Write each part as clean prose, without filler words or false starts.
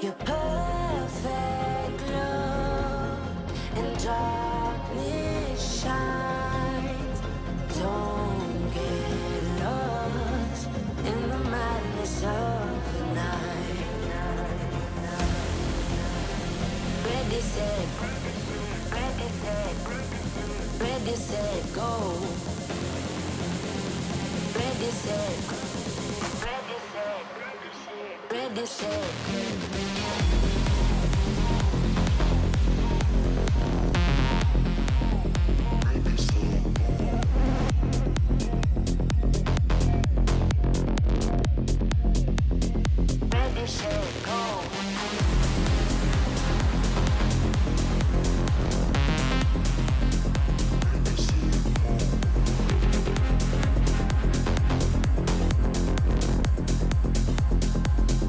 Your perfect love and darkness shines. Don't get lost in the madness of the night. Ready, set, ready, set, ready, set, go. Ready, set, ready, set, ready, set. Ready, set, go. Ready, set, go. Ready, set, go.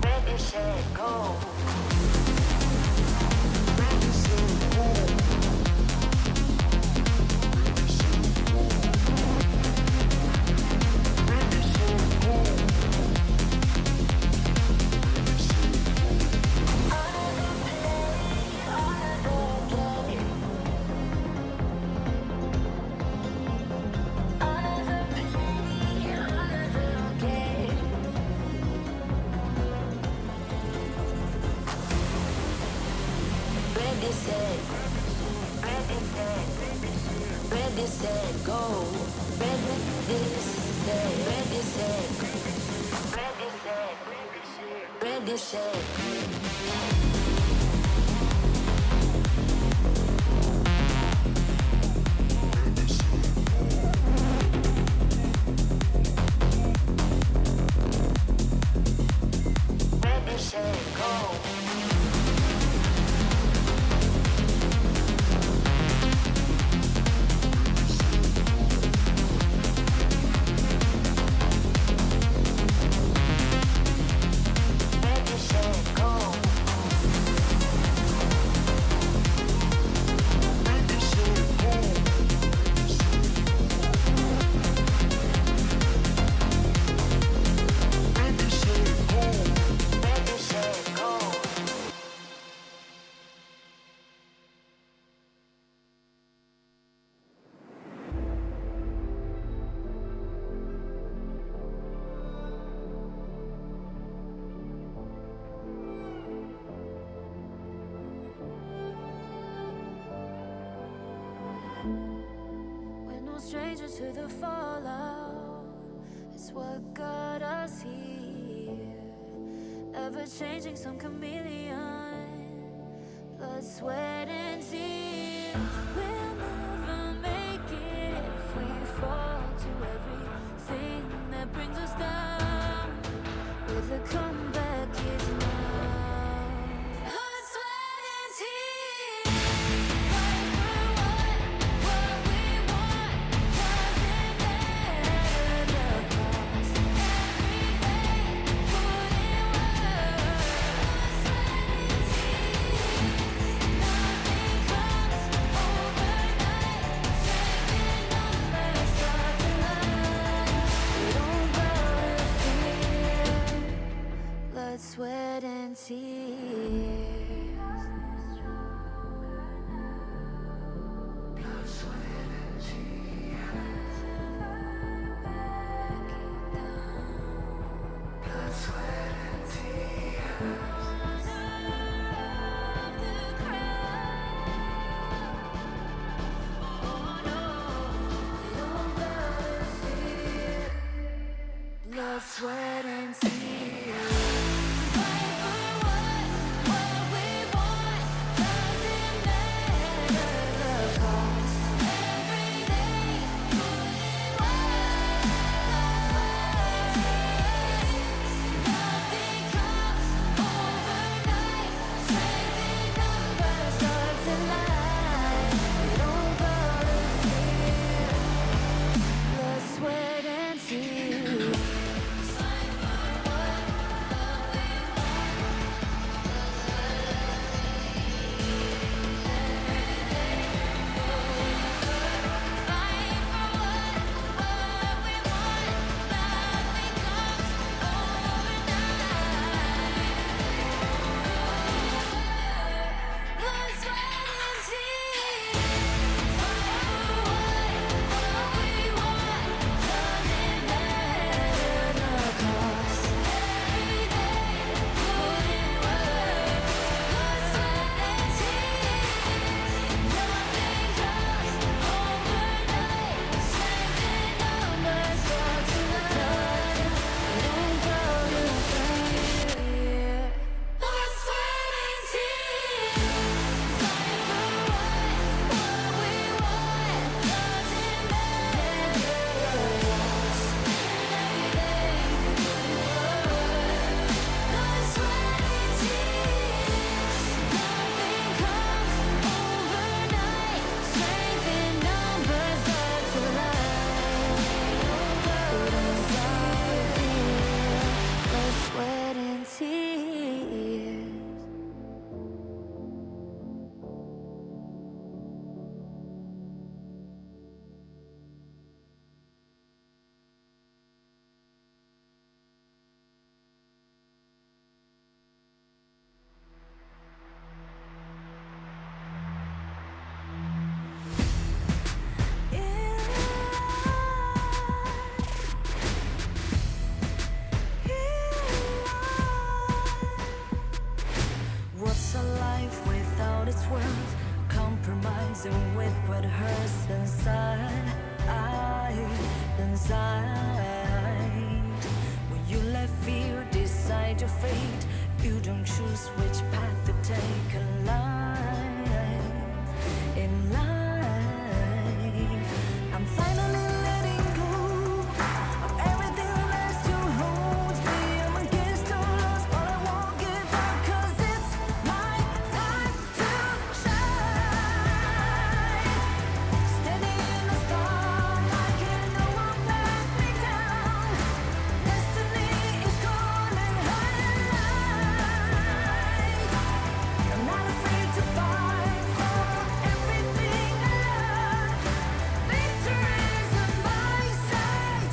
Ready, set, go. Ready, set, ready, set, ready, set, go. Ready, set, ready, set, ready, set, ready, set. Ready, set, go. Ready, set, go. Ready, set, go. Ready, set, go. Ready, set, go. We're no strangers to the fallout. It's what got us here. Ever changing, some chameleon. Blood, sweat, and tears. We'll never make it if we fall to everything that brings us down. With the comeback is now. Blood, sweat, and tears. Fight for what we want. Doesn't matter the cost. Every day, put in work. Blood, sweat, and tears. Nothing comes overnight. Taking numbers, start to line. We don't bow to fear. Blood, sweat, and tears. Blood, sweat, and tears. Fight for what we want. Doesn't matter the cost. Every day, tears. What's a life without its worth? Compromising with what hurts inside. When you let fear decide your fate, you don't choose which path to take in life. In life, I'm finally letting go of everything that still holds me. I'm against the odds, but I won't give up, 'cause it's my time to shine. Standing in the spotlight, can no one back me down. Destiny is calling high. I'm not afraid to fight for everything I love. Victory is on my side.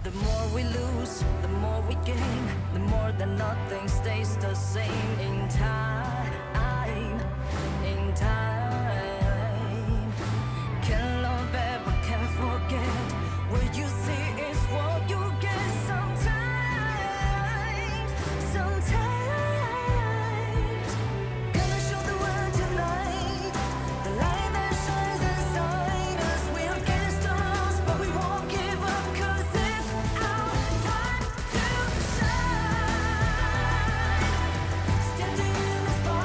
The more we lose, the more we gain. The more that nothing stays the same. In time, can't love ever, can't forget. What you see is what you get. Sometimes gonna show the world tonight the light that shines inside us. We're against the odds, but we won't give up, 'cause it's our time to shine. Standing in the spotlight.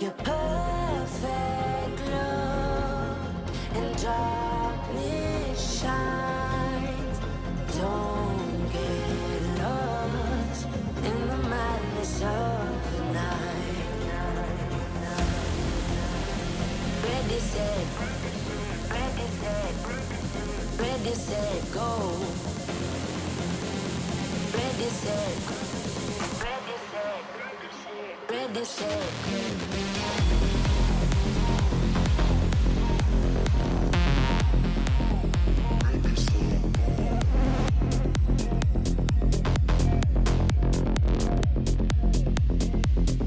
Your perfect love and darkness shines. Don't get lost in the madness of the night. Ready, set, ready, set, ready, set, go. Ready, set, ready, set, ready, set.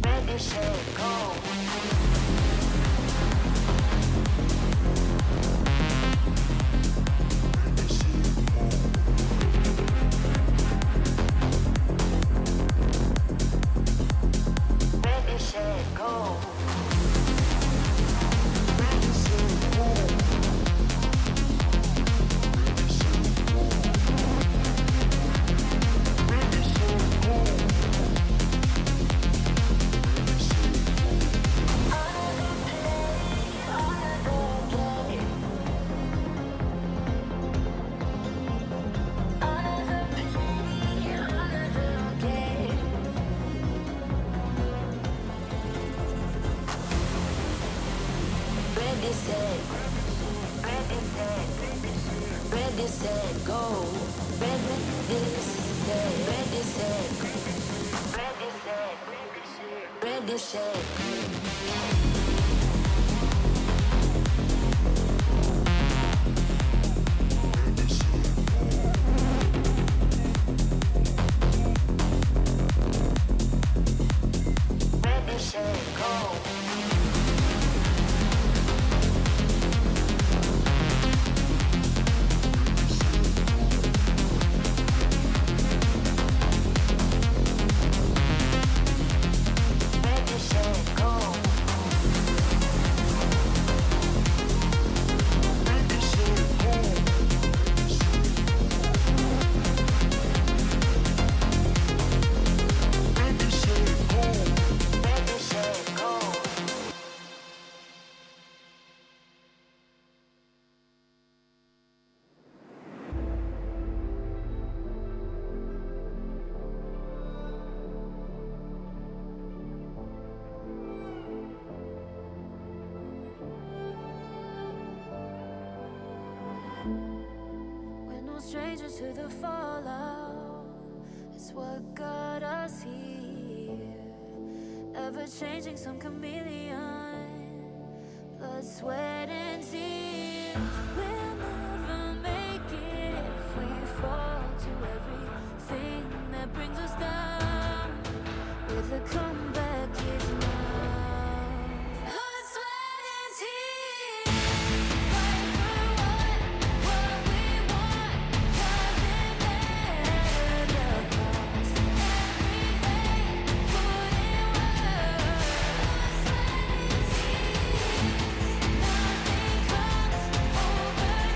Ready, set, go. Ready, set, go. Ready, set, go. Ready, set, go. Ready, set, ready, set, ready, set, go. Ready, set, ready, set, ready, set, ready, set. Ready, set, go. Ready, set, go. Ready, set, go. Ready, set, go. Ready, set, go. We're no strangers to the fallout. It's what got us here. Ever changing, some chameleon. Blood, sweat, and tears. We'll never make it if we fall to everything that brings us down. With a comeback is now. Blood, sweat, and tears. Fight for what we want. Doesn't matter the cost. Every day, put in work. Blood, sweat, and tears. Nothing comes overnight.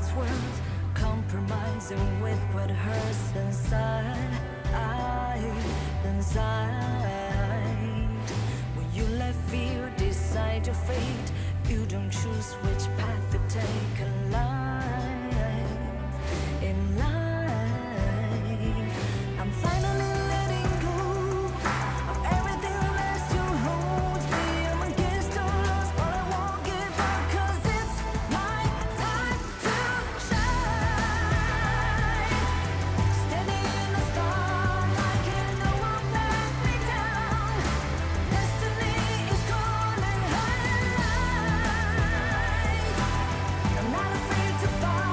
it's worth compromising with what hurts inside. When you let fear decide your fate, you don't choose which path to take alive. In life, I'm finally letting go of everything that still holds me. I'm against all odds, but I won't give up, 'cause it's my time to shine. Standing in the spotlight, can no one let me down. Destiny is calling high. I'm not afraid to fight.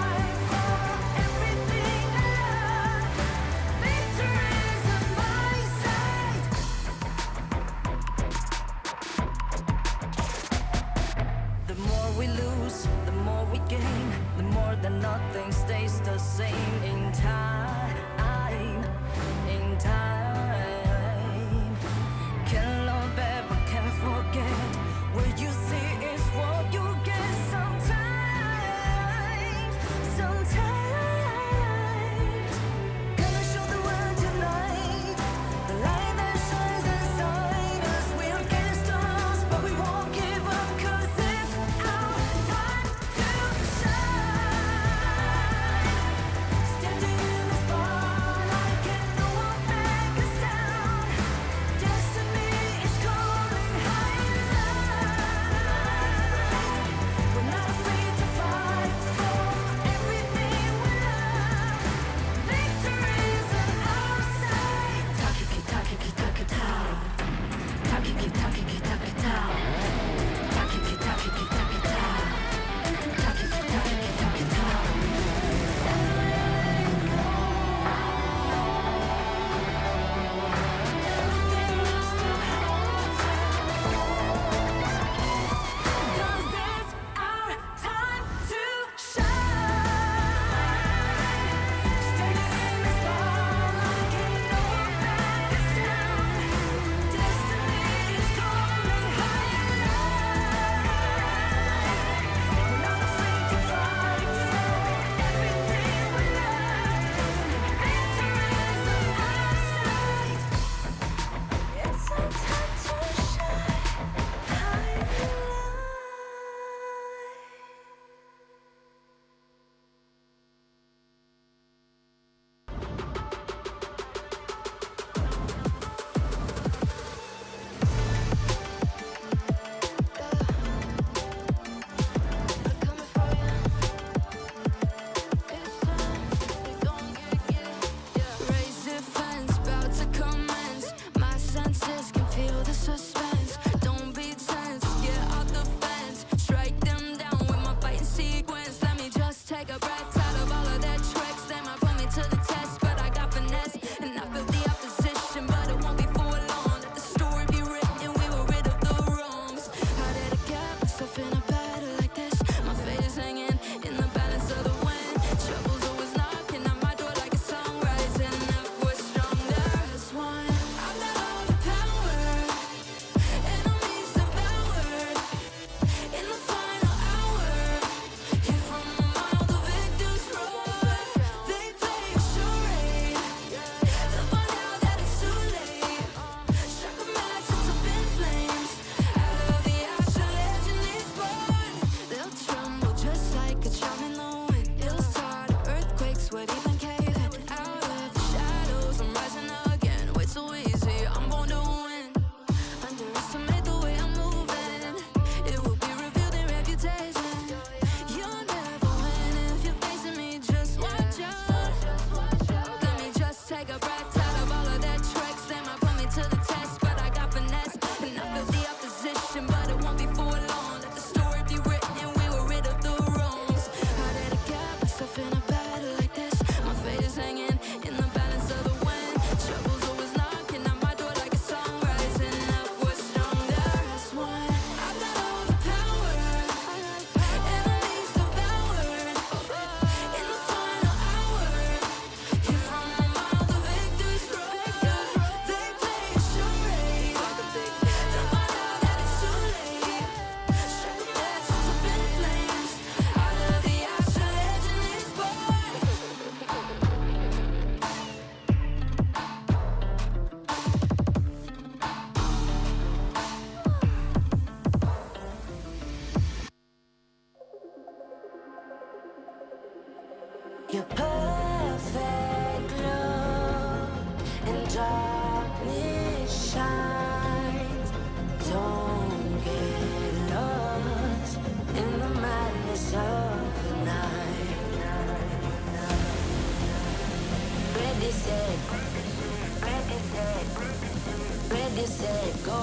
set, go.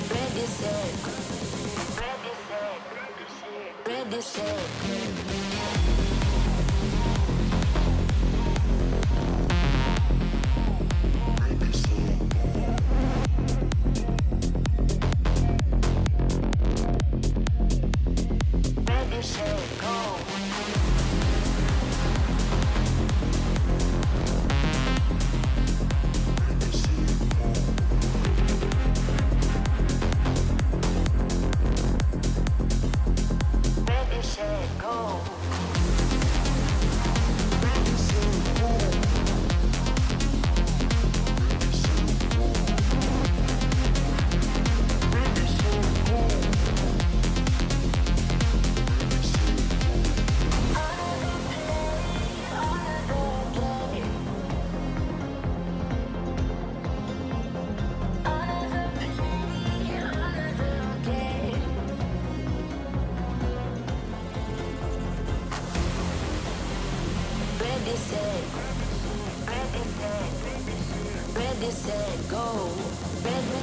Ready, set. Ready, set. Ready, set, go. Ready, set, go. Ready, set, go. Ready, set, go. Ready, set. Ready, set, go. Ready,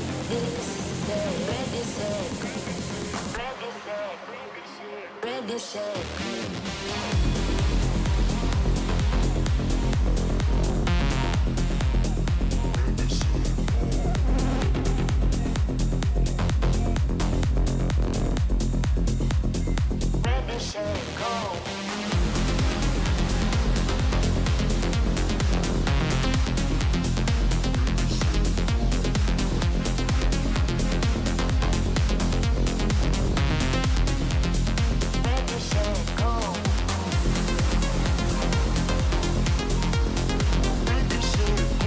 set. Ready, set. Ready, set. Ready, set, go. Ready, set, go. Ready, set, go.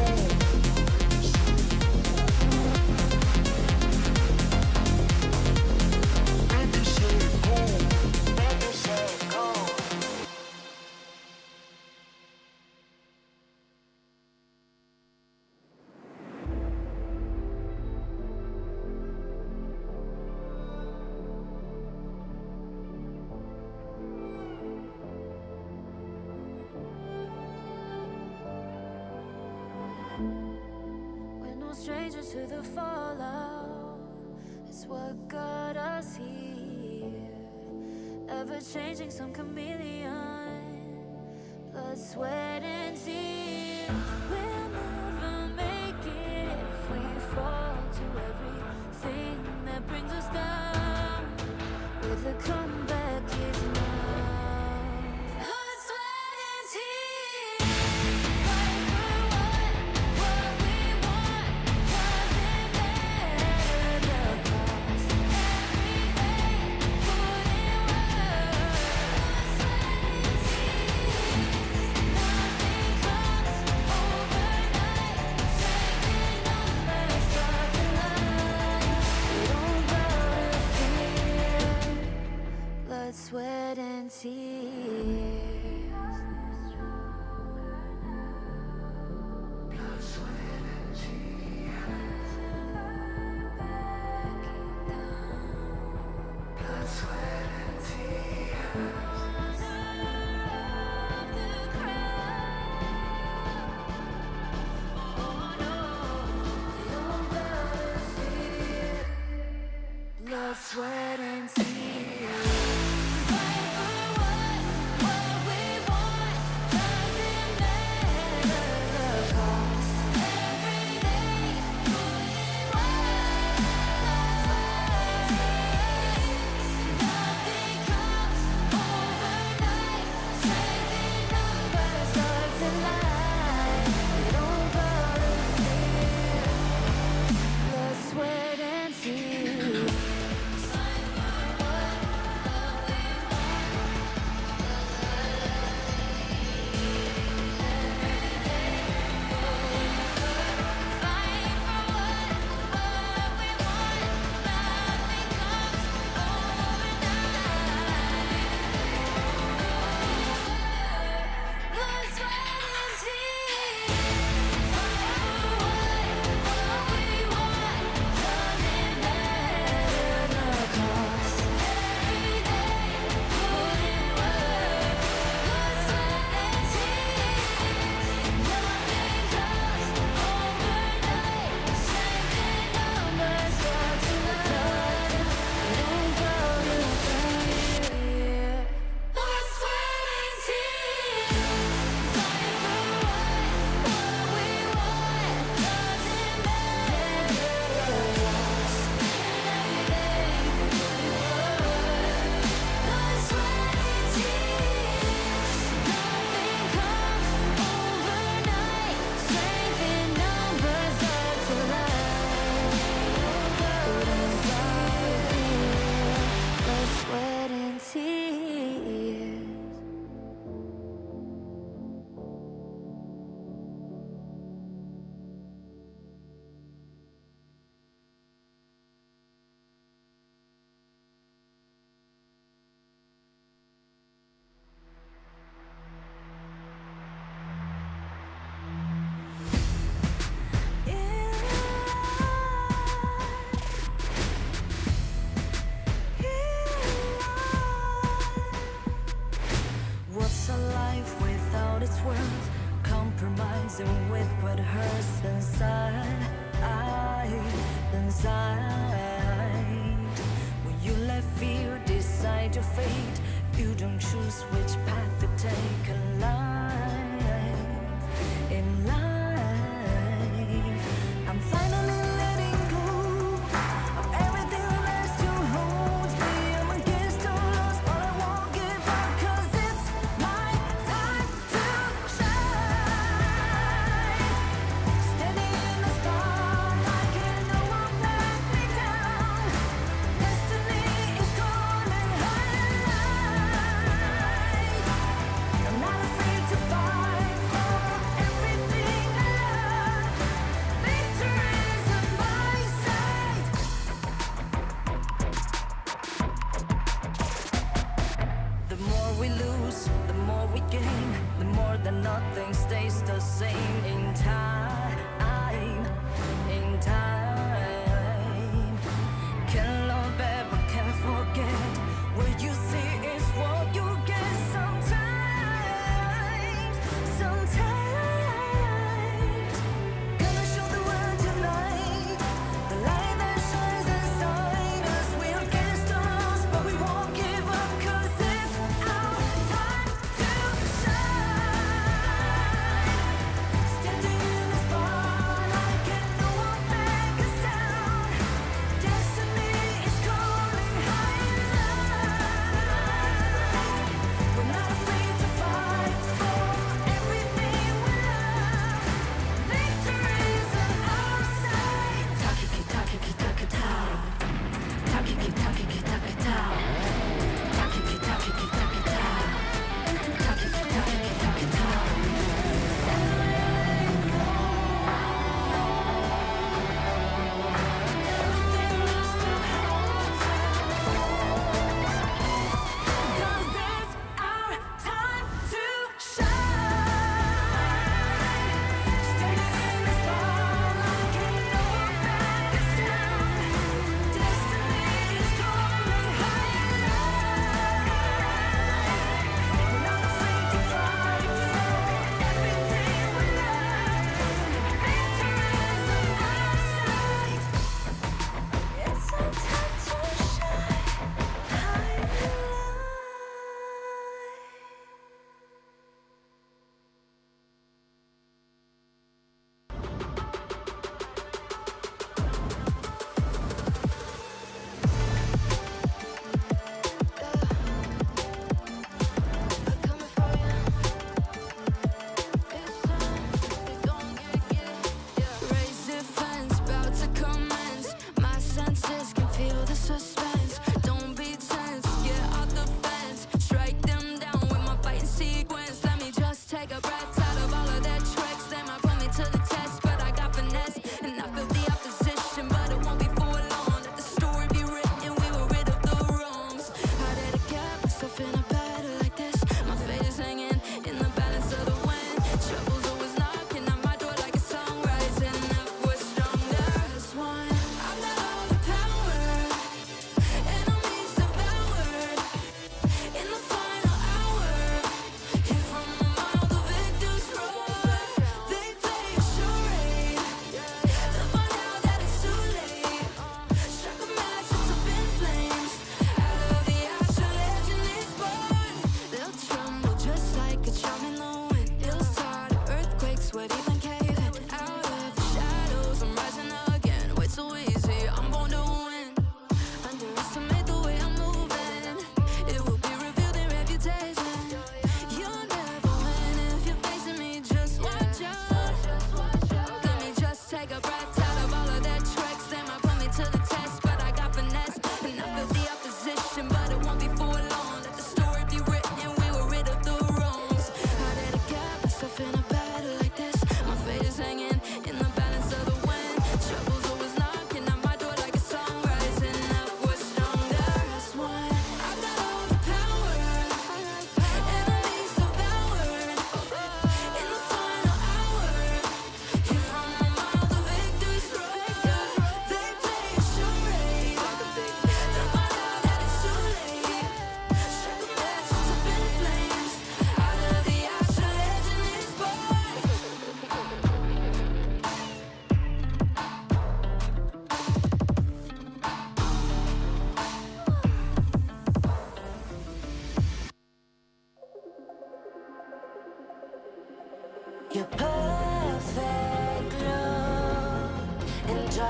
Ready, set, go. Ready, set, go. We're no strangers to the fallout. It's what got us here. Ever changing, some chameleon. Blood, sweat, and tears. We'll never make it if we fall to everything that brings us down. With a comeback is now. Blood, sweat, and tears. Fight for what we want. Doesn't matter the cost. Every day, put in work. Blood, sweat, and tears. Nothing comes overnight. Taking numbers, start to line. We don't bow to fear. Blood, sweat, and tears. Blood, sweat, and tears. Fight for what we want. Doesn't matter the cost. Every day, put in work. Blood, sweat, and tears. Nothing comes overnight. Strength in numbers, stars align. We don't bow to fear. Blood, sweat, and tears. Fight your fate. You don't choose which path to take alive. In life, I'm finally letting go of everything that still holds me. I'm against all odds, but I won't give up, 'cause it's my time to shine. Standing in the spotlight, can no one back me down. Destiny is calling high. I'm not afraid to fall.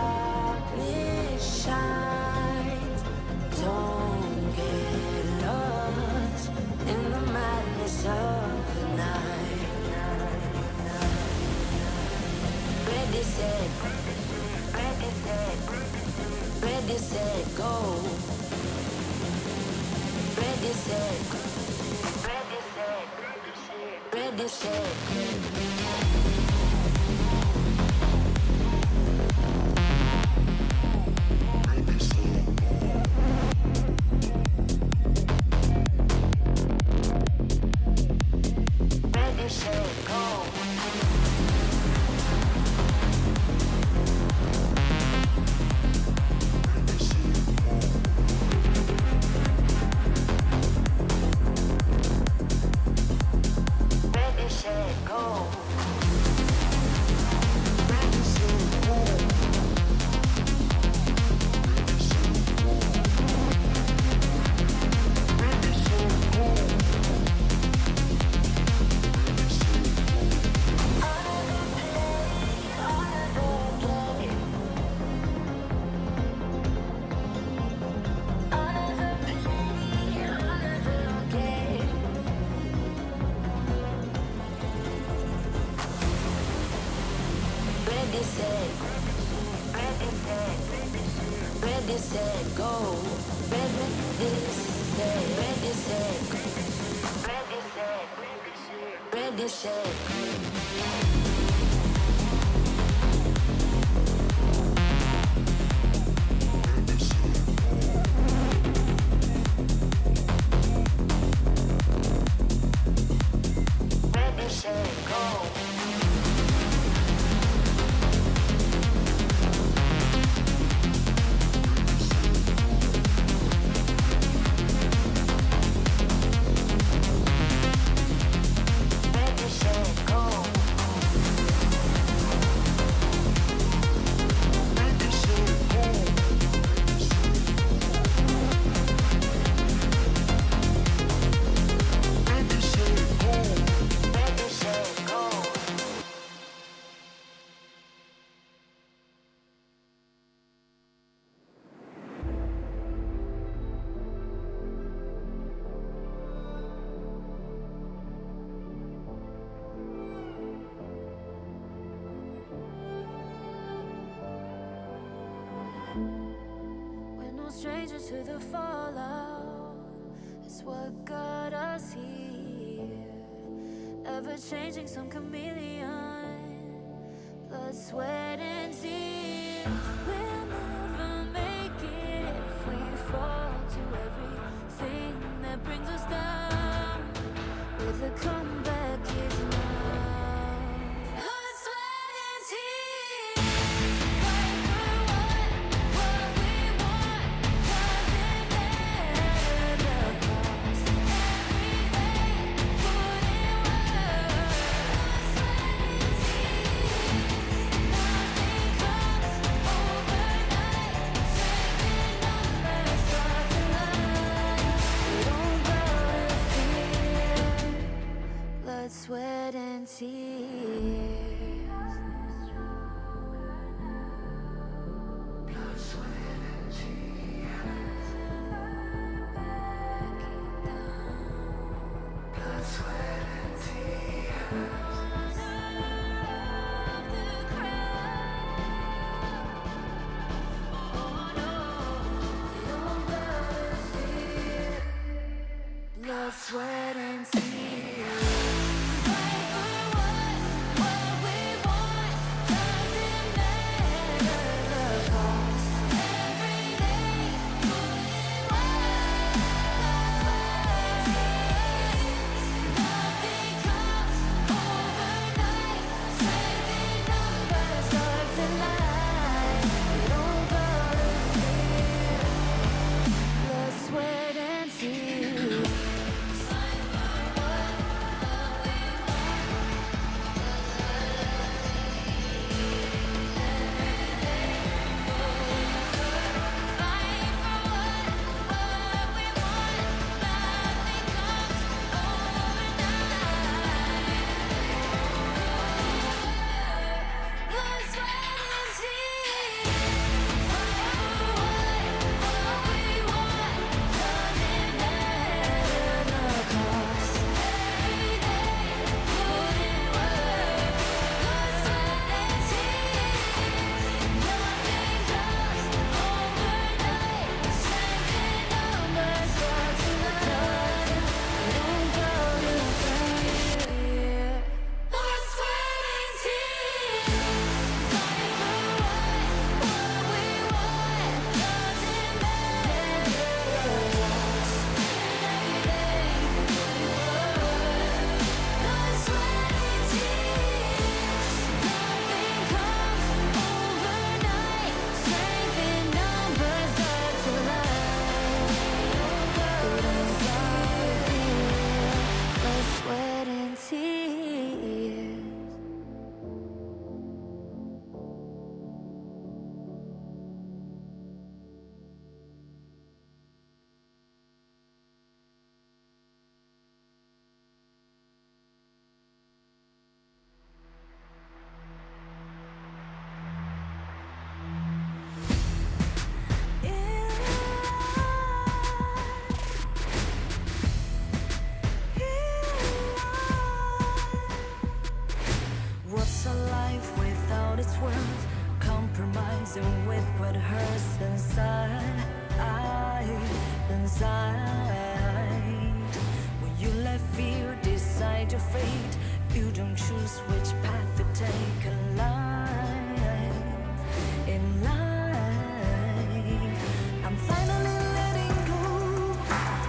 darkness shines. Don't get lost in the madness of the night. Ready, set, ready, set, ready, set, go. Ready, set, ready, set, ready, set. Ready, set, go. Ready, set, go. Ready, set, go. Ready, set, go. Ready, set, ready, set, ready, set, go. Ready, set, ready, set, ready, set, ready, set. Ready, set, go. Ready, set, go. Ready, set, go. Ready, set, go. Ready, set, go. We're no strangers to the fallout. It's what got us here. Ever changing, some chameleon. Blood, sweat, and tears. We'll never make it if we fall to everything that brings us down. With a comeback is now. Blood, sweat, and tears. Fight for what we want. Doesn't matter the cost. Every day, put in work. Blood, sweat, and tears. Nothing comes overnight. dancing with what hurts inside. When you let fear decide your fate, you don't choose which path to take alive. In life, I'm finally letting go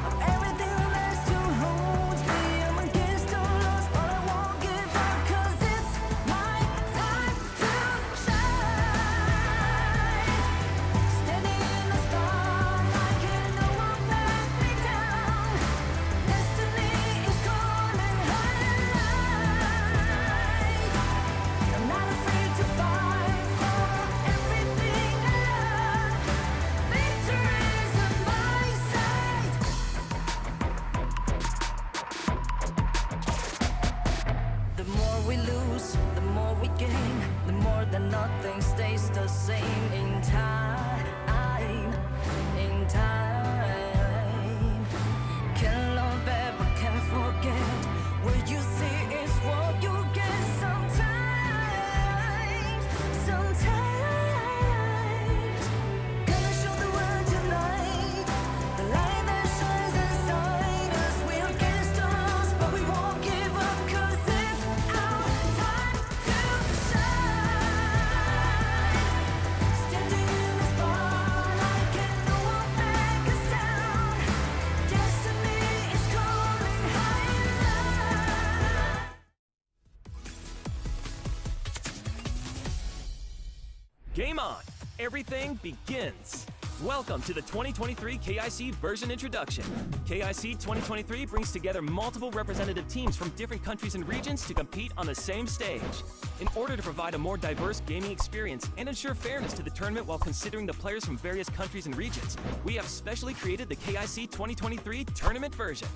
of everything that still holds me. I'm against all odds, but I won't give up, 'cause it's my time to shine. Standing in the spotlight, and no one back me down. Destiny is calling high. I'm not afraid to fight for everything I love. Victory's on my side. The more we lose, the more we gain. The more that nothing stays the same. In time, can't love ever, can't forget. What you see is what you get. Sometimes, gonna show the world tonight the light that shines inside us. We're against all odds, but we won't give up, 'cause it's our time to shine. Standing in the spotlight, can no one back us down. Destiny is calling higher. Game on! Everything begins! Welcome to the 2023 KIC version introduction. KIC 2023 brings together multiple representative teams from different countries and regions to compete on the same stage. In order to provide a more diverse gaming experience and ensure fairness to the tournament while considering the players from various countries and regions, we have specially created the KIC 2023 tournament version.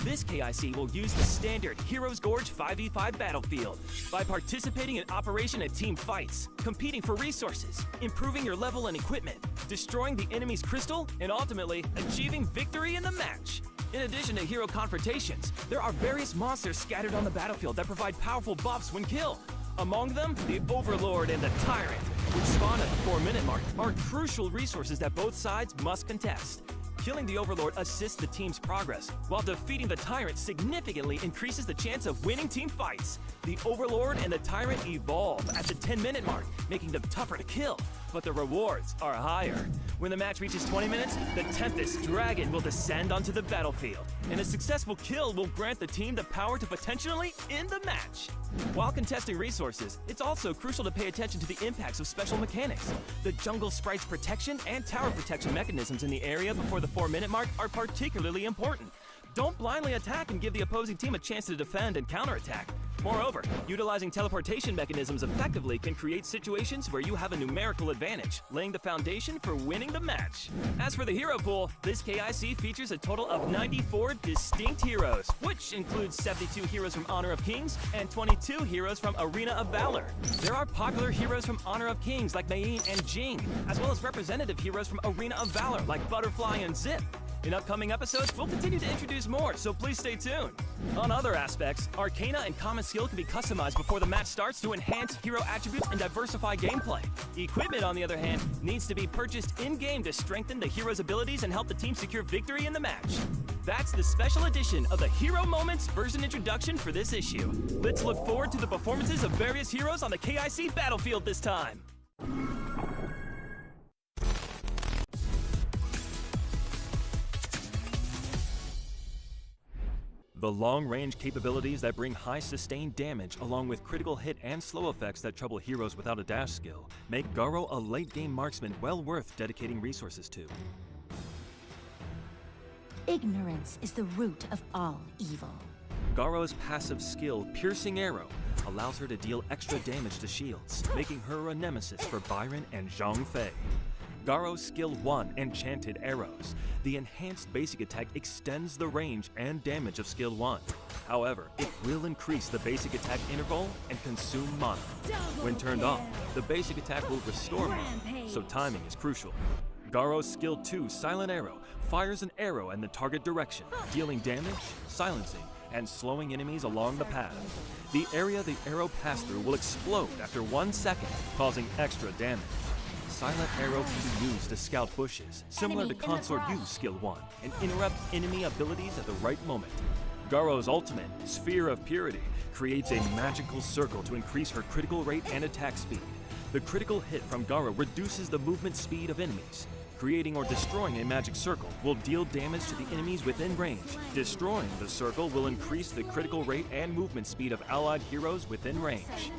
This KIC will use the standard Heroes Gorge 5v5 battlefield. By participating in operation and team fights, competing for resources, improving your level and equipment, destroying the enemy's crystal, and ultimately achieving victory in the match. In addition to hero confrontations, there are various monsters scattered on the battlefield that provide powerful buffs when killed. Among them, the Overlord and the Tyrant, which spawn at the 4-minute mark, are crucial resources that both sides must contest. Killing the Overlord assists the team's progress, while defeating the Tyrant significantly increases the chance of winning team fights. The Overlord and the Tyrant evolve at the 10-minute mark, making them tougher to kill, but the rewards are higher. When the match reaches 20 minutes, the Tempest Dragon will descend onto the battlefield, and a successful kill will grant the team the power to potentially end the match. While contesting resources, it's also crucial to pay attention to the impacts of special mechanics. The jungle sprite's protection and tower protection mechanisms in the area before the 4-minute mark are particularly important. Don't blindly attack and give the opposing team a chance to defend and counterattack. Moreover, utilizing teleportation mechanisms effectively can create situations where you have a numerical advantage, laying the foundation for winning the match. As for the hero pool, this KIC features a total of 94 distinct heroes, which includes 72 heroes from Honor of Kings and 22 heroes from Arena of Valor. There are popular heroes from Honor of Kings like Mei and Jing, as well as representative heroes from Arena of Valor like Butterfly and Zip. In upcoming episodes, we'll continue to introduce more, so please stay tuned. On other aspects, Arcana and Common Skill can be customized before the match starts to enhance hero attributes and diversify gameplay. Equipment, on the other hand, needs to be purchased in-game to strengthen the hero's abilities and help the team secure victory in the match. That's the special edition of the Hero Moments version introduction for this issue. Let's look forward to the performances of various heroes on the KIC battlefield this time. The long-range capabilities that bring high sustained damage along with critical hit and slow effects that trouble heroes without a dash skill make Garo a late-game marksman well worth dedicating resources to. Ignorance is the root of all evil. Garo's passive skill, Piercing Arrow, allows her to deal extra damage to shields, making her a nemesis for Byron and Zhang Fei. Garo's Skill 1, Enchanted Arrows. The enhanced basic attack extends the range and damage of Skill 1. However, it will increase the basic attack interval and consume mana. When turned off, the basic attack will restore mana, so timing is crucial. Garo's Skill 2, Silent Arrow, fires an arrow in the target direction, dealing damage, silencing, and slowing enemies along the path. The area the arrow passed through will explode after 1 second, causing extra damage. silent arrow can be used to scout bushes, similar to Consort U's Skill 1, and interrupt enemy abilities at the right moment. Garo's ultimate, Sphere of Purity, creates a magical circle to increase her critical rate and attack speed. The critical hit from Garo reduces the movement speed of enemies. Creating or destroying a magic circle will deal damage to the enemies within range. Destroying the circle will increase the critical rate and movement speed of allied heroes within range.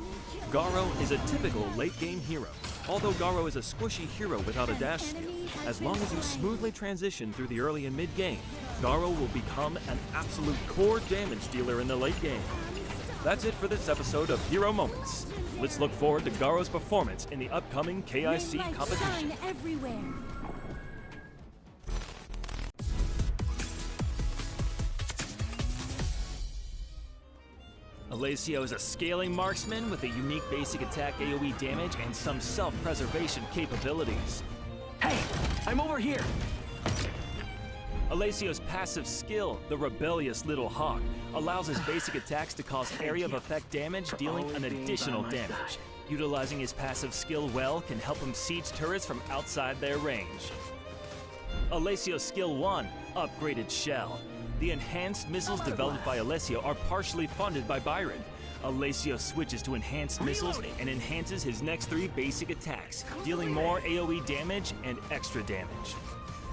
Garo is a typical late-game hero. Although Garo is a squishy hero without a dash skill, as long as you smoothly transition through the early and mid-game, Garo will become an absolute core damage dealer in the late game. That's it for this episode of Hero Moments. Let's look forward to Garo's performance in the upcoming KIC competition. Everywhere. Alessio is a scaling marksman with a unique basic attack AoE damage and some self-preservation capabilities. Hey, I'm over here. Alessio's passive skill, the Rebellious Little Hawk, allows his basic attacks to cause area of effect damage, dealing an additional damage. Utilizing his passive skill well can help him siege turrets from outside their range. Alessio's Skill 1, Upgraded Shell. The enhanced missiles developed by Alessio are partially funded by Byron. Alessio switches to enhanced missiles and enhances his next 3 basic attacks, dealing more AoE damage and extra damage.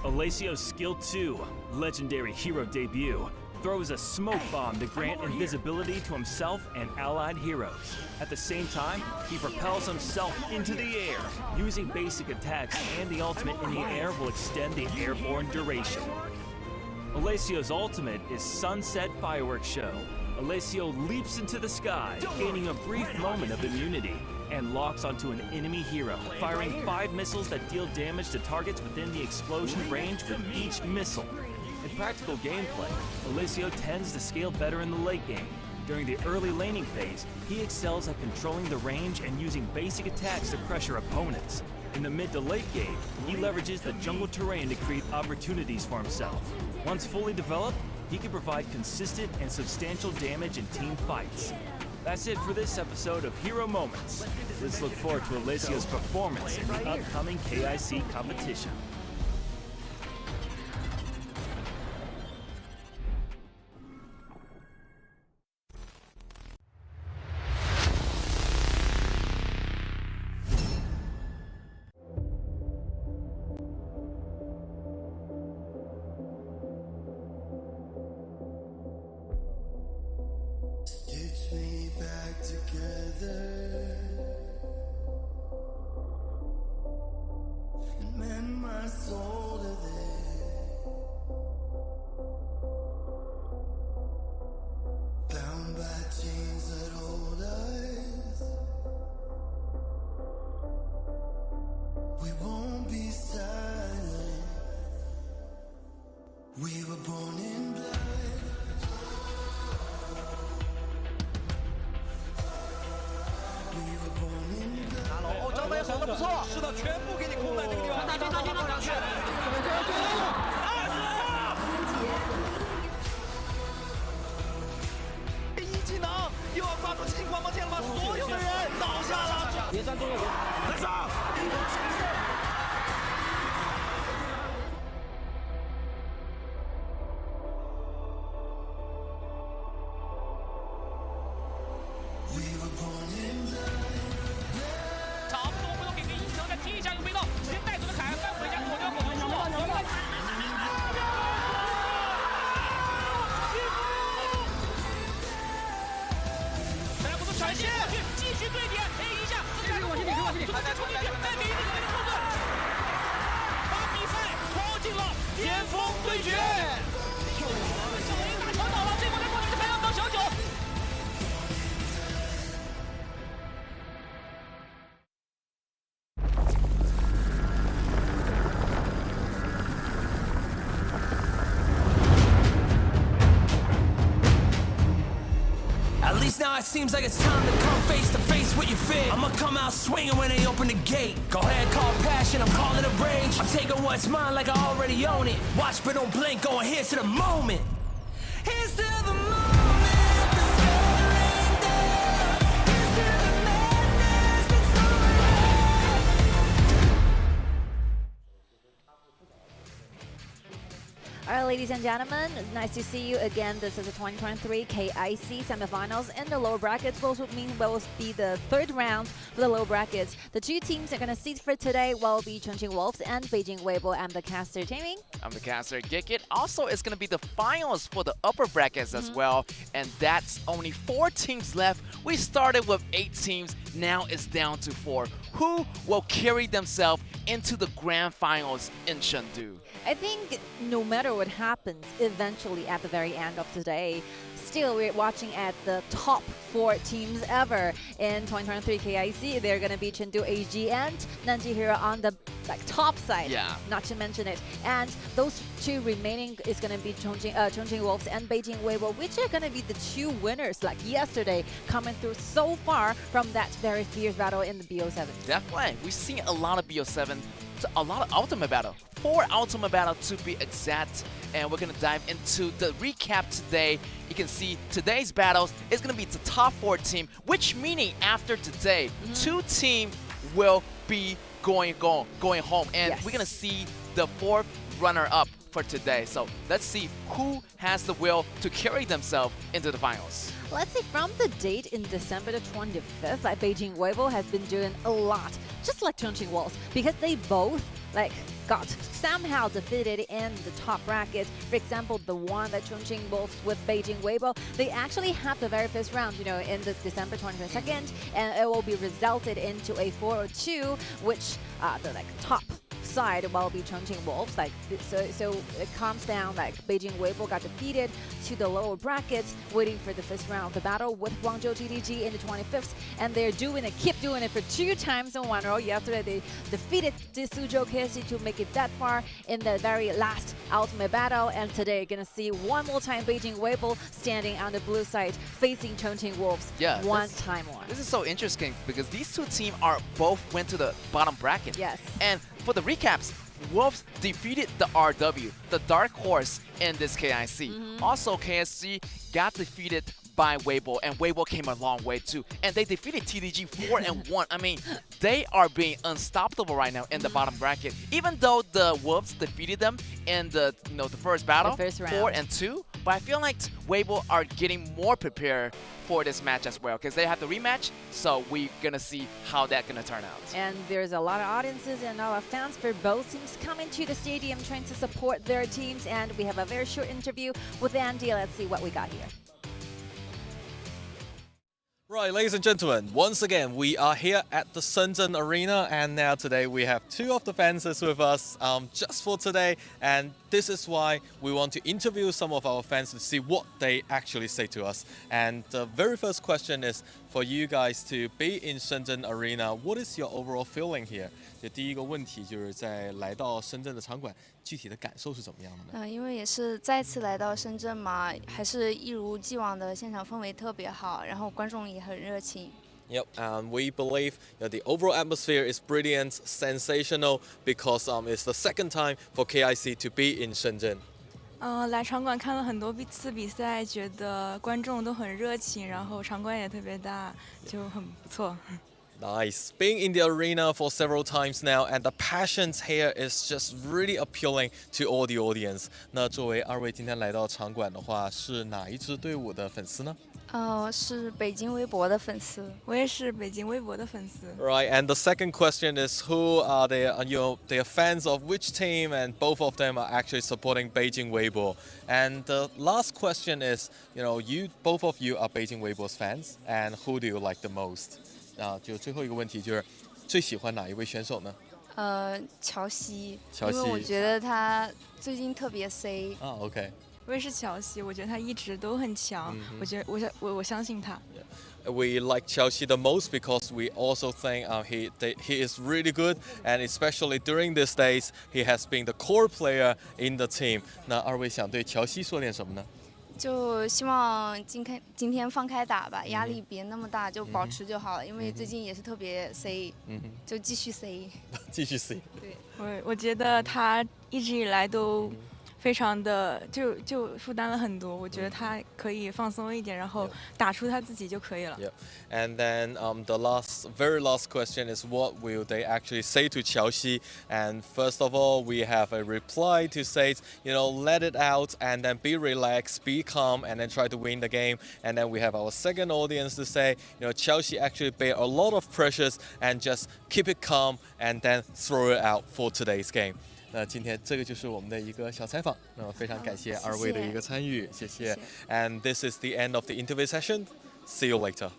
Alessio's Skill 2, Legendary Hero Debut, throws a smoke bomb to grant invisibility to himself and allied heroes. At the same time, he propels himself into the air. Using basic attacks and the ultimate in the air will extend the airborne duration. Alessio's ultimate is Sunset Fireworks Show. Alessio leaps into the sky, gaining a brief moment of immunity, and locks onto an enemy hero, firing 5 missiles that deal damage to targets within the explosion range with each missile. In practical gameplay, Alessio tends to scale better in the late game. During the early laning phase, he excels at controlling the range and using basic attacks to pressure opponents. In the mid to late game, he leverages the jungle terrain to create opportunities for himself. Once fully developed, he can provide consistent and substantial damage in team fights. That's it for this episode of Hero Moments. Let's look forward to Alessio's performance in the upcoming KIC competition. Stitch me back together and mend my soul to there. Bound by chains that hold us, we won't be silent. We were born in blood. We were born in blood. 张飞守得不错，是的，全部给你控在这个地方。打上去。一技能又要发出激情光芒剑了，把所有的人倒下了。别站中路，来上！ 差不多回头给个一球，再踢一下又飞到，直接带走了凯恩，翻回家口条口头说。再来不是传线过去，继续对点 ，A 一下，自带往前冲进去，再给一个人后盾，把比赛拖进了巅峰对决。小 A 大桥倒了，这波再过去就还要当小九。 Now it seems like it's time to come face to face with your fear. I'ma come out swinging when they open the gate. Go ahead, call passion, I'm calling it rage. I'm taking what's mine like I already own it. Watch but don't blink, going here's to the moment. Here's to the moment, the surrender. Here's to the madness that's All right, ladies and gentlemen, nice to see you again. This is the 2023 KIC semifinals in the lower brackets. Those would mean will be the third round for the lower brackets. The two teams are going to seed for today will be Chongqing.Wolves and Beijing.WB. I'm the caster, Jamie. I'm the caster, Gikit. Also, it's going to be the finals for the upper brackets as well. And that's only 4 teams left. We started with 8 teams. Now it's down to 4. Who will carry themselves into the grand finals in Chengdu? I think no matter what happens, eventually at the very end of today, still we're watching at the top 4 teams ever in 2023 KIC. They're going to be Chengdu AG and Nanjing here on the top side, not to mention it. And those 2 remaining is going to be Chongqing.Wolves and Beijing.WB, which are going to be the 2 winners like yesterday, coming through so far from that very fierce battle in the BO7. Definitely. We've seen a lot of BO7, a lot of ultimate battle. 4 ultimate battle to be exact. And we're going to dive into the recap today. You can see today's battles is going to be the top 4 team, which meaning after today, 2 teams will be going home. And we're going to see the 4th runner-up for today. So let's see who has the will to carry themselves into the finals. Let's see, from the date in December the 25th, Beijing.WB has been doing a lot, just like Chongqing.Wolves, because they both got somehow defeated in the top bracket. For example, the one that Chongqing.Wolves with Beijing.WB, they actually had the very first round, in the December 22nd, and it will be resulted into a 4-2, which the top side will be Chongqing.Wolves. So it comes down Beijing.WB got defeated to the lower brackets, waiting for the first round of the battle with Guangzhou TDG in the 25th, and they're keep doing it for 2 times in one row. Yesterday they defeated the Suzhou KIC to make it that far in the very last ultimate battle, and today you're gonna see one more time Beijing.WB standing on the blue side facing Chongqing.Wolves one time more. This is so interesting because these 2 teams both went to the bottom bracket. Yes. And for the recaps, Wolves defeated the RW, the dark horse in this KIC. Also, KSC got defeated by Weibo, and Weibo came a long way too. And they defeated TDG 4-1. I mean, they are being unstoppable right now in the bottom bracket. Even though the Wolves defeated them in the the first battle, the first round. 4-2, but I feel like Weibo are getting more prepared for this match as well, because they have the rematch, so we're gonna see how that's gonna turn out. And there's a lot of audiences and a lot of fans for both teams coming to the stadium trying to support their teams, and we have a very short interview with Andy. Let's see what we got here. Right, ladies and gentlemen, once again, we are here at the Shenzhen Arena, and now today we have 2 of the fans with us just for today, and this is why we want to interview some of our fans to see what they actually say to us. And the very first question is for you guys to be in Shenzhen Arena, what is your overall feeling here? 就第一个问题就是在来到深圳的场馆，具体的感受是怎么样的呢？因为也是再次来到深圳嘛，还是一如既往的现场氛围特别好，然后观众也很热情。Yep, and we believe the overall atmosphere is brilliant, sensational, because it's the second time for KIC to be in Shenzhen. 来场馆看了很多次比赛，觉得观众都很热情，然后场馆也特别大，就很不错。Nice. Being in the arena for several times now, and the passions here is just really appealing to all the audience. 那作为2位今天来到场馆的话，是哪一支队伍的粉丝呢？是北京微博的粉丝。我也是北京微博的粉丝。Right, and the second question is who are they? They are fans of which team, and both of them are actually supporting Beijing Weibo. And the last question is, both of you are Beijing Weibo's fans, and who do you like the most? 就最后一个问题就是最喜欢哪一位选手呢？乔西，因为我觉得他最近特别 C。OK。我也是乔西，我觉得他一直都很强，我相信他。We like Chelsea the most because we also think he is really good, and especially during these days, he has been the core player in the team. 那2位想对乔西说点什么呢？就希望今天放开打吧，压力别那么大，就保持就好了。因为最近也是特别 C，就继续 C。继续 C。对，我觉得他一直以来都非常的就负担了很多。我觉得他可以放松一点，然后打出他自己就可以了。Yep. And then the very last question is, what will they actually say to Chelsea? And first of all, we have a reply to say, let it out and then be relaxed, be calm, and then try to win the game. And then we have our second audience to say, Chelsea actually bear a lot of pressures and just keep it calm and then throw it out for today's game. 那今天这个就是我们的一个小采访，那么非常感谢二位的一个参与，谢谢。And this is the end of the interview session. See you later.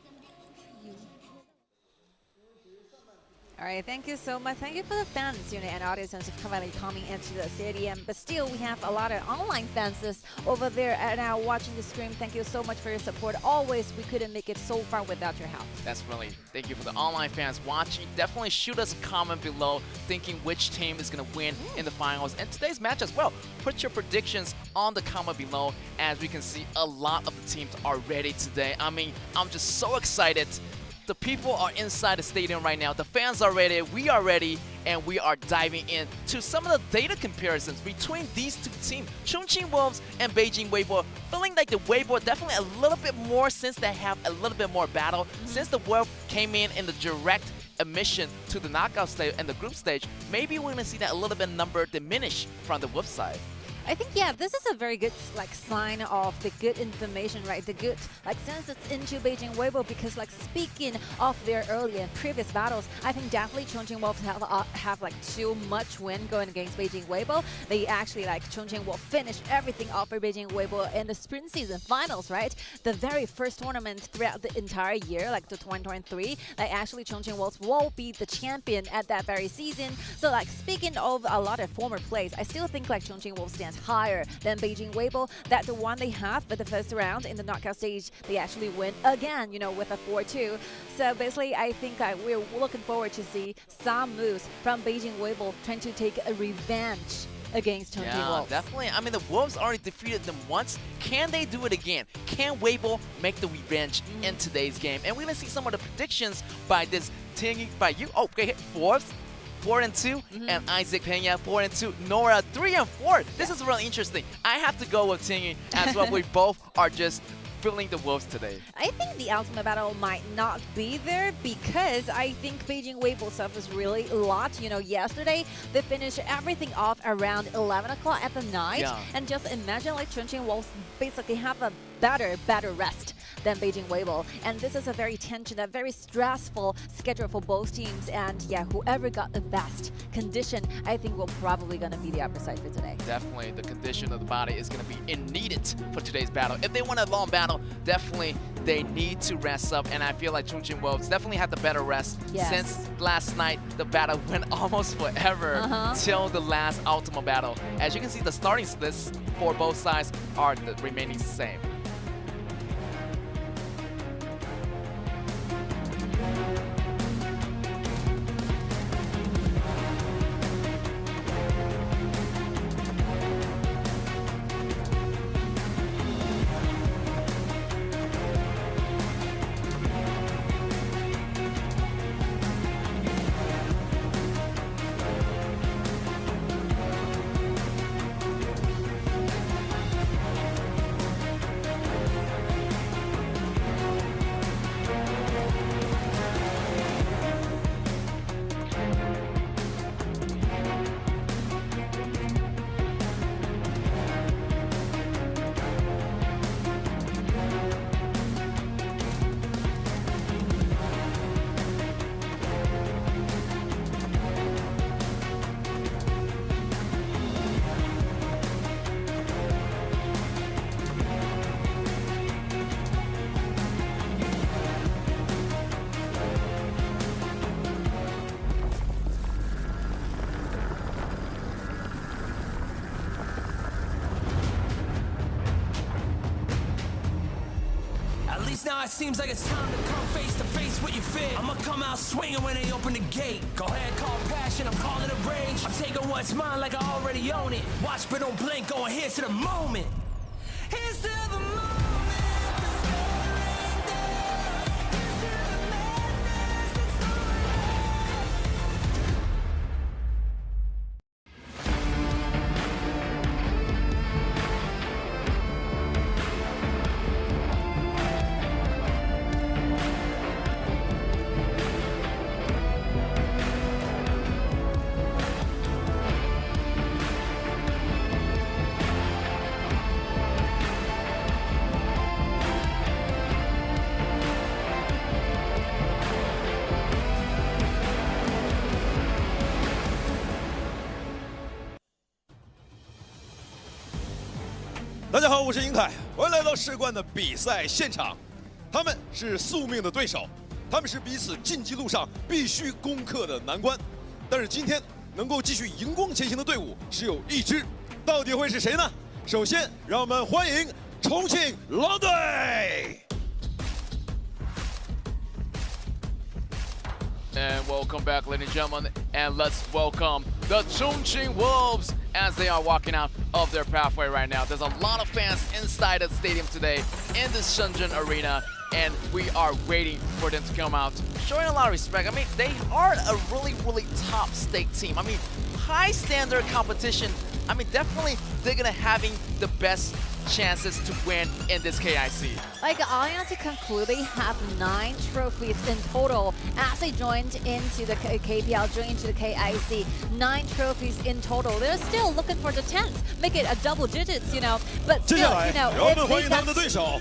All right, thank you so much. Thank you for the fans, and audiences currently coming into the stadium. But still, we have a lot of online fans over there now watching the stream. Thank you so much for your support. Always, we couldn't make it so far without your help. That's really. Thank you for the online fans watching. Definitely shoot us a comment below thinking which team is going to win in the finals and today's match as well. Put your predictions on the comment below. As we can see, a lot of the teams are ready today. I mean, I'm just so excited. The people are inside the stadium right now. The fans are ready, we are ready, and we are diving into some of the data comparisons between these two teams, Chongqing.Wolves and Beijing.WB. Feeling like the WB definitely a little bit more since they have a little bit more battle. Since the WB came in the direct admission to the knockout stage and the group stage, maybe we're going to see that a little bit number diminish from the WB side. I think, yeah, this is a very good sign of the good information, right? The good sense it's into Beijing.WB, because speaking of their earlier and previous battles, I think definitely Chongqing.Wolves have too much win going against Beijing.WB. They actually Chongqing.Wolves finished everything off for Beijing.WB in the spring season finals, right? The very first tournament throughout the entire year, the 2023, actually Chongqing.Wolves will be the champion at that very season. So speaking of a lot of former plays, I still think Chongqing.Wolves stands higher than Beijing.WB. That the one they have for the first round in the knockout stage, they actually win again, with a 4-2. So basically, I think we're looking forward to see some moves from Beijing.WB trying to take a revenge against Chongqing.Wolves. Yeah, definitely. I mean, the Wolves already defeated them once. Can they do it again? Can WB make the revenge in today's game? And we're going to see some of the predictions by this team, by you. Oh, okay, Forbes. 4-2, and Isaac Pena 4-2, Nora 3-4. This is really interesting. I have to go with Tingy as well. We both are just feeling the Wolves today. I think the ultimate battle might not be there because I think Beijing.WB suffers really a lot. Yesterday they finished everything off around 11 o'clock at the night, and just imagine Chongqing.Wolves basically have a better rest than Beijing.WB. And this is a very tension, a very stressful schedule for both teams. And yeah, whoever got the best condition, I think will probably going to be the upper side for today. Definitely, the condition of the body is going to be needed for today's battle. If they want a long battle, definitely they need to rest up. And I feel like Chongqing.Wolves definitely had the better rest since last night. The battle went almost forever till the last ultimate battle. As you can see, the starting lists for both sides are the remaining same. Now it seems like it's time to come face to face with your fear. I'ma come out swinging when they open the gate. Go ahead, call passion, I'm calling it rage. I'm taking what's mine like I already own it. Watch but don't blink, going here's to the moment. Here's to the moment. 大家好，我是英凯，欢迎来到世冠的比赛现场。他们是宿命的对手，他们是彼此竞技路上必须攻克的难关。但是今天能够继续荧光前行的队伍只有一支，到底会是谁呢？首先，让我们欢迎重庆狼队。 And welcome back, ladies and gentlemen, and let's welcome the Chongqing.Wolves as they are walking out of their pathway right now. There's a lot of fans inside the stadium today in the Shenzhen arena, and we are waiting for them to come out, showing a lot of respect. I mean, they are a really top stake team. I mean, high standard competition. I mean, definitely they're gonna having the best chances to win in this KIC. Like, Allianz to conclude, they have 9 trophies in total as they joined into the KPL, joined into the KIC. 9 trophies in total. They're still looking for the 10th, make it a double digits, you know. But still, you know, if they got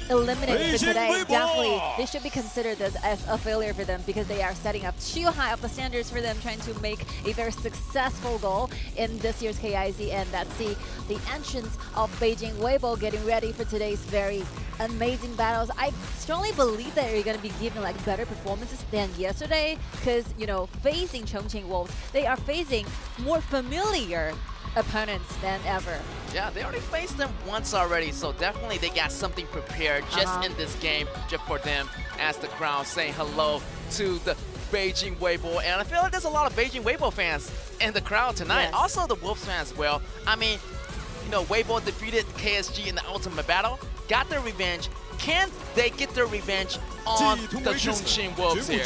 eliminated today, definitely they should be considered this as a failure for them because they are setting up too high of the standards for them, trying to make a very successful goal in this year's KIC. And let's see the entrance of Beijing.WB getting ready for today's very amazing battles. I strongly believe that you're going to be giving like better performances than yesterday because, you know, facing Chongqing.Wolves, they are facing more familiar opponents than ever. Yeah, they already faced them once already, so definitely they got something prepared just in this game just for them as the crowd saying hello to the Beijing.WB. And I feel like there's a lot of Beijing.WB fans in the crowd tonight. Yes. Also the Wolves fans as well. I mean, you know, WB defeated KSG in the ultimate battle, got their revenge. Can they get their revenge on the Chongqing.Wolves here?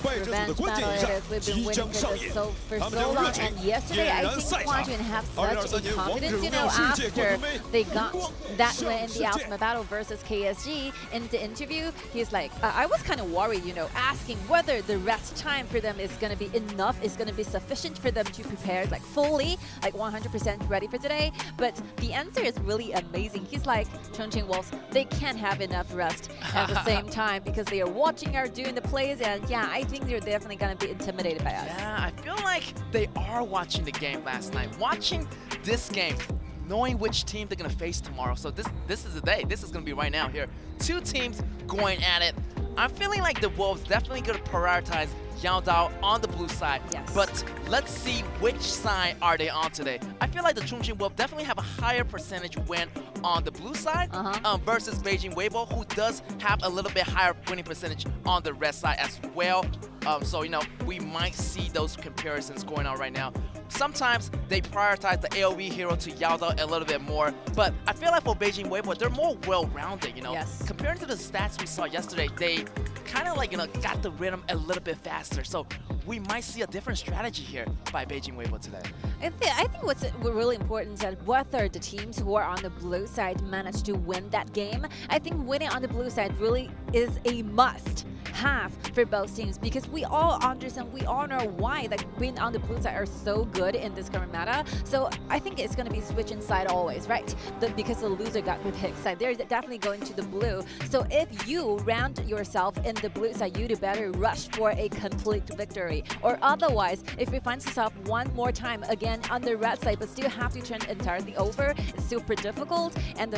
Revenge battle it is. We've been waiting for this for so long, and yesterday I think Huajun have such a confidence, you know, after they got that win in the ultimate battle versus KSG. In the interview, he's like, I was kind of worried, you know, asking whether the rest time for them is going to be enough, is going to be sufficient for them to prepare like fully, like 100% ready for today. But the answer is really amazing. He's like, Chongqing.Wolves, they can't have enough rest at the same time because they are watching our doing the plays, and yeah, I think they're definitely going to be intimidated by us. Yeah, I feel like they are watching the game last night, watching this game, knowing which team they're going to face tomorrow. So this is the day. This is going to be right now here. 2 teams going at it. I'm feeling like the Wolves definitely going to prioritize Yao Dao on the blue side. Yes. But let's see which side are they on today. I feel like the Chongqing.Wolves definitely have a higher percentage win on the blue side versus Beijing.WB, who does have a little bit higher winning percentage on the red side as well. So, you know, we might see those comparisons going on right now. Sometimes they prioritize the AoE hero to Yao Dao a little bit more, but I feel like for Beijing.WB, they're more well-rounded, you know. Yes. Compared to the stats we saw yesterday, they kind of like, you know, got the rhythm a little bit faster. So we might see a different strategy here by Beijing.WB today. I think what's really important is that whether the teams who are on the blue side manage to win that game, I think winning on the blue side really is a must-have for both teams because we all understand, we all know why like being on the blue side are so good in this current meta. So I think it's going to be switching side always, right? Because the loser got the pick side, they're definitely going to the blue. So if you round yourself in the blue side, you do better rush for a complete victory. Or otherwise, if you find yourself one more time again on the red side, but still have to turn entirely over, it's super difficult. And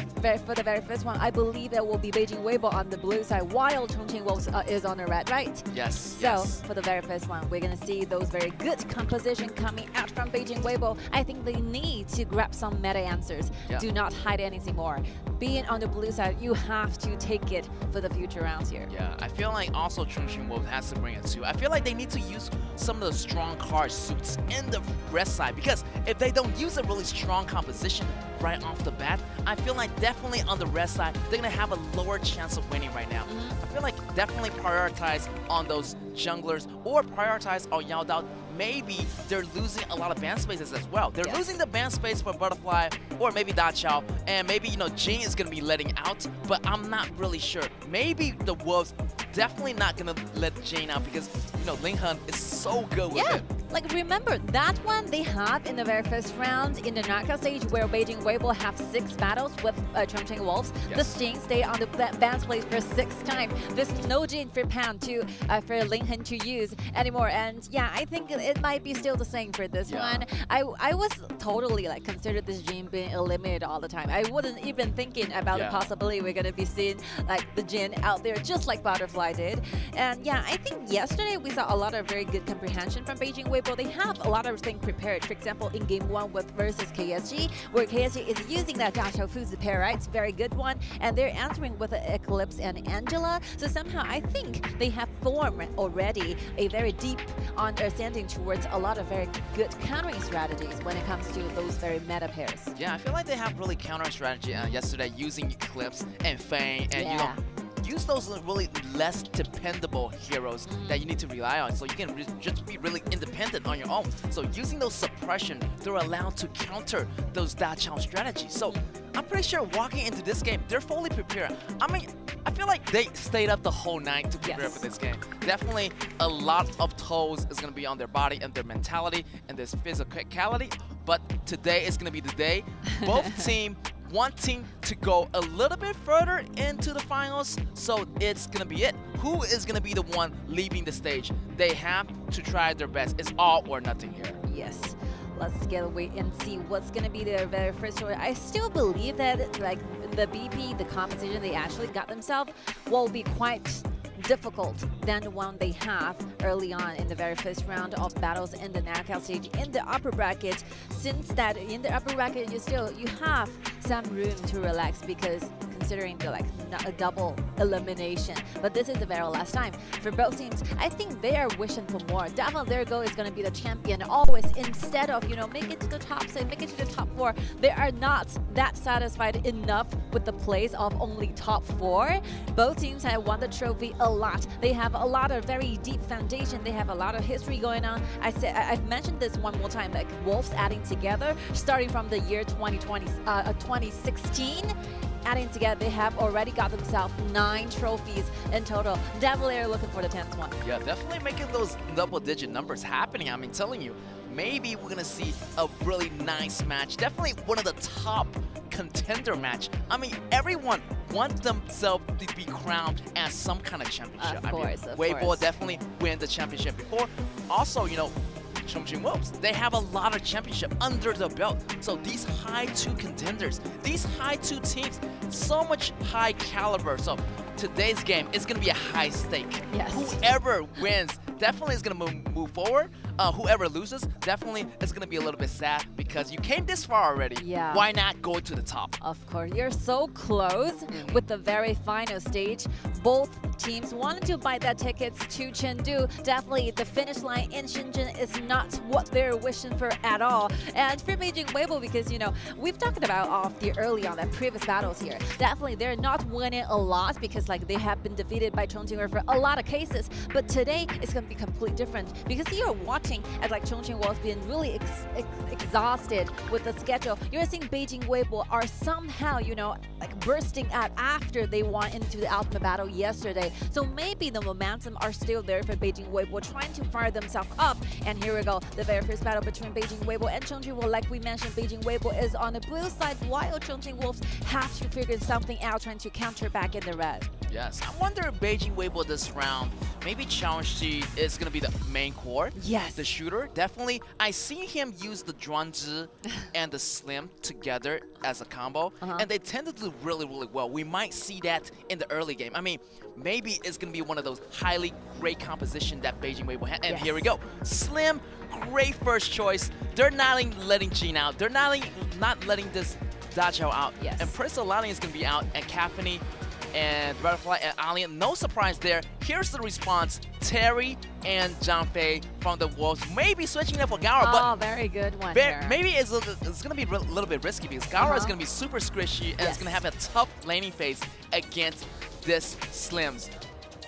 for the very first one, I believe it will be Beijing.WB on the blue side, while Chongqing.Wolves is on the red, right? Yes. So for the very first one, we're gonna see those very good composition coming out from Beijing.WB. I think they need to grab some meta answers. Yeah. Do not hide anything more. Being on the blue side, you have to take it for the future rounds here. Yeah, I feel like also Chongqing.Wolves has to bring it too. I feel like they need to use some of the strong card suits in the red side because if they don't use a really strong composition right off the bat, I feel like definitely on the red side, they're going to have a lower chance of winning right now. I feel like definitely prioritize on those junglers or prioritize on Yao Dao. Maybe they're losing a lot of ban spaces as well. They're losing the ban space for Butterfly or maybe Da Chao, and maybe, you know, Jing is going to be letting out, but I'm not really sure. Maybe the Wolves definitely not going to let Jing out because, you know, Ling Han is so good with it. Like, remember that one they have in the very first round in the knockout stage where Beijing.WB have 6 battles with Chongqing.Wolves. Yes. The Sting stay on the bans place for 6 times. There's no Jin for Pan to for Ling Hen to use anymore. And yeah, I think it might be still the same for this one. I was totally like considered this Jin being eliminated all the time. I wasn't even thinking about the possibility we're gonna be seeing like the Jin out there just like Butterfly did. And yeah, I think yesterday we saw a lot of very good comprehension from Beijing.WB. They have a lot of things prepared. For example, in game 1 with versus KSG, where KSG is using that Dachao Fuzi pair, right? It's a very good one. And they're answering with Eclipse and Angela. So somehow I think they have formed already a very deep understanding towards a lot of very good countering strategies when it comes to those very meta pairs. Yeah, I feel like they have really counter strategy yesterday using Eclipse and Fang and you know, use those really less dependable heroes that you need to rely on, so you can just be really independent on your own. So using those suppression, they're allowed to counter those Dachao strategies. So I'm pretty sure walking into this game, they're fully prepared. I mean, I feel like they stayed up the whole night to prepare for this game. Definitely a lot of toes is going to be on their body and their mentality and this physicality. But today is going to be the day. Both teams wanting to go a little bit further into the finals, so it's gonna be it. Who is gonna be the one leaving the stage? They have to try their best. It's all or nothing here. Yes. Let's get away and see what's gonna be their very first choice. I still believe that like the BP, the competition they actually got themselves will be quite difficult than the one they have early on in the very first round of battles in the knockout stage in the upper bracket. Since that in the upper bracket you have some room to relax because considering the like a double elimination, but this is the very last time for both teams. I think they are wishing for more. Definitely their goal is going to be the champion always, instead of make it to the top 6, make it to the top 4. They are not that satisfied enough with the place of only top 4. Both teams have won the trophy a lot. They have a lot of very deep foundation. They have a lot of history going on. I've mentioned this one more time, like Wolves adding together starting from the year 2016. Adding together, they have already got themselves 9 trophies in total. Definitely are looking for the 10th one. Yeah, definitely making those double-digit numbers happening. I mean, telling you, maybe we're gonna see a really nice match. Definitely one of the top contender match. I mean, everyone wants themselves to be crowned as some kind of championship. Of course. Weibo definitely win the championship before. Also, you know, Chongqing.Wolves, they have a lot of championship under the belt. So these high 2 contenders, these high 2 teams, so much high caliber. So today's game is going to be a high stake. Yes. Whoever wins definitely is going to move forward. Whoever loses definitely is going to be a little bit sad because you came this far already. Yeah. Why not go to the top? Of course, you're so close with the very final stage. Both teams wanted to buy that tickets to Chengdu. Definitely the finish line in Shenzhen is not what they're wishing for at all. And for Beijing.WB, because you know, we've talked about early on the previous battles here. Definitely they're not winning a lot because like they have been defeated by Chongqing for a lot of cases. But today it's going to be completely different because you're watching as like Chongqing-Wolves being really exhausted with the schedule. You're seeing Beijing.WB are somehow, you know, like bursting out after they won into the ultimate battle yesterday. So maybe the momentum are still there for Beijing.WB trying to fire themselves up. And here we go, the very first battle between Beijing.WB and Chongqing-Wolves. Like we mentioned, Beijing.WB is on the blue side while Chongqing-Wolves have to figure something out trying to counter back in the red. Yes, I wonder if Beijing.WB this round, maybe Changxi is going to be the main core. Yes. The shooter, definitely. I see him use the Zhuangzi and the Slim together as a combo, and they tend to do really, really well. We might see that in the early game. I mean, maybe it's going to be one of those highly great composition that Beijing.WB has. And here we go. Slim, great first choice. They're not letting Jin out. They're not letting this Dachao out. Yes. And Prince Alani is going to be out, and Caphany and Butterfly and Alien. No surprise there. Here's the response. Terry and Zhang Fei from the Wolves. Maybe switching up for Gaura, but very good one. maybe it's going to be a little bit risky because Gaura is going to be super squishy and it's going to have a tough laning phase against this Slims.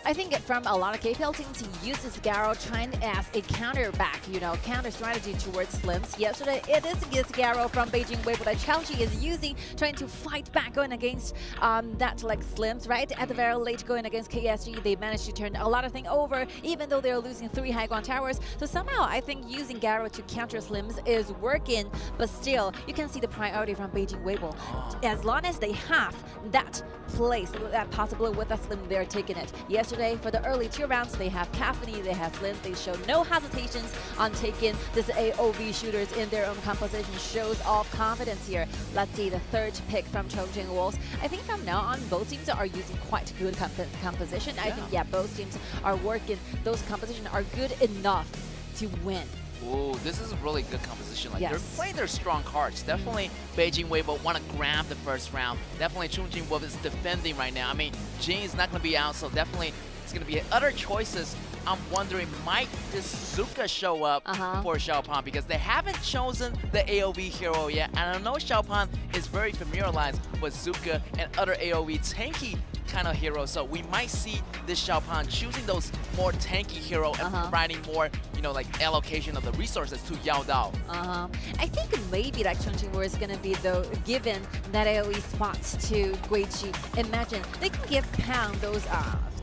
I think from a lot of KPL teams, he uses Garo trying as a counter back, counter strategy towards Slims. Yesterday, it is against Garo from Beijing.WB that Chongqing is using, trying to fight back, going against that like Slims, right? At the very late, going against KSG, they managed to turn a lot of things over, even though they're losing 3 high ground towers. So somehow, I think using Garo to counter Slims is working, but still, you can see the priority from Beijing.WB. As long as they have that place, that possibility with a Slim, they're taking it. Yesterday, for the early 2 rounds, they have Caffeine, they have Slim. They show no hesitations on taking this AOV shooters in their own composition. Shows off confidence here. Let's see the 3rd pick from Chongqing.Wolves. I think from now on, both teams are using quite good composition. I think, both teams are working. Those compositions are good enough to win. Ooh, this is a really good composition. Like they're playing their strong cards. Definitely Beijing.WB want to grab the 1st round. Definitely Chongqing.Wolves is defending right now. I mean, Jing is not going to be out, so definitely it's going to be other choices. I'm wondering, might this Zuka show up for Xiaopan, because they haven't chosen the AOV hero yet. And I know Xiaopan is very familiarized with Zuka and other AOV tanky kind of heroes, so we might see this Xiaopan choosing those more tanky hero and providing more, like allocation of the resources to Yao Dao. I think maybe like Chongqing.Wolves is gonna be though given that AOE spots to Guiqi. Imagine they can give Pound those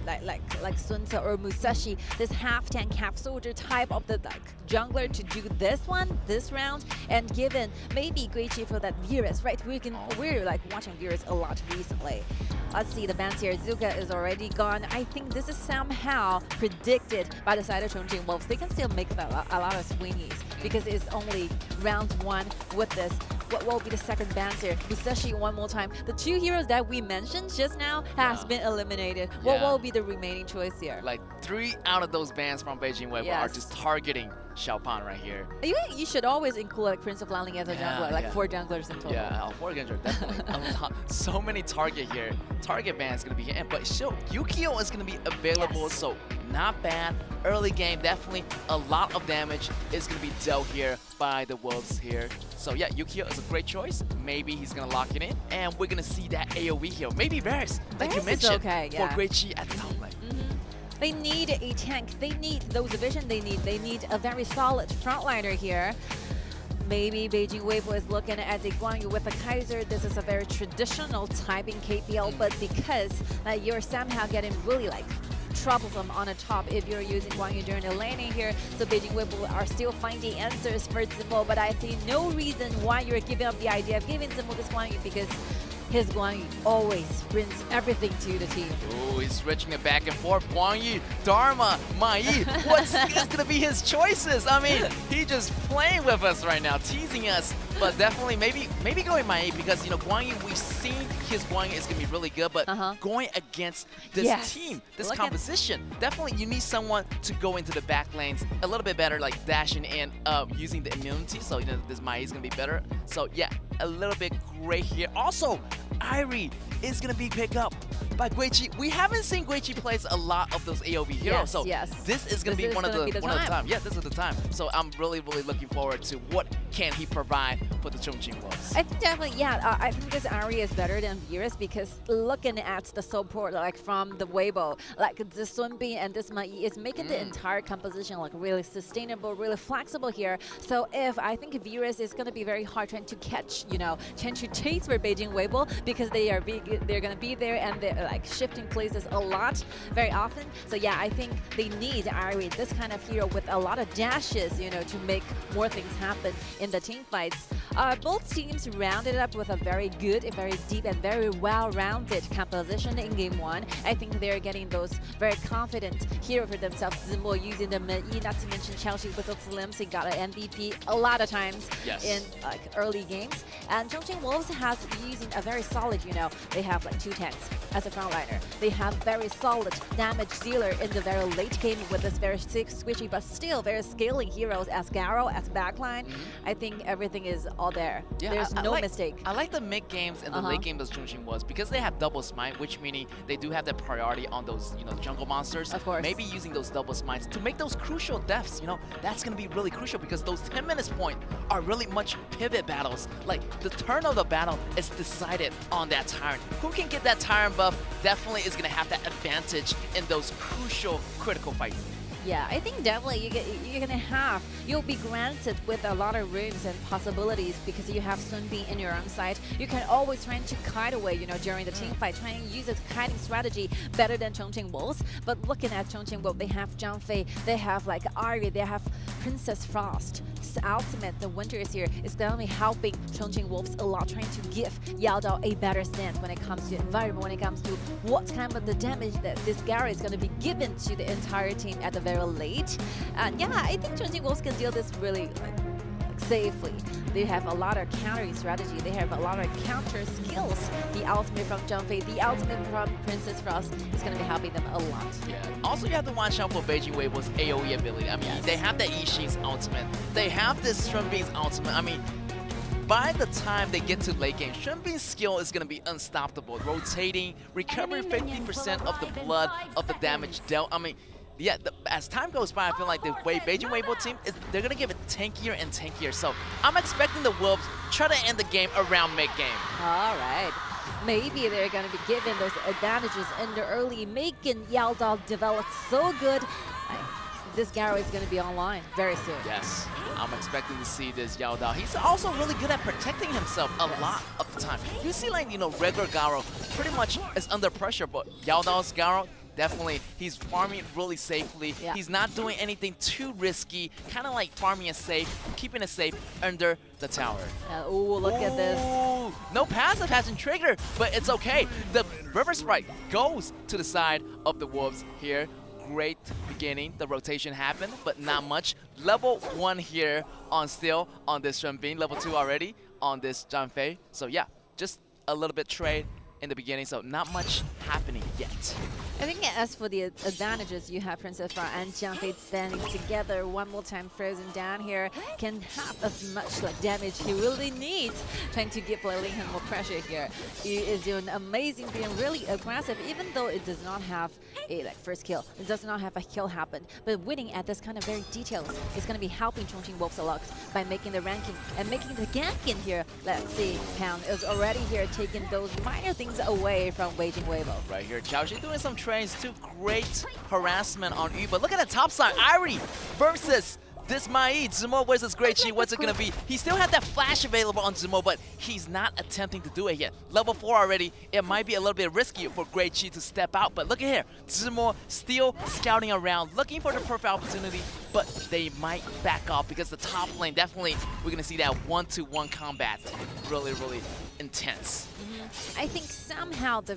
like Sun Tzu or Musashi, this half tank, half soldier type of the jungler to do this round, and given maybe Guiqi for that Virus, right? We're like watching Virus a lot recently. Let's see the bans here. Zuka is already gone. I think this is somehow predicted by the side of Chongqing.Wolves. They can still make a lot of swingies because it's only round 1 with this. What will be the 2nd ban here? Musashi one more time. The 2 heroes that we mentioned just now has been eliminated. What will be the remaining choice here? Like 3 out of those bans from Beijing.WB are just targeting Xiaopan right here. You should always include like Prince of Lanling as a jungler, like 4 junglers in total. Yeah, 4 junglers, definitely. So many target here. Target ban is going to be here, but still, Yukio is going to be available, so not bad. Early game, definitely a lot of damage is going to be dealt here by the Wolves here. So yeah, Yukio is a great choice. Maybe he's going to lock it in, and we're going to see that AoE hero. Maybe Varus, like you mentioned, for Guiqi at the top lane. They need a tank. They need those vision. They need a very solid frontliner here. Maybe Beijing.WB is looking at the Guanyu with the Kaiser. This is a very traditional type in KPL, but because you're somehow getting really like troublesome on the top if you're using Guanyu during the laning here. So Beijing.WB are still finding answers for Zimbabwe, but I see no reason why you're giving up the idea of giving Zimbabwe this Guanyu, because his Guanyu always brings everything to the team. Oh, he's switching it back and forth. Guanyu, Dharma, Mai, what's gonna be his choices? I mean, he just playing with us right now, teasing us. But definitely, maybe going Mai, because Guanyu, we've seen his Guanyu is gonna be really good, but going against this team, this composition, definitely you need someone to go into the back lanes a little bit better, like dashing in, using the immunity. So this Mai is gonna be better. So yeah, a little bit great here. Also, Irie is going to be picked up by Guiqi. We haven't seen Guiqi plays a lot of those AoV heroes, so this is going to be one of the time. Yeah, this is the time. So I'm really looking forward to what can he provide for the Chongqing.Wolves. I think definitely, I think this Irie is better than Virus, because looking at the support like from the Weibo, like the Sunbeam and this Mai is making the entire composition like really sustainable, really flexible here. So if I think Virus is going to be very hard trying to catch, trying to chase for Beijing.WB, because they're going to be there and they're like shifting places a lot, very often. So yeah, I think they need Irie, this kind of hero with a lot of dashes, to make more things happen in the team fights. Both teams rounded up with a very good, very deep, and very well-rounded composition in Game 1. I think they're getting those very confident hero for themselves. Zimbo using the mid-E, not to mention Chelsea with the Slims. He got an MVP a lot of times in early games. And Chongqing.Wolves has using a very solid, they have like 2 tanks as a frontliner. They have very solid damage dealer in the very late game with this very squishy, but still very scaling heroes as Garo, as backline. I think everything is all there. Yeah, there's no mistake. I like the mid games and the late game that Chongqing.Wolves, because they have double smite, which meaning they do have the priority on those, jungle monsters. Of course. Maybe using those double smites to make those crucial deaths, that's going to be really crucial, because those 10 minutes point are really much pivot battles. Like the turn of the battle is decided on that Tyrant. Who can get that Tyrant buff definitely is going to have that advantage in those crucial, critical fights. Yeah, I think definitely you'll be granted with a lot of rooms and possibilities because you have Sun Bin in your own side. You can always try to kite away, during the team fight, try and use a kiting strategy better than Chongqing.Wolves. But looking at Chongqing.Wolves, they have Zhang Fei, they have like Ari, they have Princess Frost. This ultimate, the winter is here, is definitely helping Chongqing.Wolves a lot, trying to give Yao Dao a better stance when it comes to environment, when it comes to what kind of the damage that this Gary is going to be given to the entire team at the very late. And yeah, I think Chongqing.Wolves can deal this really safely. They have a lot of counter strategy. They have a lot of counter skills. The ultimate from Zhang Fei, the ultimate from Princess Frost is going to be helping them a lot. Yeah. Also, you have to watch out for Beijing.WB AoE ability. I mean, they have the Yixin's ultimate. They have this Sun Bin's ultimate. I mean, by the time they get to late game, Sun Bin's skill is going to be unstoppable. Rotating, recovering 50% of the blood of the damage dealt. I mean, yeah, as time goes by, I feel like the way Beijing.WB team, they're going to give it tankier and tankier. So I'm expecting the Wolves try to end the game around mid-game. All right. Maybe they're going to be given those advantages in the early, making Yao Dao develop so good. This Garo is going to be online very soon. Yes, I'm expecting to see this Yao Dao. He's also really good at protecting himself a lot of the time. You see, like, regular Garo pretty much is under pressure, but Yao Dao's Garo, definitely, he's farming really safely. Yeah. He's not doing anything too risky, kind of like farming it safe, keeping it safe under the tower. Oh, look at this. No passive hasn't triggered, but it's okay. The River Sprite goes to the side of the Wolves here. Great beginning. The rotation happened, but not much. Level 1 here on this Sun Bin. Level 2 already on this Zhang Fei. So yeah, just a little bit trade in the beginning, so not much happening yet. I think as for the advantages, you have Princess Frost and Zhang Fei standing together one more time, frozen down here, can have as much damage he really needs, trying to give Lincoln more pressure here. He is doing amazing, being really aggressive, even though it does not have a first kill. It does not have a kill happen, but winning at this kind of very details is going to be helping Chongqing.Wolves a lot by making the ranking and making the gank in here. Let's see, Pound is already here taking those minor things away from Beijing.WB. Right here, Xiaoxi doing some trains, too. Great harassment on Yu, but look at the top side, Irie versus this Mai, Zimo versus Great Chi. What's it gonna be? He still had that flash available on Zimo, but he's not attempting to do it yet. Level 4 already, it might be a little bit risky for Great Chi to step out, but look at here, Zimo still scouting around, looking for the perfect opportunity, but they might back off because the top lane, definitely, we're gonna see that 1-to-1 combat. Really, really intense. I think somehow the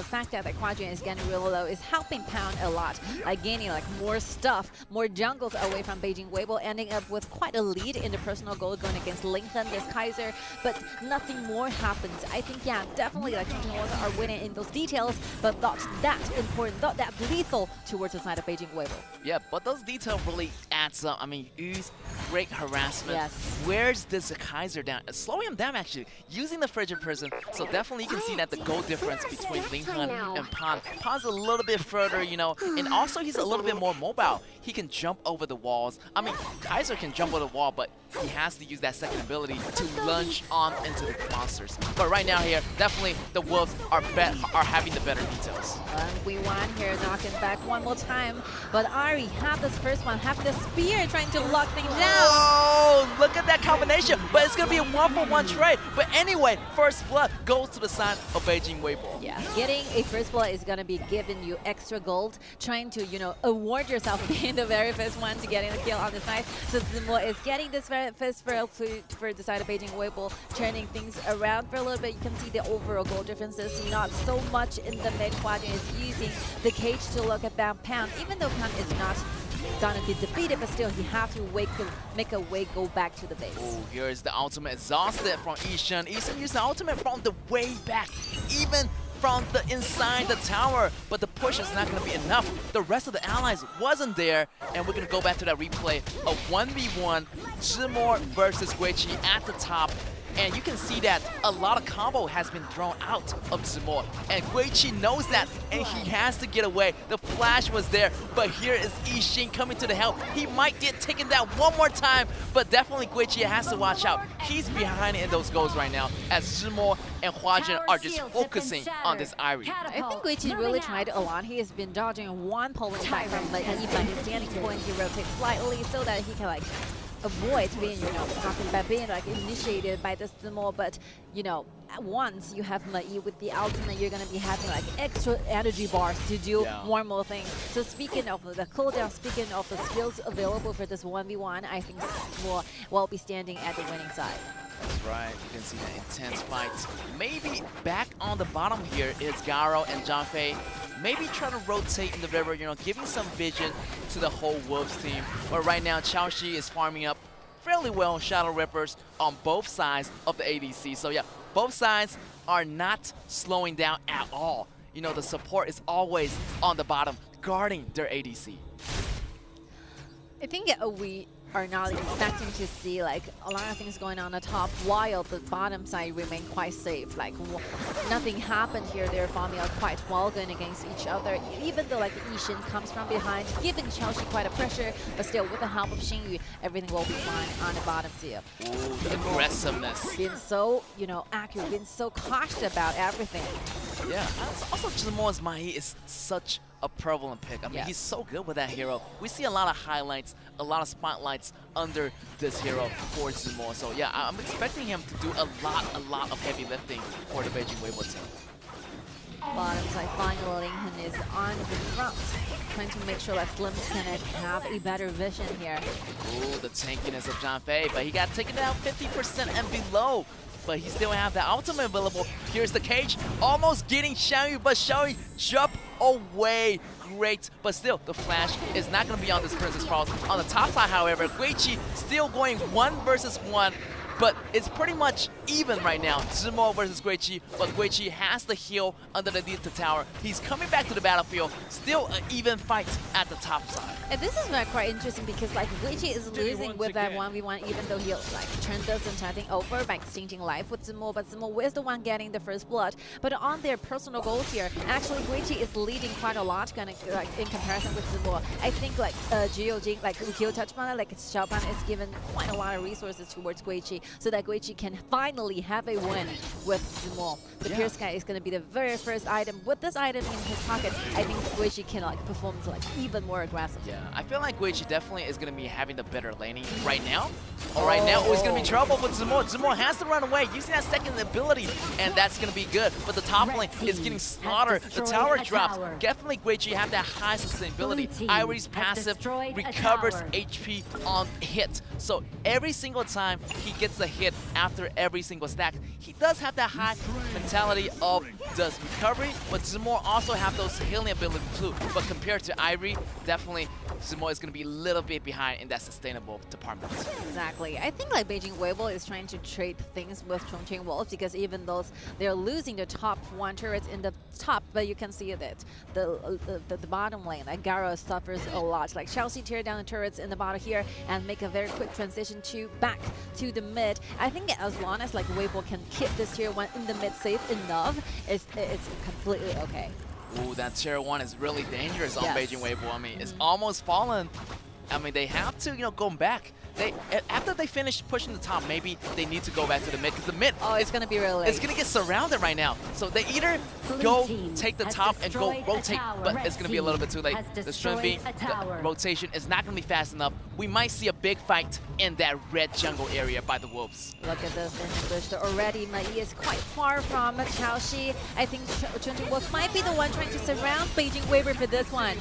fact that the quadrant is getting really low is helping Pound a lot, like gaining more stuff, more jungles away from Beijing.WB, ending up with quite a lead in the personal goal going against Lincoln, this Kaiser, but nothing more happens. I think, yeah, definitely Chongqing.Wolves are winning in those details, but not that important, not that lethal towards the side of Beijing.WB. Yeah, but those details really adds up. I mean, use great harassment. Yes. Where's this Kaiser down? Slowing him down, actually, using the Frigid Prison. So definitely you can see that the goal difference between Lincoln and Pan. Pan's a little bit further, and also he's a little bit more mobile. He can jump over the walls. I mean, Kaiser can jump over the wall, but he has to use that second ability to lunge on into the monsters. But right now here, definitely the Wolves are having the better details. And we won here, knocking back one more time. But Ari have this first one, have the spear trying to lock things down. Oh, look at that combination. But it's going to be a 1-for-1 trade. But anyway, first blood goes to the side of Beijing.WB. Yeah, getting a first blood is going to be giving you extra gold, trying to, award yourself being the very first one to getting the kill on the side. So Zimo is getting this very first for the side of Beijing.WB, turning things around for a little bit. You can see the overall goal differences, not so much in the mid quadrant. Is using the cage to look at that Pound, even though Pound is not gonna be defeated, but still he have to make a way go back to the base. Oh, here's the ultimate exhausted from Ishan. Ishan used the ultimate from the way back, even from the inside the tower, but the push is not going to be enough. The rest of the allies wasn't there, and we're going to go back to that replay of 1v1, Zimor versus Guichi at the top. And you can see that a lot of combo has been thrown out of Zimo. And Guiqi knows that, and he has to get away. The flash was there, but here is Yixin coming to the help. He might get taken down one more time, but definitely Guiqi has to watch out. He's behind in those goals right now, as Zimo and Huajin are just focusing on this Irie. I think Guiqi really tried a lot. He has been dodging one pulling back from like even his standing point. He rotates slightly so that he can like avoid being, being like initiated by this Zimo. But once you have Mai with the ultimate, you're gonna be having like extra energy bars to do more things. So speaking of the cooldown, speaking of the skills available for this 1v1, I think Zimo will be standing at the winning side. That's right, you can see that intense fight. Maybe back on the bottom here is Garo and Zhangfei. Maybe trying to rotate in the river, giving some vision to the whole Wolves team. But right now, Xiaoxi is farming up fairly well Shadow Rippers on both sides of the ADC. So yeah, both sides are not slowing down at all. The support is always on the bottom, guarding their ADC. I think we are not expecting to see like a lot of things going on the top while the bottom side remain quite safe. Like nothing happened here. They're farming out quite well going against each other. Even though like Yixin comes from behind, giving Xiaoxi quite a pressure, but still with the help of Xingyu, everything will be fine on the bottom tier. Ooh, the aggressiveness. Being so, accurate, being so cautious about everything. Yeah, also Zimo's Mai is such a prevalent pick. I mean, he's so good with that hero. We see a lot of highlights, a lot of spotlights under this hero for Zimo. So yeah, I'm expecting him to do a lot of heavy lifting for the Beijing Weibo team. Bottom side finally is on the front, trying to make sure that Slims can have a better vision here. Ooh, the tankiness of Zhangfei, but he got taken down 50% and below. But he still have the ultimate available. Here's the cage, almost getting Xiangyu, but Xiangyu jump away. Great, but still, the flash is not going to be on this Princess Cross. On the top side, however, Guiqi still going 1 versus 1. But it's pretty much even right now, Zimo versus Guiqi, but Guiqi has the heal underneath the tower. He's coming back to the battlefield, still an even fight at the top side. And this is quite interesting because like Guiqi is losing with that 1v1 even though he like turned this entire thing over by exchanging life with Zimo, but Zimo is the one getting the first blood. But on their personal goals here, actually Guiqi is leading quite a lot kind of like in comparison with Zimo. I think like Jiojing, like Ukyo touched on it, like Xiaopan is given quite a lot of resources towards Guiqi, so that Guiqi can finally have a win with Zimo. The Pierce Sky is going to be the very first item. With this item in his pocket, I think Guiqi can like perform like even more aggressive. Yeah, I feel like Guiqi definitely is going to be having the better laning right now. Right now, it's going to be trouble with Zimo. Zimo has to run away using that second ability, and that's going to be good. But the top lane is getting slaughtered. The tower drops. Definitely Guiqi have that high sustainability. Irie's passive recovers HP on hit. So every single time he gets the hit after every single stack, he does have that high mentality of the recovery, but Zimo also have those healing abilities too. But compared to Irie, definitely Zimo is going to be a little bit behind in that sustainable department. Exactly. I think like Beijing Weibo is trying to trade things with Chongqing.Wolves because even though they're losing the top 1 turrets in the top, but you can see that the bottom lane, like Garo suffers a lot. Like Xiaoxi tear down the turrets in the bottom here and make a very quick transition back to the mid. I think as long as like Weibo can keep this tier 1 in the mid safe enough, it's completely okay. Ooh, that tier 1 is really dangerous on Beijing Weibo. I mean, it's almost fallen. I mean, they have to, go back. After they finish pushing the top, maybe they need to go back to the mid, because the mid it's going to be really it's going to get surrounded right now. So they either go take the top and go rotate, but it's going to be a little bit too late. The string beam, the rotation is not going to be fast enough. We might see a big fight in that red jungle area by the Wolves. Look at this ambush. Already Mai is quite far from Xiaoxi. I think Chongqing.Wolves might be the one trying to surround Beijing Weibo for this one.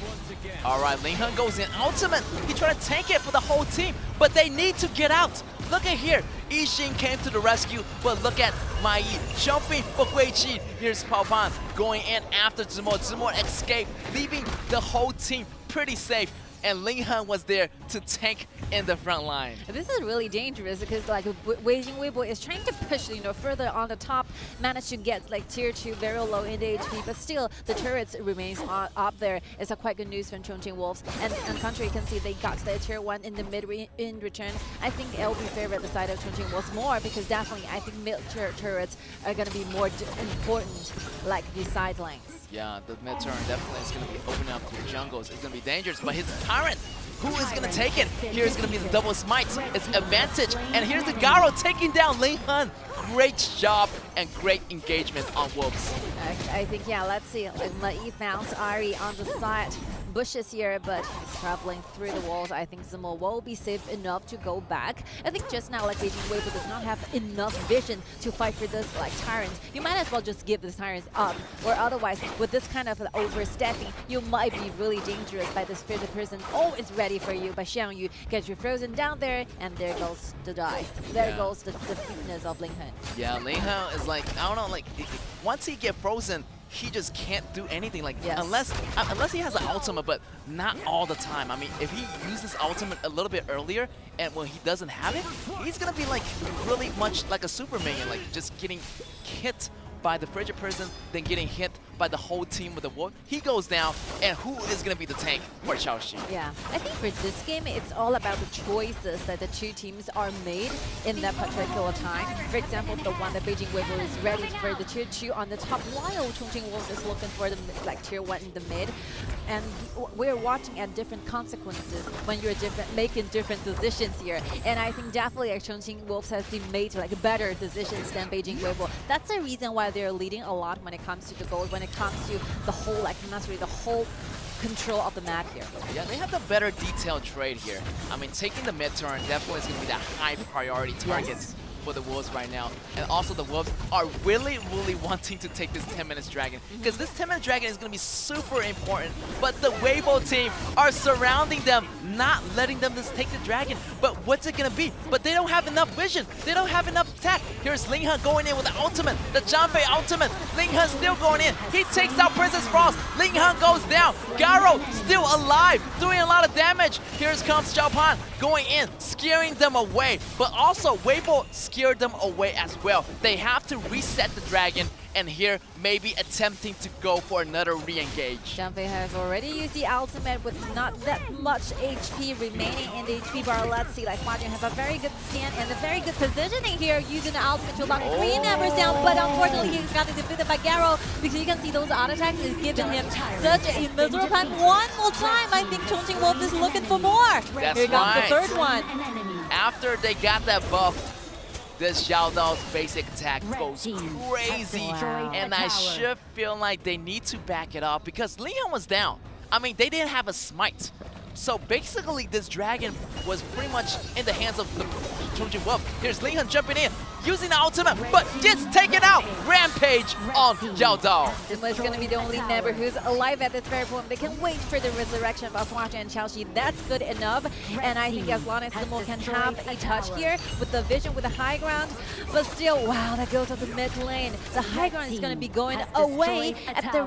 All right, Ling Hun goes in ultimate. He tried to tank it for the whole team, but they need to get out. Look at here. Yixin came to the rescue, but look at Mai jumping for Guiqi. Here's Pao Pan going in after Zimo. Zimo escaped, leaving the whole team pretty safe. and Linghan was there to tank in the front line. This is really dangerous because like Beijing.WB is trying to push, further on the top, managed to get like tier 2 very low in the HP, but still the turrets remains up there. It's a quite good news from Chongqing.Wolves. And on contrary, you can see they got the tier 1 in the mid in return. I think it'll be favored the side of Chongqing.Wolves more because definitely I think mid turrets are going to be more important like the side lanes. Yeah, the mid turn definitely is going to be opening up your jungles. It's going to be dangerous, but his Tyrant, who is going to take it? Here's going to be the double smite. It's advantage. And here's the Garo taking down Linghan. Great job and great engagement on Wolves. I think, yeah, let's see. He found Ari on the side. Bushes here, but he's traveling through the walls. I think Zemo will be safe enough to go back. I think just now, like Beijing.WB does not have enough vision to fight for this like Tyrant. You might as well just give the Tyrants up, or otherwise, with this kind of overstepping, you might be really dangerous by this fifth person. Oh, it's ready for you by Xiang Yu. Get you frozen down there, and there goes the die. There goes the fitness of Linghan. Yeah, Linghan is like, I don't know, like once he get frozen, he just can't do anything, like unless he has an ultimate, but not all the time. I mean, if he uses ultimate a little bit earlier, and when he doesn't have it, he's gonna be like really much like a super minion, like just getting hit by the frigid person, then getting hit by the whole team with the wolf. He goes down, and who is going to be the tank for Xiaoxi? Yeah, I think for this game, it's all about the choices that the two teams are made in that particular time. For example, the one that Beijing.WB is ready for the tier 2 on the top, while Chongqing.Wolves is looking for the like tier 1 in the mid. And we're watching at different consequences when you're making different decisions here. And I think definitely Chongqing.Wolves has been made like better decisions than Beijing.WB. That's the reason why they're leading a lot when it comes to the gold, when it comes to the whole like mastery, the whole control of the map here. Yeah, they have the better detailed trade here. I mean, taking the mid turn definitely is going to be that high priority targets for the Wolves right now. And also the Wolves are really wanting to take this 10 minutes dragon, because this 10-minute dragon is going to be super important, but the Weibo team are surrounding them, not letting them just take the dragon. But what's it going to be? But they don't have enough vision. They don't have enough attack. Here's Linghan going in with the ultimate, the Janfei ultimate. Linghan still going in. He takes out Princess Frost. Linghan goes down. Garo still alive, doing a lot of damage. Here comes Xiaopan going in, scaring them away. But also Weibo scared them away as well. They have to reset the dragon, and here maybe attempting to go for another re-engage. Janfei has already used the ultimate with not that much HP remaining in the HP bar. Let's see, like Huajun has a very good scan and a very good positioning here, using the ultimate to lock the green numbers down, but unfortunately he's got defeated by Garo, because you can see those auto attacks is giving him such a miserable time. One more time, I think Chongqing.Wolves is looking for more. That's Here comes the third one. After they got that buff, this Xiao Dao's basic attack goes crazy, and I should feel like they need to back it up because Linghan was down. I mean, they didn't have a smite. So basically, this dragon was pretty much in the hands of the Chongqing.Wolves. Here's Linghan jumping in, using the ultimate, but gets taken out. Rampage on Xiao Dao. Zemo is going to be the only member who's alive at this very point. They can wait for the resurrection of Huajun and Xiaoxi. That's good enough. And I think as long as Zemo can have a touch here with the vision, with the high ground, but still, wow, that goes to the mid lane. The high ground is going to be going away at the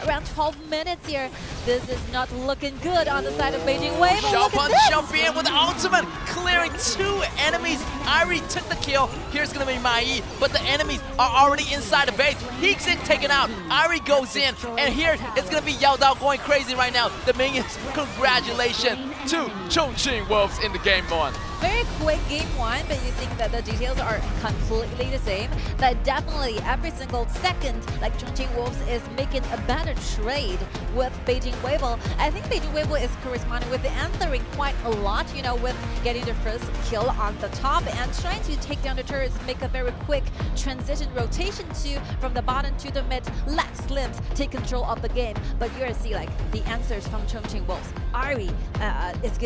around 12 minutes here. This is not looking good on the side of Beijing.WB. Xiaopan jumping in with the ultimate, clearing 2 enemies. Irie took the kill. Here's gonna be Mai Yi, but the enemies are already inside the base. He's taken out. Irie goes in, and here it's gonna be Yao Dao going crazy right now. The minions, congratulations to Chongqing.Wolves in the game 1. Very quick game 1, but you think that the details are completely the same. That definitely every single second, like Chongqing.Wolves is making a better trade with Beijing.WB. I think Beijing.WB is corresponding with the answering quite a lot, with getting the first kill on the top and trying to take down the turrets, make a very quick transition rotation from the bottom to the mid. Let Slims take control of the game. But you're see like the answers from Chongqing.Wolves. Ari is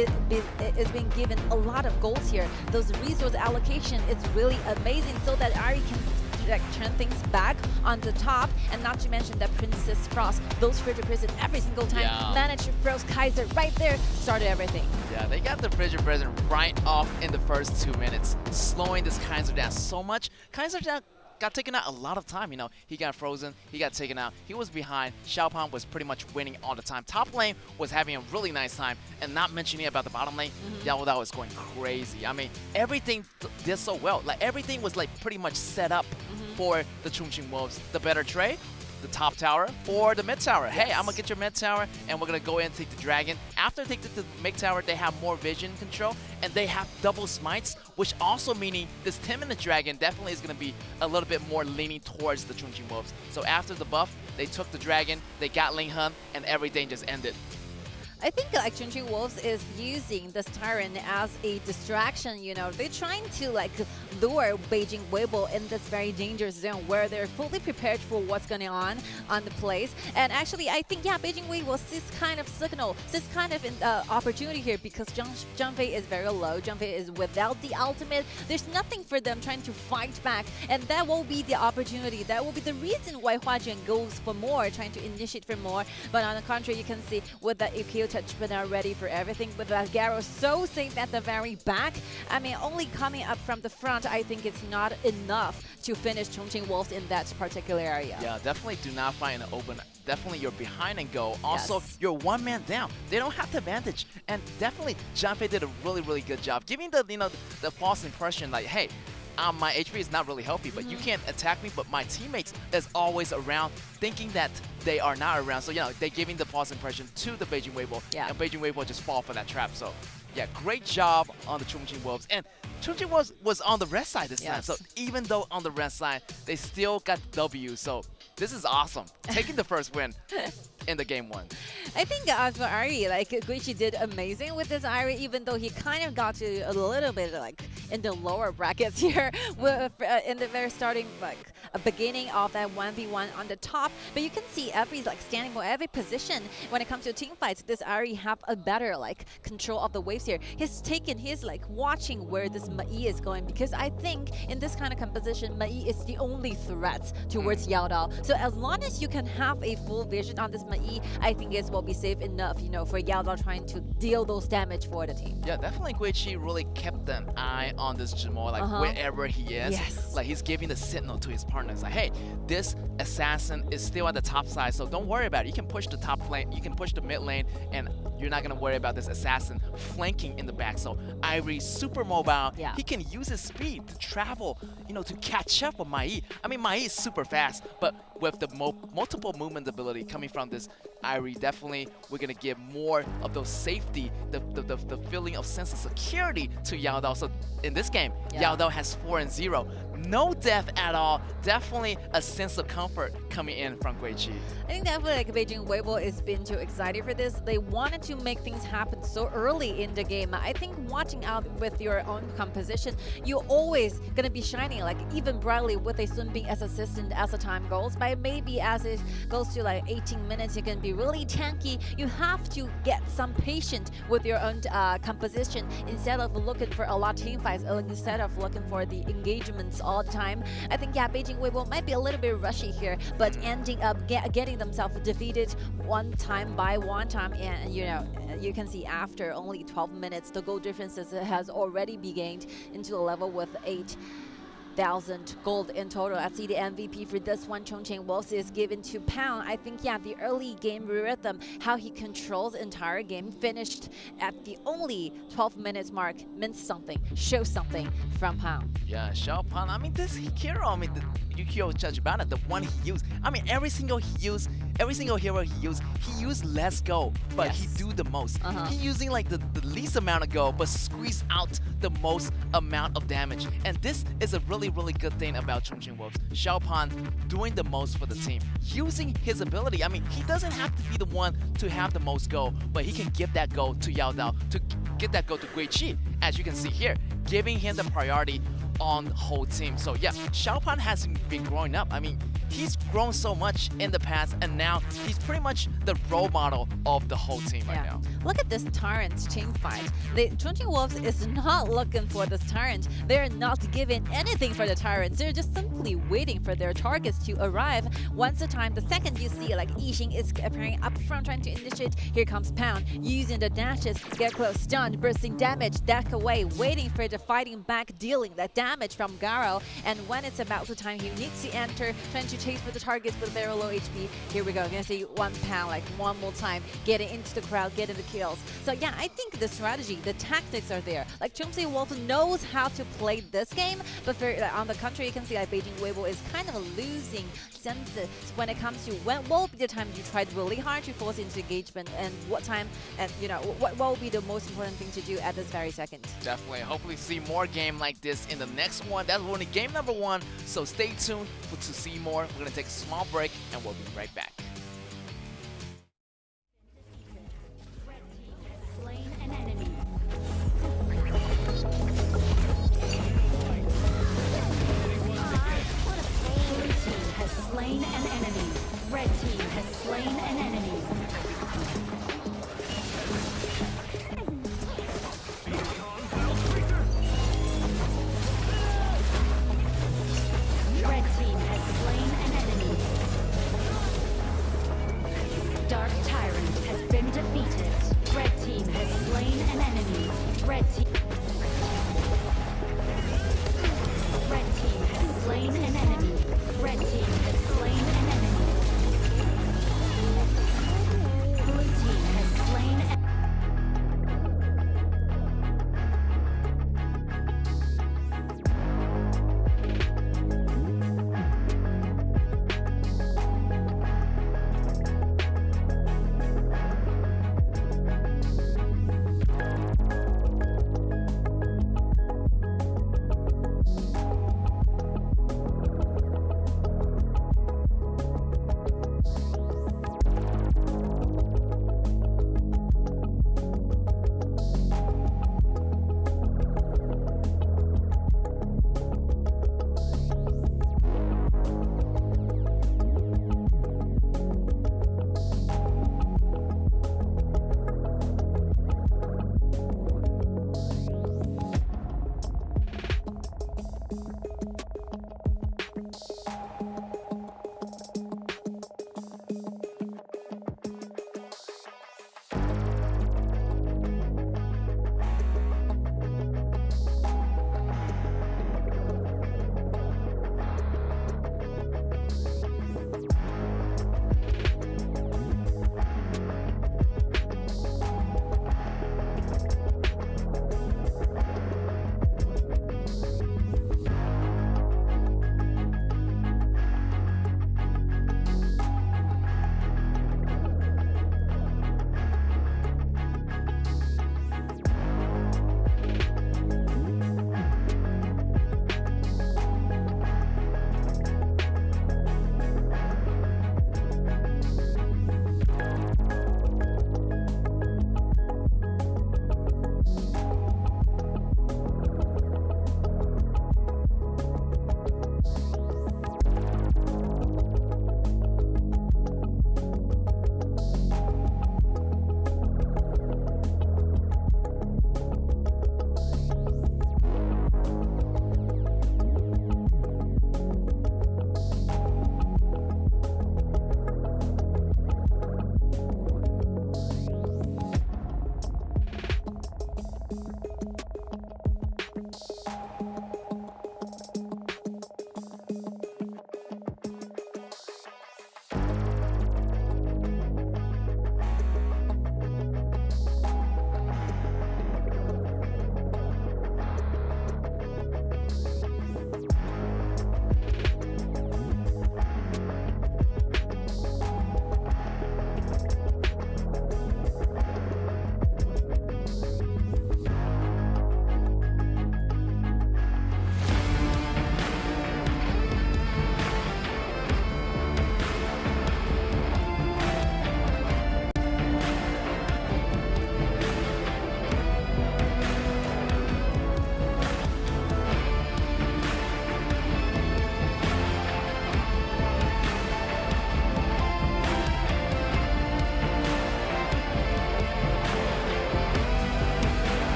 being given a lot of goals here. Those resource allocation is really amazing, so that Ari can turn things back on the top, and not to mention that Princess Frost, those frigid prison every single time, managed to froze Kaiser right there, started everything. Yeah, they got the frigid prison right off in the first 2 minutes, slowing this Kaiser down so much. Kaiser down got taken out a lot of time. You know, he got frozen, he got taken out, he was behind. Xiaopan was pretty much winning all the time. Top lane was having a really nice time, and not mentioning about the bottom lane, Yao Dao was going crazy. I mean, everything did so well. Like everything was like pretty much set up for the Chongqing.Wolves. The better trade, the top tower or the mid tower. Yes. Hey, I'm gonna get your mid tower and we're gonna go in and take the dragon. After they take the mid tower, they have more vision control and they have double smites, which also meaning this 10-minute dragon definitely is gonna be a little bit more leaning towards the Chongqing.Wolves. So after the buff, they took the dragon, they got Ling Hun, and everything just ended. I think like Chongqing.Wolves is using this Tyrant as a distraction, you know. They're trying to like lure Beijing.WB in this very dangerous zone where they're fully prepared for what's going on the place. And actually, I think, yeah, Beijing.WB sees kind of signal, sees kind of an opportunity here because Zhang Fei is very low. Zhang Fei is without the ultimate. There's nothing for them trying to fight back. And that will be the opportunity. That will be the reason why Hua Jian goes for more, trying to initiate for more. But on the contrary, you can see with that EQ touch, but now ready for everything. With that Garo so safe at the very back. I mean, only coming up from the front, I think it's not enough to finish Chongqing.Wolves in that particular area. Yeah, definitely do not find an open. Definitely you're behind and go. Also, you're one man down. They don't have the advantage. And definitely, Zhang Fei did a really, really good job. Giving the, you know, the false impression like, hey, my HP is not really healthy, but you can't attack me, but my teammates is always around, thinking that they are not around. So, you know, they're giving the false impression to the Beijing.WB, and Beijing.WB just fall for that trap. So, yeah, great job on the Chongqing.Wolves. And Chongqing.Wolves was on the red side this time. So, even though on the red side, they still got W. So, this is awesome. Taking the first win in the game 1. I think as for Ari, like Guichi did amazing with this Ari, even though he kind of got to a little bit like in the lower brackets here with, in the very starting like a beginning of that 1v1 on the top. But you can see every like standing for every position when it comes to team fights. This Ari have a better like control of the waves here. He's like watching where this Mai is going, because I think in this kind of composition, Mai is the only threat towards Yao Dao. So as long as you can have a full vision on this Mai, I think it will be safe enough, you know, for Yao Dao trying to deal those damage for the team. Yeah, definitely Guichi really kept an eye on this Jimo, like wherever he is. Like he's giving the signal to his partners, like, hey, this assassin is still at the top side, so don't worry about it. You can push the top lane, you can push the mid lane, and you're not gonna worry about this assassin flanking in the back. So Irie, super mobile. He can use his speed to travel, you know, to catch up with Mai. I mean, Mai is super fast, but with the multiple movement ability coming from this Irie, definitely we're gonna give more of those safety, the feeling of sense of security to Yao Dao. So in this game, Yao Dao has 4-0. No death at all. Definitely a sense of comfort coming in from Guichi. I think definitely like Beijing.WB has been too excited for this. They wanted to make things happen so early in the game. I think watching out with your own composition, you're always gonna be shining like even brightly with a Sun Bing as assistant as the time goes. But maybe as it goes to like 18 minutes, you can be really tanky. You have to get some patience with your own composition instead of looking for a lot of team fights, instead of looking for the engagements all the time. I think, yeah, Beijing.WB might be a little bit rushy here, but ending up getting themselves defeated one time by one time. And, you know, you can see after only 12 minutes, the goal differences has already been gained into a level with 8,000 gold in total. I see the MVP for this one, Chongqing.Wolves, is given to Pound. I think, yeah, the early game rhythm, how he controls the entire game, finished at the only 12 minutes mark, meant something, shows something from Pound. Yeah, Xiao Pan, I mean, this hero, I mean, you can't judge about it, the one he used. I mean, every single hero he used less go, but he do the most. He using like the least amount of go, but squeeze out the most amount of damage. And this is a really, really good thing about Chongqing.Wolves. Xiao Pan doing the most for the team, using his ability. I mean, he doesn't have to be the one to have the most go, but he can give that go to Yao Dao, to get that go to Guichi, as you can see here, giving him the priority on the whole team. So yeah, Xiao Pan has been growing up. I mean, he's grown so much in the past, and now he's pretty much the role model of the whole team right now. Look at this Tyrant team fight. The Chongqing.Wolves is not looking for this Tyrant. They're not giving anything for the Tyrants. They're just simply waiting for their targets to arrive. Once a time, the second you see like Yixing is appearing up front trying to initiate, here comes Pound, using the dashes, get close, stunned, bursting damage, deck away, waiting for the fighting back, dealing that damage. damage from Garo. And when it's about the time he needs to enter, trying to chase for the targets with very low HP. Here we go. You're gonna see 1 pound like one more time, getting into the crowd, getting the kills. So yeah, I think the strategy, the tactics are there. Like Chongqing.Wolves knows how to play this game, but for, on the contrary, you can see like Beijing.WB is kind of losing senses when it comes to when will be the time you tried really hard to force into engagement, and what time, and you know what will be the most important thing to do at this very second. Definitely. Hopefully see more game like this in the next one. That's only game number 1, so stay tuned to see more. We're gonna take a small break and we'll be right back. Slain an enemy. Red team has slain an enemy. Red team has slain an enemy. Dark Tyrant has been defeated. Red team has slain an enemy. Red team has slain an enemy. Red team has slain an enemy. Blue team has slain an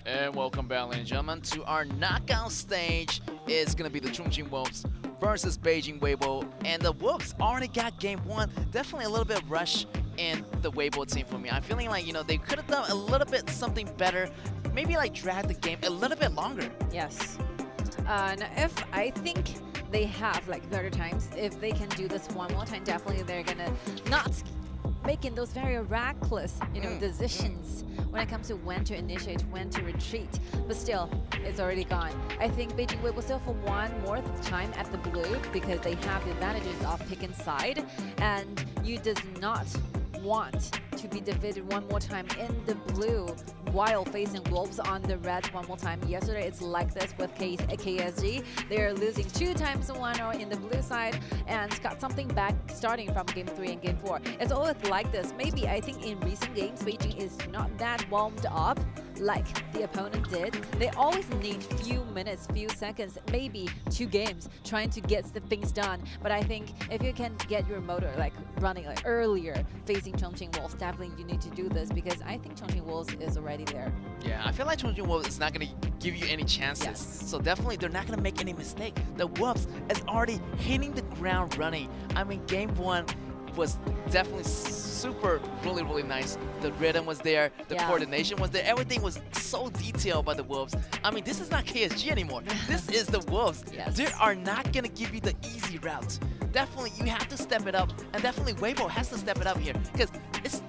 And welcome back, ladies and gentlemen, to our knockout stage. It's gonna be the Chongqing.Wolves versus Beijing.WB, and the Wolves already got game 1. Definitely a little bit rushed in the Weibo team for me. I'm feeling like, they could have done a little bit something better. Maybe like drag the game a little bit longer. Yes. Now if I think they have like better times, if they can do this one more time, definitely they're gonna not making those very reckless, decisions when it comes to when to initiate, when to retreat. But still, it's already gone. I think Beijing will still for one more time at the blue because they have the advantages of pick inside, and you does not want to be defeated one more time in the blue while facing Wolves on the red one more time. Yesterday it's like this with KSG. They're losing 2 times to 1 in the blue side and got something back starting from game 3 and game 4. It's always like this. Maybe I think in recent games Beijing is not that warmed up like the opponent did. They always need few minutes, few seconds, maybe 2 games trying to get the things done. But I think if you can get your motor like running like earlier facing Chongqing.Wolves, definitely you need to do this because I think Chongqing.Wolves is already there. Yeah, I feel like Chongqing.Wolves is not going to give you any chances. Yes. So definitely they're not going to make any mistake. The Wolves is already hitting the ground running. I mean, game 1 was definitely super, really nice. The rhythm was there, the coordination was there, everything was so detailed by the Wolves. I mean, this is not KSG anymore. This is the Wolves. Yes. They are not gonna give you the easy route. Definitely, you have to step it up, and definitely Weibo has to step it up here because it's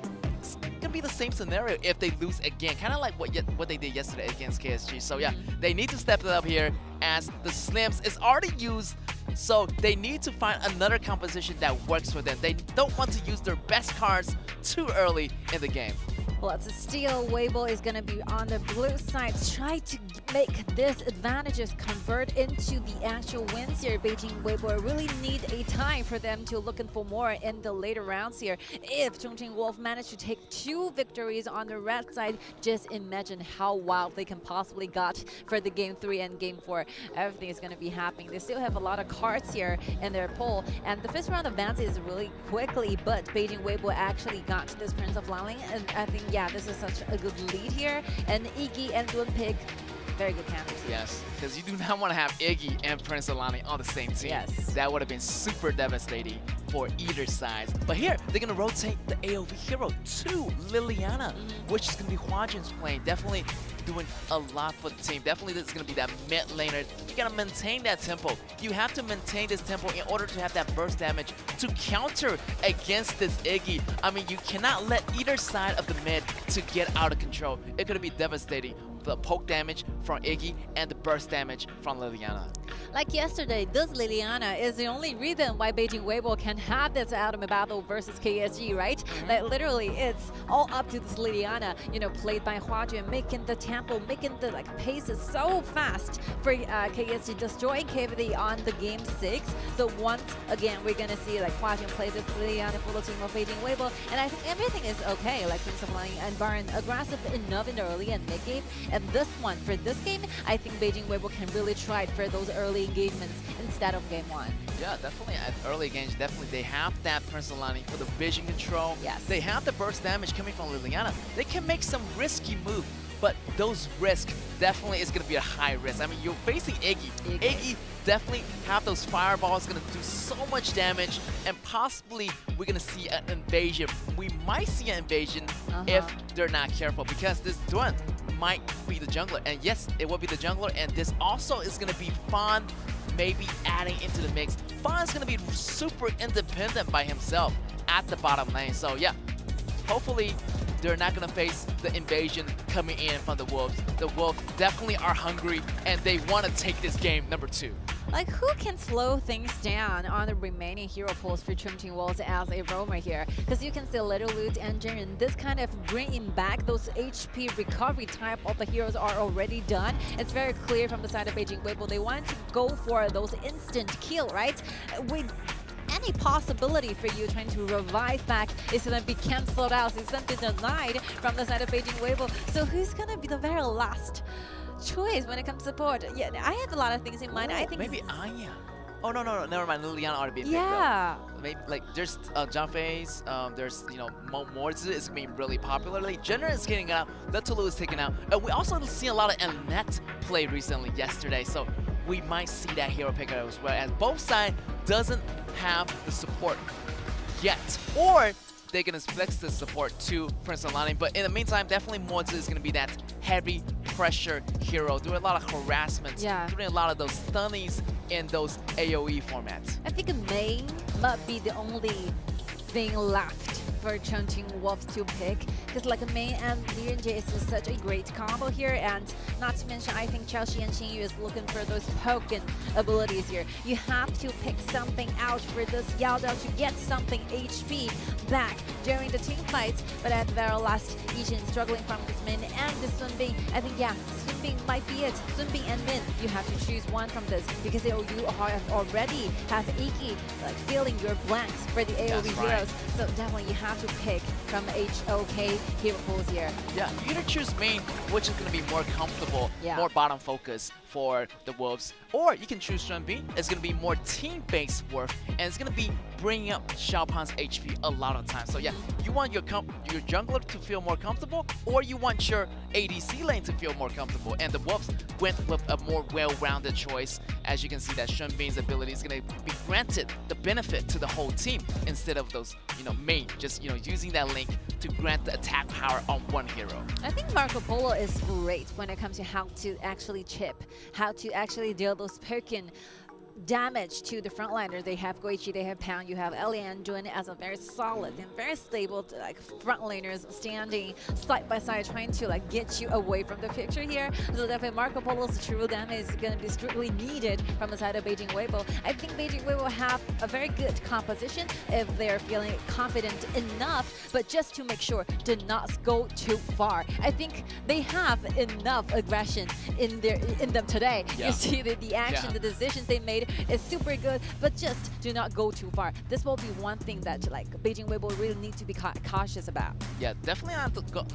gonna be the same scenario if they lose again, kind of like what they did yesterday against KSG. So yeah, they need to step it up here as the Slims is already used. So they need to find another composition that works for them. They don't want to use their best cards too early in the game. Well, it's a steal. Weibo is going to be on the blue side. Try to make this advantages convert into the actual wins here. Beijing Weibo really need a time for them to looking for more in the later rounds here. If Chongqing.Wolves manage to take 2 victories on the red side, just imagine how wild they can possibly got for the game 3 and game 4. Everything is going to be happening. They still have a lot of cards here in their pool, and the first round advances really quickly, but Beijing Weibo actually got this Prince of Liaoning, and I think, yeah, this is such a good lead here. And Iggy and Dunpig, very good candidates. Yes, because you do not want to have Iggy and Prince of Liaoning on the same team. Yes. That would have been super devastating for either side. But here, they're going to rotate the AoV hero to Liliana, which is going to be Huajin's playing. Definitely doing a lot for the team. Definitely this is going to be that mid laner. You got to maintain that tempo. You have to maintain this tempo in order to have that burst damage to counter against this Iggy. I mean, you cannot let either side of the mid to get out of control. It's going to be devastating. The poke damage from Iggy and the burst damage from Liliana. Like yesterday, this Liliana is the only reason why Beijing Weibo can have this ultimate battle versus KSG, right? Like literally, it's all up to this Liliana, played by Huajin, making the tempo, making the paces so fast for KSG, destroying KVD on the game 6. So once again, we're gonna see Huajin play this Liliana for the team of Beijing Weibo, and I think everything is okay. Like Prince of Liaoning and Baron aggressive enough in the early and mid game, and this one for this game, I think Beijing Weibo can really try for those early engagements instead of game 1. Yeah, definitely at early games, definitely they have that Prince of Liaoning for the vision control. Yes. They have the burst damage coming from Liliana. They can make some risky moves, but those risks definitely is going to be a high risk. I mean, you're facing Iggy. Iggy definitely have those fireballs, going to do so much damage, and possibly we're going to see an invasion. We might see an invasion if they're not careful, because this Duan might be the jungler, and yes, it will be the jungler, and this also is going to be Fawn maybe adding into the mix. Fawn is going to be super independent by himself at the bottom lane, so yeah, hopefully they're not going to face the invasion coming in from the Wolves. The Wolves definitely are hungry, and they want to take this game number 2. Like, who can slow things down on the remaining hero pools for Chongqing.Wolves as a roamer here? Because you can see Little Loot and Jiren, this kind of bringing back those HP recovery type of the heroes are already done. It's very clear from the side of Beijing Weibo, they want to go for those instant kill, right? With any possibility for you trying to revive back is going to be cancelled out. It's something denied from the side of Beijing Weibo. So who's going to be the very last choice when it comes to support? Yeah, I have a lot of things in mind. I think maybe Anya. Oh no, never mind. Liliana already been picked up. Maybe there's Zhangfei's, there's Morzu is being really popular. Jenner is getting out. The Tulu is taken out. We also see a lot of Annette play recently yesterday, so we might see that hero pick up as well. And both sides doesn't have the support yet, or they're going to flex the support to Prince Alani. But in the meantime, definitely Mozi is going to be that heavy pressure hero, doing a lot of harassment, doing a lot of those stunnies in those AoE formats. I think Mei might be the only thing left for Chongqing.Wolves to pick, because like Mei and Nanjing is such a great combo here, and not to mention I think Chelsea and Xingyu is looking for those poking abilities here. You have to pick something out for this Yao Dao to get something HP back during the team fights, but at the very last, Yijin struggling from this Min and this Sunbing. I think Sunbing might be it. Sunbing and Min, you have to choose one from this, because you already have Iggy like filling your blanks for the AoE heroes, so definitely you have to pick from HOK hero pools here. Yeah, you either choose main, which is going to be more comfortable, more bottom focus for the Wolves, or you can choose Shenbin. It's going to be more team-based work, and it's going to be bringing up Xiaopan's HP a lot of times. So yeah, you want your jungler to feel more comfortable, or you want your ADC lane to feel more comfortable, and the Wolves went with a more well-rounded choice. As you can see, that Shenbin's ability is going to be granted the benefit to the whole team instead of those, main, just, using that link to grant the attack power on one hero. I think Marco Polo is great when it comes to how to actually chip, how to actually deal those poking damage to the frontliners. They have Guichi, they have Pound, you have Elian doing it as a very solid and very stable frontliners standing side by side trying to get you away from the picture here. So definitely Marco Polo's true damage is going to be strictly needed from the side of Beijing.WB. I think Beijing.WB have a very good composition if they're feeling confident enough, but just to make sure to not go too far. I think they have enough aggression in them today. You see the action, the decisions they made is super good, but just do not go too far. This will be one thing that Beijing.WB really need to be cautious about. Yeah, definitely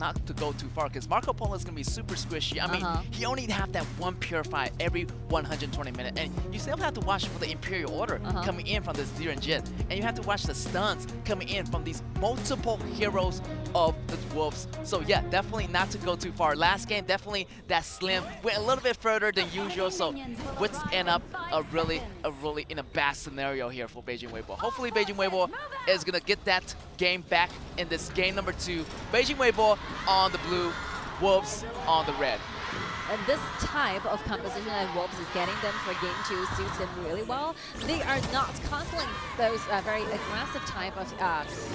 not to go too far, because Marco Polo is going to be super squishy. I mean, he only have that one purify every 120 minutes, and you still have to watch for the Imperial Order coming in from this Ziren Jin, and you have to watch the stuns coming in from these multiple heroes of the Wolves. So yeah, definitely not to go too far. Last game, definitely that Slim went a little bit further than usual, so let's end up really in a bad scenario here for Beijing.WB. Hopefully Beijing.WB is gonna get that game back in this game number 2. Beijing.WB on the blue, Wolves on the red. And this type of composition that Wolves is getting them for game 2 suits them really well. They are not constantly those very aggressive type of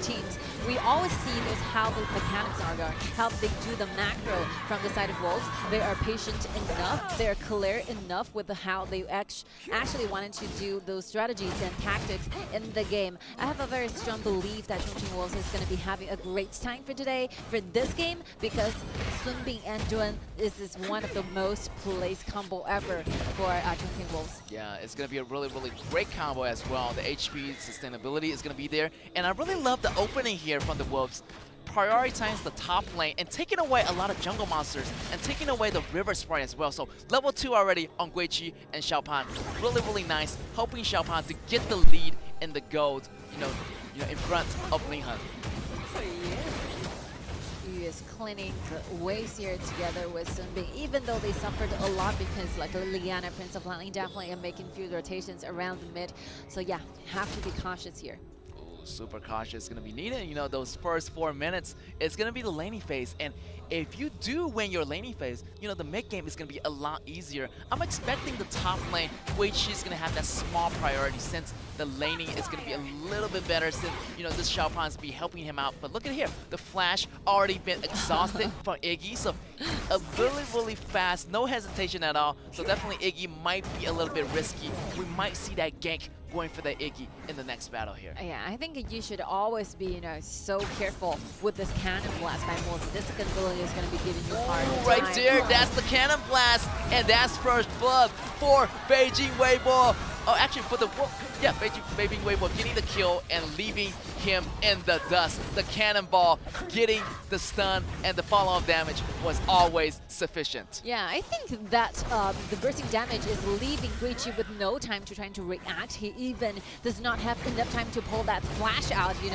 teams. We always see this how the mechanics are going, how they do the macro from the side of Wolves. They are patient enough, they are clear enough with how they actually wanted to do those strategies and tactics in the game. I have a very strong belief that Chongqing.Wolves is going to be having a great time for today, for this game, because Sunbing and Duan is one of the most placed combo ever for Chongqing.Wolves. Yeah, it's going to be a really great combo as well. The HP sustainability is going to be there. And I really love the opening here from the Wolves. Prioritize the top lane and taking away a lot of jungle monsters and taking away the river sprite as well. So level 2 already on Guichi and Xiaopan. Really nice. Helping Xiaopan to get the lead in the gold, in front of Linhan. Is cleaning the ways here together with Sunbing, even though they suffered a lot because Liliana, Prince of Lining definitely are making few rotations around the mid. So yeah, have to be cautious here. Super cautious going to be needed. Those first 4 minutes, it's going to be the laning phase. And if you do win your laning phase, the mid game is going to be a lot easier. I'm expecting the top lane, which is going to have that small priority since the laning is going to be a little bit better since, this Xiaopan's be helping him out. But look at here, the flash already been exhausted for Iggy. So a really fast, no hesitation at all. So definitely Iggy might be a little bit risky. We might see that gank going for the Iggy in the next battle here. Yeah, I think you should always be, so careful with this cannon blast by Mozi. This ability is going to be giving you hard time. Right there, that's the cannon blast, and that's first blood for Beijing.WB. Oh, actually, for the Beijing.WB getting the kill and leaving him in the dust. The cannonball getting the stun and the follow-up damage was always sufficient. Yeah, I think that the bursting damage is leaving Guichi with no time to trying to react. He even does not have enough time to pull that flash out. He's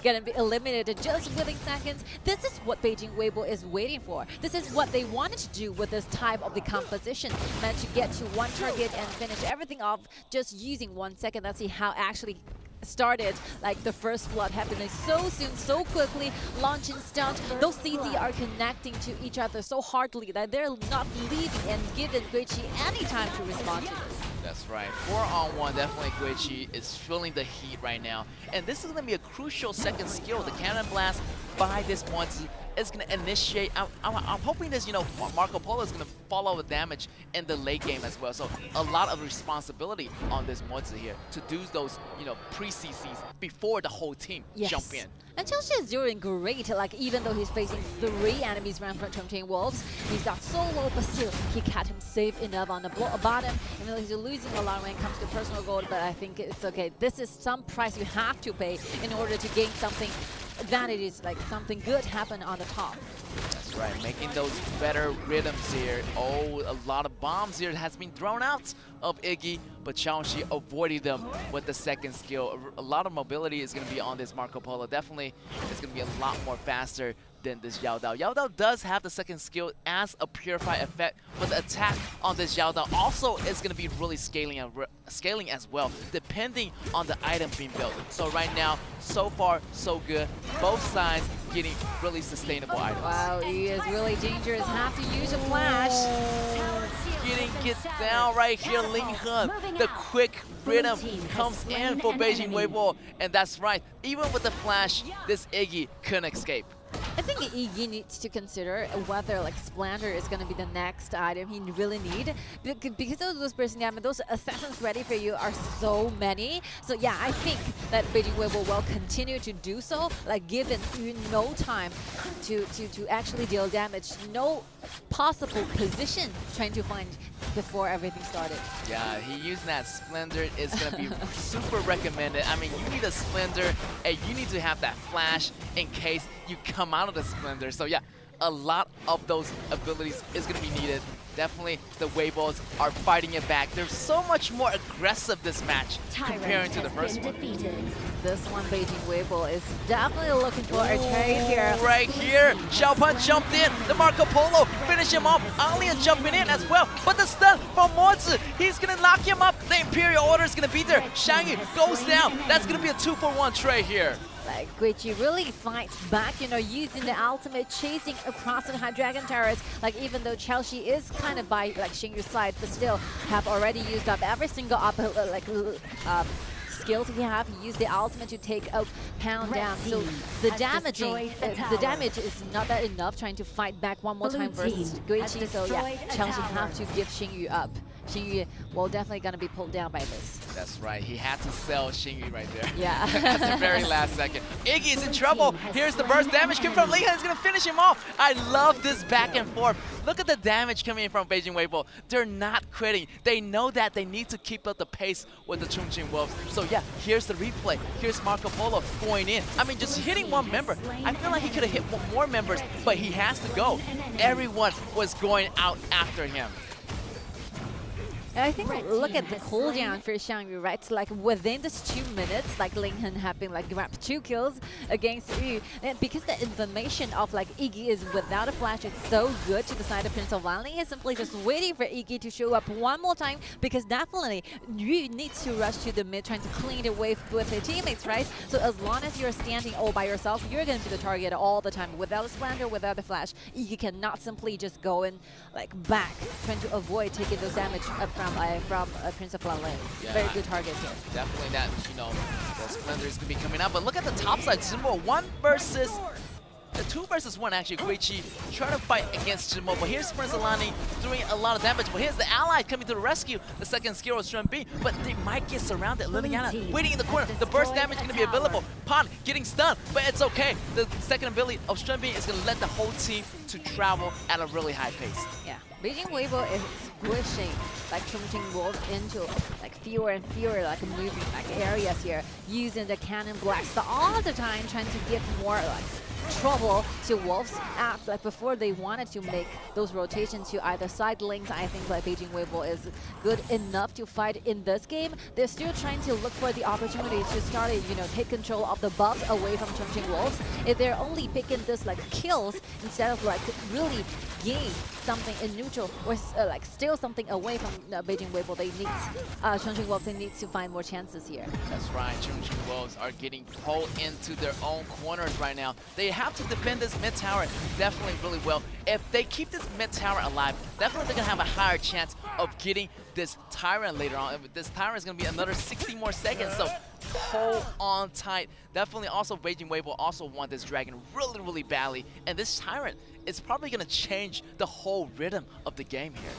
gonna be eliminated just within seconds. This is what Beijing.WB is waiting for. This is what they wanted to do with this type of the composition. Meant to get to one target and finish everything off just using 1 second. Let's see how actually started like the first blood happening so soon, so quickly, launching stunt. Those CZ are connecting to each other so hardly that they're not leaving and giving KIC any time to respond to this. That's right. 4-on-1, definitely KIC is feeling the heat right now. And this is going to be a crucial second skill. The Cannon Blast by this Monzi is going to initiate. I'm hoping this, Marco Polo is going to follow the damage in the late game as well. So a lot of responsibility on this Monzi here to do those, pre-CCs before the whole team jump in. And Chengdu is doing great, like even though he's facing 3 enemies around from Chongqing.Wolves, he's got so low, but still he kept him safe enough on the bottom. Even though he's losing a lot when it comes to personal gold, but I think it's okay. This is some price you have to pay in order to gain something advantages, like something good happen on the top. That's right, making those better rhythms here. Oh, a lot of bombs here has been thrown out of Iggy, but Chongqing avoided them with the second skill. A lot of mobility is going to be on this Marco Polo. Definitely, it's going to be a lot more faster than this Yao Dao. Yao Dao does have the second skill as a purify effect, but the attack on this Yao Dao also is going to be really scaling as well, depending on the item being built. So right now, so far, so good. Both sides getting really sustainable items. Wow, he is really dangerous. Have to use a flash. Getting get down right here, Ling Hun. The quick rhythm comes in for Beijing.WB, and that's right. Even with the flash, this Iggy couldn't escape. I think Iggy needs to consider whether like Splendor is going to be the next item he really need, because of those person damage, those assassins ready for you are so many. So yeah, I think that Beijing.WB will continue to do so, like given no time to actually deal damage, no possible position trying to find before everything started. Yeah, he using that Splendor is going to be super recommended. I mean, you need a Splendor and you need to have that flash in case you come out of the Splendor. So yeah, a lot of those abilities is going to be needed. Definitely the Weibo's are fighting it back. They're so much more aggressive this match comparing to the first one. This one, Beijing.WB is definitely looking for a trade here. Right here, Xiaopan jumped in. The Marco Polo finish him off. Alia jumping in as well. But the stun from Mozi, he's going to lock him up. The Imperial Order is going to be there. Shang Yu goes down. That's going to be a 2-for-1 trade here. Like KIC really fights back, using the ultimate, chasing across the High Dragon turrets. Like even though Chelsea is kind of by like Xingyu's side, but still have already used up every single skills he have. He used the ultimate to take a pound down. So the damage is not that enough. Trying to fight back one more time versus KIC. So yeah, Chelsea have to give Xingyu up. Xingyu will definitely gonna be pulled down by this. That's right. He had to sell Xingyu right there. Yeah. At the very last second. Iggy is in trouble. Here's the burst damage coming from Ling Han. Is going to finish him off. I love this back and forth. Look at the damage coming in from Beijing.WB. They're not quitting. They know that they need to keep up the pace with the Chongqing.Wolves. So yeah, here's the replay. Here's Marco Polo going in. I mean, just hitting one member. I feel like he could have hit more members, but he has to go. Everyone was going out after him. I think look at the cooldown for Shangyu, right? So, like within just 2 minutes, like Ling Han having like grabbed 2 kills against Yu. And because the information of like Iggy is without a flash, it's so good to the side of Prince of Wanli. He's simply just waiting for Iggy to show up one more time, because definitely Yu needs to rush to the mid, trying to clean the wave with their teammates, right? So as long as you're standing all by yourself, you're going to be the target all the time. Without a Splendor, without a flash, Iggy cannot simply just go in like back, trying to avoid taking those damage up from Prince of Wanli. Yeah, very good target here. Definitely that, the Splendor is going to be coming out. But look at the top side, Jimbo, 2 versus 1 actually. KIC trying to fight against Jimbo, but here's Prince Alani doing a lot of damage. But here's the ally coming to the rescue. The second skill is B, but they might get surrounded. Liliana waiting in the corner. The burst damage is going to be available. Pan getting stunned, but it's okay. The second ability of B is going to let the whole team to travel at a really high pace. Yeah, Beijing.WB is squishing like Chongqing.Wolves into like fewer and fewer like moving like areas here, using the cannon blast all the time, trying to give more like trouble to Wolves like before they wanted to make those rotations to either side links. I think like Beijing.WB is good enough to fight in this game. They're still trying to look for the opportunity to start, take control of the buffs away from Chongqing.Wolves. If they're only picking this like kills instead of like really gain something in neutral or like steal something away from Beijing.WB, they need Chongqing.Wolves. They need to find more chances here. That's right. Chongqing.Wolves are getting pulled into their own corners right now. They have to defend this mid tower definitely really well. If they keep this mid tower alive, definitely they're gonna have a higher chance of getting this Tyrant later on. This Tyrant is gonna be another 60 more seconds, so hold on tight. Definitely also Beijing.WB also want this Dragon really, really badly, and this Tyrant is probably gonna change the whole rhythm of the game here.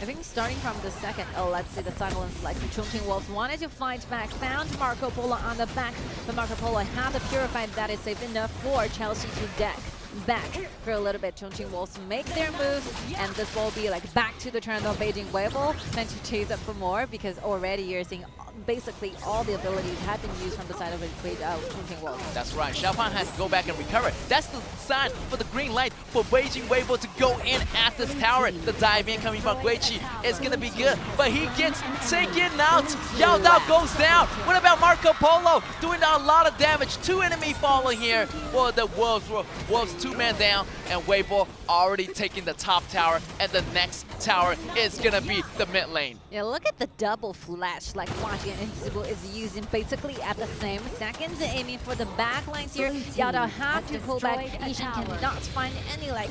I think starting from the second, let's see the silence, like Chongqing.Wolves wanted to fight back, found Marco Polo on the back, but Marco Polo had the Purified that is safe enough for Chelsea to deck back for a little bit. Chongqing.Wolves make their moves, and this will be like back to the turn of Beijing.WB, trying to chase up for more, because already you're seeing basically all the abilities have been used from the side of Chongqing.Wolves. That's right. Xiaofan has to go back and recover. That's the sign for the green light for Beijing.WB to go in at this tower. The dive in coming from Guiqi is going to be good, but he gets taken out. Yao Dao goes down. What about Marco Polo? Doing a lot of damage. 2 enemy falling here for the Wolves. Wolves 2-man down, and Weibo already taking the top tower, and the next tower is going to be the mid lane. Yeah, look at the double flash like Huajian and Zibo is using basically at the same second, aiming for the back lines here. Yao Dao has to pull back. Yixin cannot find any like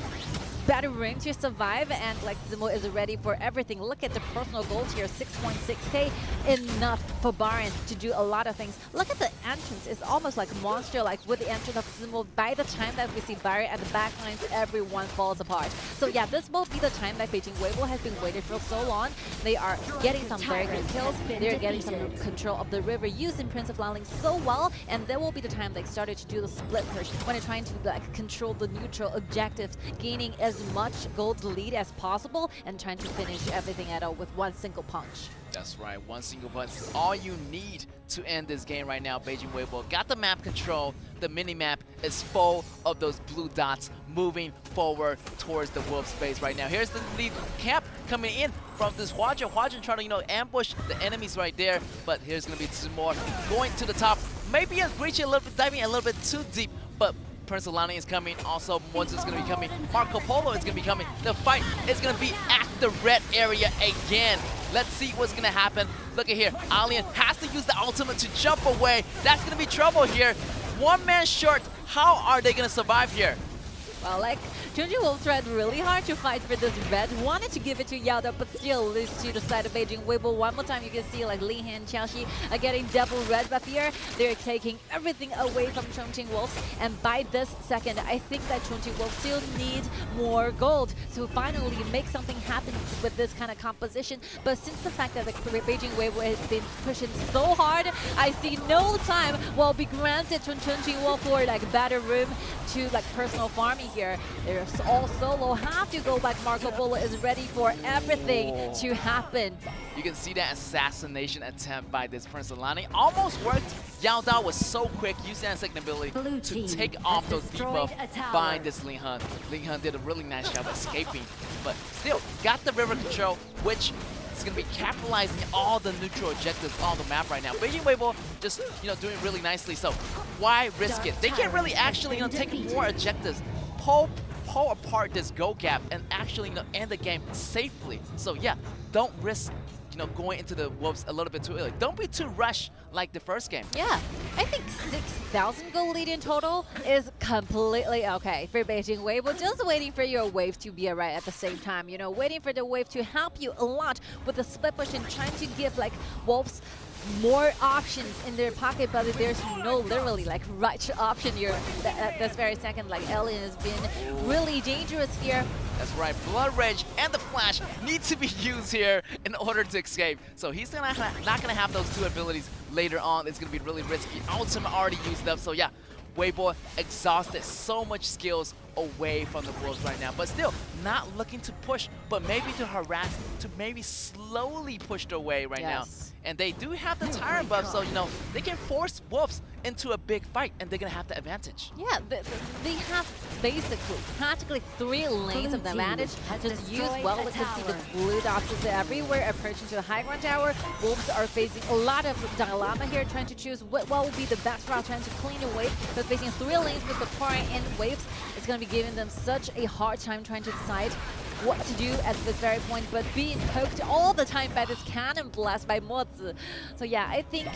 better room to survive, and like Zimo is ready for everything. Look at the personal goals here, 6.6k, enough for Baron to do a lot of things. Look at the entrance, it's almost like monster, like with the entrance of Zimo. By the time that we see Baron at the back lines, everyone falls apart. So yeah, this will be the time that Beijing.WB has been waiting for so long. They are getting some very good kills, they're getting some control of the river, using Prince of Liaoning so well, and there will be the time they started to do the split push when they're trying to like control the neutral objectives, gaining as much gold lead as possible and trying to finish everything at all with one single punch. That's right, one single punch is all you need to end this game right now. Beijing.WB got the map control. The mini-map is full of those blue dots moving forward towards the Wolf space right now. Here's the lead camp coming in from this Huajian. Huajian trying to, you know, ambush the enemies right there, but here's going to be some more going to the top. Maybe reaching a little bit, diving a little bit too deep, but Prince of Liaoning is coming. Also, Monza is going to be coming. Marco Polo is going to be coming. The fight is going to be at the red area again. Let's see what's going to happen. Look at here. Alien has to use the ultimate to jump away. That's going to be trouble here. 1 man short. How are they going to survive here? Well, like, Chongqing.Wolves tried really hard to fight for this red, wanted to give it to Yao Dao, but still lose to the side of Beijing.WB. One more time, you can see like Li Han, Qiaoxi are getting double red buff here. They're taking everything away from Chongqing.Wolves, and by this second, I think that Chongqing.Wolves still need more gold to finally make something happen with this kind of composition. But since the fact that the Beijing.WB has been pushing so hard, I see no time will be granted to Chongqing.Wolves for like better room to like personal farming here. They're all solo, have to go back. Marco Polo is ready for everything to happen. You can see that assassination attempt by this Prince of Liaoning almost worked. Yao Dao was so quick, using that second ability to take off those debuff by this Li Han. Li Han did a really nice job escaping, but still got the river control, which is going to be capitalizing all the neutral objectives on the map right now. Beijing.WB just, you know, doing really nicely. So why risk it? They can really actually, you know, take more objectives, pull apart this goal gap, and actually, you know, end the game safely. So yeah, don't risk, you know, going into the Wolves a little bit too early. Don't be too rushed like the first game. Yeah, I think 6,000 gold lead in total is completely okay for Beijing.WB. Just waiting for your wave to be alright at the same time, you know, waiting for the wave to help you a lot with the split push and trying to give like Wolves more options in their pocket, but there's no literally like right option here at this very second. Like Alien has been really dangerous here. That's right, Blood Rage and the Flash need to be used here in order to escape. So he's not gonna have those 2 abilities later on. It's gonna be really risky. Ultimate already used up, so yeah, Weibo exhausted so much skills away from the Wolves right now, but still not looking to push, but maybe to harass, to maybe slowly push their way right now. And they do have the Tyrant buff, so, you know, they can force Wolves into a big fight, and they're going to have the advantage. Yeah, they have basically practically 3 lanes of the advantage. Just use well. We can see the blue dots is everywhere, approaching to the high ground tower. Wolves are facing a lot of dilemma here, trying to choose what will be the best route, trying to clean away. But facing 3 lanes with the Pari and waves, it's going to be giving them such a hard time trying to decide what to do at this very point, but being poked all the time by this cannon blast by Mozi. So yeah, I think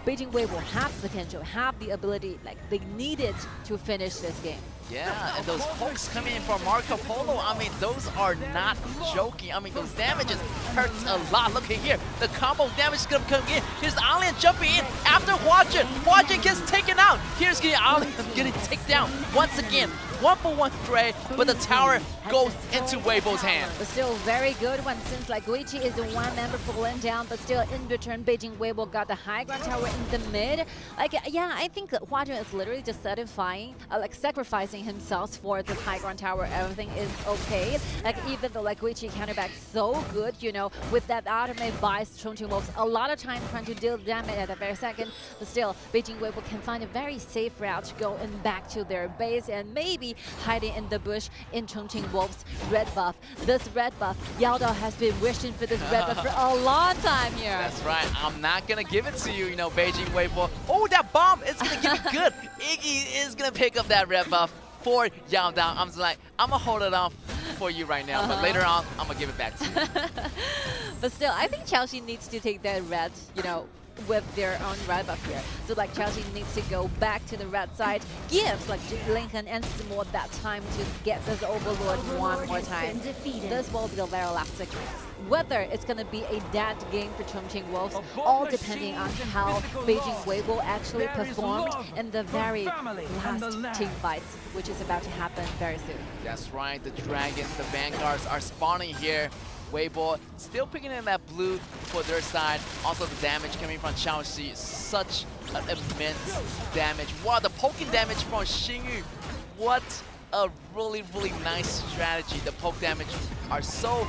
Beijing Wei will have potential, have the ability, like they needed to finish this game. Yeah, and those pokes coming in from Marco Polo, I mean, those are not joking. I mean, those damages hurts a lot. Look at here, the combo damage is gonna come in. Here's Alien jumping in after Huajin. Huajin gets taken out. Here's Alien getting taken down once again. 1-for-1 Dre, but the tower goes into Weibo's hand. But still very good one, since like Guichi is the one member falling down, but still in return Beijing Weibo got the high ground tower in the mid. Like yeah, I think Huajin is literally just satisfying, like sacrificing himself for this high ground tower. Everything is okay. Like even though like Guichi counterback so good, you know, with that ultimate buys Chongqing.Wolves a lot of time trying to deal damage at the very second, but still Beijing Weibo can find a very safe route to go in back to their base and maybe hiding in the bush in Chongqing.Wolves red buff. This red buff, Yao Dao has been wishing for this red buff for a long time here. That's right, I'm not gonna give it to you, you know, Beijing Weibo. Oh, that bomb is gonna give it good. Iggy is gonna pick up that red buff for Yao Dao. I'm just like, I'm gonna hold it off for you right now, but later on, I'm gonna give it back to you. But still, I think Chelsea needs to take that red, you know, with their own red buff here. So like Chelsea needs to go back to the red side, gives like Lincoln and Smo that time to get this Overlord one more time. This will be the very last second. Whether it's going to be a dead game for Chongqing.Wolves, all depending on how Beijing Weibo actually performed in the very last team fights, which is about to happen very soon. That's right, the Dragons, the Vanguards are spawning here. Weibo still picking in that blue for their side. Also the damage coming from Shaoxi, such an immense damage. Wow, the poking damage from Xingyu. What a really, really nice strategy. The poke damage are so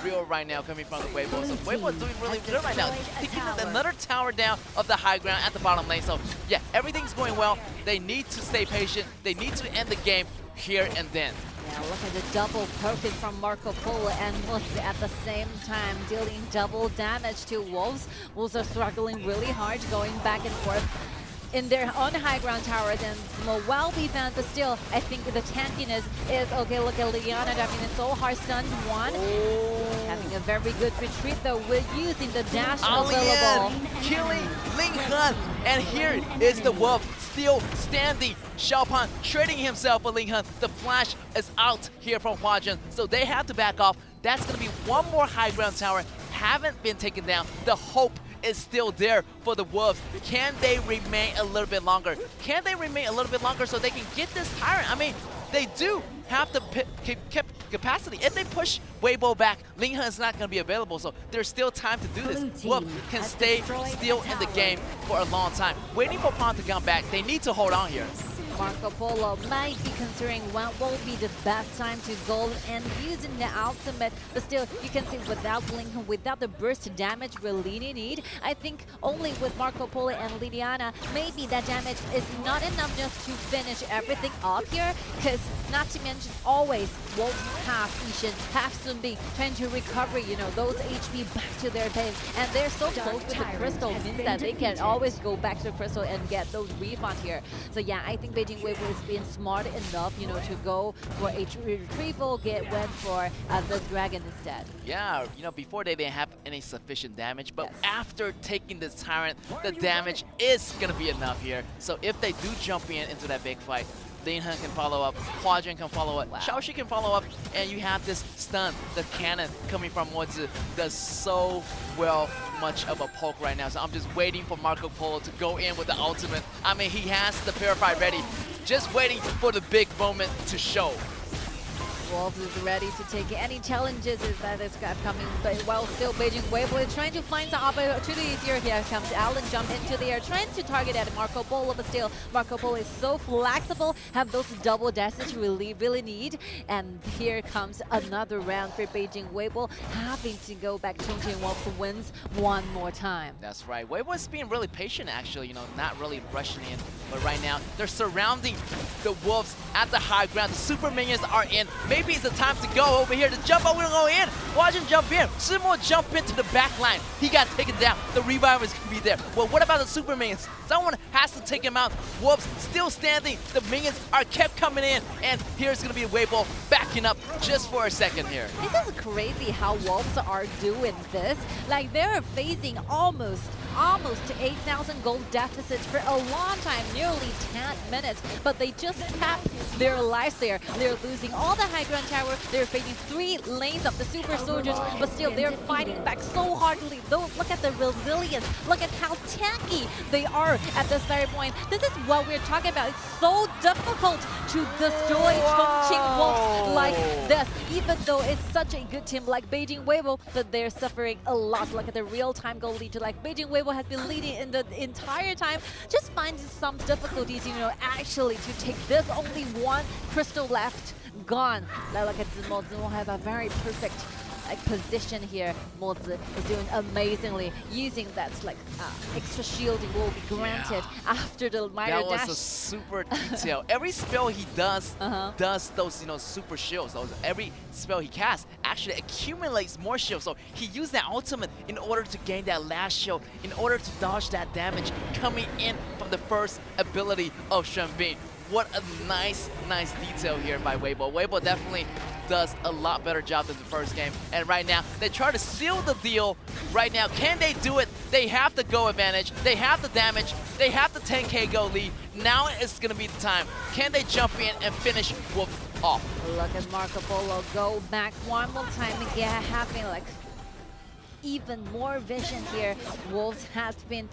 real right now coming from the Weibo. So Weibo is doing really good right now. Taking another tower down of the high ground at the bottom lane. So yeah, everything's going well. They need to stay patient. They need to end the game here and then. Now look at the double poking from Marco Polo and Mozi at the same time, dealing double damage to Wolves. Wolves are struggling really hard, going back and forth in their own high ground towers and Smo well defense, but still, I think the tankiness is okay. Look at Liana, I mean, it's so hard stunned one. Having a very good retreat though, with using the dash available. Killing Ling Han, and here is the Wolf still standing. Xiaopan trading himself for Ling Han. The flash is out here from Huajin, so they have to back off. That's going to be one more high ground tower. Haven't been taken down. The hope is still there for the Wolves. Can they remain a little bit longer? Can they remain a little bit longer so they can get this tyrant? I mean, they do have the capacity. If they push Weibo back, Ling Han is not going to be available, so there's still time to do this. Wolf can stay still in the game for a long time. Waiting for Pawn to come back, they need to hold on here. Marco Polo might be considering when will be the best time to go and using the ultimate, but still you can see without Lincoln, without the burst damage we really need, I think only with Marco Polo and Liliana, maybe that damage is not enough just to finish everything up here, because not to mention always Wolves have Ishin, have Sunbin trying to recover, you know, those HP back to their base, and they're so close with the crystal, means that they can always go back to the crystal and get those refunds here. So yeah, I think Beijing Weibo is being smart enough, you know, to go for a retrieval, went for the dragon instead. Yeah, you know, before they didn't have any sufficient damage, but after taking this tyrant, the damage is gonna be enough here. So if they do jump into that big fight, Ling Han can follow up, Huajin can follow up, Shaoxi can follow up, and you have this stun, the cannon coming from Mozi does so well much of a poke right now. So I'm just waiting for Marco Polo to go in with the ultimate. I mean, he has the Purify ready, just waiting for the big moment to show. Wolves is ready to take any challenges that is coming, but while still Beijing Weibo is trying to find some opportunities here. Here comes Alan, jump into the air, trying to target at Marco Polo, but still Marco Polo is so flexible, have those double dashes you really need. And here comes another round for Beijing Weibo, having to go back. Chongqing.Wolves wins one more time. That's right. Weibo's being really patient actually, you know, not really rushing in. But right now, they're surrounding the Wolves at the high ground. The super minions are in. maybe it's the time to go over here. The jump over to go in. Huajin jump in. Zimo jump into the back line. He got taken down. The revive is going to be there. Well, what about the super minions? Someone has to take him out. Wolves still standing. The minions are kept coming in. And here's going to be Weibo backing up just for a second here. This is crazy how Wolves are doing this. Like, they're facing almost 8,000 gold deficits for a long time, nearly 10 minutes, but they just kept their lives there. They're losing all the high ground tower. They're facing 3 lanes of the super soldiers, but still they're fighting back so hardly. Look at the resilience. Look at how tanky they are at this very point. This is what we're talking about. It's so difficult to destroy Chongqing.Wolves like this, even though it's such a good team like Beijing.WB, but they're suffering a lot. Look at the real-time goal lead to like Beijing.WB has been leading in the entire time. Just finding some difficulties, you know, actually to take this. Only 1 crystal left, gone. Now look at Zimo. Zimo have a very perfect position here. Mozi is doing amazingly, using that extra shielding will be granted after the minor dash. That was a super detail. Every spell he does does those super shields. Every spell he casts actually accumulates more shields. So he used that ultimate in order to gain that last shield, in order to dodge that damage coming in from the first ability of Shenbin. What a nice detail here by Weibo. Weibo definitely does a lot better job than the first game. And right now, they try to seal the deal. Right now, can they do it? They have the go advantage. They have the damage. They have the 10k go lead. Now it's going to be the time. Can they jump in and finish Wolf off? Look at Marco Polo go back one more time again, having even more vision here. Wolves has been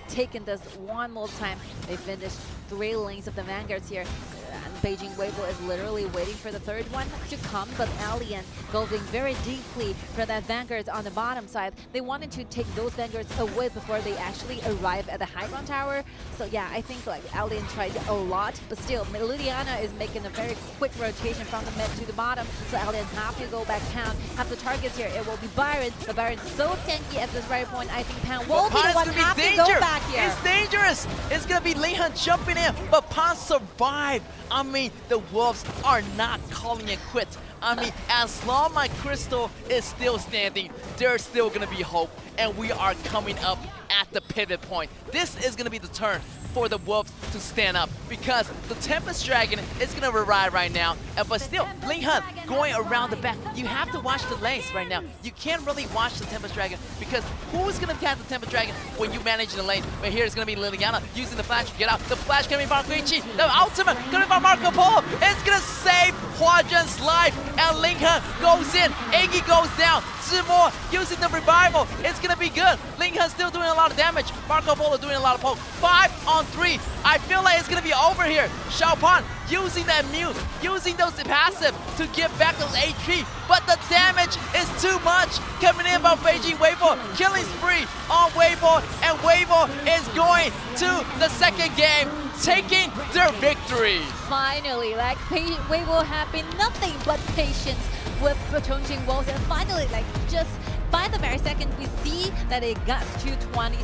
taking this one more time. They finished 3 lanes of the Vanguards here. And Beijing.WB is literally waiting for the 3rd one to come, but Alien going very deeply for that Vanguards on the bottom side. They wanted to take those Vanguards away before they actually arrive at the high ground tower. So yeah, I think Alien tried a lot, but still Liliana is making a very quick rotation from the mid to the bottom. So Alien have to go back down, have the targets here. It will be Byron, but Byron's so tanky at this very point. I think Pan will be the one have to go back here. It's dangerous. It's gonna be Linhan jumping in, but Pan survived. I mean, the Wolves are not calling it quits. I mean, as long as my crystal is still standing, there's still gonna be hope, and we are coming up at the pivot point. This is gonna be the turn for the Wolves to stand up, because the Tempest Dragon is gonna arrive right now, but still, Linhan going around the back. You have to watch the lanes right now. You can't really watch the Tempest Dragon, because who's gonna catch the Tempest Dragon when you manage the lane? But here is gonna be Liliana using the flash to get out. The flash coming from Guichi. The ultimate coming from Marco Polo. It's gonna save Huajin's life, and Linhan goes in. Iggy goes down. Zimo using the revival. It's gonna be good. Linhan still doing a lot of damage. Marco Polo doing a lot of poke. 5-on-3. I feel like it's gonna be over here. Xiaopan using that mute, using those passive to get back those HP, but the damage is too much coming in by Beijing.WB. Killing spree on Weibo, and Weibo is going to the 2nd game, taking their victory. Finally, Weibo have been nothing but patience with Chongqing.Wolves, and finally, just by the very second we see that it got to 20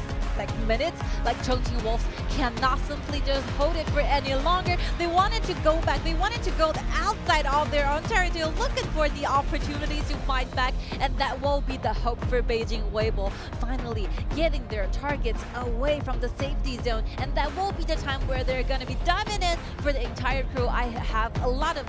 minutes, Chongqing.Wolves cannot simply just hold it for any longer. They wanted to go back. They wanted to go outside of their own territory, looking for the opportunities to fight back, and that will be the hope for Beijing.WB, finally getting their targets away from the safety zone, and that will be the time where they're going to be diving in for the entire crew.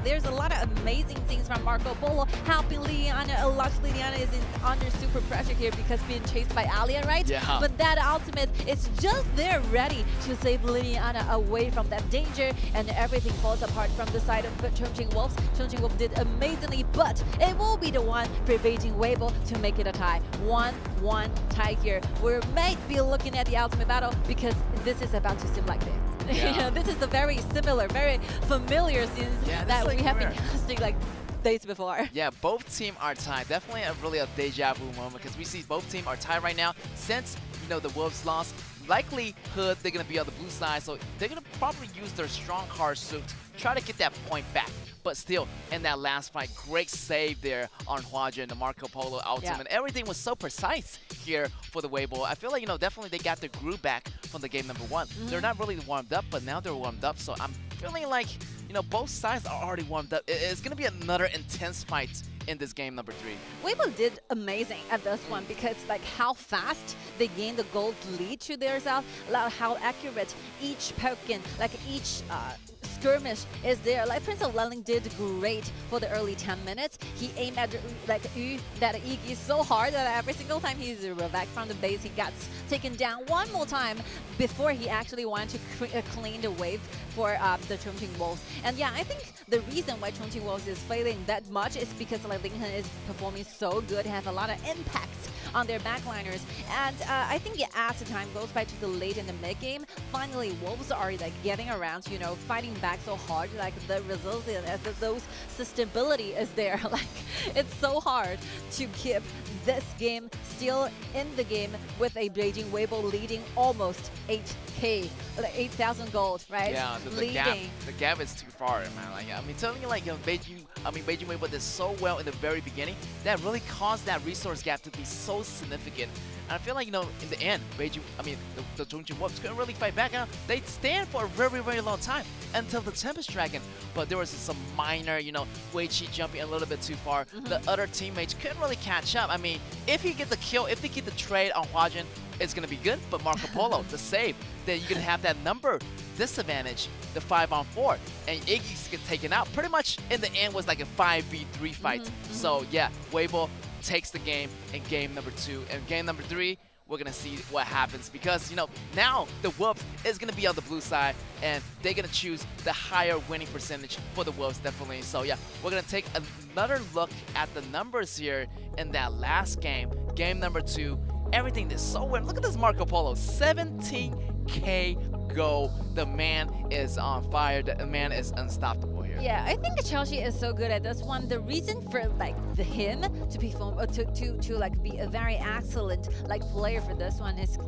There's a lot of amazing things from Marco Polo, helping Liliana a lot. Liliana is under super pressure here because being chased by Alien, right? Yeah. But that ultimate is just there ready to save Liliana away from that danger, and everything falls apart from the side of Chongqing.Wolves. Chongqing.Wolves did amazingly, but it will be the one for Beijing.WB to make it a tie. 1-1 tie here. We might be looking at the ultimate battle, because this is about to seem like this. Yeah. You know, this is the very similar, very familiar scenes that we have been casting days before. Yeah, both teams are tied. Definitely a deja vu moment, because we see both teams are tied right now. Since the Wolves lost, likelihood they're gonna be on the blue side, so they're gonna probably use their strong card suit, try to get that point back. But still, in that last fight, great save there on Huajin, the Marco Polo ultimate. Yeah. Everything was so precise here for the Weibo. I feel like, definitely they got the groove back from the game number 1. They're not really warmed up, but now they're warmed up, so I'm feeling like you know, both sides are already warmed up. It's going to be another intense fight in this game number 3. Weibo did amazing at this one because like how fast they gained the gold lead to themselves, how accurate each poke and like each skirmish is there. Like Prince of Leling did great for the early 10 minutes. He aimed at like that Iggy so hard that every single time he's back from the base, he got taken down one more time before he actually wanted to clean the wave for the Chongqing.Wolves. And yeah, I think the reason why Chongqing.Wolves is failing that much is because like Ling Hen is performing so good, have a lot of impacts on their backliners. And I think as the time goes by to the late in the mid game, finally Wolves are like getting around, you know, fighting back so hard, like the resilience, the stability is there. Like it's so hard to keep this game still in the game with a Beijing Weibo leading almost 8K, like 8,000 gold, right? Yeah, the gap is too far, man. Like I mean, telling you like Beijing Weibo did so well in the very beginning that really caused that resource gap to be so significant. And I feel like, you know, in the end, the Chongqing.Wolves couldn't really fight back. They stand for a very, very long time until the Tempest Dragon. But there was some minor, you know, Wei Qi jumping a little bit too far. The other teammates couldn't really catch up. I mean, if he get the kill, if they get the trade on Huajin, it's going to be good. But Marco Polo, the save, then you're going to have that number disadvantage, the 5-on-4. And Iggy's get taken out. Pretty much in the end was like a 5v3 fight. So yeah, Weibo takes the game in game number 2. And game number 3, we're going to see what happens because, you know, now the Wolves is going to be on the blue side and they're going to choose the higher winning percentage for the Wolves, definitely. So yeah, we're going to take another look at the numbers here in that last game, game number 2. Everything is so well. Look at this Marco Polo, 17K go. The man is on fire. The man is unstoppable here. Yeah, I think Chelsea is so good at this one. The reason for like him to perform to like be a very excellent like player for this one is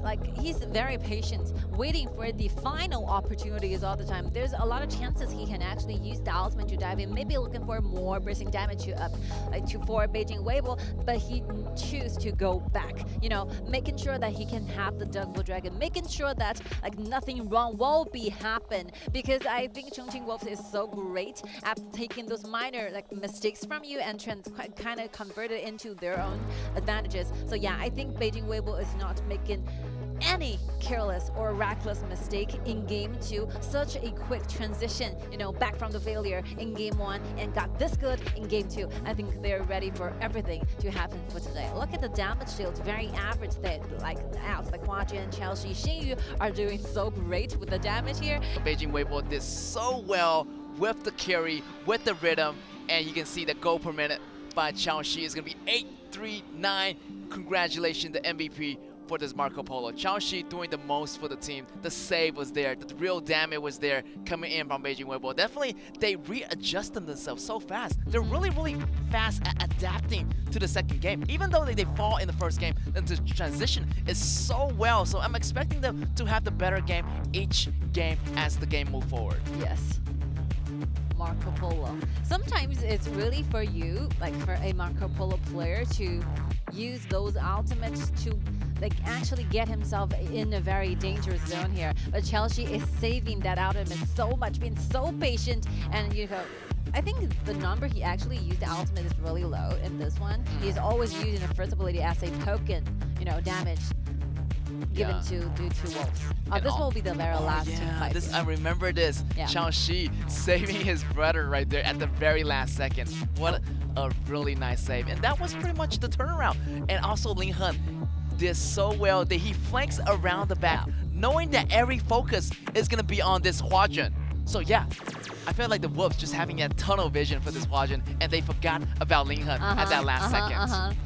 like he's very patient, waiting for the final opportunities all the time. There's a lot of chances he can actually use the ultimate to dive in, maybe looking for more bursting damage for Beijing Weibo, but he choose to go back. You know, making sure that he can have the double dragon, making sure that like nothing wrong will be happen, because I think Chongqing.Wolves is so great at taking those minor like mistakes from you and kind of convert it into their own advantages. So yeah, I think Beijing Weibo is not making any careless or reckless mistake in game 2. Such a quick transition, you know, back from the failure in game 1 and got this good in game 2. I think they're ready for everything to happen for today. Look at the damage shields, very average. They like Huajin, Chelsea, Xingyu are doing so great with the damage here. Beijing Weibo did so well with the carry, with the rhythm, and you can see the goal per minute by Chao-Shi is going to be 839. Congratulations, the MVP for this Marco Polo. Chao-Shi doing the most for the team. The save was there. The real damage was there coming in from Beijing Weibo. Definitely, they readjusted themselves so fast. They're really, really fast at adapting to the second game. Even though they fall in the first game, then the transition is so well. So I'm expecting them to have the better game each game as the game moves forward. Yes. Marco Polo. Sometimes it's really for you, like for a Marco Polo player, to use those ultimates to like actually get himself in a very dangerous zone here. But Chelsea is saving that ultimate so much, being so patient, and you know, I think the number he actually used the ultimate is really low in this one. He's always using the first ability as a token, you know, damage given to Wolves. This will be the very last team fight. I remember this. Yeah. Chao-Shi saving his brother right there at the very last second. What a really nice save. And that was pretty much the turnaround. And also Ling Hen did so well that he flanks around the back, knowing that every focus is going to be on this Huajin. So yeah, I feel like the Wolves just having a tunnel vision for this Huajin, and they forgot about Ling Hen at that last second.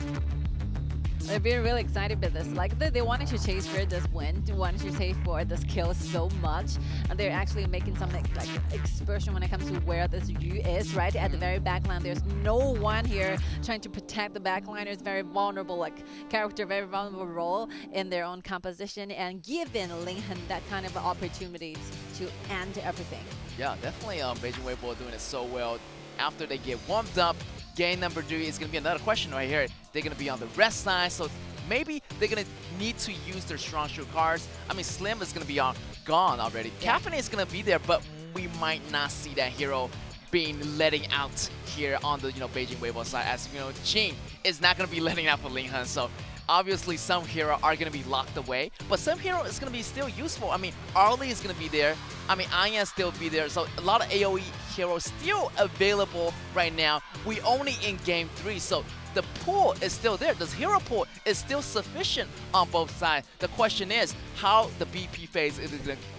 They're being really excited with this. Like they wanted to chase for this win, they wanted to chase for this kill so much, and they're actually making some like expression when it comes to where this Yu is, right at the very back line. There's no one here trying to protect the backliners. Very vulnerable like character, very vulnerable role in their own composition, and given Ling Hen that kind of opportunity to end everything. Yeah, definitely. Beijing Weibo doing it so well. After they get warmed up, game number 3 is going to be another question right here. They're going to be on the rest side, so maybe they're going to need to use their strong shoot cards. I mean, Slim is going to be gone already. Caffeine is going to be there, but we might not see that hero being letting out here on the Beijing.WB side, as Jing is not going to be letting out for Linghan. So obviously some hero are going to be locked away, but some hero is going to be still useful. I mean, Arlie is going to be there. I mean, Anya still be there. So a lot of AoE heroes still available right now. We only in game 3, so the pool is still there. The hero pool is still sufficient on both sides. The question is how the BP phase is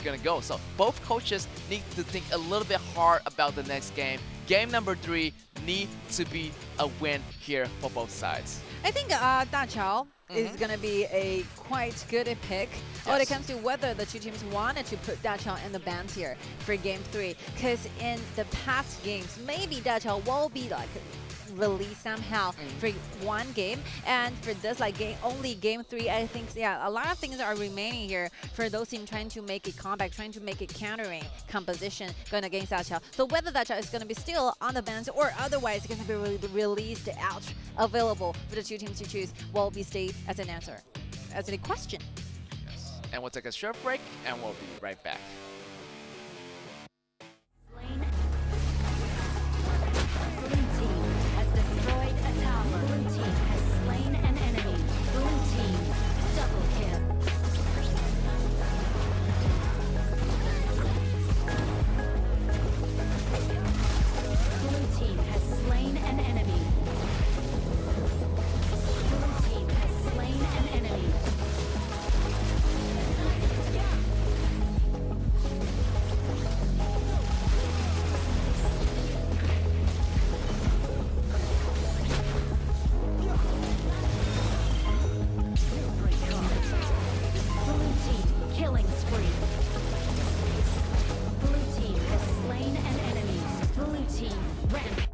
going to go. So both coaches need to think a little bit hard about the next game. Game number 3 need to be a win here for both sides. I think Da Chao is going to be a quite good pick when it comes to whether the two teams wanted to put Da Chao in the bans here for game 3. Because in the past games, maybe Da Chao will be like released somehow for one game, and for this only game 3, I think a lot of things are remaining here for those teams trying to make a comeback, trying to make a countering composition going against Da Chao. So whether Da Chao is going to be still on the bench or otherwise going to be released out, available for the two teams to choose, will be stayed as an answer, as a question. Yes. And we'll take a short break and we'll be right back. Destroyed a tower. Blue team has slain an enemy. Blue team double kill. Blue team has slain an enemy. Blue team has slain an enemy. Killing spree. Blue team has slain an enemy. Blue team rampage.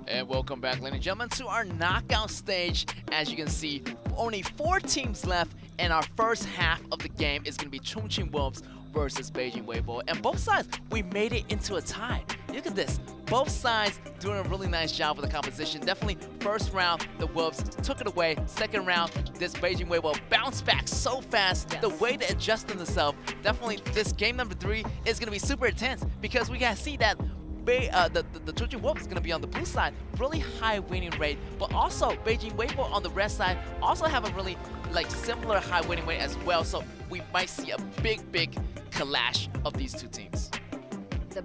And welcome back, ladies and gentlemen, to our knockout stage. As you can see, only 4 teams left, and our first half of the game is going to be Chongqing.Wolves versus Beijing.WB. And both sides, we made it into a tie. Look at this. Both sides doing a really nice job with the composition. Definitely first round, the Wolves took it away. Second round, this Beijing.WB bounced back so fast. Yes. The way they adjusted themselves. Definitely this game number 3 is going to be super intense because we got to see that the Chongqing.Wolves is going to be on the blue side, really high winning rate, but also Beijing.WB on the red side also have a really like similar high winning rate as well. So we might see a big clash of these two teams.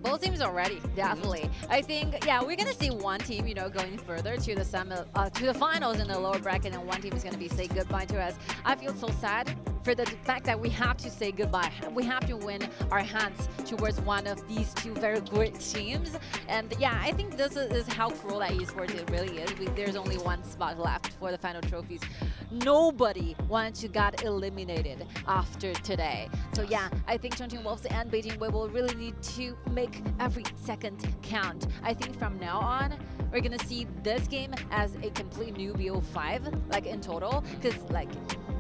Both teams are ready, definitely. I think, yeah, we're gonna see one team, you know, going further to the finals in the lower bracket, and one team is gonna be say goodbye to us. I feel so sad for the fact that we have to say goodbye. We have to win our hands towards one of these two very great teams. And yeah, I think this is how cruel that esports it really is. There's only one spot left for the final trophies. Nobody wants to get eliminated after today. So yeah, I think Chongqing.Wolves and Beijing.WB will really need to make every second count. I think from now on, we're gonna see this game as a complete new BO5, like in total, because like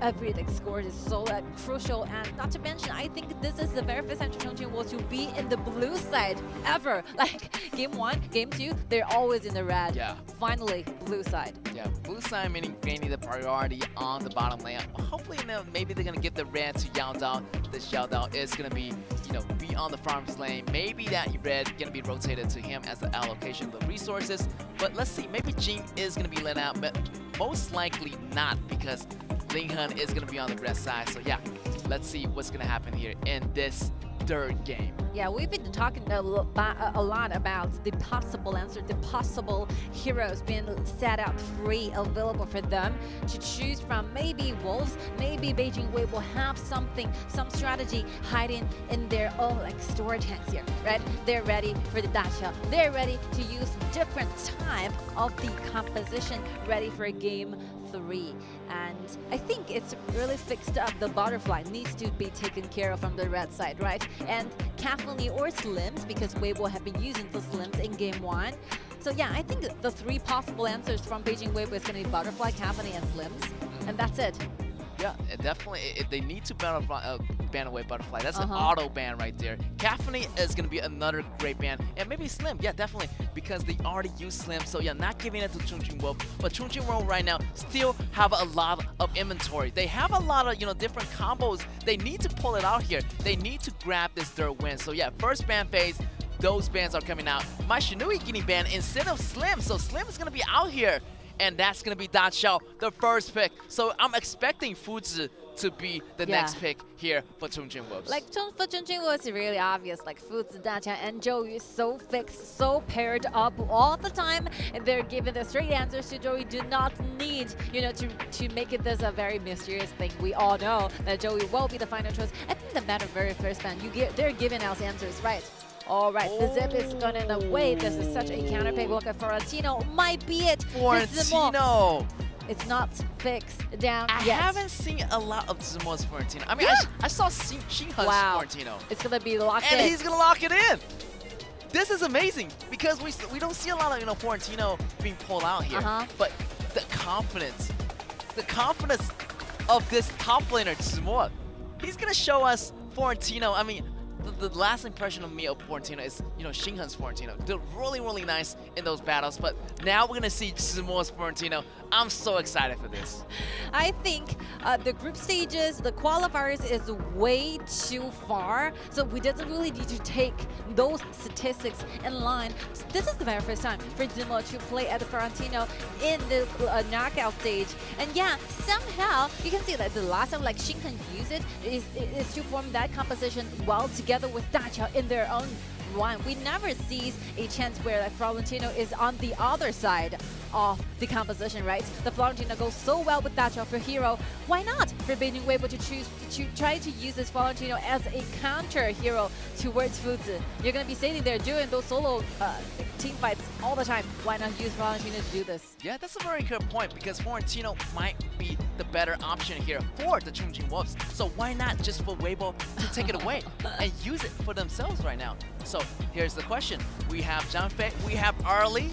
every score is so crucial, and not to mention, I think this is the very first time Chongqing.Wolves to be in the blue side ever. Like game 1, game 2, they're always in the red. Yeah. Finally, blue side. Yeah, blue side meaning gaining the priority on the bottom lane. Hopefully, you know, maybe they're gonna give the red to Yao Dao. This Yao Dao is gonna be, you know, be on the farm's lane. Maybe that red gonna be rotated to him as the allocation of the resources. But let's see, maybe Jing is gonna be let out, but most likely not, because Linghan is going to be on the red side. So yeah, let's see what's going to happen here in this third game. Yeah, we've been talking a lot about the possible answer, the possible heroes being set out free, available for them to choose from. Maybe Wolves, maybe Beijing.WB will have something, some strategy hiding in their own like storage tanks here, right? They're ready for the dacha. They're ready to use different type of the composition, ready for game 3. And I think it's really fixed up. The butterfly needs to be taken care of from the red side, right? And Catholic or Slims, because Weibo have been using the Slims in game 1. So yeah, I think the 3 possible answers from Beijing.WB is going to be butterfly, Catholic, and Slims, and that's it. Yeah, definitely. They need to ban away Butterfly. That's an auto ban right there. Caffeine is going to be another great ban. And maybe Slim. Yeah, definitely. Because they already use Slim. So yeah, not giving it to Chongqing.Wolves. But Chongqing.Wolves right now still have a lot of inventory. They have a lot of, you know, different combos. They need to pull it out here. They need to grab this third win. So yeah, first ban phase, those bans are coming out. My Shinui getting banned instead of Slim. So Slim is going to be out here. And that's going to be Dan Xiao, the first pick. So I'm expecting Fuzi to be the next pick here for Chongqing.Wolves. Like for Chongqing.Wolves, it's really obvious. Like Fuzi, Dan Xiao, and Zhou Yu so fixed, so paired up all the time. And they're giving the straight answers to Zhou Yu. Do not need, you know, to make it this a very mysterious thing. We all know that Zhou Yu will be the final choice. I think the matter very first ban, they're giving us answers, right? All right, the zip is going away. This is such a counter pick. Look at Florentino. Might be it. Florentino. It's not fixed down I yet. haven't seen a lot of Zimo's Florentino. I mean, I saw Xinghan's Florentino. It's going to be locked in. And he's going to lock it in. This is amazing because we don't see a lot of, you know, Florentino being pulled out here. But the confidence of this top laner, Zimo, he's going to show us Florentino. I mean, the last impression of me of Florentino is, you know, Xinghan's Florentino. They're really, really nice in those battles, but now we're going to see Zimo's Florentino. I'm so excited for this. I think the group stages, the qualifiers is way too far, so we didn't really need to take those statistics in line. This is the very first time for Zimo to play at the Florentino in the knockout stage. And yeah, somehow, you can see that the last time like Xinghan used it is to form that composition well together with Dacha in their own run. We never see a chance where like Florentino is on the other side of the composition, right? The Florentino goes so well with Dacha for hero. Why not for Beijing.WB to choose to try to use this Florentino as a counter hero towards Fuzi? You're gonna be sitting there doing those solo team fights all the time. Why not use Florentino to do this? Yeah, that's a very good point because Florentino might be the better option here for the Chongqing.Wolves. So why not just for Weibo to take it away and use it for themselves right now? So here's the question. We have Zhangfei, we have Arlie,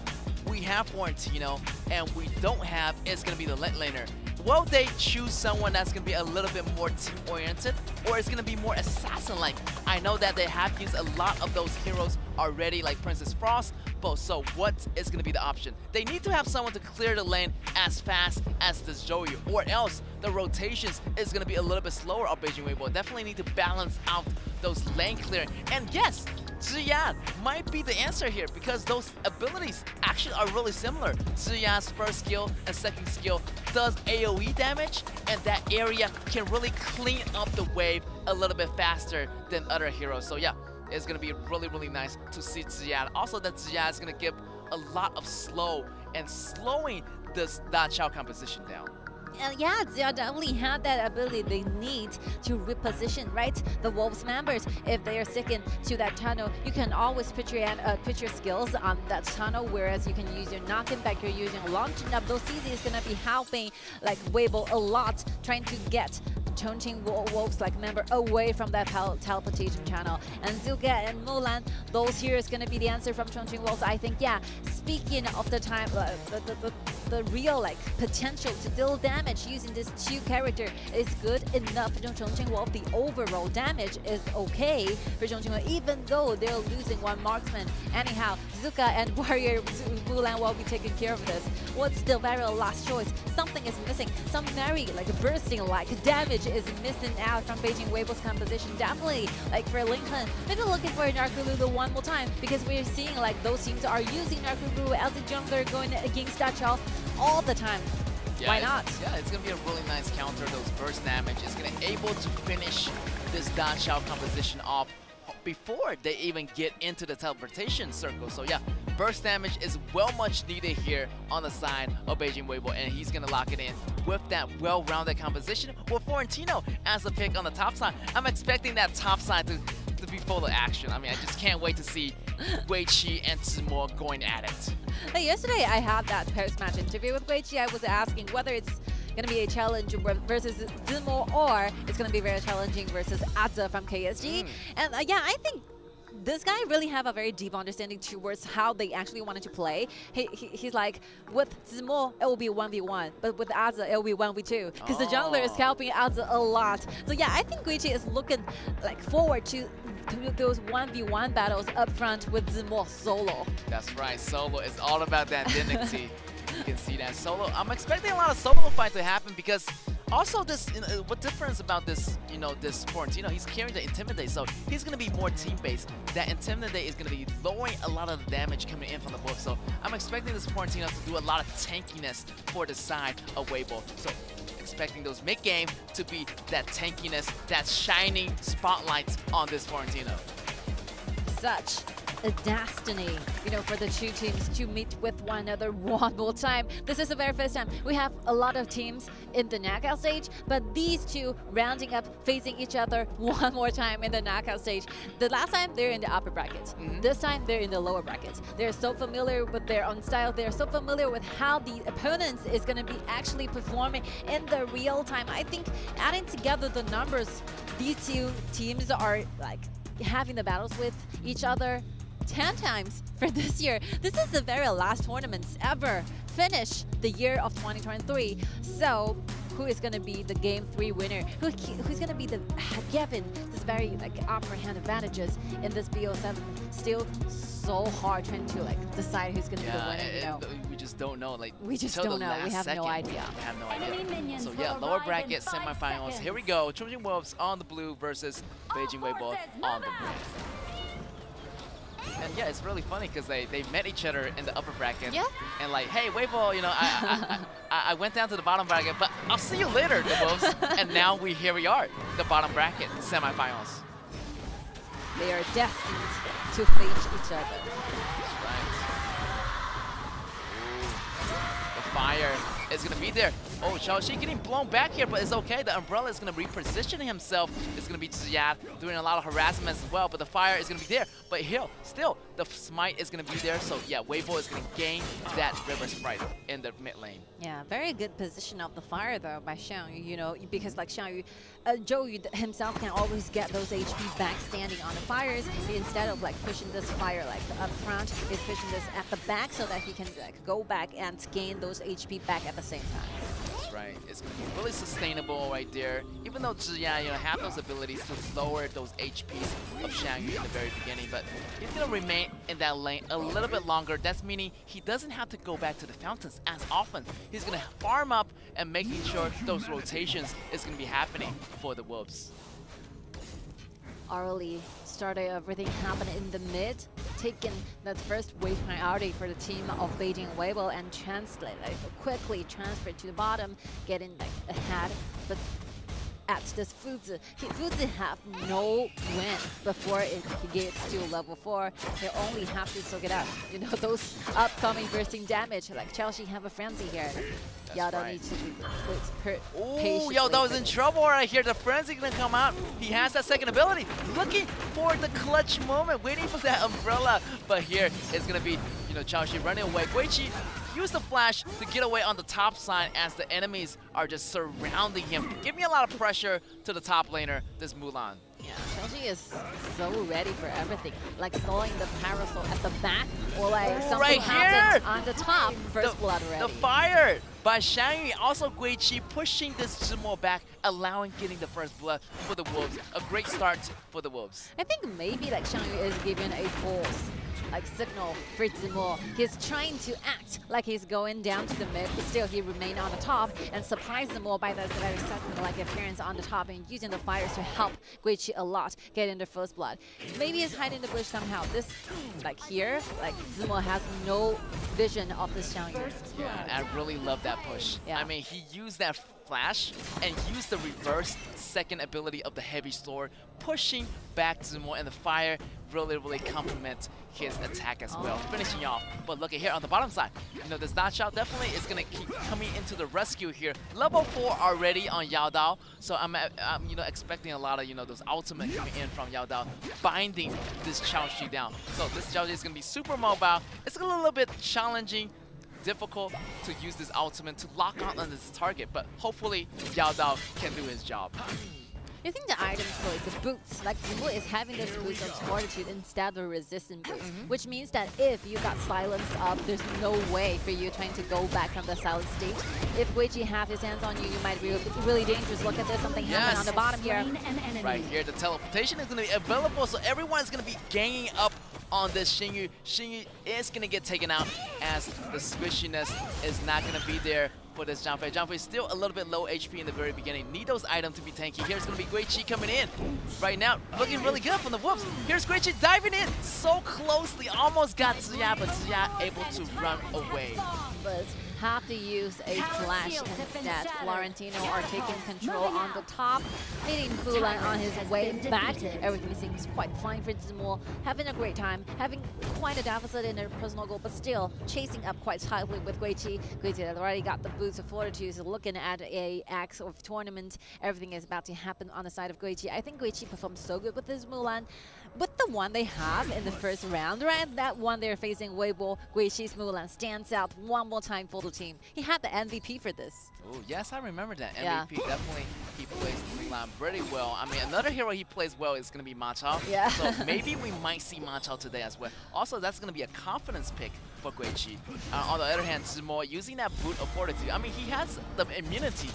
we have Florentino, and we don't have, it's going to be the late laner. Will they choose someone that's going to be a little bit more team-oriented, or it's going to be more assassin-like? I know that they have used a lot of those heroes already, like Princess Frost, but so what is going to be the option? They need to have someone to clear the lane as fast as this Zhou Yu, or else the rotations is going to be a little bit slower on Beijing.WB. Definitely need to balance out those lane clearing. And yes, Ziyan might be the answer here because those abilities actually are really similar. Ziyan's first skill and second skill does AoE damage, and that area can really clean up the wave a little bit faster than other heroes. So yeah, it's going to be really, really nice to see Ziyan. Also that Ziyan is going to give a lot of slow and slowing this Da Chao composition down. Yeah, they definitely have that ability they need to reposition, right? The Wolves members, if they are sticking to that tunnel, you can always put your skills on that tunnel, whereas you can use your knocking back, you're using launching up. Those CZ is going to be helping like Weibo a lot, trying to get Chongqing.Wolves like member away from that teleportation channel. And Zuka and Mulan, those here is going to be the answer from Chongqing.Wolves. I think, yeah, speaking of the time, the real like potential to deal damage using this two character is good enough for Chongqing.Wolves. The overall damage is okay for Chongqing.Wolves, even though they're losing one marksman. Anyhow, Zuka and Warrior Mulan will be taking care of this. What's the very last choice? Something is missing. Some very like bursting like damage is missing out from Beijing Weibo's composition. Definitely like for Lincoln, maybe looking for Narco Lulu one more time, because we're seeing like those teams are using Narco Lulu as a jungler going against Da Chao all the time. Yeah, why not? Yeah, it's going to be a really nice counter. Those burst damage is going to be able to finish this Da Chao composition off before they even get into the teleportation circle. So yeah, burst damage is well much needed here on the side of Beijing Weibo, and he's going to lock it in with that well-rounded composition with Florentino as a pick on the top side. I'm expecting that top side to be full of action. I mean, I just can't wait to see Wei Qi and Zimo going at it. Hey, yesterday I had that post-match interview with Wei Qi. I was asking whether it's going to be a challenge versus Zimo, or it's going to be very challenging versus Adza from KSG. And yeah, I think this guy really have a very deep understanding towards how they actually wanted to play. He's like, with Zimo, it will be 1v1, but with Adza, it will be 1v2, because the jungler is helping Adza a lot. So yeah, I think Wei Qi is looking like forward to those 1v1 battles up front with Zimo solo. That's right, solo is all about that dignity. You can see that solo. I'm expecting a lot of solo fight to happen, because also this, what difference about this, this Florentino, he's carrying the Intimidate, so he's going to be more team-based. That Intimidate is going to be lowering a lot of the damage coming in from the Wolves, so I'm expecting this Florentino to do a lot of tankiness for the side of Weibo. So expecting those mid-game to be that tankiness, that shining spotlight on this Florentino. Such a destiny, for the two teams to meet with one another one more time. This is the very first time we have a lot of teams in the knockout stage, but these two rounding up, facing each other one more time in the knockout stage. The last time they're in the upper brackets. This time they're in the lower brackets. They're so familiar with their own style. They're so familiar with how the opponents is going to be actually performing in the real time. I think adding together the numbers, these two teams are like having the battles with each other 10 times for this year. This is the very last tournaments ever finish the year of 2023. So who is going to be the game 3 winner? Who's going to be given this very upper hand advantages in this BO7? Still so hard trying to decide who's going to be the winner. We just don't know. We just don't know. We have no idea. We have no idea. So yeah, lower bracket semifinals. Here we go. Chongqing.Wolves on the blue versus Beijing Weibo on the blue. And yeah, it's really funny because they met each other in the upper bracket. Yeah. And like, hey, Weibo, I went down to the bottom bracket, but I'll see you later, the Wolves. And now here we are, the bottom bracket semifinals. They are destined to face each other. That's right. Ooh. The fire is going to be there. Oh, Xiaoxi getting blown back here, but it's okay. The umbrella is going to reposition himself. It's going to be Ziyan doing a lot of harassment as well, but the fire is going to be there. But here, still, the smite is going to be there. So yeah, Weibo is going to gain that River Sprite in the mid lane. Yeah, very good position of the fire though by Xiangyu, because like Xiangyu, Zhou himself can always get those HP back standing on the fires. Instead of pushing this fire up front, he's pushing this at the back so that he can go back and gain those HP back at the same time. That's right. It's going to be really sustainable right there. Even though Ziyan, have those abilities to lower those HPs of Xiangyu in the very beginning, but he's going to remain in that lane a little bit longer. That's meaning he doesn't have to go back to the fountains as often. He's going to farm up and making sure those rotations is going to be happening for the Wolves. Early started, everything happened in the mid, taking that first wave priority for the team of Beijing.WB and quickly transferred to the bottom, getting ahead. But at this Fuzi have no win before he gets to level 4. They only have to soak it up. You know, those upcoming bursting damage, like Chelsea have a frenzy here. Yao needs to be patient. Oh, Yao is in trouble right here. The frenzy gonna come out. He has that second ability. Looking for the clutch moment, waiting for that umbrella. But here it's gonna be, you know, Chelsea running away. Guiqi use the flash to get away on the top side as the enemies are just surrounding him, giving a lot of pressure to the top laner, this Mulan. Yeah, Chongqing is so ready for everything, like stalling the parasol at the back, or like something happened on the top, first blood already. The fire by Xiangyu, also Guiqi pushing this Zimo back, allowing getting the first blood for the Wolves. A great start for the Wolves. I think maybe like Xiangyu is given a false signal for Zimo. He's trying to act like he's going down to the mid, but still he remained on the top and surprised Zimo by the very second appearance on the top and using the fires to help Guiqi a lot get into first blood. Maybe he's hiding the bush somehow. This here, Zimo has no vision of this Xiangyu. Yeah, I really love that push. Yeah. I mean, he used that flash and used the reverse second ability of the heavy sword, pushing back Zimo, and the fire really complements his attack as well, finishing off. But look at here on the bottom side, you know, this Dachao definitely is gonna keep coming into the rescue here. Level 4 already on Yao Dao, so I'm you know, expecting a lot of, you know, those ultimate coming in from Yao Dao, binding this Chao-Shi down. So this Chao-Shi is gonna be super mobile. It's a little bit challenging, difficult to use this ultimate to lock on this target, but hopefully Yao Dao can do his job. I think the item choice, the boots, like Zimo is having this boost of fortitude instead of a resistant boost, which means that if you got silenced up, there's no way for you trying to go back from the silent state. If Guiqi have his hands on you, you might be really dangerous. Look at this, something happened on the bottom here. Right here, the teleportation is going to be available, so everyone's going to be ganging up on this Xingyu. Xingyu is going to get taken out as the squishiness is not going to be there for this Zhangfei. Zhangfei is still a little bit low HP in the very beginning. Need those items to be tanky. Here's going to be Guiqi coming in. Right now, looking really good from the Wolves. Here's Guiqi diving in so closely. Almost got Ziya, but Ziya able to run away. But have to use a flash instead. Florentino are taking control on the top, meeting Fulan on his way back. Everything seems quite fine for Zimo, having a great time, having quite a deficit in their personal goal, but still chasing up quite tightly with Guiqi. Guiqi has already got the boots of fortitude, so looking at a axe of tournament, everything is about to happen on the side of Guiqi. I think Guiqi performed so good with this Mulan. With the one they have in the first round, right? That one they're facing Weibo, Guiqi's Mulan stands out one more time for the team. He had the MVP for this. Oh, yes, I remember that. MVP, definitely, he plays Mulan pretty well. I mean, another hero he plays well is going to be Ma Chao. Yeah. So maybe we might see Ma Chao today as well. Also, that's going to be a confidence pick for Guiqi. On the other hand, Zimo using that boot of fortitude. I mean, he has the immunity.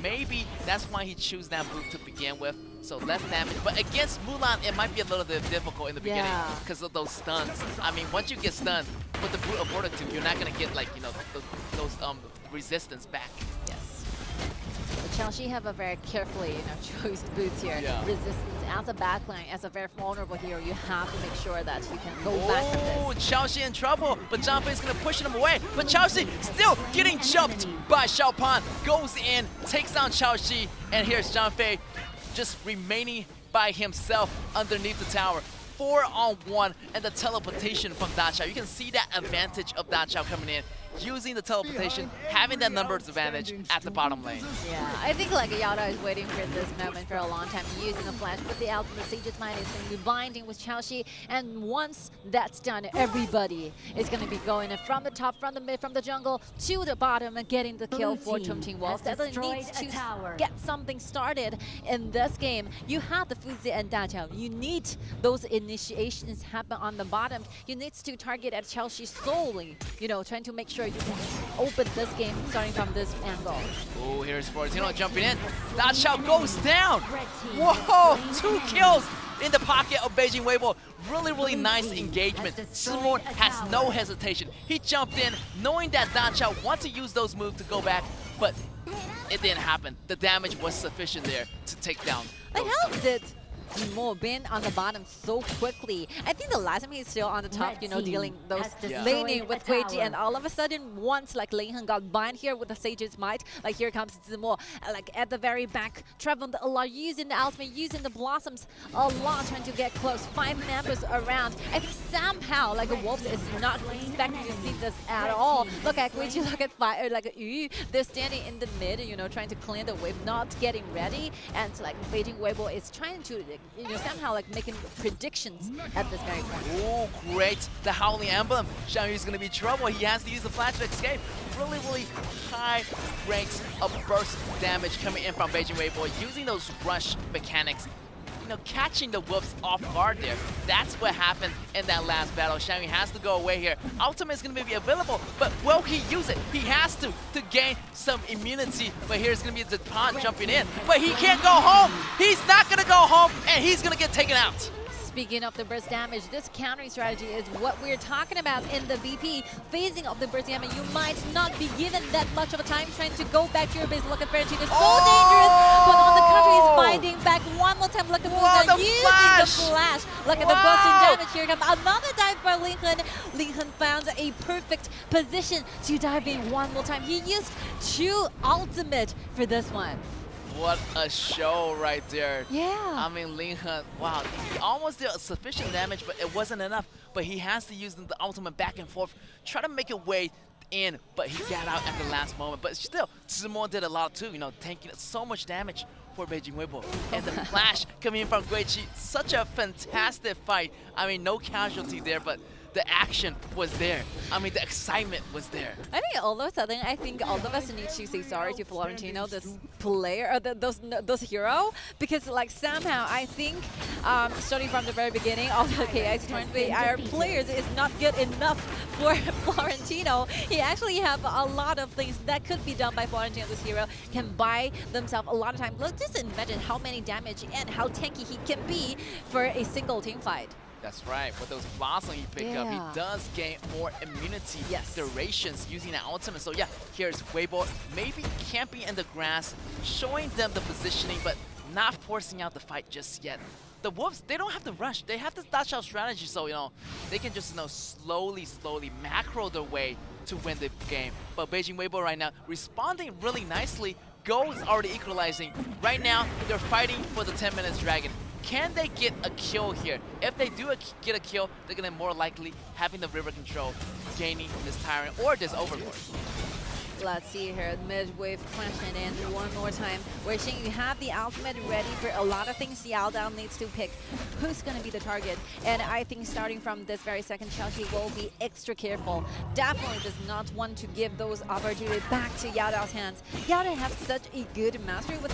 Maybe that's why he chose that boot to begin with. So less damage, but against Mulan, it might be a little bit difficult in the beginning because of those stuns. I mean, once you get stunned with the boot of fortitude, you're not gonna get those resistance back. Yes. But Chelsea have a very carefully, choose boots here. Yeah. Resistance as a backline, as a very vulnerable hero, you have to make sure that you can go back from this. Oh, Chelsea in trouble, but Zhangfei is gonna push him away. But Chelsea still getting jumped by Xiaopan. Goes in, takes down Chelsea, and here's Zhangfei just remaining by himself underneath the tower. 4-on-1 and the teleportation from Dachao. You can see that advantage of Dachao coming in, using the teleportation, having that numbers advantage at the bottom lane. Yeah, I think Yao Dao is waiting for this moment for a long time, using the flash, but the ultimate Sage's Mind is going to be binding with Chao-Shi, and once that's done, everybody is going to be going from the top, from the mid, from the jungle to the bottom and getting the kill for Chongqing.Wolves. That needs to get something started in this game. You have the Fuzi and Dachao. You need those initiations happen on the bottom. You need to target at Chao-Shi solely, trying to make sure you can open this game starting from this angle. Oh, here's Fortino jumping in. Dachao goes down. Whoa, 2 kills in the pocket of Beijing.WB. Really nice engagement. Simon has no hesitation. He jumped in knowing that Dachao wants to use those moves to go back, but it didn't happen. The damage was sufficient there to take down. How did Zimo being on the bottom so quickly. I think the last time he's still on the top, you know, dealing those laning with Guiji, and all of a sudden, once like Linghan got bind here with the Sage's Might, like here comes Zimo, like at the very back, traveling a lot, using the ultimate, using the blossoms a lot, trying to get close. 5 members around. I think somehow like Wolves is not expecting to see this at all. Look at Guiji, look at Fire, like Yu, they're standing in the mid, you know, trying to clear the wave, not getting ready, and like Beijing.WB is trying to, you know, somehow like making predictions at this very point. Oh, great. The Howling Emblem. Xiang Yu's going to be trouble. He has to use the flash to escape. Really, really high ranks of burst damage coming in from Beijing.WB, using those rush mechanics. You know, catching the Wolves off guard there. That's what happened in that last battle. Xiang Yu has to go away here. Ultimate is going to be available, but will he use it? He has to gain some immunity. But here's going to be the Pond jumping in. But he can't go home. He's not going to go home, and he's going to get taken out. Speaking of the burst damage, this countering strategy is what we're talking about in the VP. Phasing of the burst damage, you might not be given that much of a time trying to go back to your base. Look at Ferentino, it's so dangerous, but on the counter he's fighting back one more time. Look at Musa using the flash. Look at the busting damage. Here comes another dive by Linghan. Linghan found a perfect position to dive in one more time. He used 2 ultimate for this one. What a show right there. Yeah. I mean, Linghan, wow, he almost did sufficient damage, but it wasn't enough. But he has to use the ultimate back and forth, try to make a way in, but he got out at the last moment. But still, Zimo did a lot too, you know, taking so much damage for Beijing.WB. And the flash coming in from Guiji, such a fantastic fight. I mean, no casualty there, but the action was there. I mean, the excitement was there. I think all of a sudden, I think all of us need to say sorry to Florentino, this player, or those hero, because like somehow I think starting from the very beginning of the KIC2023, our players is not good enough for Florentino. He actually have a lot of things that could be done by Florentino. This hero can buy themselves a lot of time. Look, just imagine how many damage and how tanky he can be for a single team fight. That's right. With those blossoms he picked up, he does gain more immunity durations using that ultimate. So yeah, here's Weibo maybe camping in the grass, showing them the positioning, but not forcing out the fight just yet. The Wolves, they don't have to rush. They have the Dutch out strategy, so you know they can just slowly macro their way to win the game. But Beijing.WB right now responding really nicely. Go is already equalizing. Right now, they're fighting for the 10 minutes dragon. Can they get a kill here? If they do get a kill, they're gonna more likely having the river control, gaining this Tyrant or this Overlord. Let's see here, mid-wave crashing in one more time. Wishing you have the ultimate ready for a lot of things. Yao Dao needs to pick who's going to be the target. And I think starting from this very second, Chelsea will be extra careful. Definitely does not want to give those opportunities back to Yao Dao's hands. Yao Dao has such a good mastery with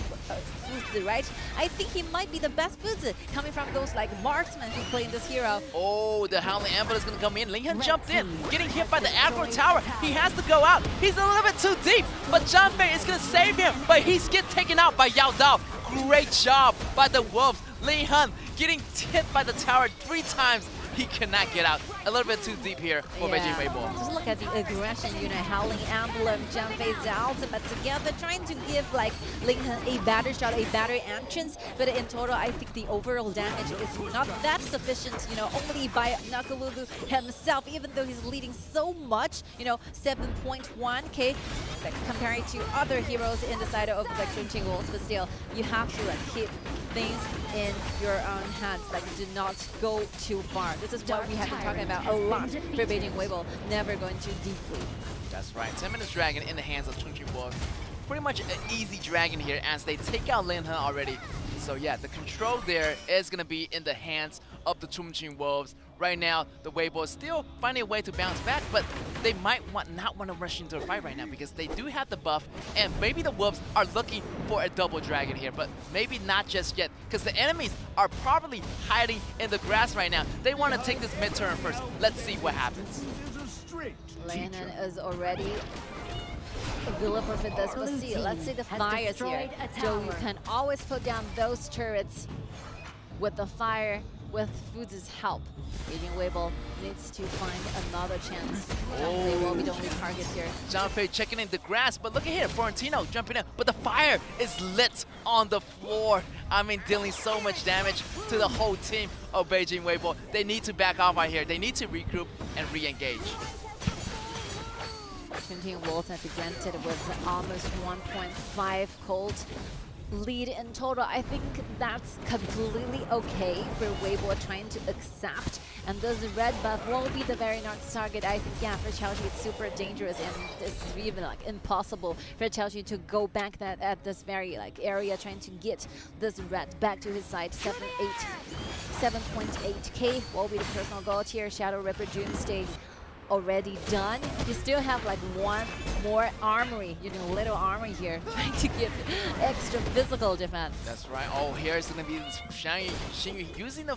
Fuzi, right? I think he might be the best Fuzi coming from those like marksmen who play in this hero. Oh, the Howling Emblem is going to come in. Linghan jumped in, getting hit by the aggro tower. He has to go out. He's a little bit too deep, but Zhang Fei is going to save him, but he's getting taken out by Yao Dao. Great job by the Wolves. Linghan getting hit by the tower 3 times. He cannot get out. A little bit too deep here for Beijing.WB. Just look at the aggression, you know, Howling Emblem, Zhang Fei's ultimate together, trying to give like Linghan a better shot, a better entrance. But in total, I think the overall damage is not that sufficient, you know, only by Nakalulu himself, even though he's leading so much, you know, 7.1k, like, comparing to other heroes in the side of like Chongqing.Wolves. But still, you have to like keep things in your own hands, like do not go too far. This is what we have been talking about a lot for Beijing.WB, never going too deeply. That's right, 10 minutes dragon in the hands of Chongqing.Wolves. Pretty much an easy dragon here as they take out Linghan already. So yeah, the control there is going to be in the hands of the Chongqing.Wolves. Right now, the Weibo is still finding a way to bounce back, but they might not want to rush into a fight right now because they do have the buff, and maybe the Wolves are looking for a double dragon here, but maybe not just yet because the enemies are probably hiding in the grass right now. They want to take this mid-turn first. Let's see what happens. Linghan is already available for this, but see, let's see the fires here. So you can always put down those turrets with the fire with Fuzi's help, Beijing.WB needs to find another chance. They will be the only targets here. Zhang checking in the grass, but look at here, Florentino jumping in, but the fire is lit on the floor. I mean, dealing so much damage to the whole team of Beijing.WB. They need to back off right here. They need to regroup and re-engage. Chongqing.Wolves has granted with almost 1.5 cold lead in total. I think that's completely okay for Weibo trying to accept, and this red buff will be the very next target. I think, yeah, for Xiaoxi it's super dangerous, and it's even like impossible for Xiaoxi to go back that at this very like area trying to get this red back to his side. 7.8k will be the personal goal here. Shadow Ripper Doomsday already done. You still have like one more armory, little armory here, trying to give extra physical defense. That's right. Oh, here's gonna be Xingyu using the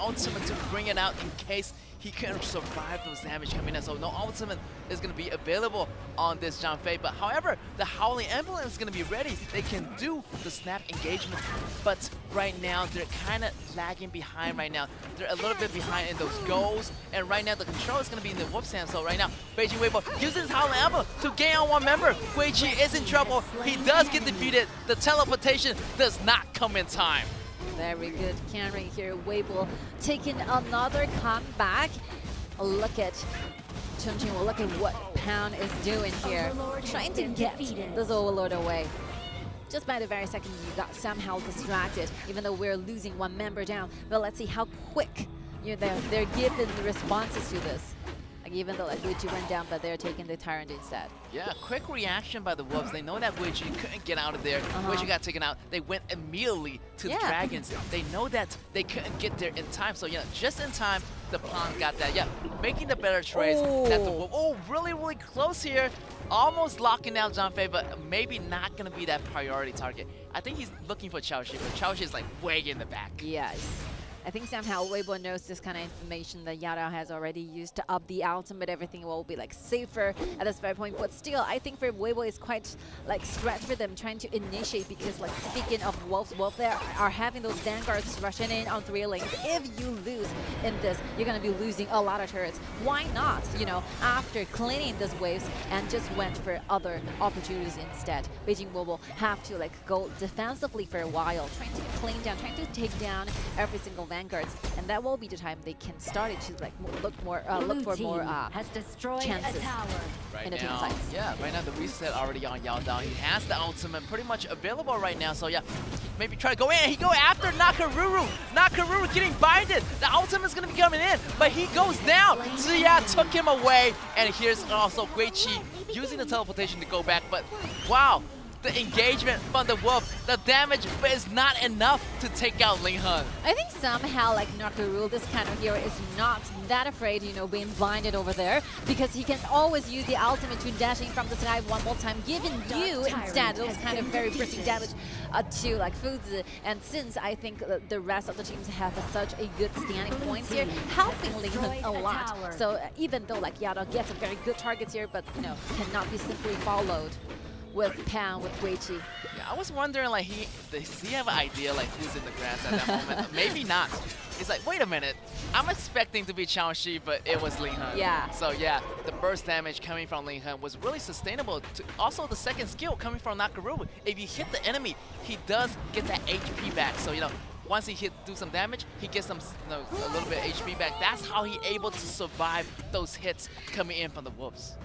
ultimate to bring it out in case he can survive those damage coming in. So no ultimate is gonna be available on this Zhang Fei. But however, the Howling Ambulance is gonna be ready. They can do the snap engagement, but right now they're kind of lagging behind right now. They're a little bit behind in those goals, and right now the control is gonna be in the Wolf's hand. So right now, Beijing.WB using his Howling Ambulance to gain on one member. Guiqi is in trouble. He does get defeated. The teleportation does not come in time. Very good carry here. Weibo taking another comeback. Look at Chongqing. Look at what Pound is doing here. Trying to get this Overlord away. Just by the very second you got somehow distracted, even though we're losing one member down. But let's see how quick they're giving the responses to this. Like even though like Guiqi went down, but they're taking the Tyrant instead. Yeah, quick reaction by the Wolves. They know that Guiqi couldn't get out of there. Guiqi got taken out. They went immediately to the Dragons. They know that they couldn't get there in time. So yeah, just in time, the Pawn got that. Yeah, making the better trades. That the Wolves, really, really close here. Almost locking down Zhang Fei, but maybe not going to be that priority target. I think he's looking for Xiaoxi, but Xiaoxi is like way in the back. Yes. I think somehow Weibo knows this kind of information that Yada has already used to up the ultimate. Everything will be like safer at this very point. But still, I think for Weibo it's quite like stretch for them trying to initiate, because like speaking of Wolves there are having those vanguards rushing in on 3 lanes. If you lose in this, you're gonna be losing a lot of turrets. Why not, after cleaning these waves and just went for other opportunities instead? Beijing.WB have to like go defensively for a while, trying to clean down, trying to take down every single vanguards, and that will be the time they can start to like look for more has destroyed chances a tower. Right in the team now, sides. yeah, right now the reset already on Yao Dao. He has the ultimate pretty much available right now, so yeah, maybe try to go in. He go after Nakaruru. Nakaruru getting binded. The ultimate's gonna be coming in, but he goes down. Ziya took him away, and here's also Guiqi using the teleportation to go back, but wow. The engagement from the Wolf, the damage, but it's not enough to take out Ling Han. I think somehow like Nakaruru, this kind of hero, is not that afraid, being blinded over there, because he can always use the ultimate to dashing from the sky one more time, giving you instead those kind of very pretty damage to like Fuzi. And since I think the rest of the teams have such a good standing point here, helping Ling Han a lot. So even though like Yada gets a very good targets here, but cannot be simply followed with Pound, with Guiqi. Yeah, I was wondering, like, does he have an idea, like, who's in the grass at that moment? Maybe not. He's like, wait a minute, I'm expecting to be Xiaoxi, but it was Ling Han. Yeah. So yeah, the burst damage coming from Ling Han was really sustainable. Also, the second skill coming from Nakaruru. If you hit the enemy, he does get that HP back. So, once he do some damage, he gets some, a little bit of HP back. That's how he able to survive those hits coming in from the Wolves.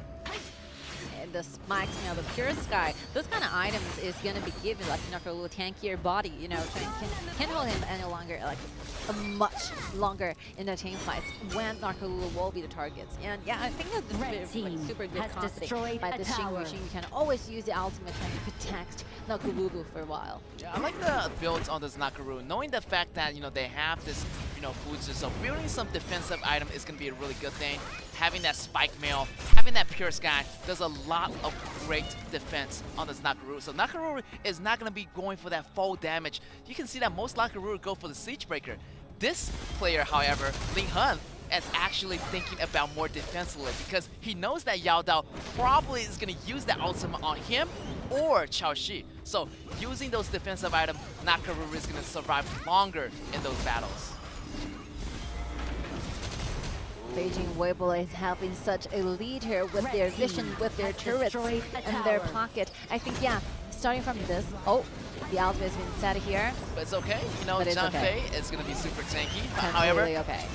The Smikes, the Pure Sky, those kind of items is gonna be given like Nakaruru tankier body, can hold him any longer, like much longer in the team fights when Nakaruru will be the targets. And yeah, I think that this is like super good confidence by the Xingyu. Xingyu can always use the ultimate to protect Nakaruru for a while. Yeah, I like the builds on this Nakaruru, knowing the fact that they have this Fuzi, so building some defensive item is gonna be a really good thing. Having that spike mail, having that Pure Sky, does a lot of great defense on this Nakaruru. So Nakaruru is not going to be going for that full damage. You can see that most Nakaruru go for the Siege Breaker. This player, however, Ling Han, is actually thinking about more defensively, because he knows that Yao Dao probably is going to use that ultimate on him or Xiaoxi. So using those defensive items, Nakaruru is going to survive longer in those battles. Beijing.WB is having such a lead here with their vision, with their turrets and their pocket. I think, yeah, starting from this, the ultimate has been set here. But it's okay. You know, Zhang Fei is going to be super tanky. However,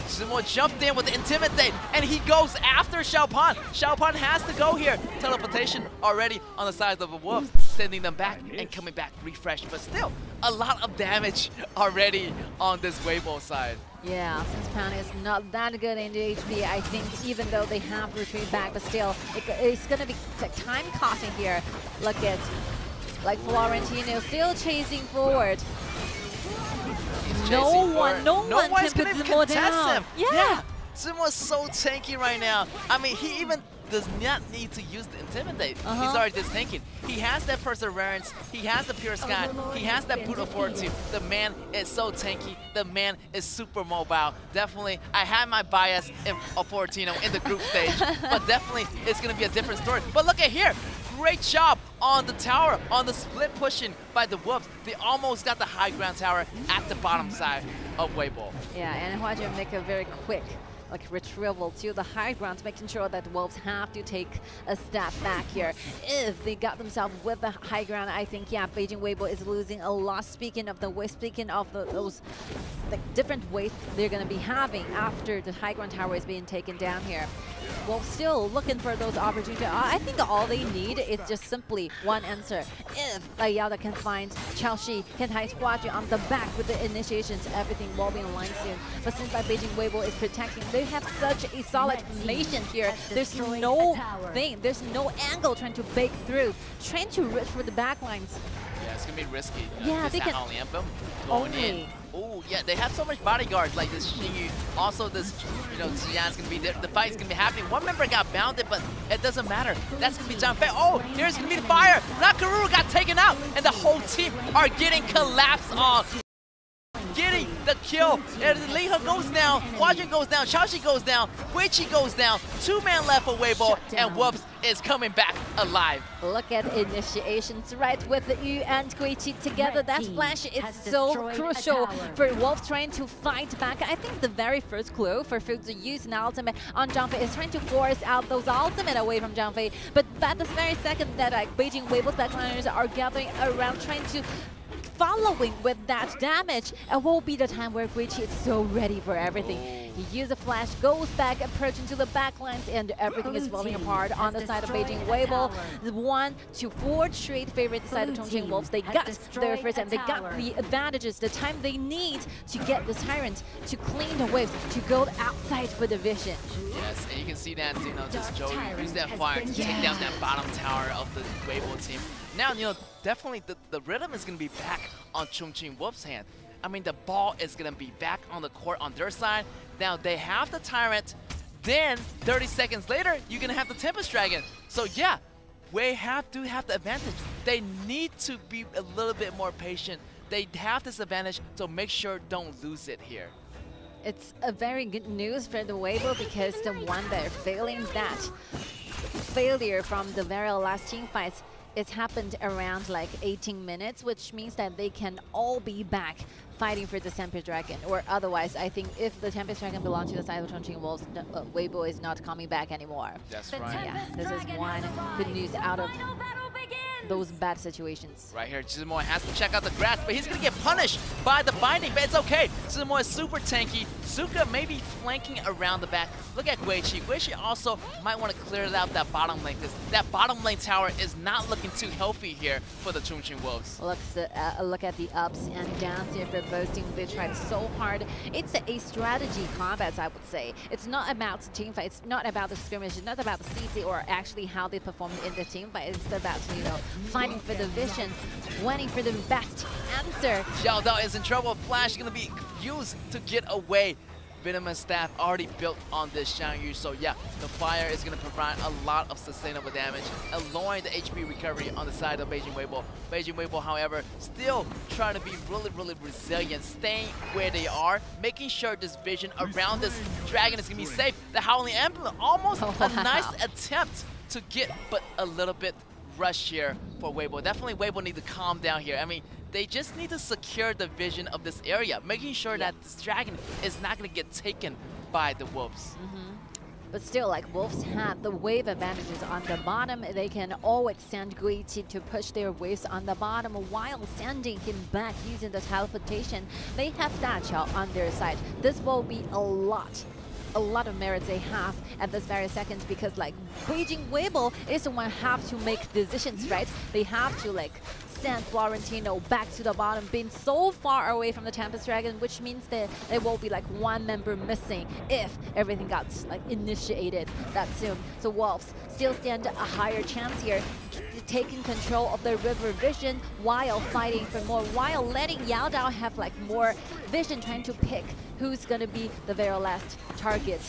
Zimo jumped in with the Intimidate, and he goes after Xiaopan. Xiaopan has to go here. Teleportation already on the side of the Wolves, sending them back and coming back refreshed. But still, a lot of damage already on this Weibo side. Yeah, since Pan is not that good in the HP, I think even though they have retreat back, but still, it's going to be time costing here. Look at, like, Florentino still chasing forward. No one can put Zimo down. Him. Yeah. Zimo is so tanky right now. I mean, he even does not need to use the Intimidate. He's already just tanking. He has that Perseverance. He has the Pure Sky. He has that Boot of Fortitude. The man is so tanky. The man is super mobile. Definitely, I had my bias of Fortino in the group stage, but definitely it's going to be a different story. But look at here. Great job on the tower, on the split pushing by the Wolves. They almost got the high ground tower at the bottom side of Weibo. Yeah, and Huazhen make a very quick retrieval to the high ground, making sure that the Wolves have to take a step back here. If they got themselves with the high ground, I think, yeah, Beijing.WB is losing a lot. Speaking of those different ways they're going to be having after the high ground tower is being taken down here. Well, still looking for those opportunities. I think all they need is just simply one answer. If Yada can find Xiaoxi, can hide Huazhen on the back with the initiations, everything will be in line soon. But since Beijing.WB is protecting, they have such a solid formation here. There's no angle trying to break through, trying to reach for the backlines. Yeah, it's gonna be risky. Yeah, they can going in. Oh, yeah, they have so much bodyguards like this Xingyu. Also, this, Ziyan's gonna be there. The fight's gonna be happening. One member got bounded, but it doesn't matter. That's gonna be Zhang Fei. Oh, here's gonna be the fire. Nakaruru got taken out, and the whole team are getting collapsed on. Getting the kill. And Liha goes down, Huazhen goes down, Xiaoxi goes down, Weiqi goes down. 2-man left for Weibo, and Whoops is coming back alive. Look at initiations right with Yu and Weiqi together. That flash is so crucial for Wolf trying to fight back. I think the very first clue for Fu to use an ultimate on Zhang Fei is trying to force out those ultimate away from Zhang Fei. But at the very second that Beijing.WB's backliners are gathering around trying to following with that damage, it will be the time where Weiqi is so ready for everything. He uses a flash, goes back, approaching to the backlines, and everything is falling apart on the side of Beijing.WB. 1 to 4 straight favorite side of Chongqing.Wolves. They got their first and they got the advantages, the time they need to get the Tyrant, to clean the waves, to go outside for the vision. Yes, and you can see that, just Joey use that fire to take down that bottom tower of the Weibo team. Now, definitely the rhythm is going to be back on Chongqing.Wolves' hand. I mean, the ball is going to be back on the court on their side. Now, they have the Tyrant. Then, 30 seconds later, you're going to have the Tempest Dragon. So, yeah, we do have the advantage. They need to be a little bit more patient. They have this advantage, so make sure don't lose it here. It's a very good news for the Weibo because the one that are failing that failure from the very last team fights, it's happened around like 18 minutes, which means that they can all be back fighting for the Tempest Dragon. Or otherwise, I think if the Tempest Dragon belongs to the side of Chongqing.Wolves, Weibo is not coming back anymore. That's right. Yeah, this is one good news out of those bad situations. Right here, Zimo has to check out the grass, but he's going to get punished by the binding, but it's okay. Zimo is super tanky. Suka may be flanking around the back. Look at Weiqi. Weiqi also might want to clear out that bottom lane, because that bottom lane tower is not looking too healthy here for the Chongqing.Wolves. Look at the ups and downs here for both teams. They tried so hard. It's a strategy combat, I would say. It's not about team fight. It's not about the skirmish. It's not about the CC or actually how they perform in the team fight. It's about, fighting for the vision, waiting for the best answer. Xiao Dao is in trouble. Flash is going to be used to get away. Venomous Staff already built on this Xiangyu, so yeah, the fire is going to provide a lot of sustainable damage, allowing the HP recovery on the side of Beijing.WB. Beijing.WB, however, still trying to be really resilient, staying where they are, making sure this vision around this dragon is going to be safe. The Howling Emblem, almost a nice attempt to get, but a little bit rush here for Weibo. Definitely Weibo need to calm down here. I mean, they just need to secure the vision of this area, making sure that this dragon is not going to get taken by the Wolves. But still, like Wolves have the wave advantages on the bottom. They can always send Guichi to push their waves on the bottom while sending him back using the teleportation. They have that shot on their side. This will be a lot of merits they have at this very second, because like Beijing.WB is the one have to make decisions, right? They have to like send Florentino back to the bottom, being so far away from the Tempest Dragon, which means that there will be like one member missing if everything got like initiated that soon. So Wolves still stand a higher chance here, taking control of the river vision while fighting for more, while letting Yao Dao have like more vision, trying to pick who's gonna be the very last target.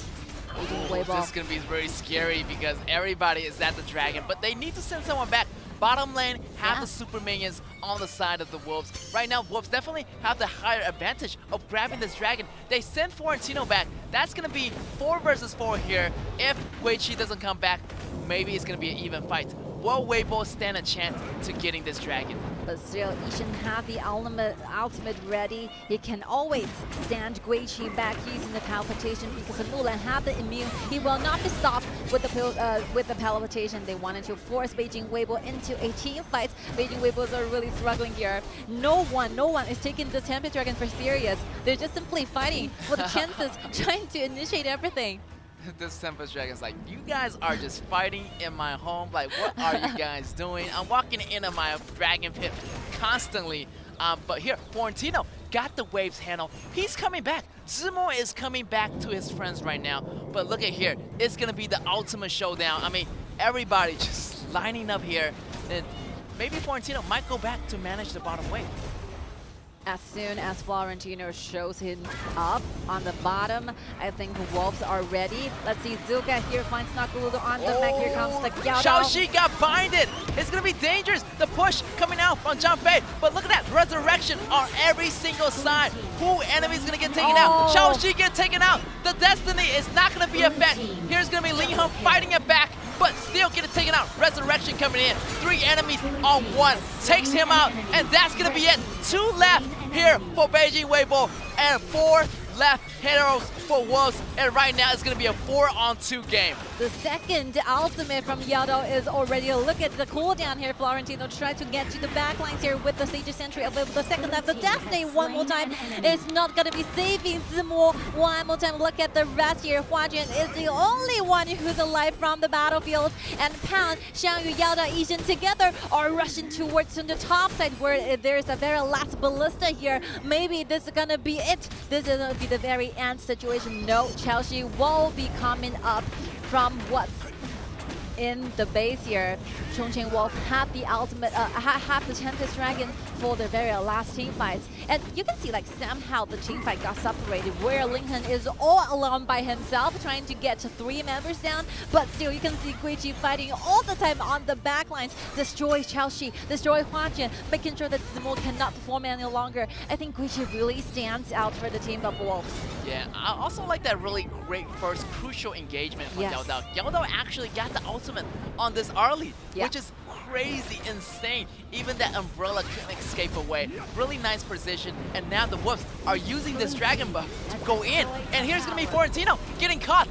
This is gonna be very scary because everybody is at the dragon, but they need to send someone back. Bottom lane have the super minions on the side of the Wolves. Right now, Wolves definitely have the higher advantage of grabbing this dragon. They send Florentino back. That's gonna be 4 versus 4 here. If Guichi doesn't come back, maybe it's gonna be an even fight. Will Weibo stand a chance to getting this dragon? But still, Ishan have the ultimate ready. He can always stand Guichi back using the teleportation because Mulan have the immune. He will not be stopped with the teleportation. They wanted to force Beijing.WB into a team fight. Beijing.WB are really struggling here. No one is taking this Tempest Dragon for serious. They're just simply fighting for the chances, trying to initiate everything. This Tempest Dragon's like, you guys are just fighting in my home. Like, what are you guys doing? I'm walking into my dragon pit constantly. But here, Florentino got the waves handle. He's coming back. Zimo is coming back to his friends right now. But look at here. It's going to be the ultimate showdown. I mean, everybody just lining up here. And maybe Florentino might go back to manage the bottom wave. As soon as Florentino shows him up on the bottom, I think Wolves are ready. Let's see, Zuka here finds Nakuludo on the mech. Here comes the Yao Dao. Xiaoxi got binded. It's going to be dangerous. The push coming out from Zhangfei. But look at that. Resurrection on every single side. Who enemy is going to get taken out? Xiaoxi get taken out. The destiny is not going to be a bet. Here's going to be Ling Hung fighting it back, but still getting taken out. Resurrection coming in. 3 enemies on 1. Takes him out, and that's going to be it. 2 left here for Beijing.WB, and 4 left heroes for Wolves, and right now it's going to be a 4-on-2 game. The second ultimate from Yao Dao is already a look at the cooldown here. Florentino tried to get to the backlines here with the Sage Sentry available. The second time, the Destiny one more time is not going to be saving Zimo. One more time, look at the rest here. Hua Jian is the only one who's alive from the battlefield, and Pan, Xiangyu, Yao Dao, Ishan together are rushing towards the top side where there's a very last ballista here. Maybe this is going to be it. This is going to be the very end situation. No, Chelsea will be coming up from what's in the base here. Chongqing.Wolves had the ultimate, had the Tempest Dragon for their very last team fights. And you can see like somehow the team fight got separated where Lincoln is all alone by himself trying to get 3 members down. But still you can see Guichi fighting all the time on the backlines. Destroy Chelsea, destroy Hua Jian, making sure that Zimo cannot perform any longer. I think Guichi really stands out for the team of Wolves. Yeah, I also like that really great first crucial engagement from Yao Dao. Yao Dao actually got the ultimate on this early, which is crazy, insane. Even that umbrella couldn't escape away. Really nice position, and now the Wolves are using this dragon buff to go in. And here's gonna be Florentino getting caught.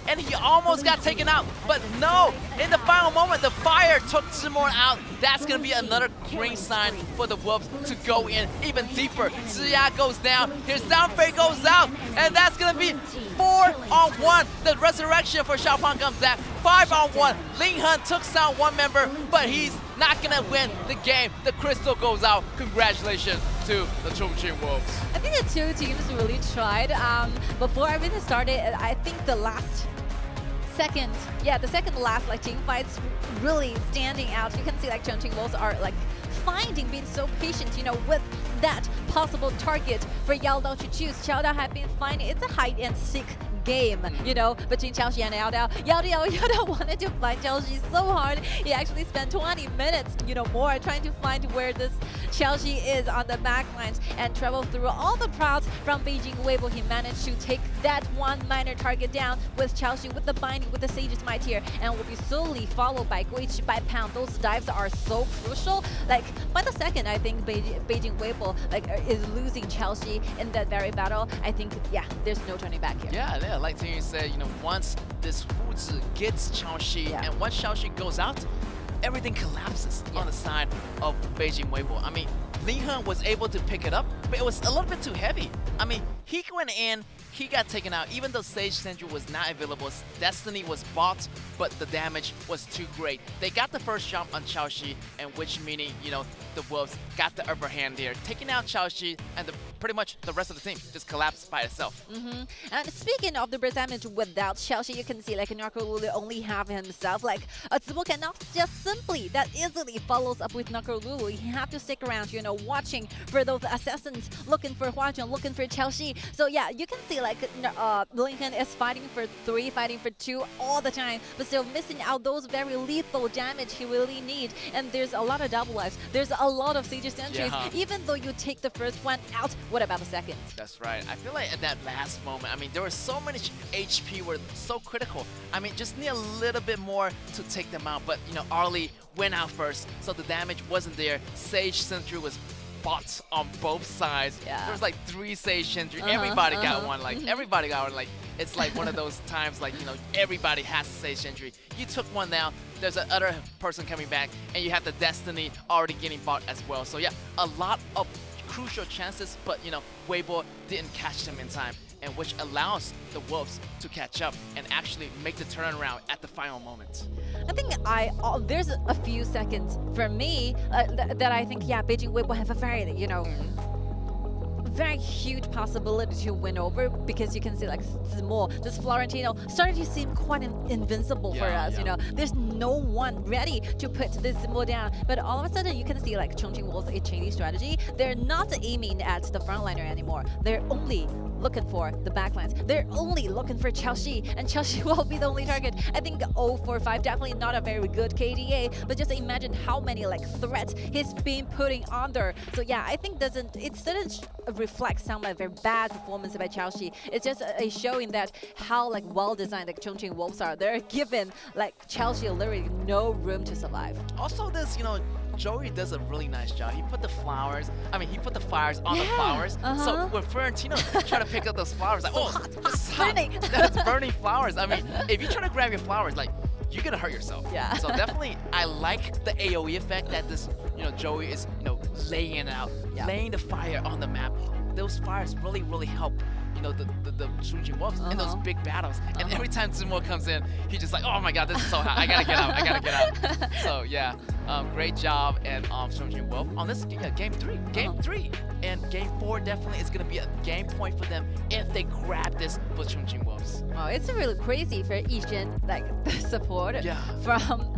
And he almost got taken out, but no, in the final moment, the fire took Zimor out. That's gonna be another green sign for the Wolves to go in even deeper. Ziya goes down, here's Zhangfei goes out, and that's gonna be 4-on-1. The resurrection for Xiaopang comes back, 5-on-1. Ling Hun took down 1 member, but he's not gonna win the game. The crystal goes out. Congratulations to the Chongqing.Wolves. I think the 2 teams really tried. Before everything started, I think the second to last like team fights really standing out. You can see like Chongqing.Wolves are like being so patient, you know, with that possible target for Yao Dao to choose. Yao Dao have been finding it's a hide and seek game, you know, between Chelsea and Yao Dao. Yao Dao wanted to find Chelsea so hard. He actually spent 20 minutes, you know, more trying to find where this Chelsea is on the backlines and travel through all the crowds from Beijing.WB. He managed to take that 1 minor target down with Chelsea, with the binding, with the Sage's Might here, and will be solely followed by Guichi, by Pound. Those dives are so crucial. Like, by the second, I think Beijing.WB like is losing Chelsea in that very battle. I think, yeah, there's no turning back here. Yeah, like Tingyun said, once this Fuzi gets Chaoxi, and once Chaoxi goes out, everything collapses on the side of Beijing.WB. I mean, Li Hun was able to pick it up, but it was a little bit too heavy. I mean, he went in, he got taken out. Even though Sage Sentry was not available, Destiny was bought, but the damage was too great. They got the first jump on Chaoxi, and which meaning, the Wolves got the upper hand there, taking out Chaoxi, and pretty much the rest of the team just collapsed by itself. And speaking of the burst damage without Chaoxi, you can see like Nakorulu only have himself. Like Zibo cannot just simply that easily follows up with Nakorulu. He have to stick around, watching for those assassins, looking for Huazhong, looking for Chaoxi. So yeah, you can see like Lincoln is fighting for 3, fighting for 2 all the time, but still missing out those very lethal damage he really need. And there's a lot of double lives. There's a lot of Sage Sentries. Even though you take the first one out, what about the second? That's right. I feel like at that last moment, I mean, there were so many HP were so critical. I mean, just need a little bit more to take them out. But, Arlie went out first, so the damage wasn't there. Sage Sentry was bought on both sides. There was like 3 Sage Sentry. Everybody got one. Like, everybody got one. Like, it's like one of those times, like, everybody has a Sage Sentry. You took one down, there's another person coming back, and you have the Destiny already getting bought as well. So yeah, a lot of crucial chances, but Weibo didn't catch them in time, and which allows the Wolves to catch up and actually make the turnaround at the final moment. I think there's a few seconds for me that I think Beijing.WB have a very very huge possibility to win over, because you can see like Zimo, this Florentino starting to seem quite invincible for us. There's no one ready to put this Zimo down, but all of a sudden you can see like Chongqing.Wolves a changing strategy. They're not aiming at the frontliner anymore. They're only looking for the backlines. They're only looking for Chaoxi, and Chaoxi will be the only target. I think 045 definitely not a very good KDA, but just imagine how many like threats he's been putting on there. So yeah, I think it didn't reflect some like very bad performance by Chaoxi. It's just a showing that how like well designed like Chongqing.Wolves are. They're given like Chaoxi literally no room to survive. Also, this Joey does a really nice job. He put the flowers, he put the fires on the flowers. So when Florentino try to pick up those flowers, like, it's burning. That's burning flowers. I mean, if you try to grab your flowers, like, you're gonna hurt yourself. So definitely, I like the AoE effect that this, Joey is, laying it out, laying the fire on the map. Those fires really, really help. The Chongqing.Wolves in those big battles. And every time Zimo comes in, he's just like, oh my god, this is so hot. I gotta get out. I gotta get out. So yeah, great job and Chongqing.Wolves on this game 3. Game 3 and game 4 definitely is gonna be a game point for them if they grab this for Chongqing.Wolves. Oh, it's really crazy for Yixin, like the support from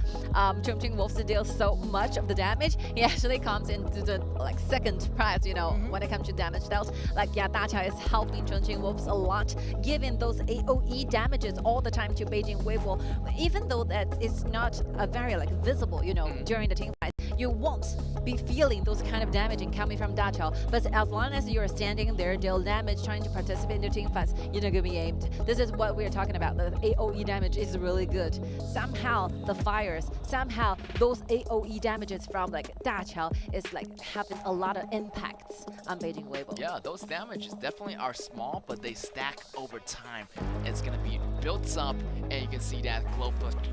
Chongqing.Wolves to deal so much of the damage. He actually comes into the like second prize, when it comes to damage dealt. Like Dacha is helping Chongqing.Wolves a lot, giving those AoE damages all the time to Beijing.WB. Even though that is not a very like visible, during the team fight, you won't be feeling those kind of damaging coming from Dacha. But as long as you're standing there, deal damage, trying to participate in the team fights, you're not gonna be aimed. This is what we're talking about. The AoE damage is really good. Somehow the fires, somehow those AoE damages from like Dacha is like having a lot of impacts on Beijing.WB. Yeah, those damages definitely are small, but they stack over time. It's gonna be built up, and you can see that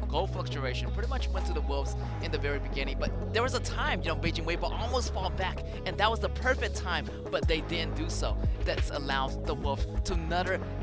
glow fluctuation pretty much went to the Wolves in the very beginning. But there was a time, Beijing.WB almost fall back, and that was the perfect time, but they didn't do so. That allows the Wolves to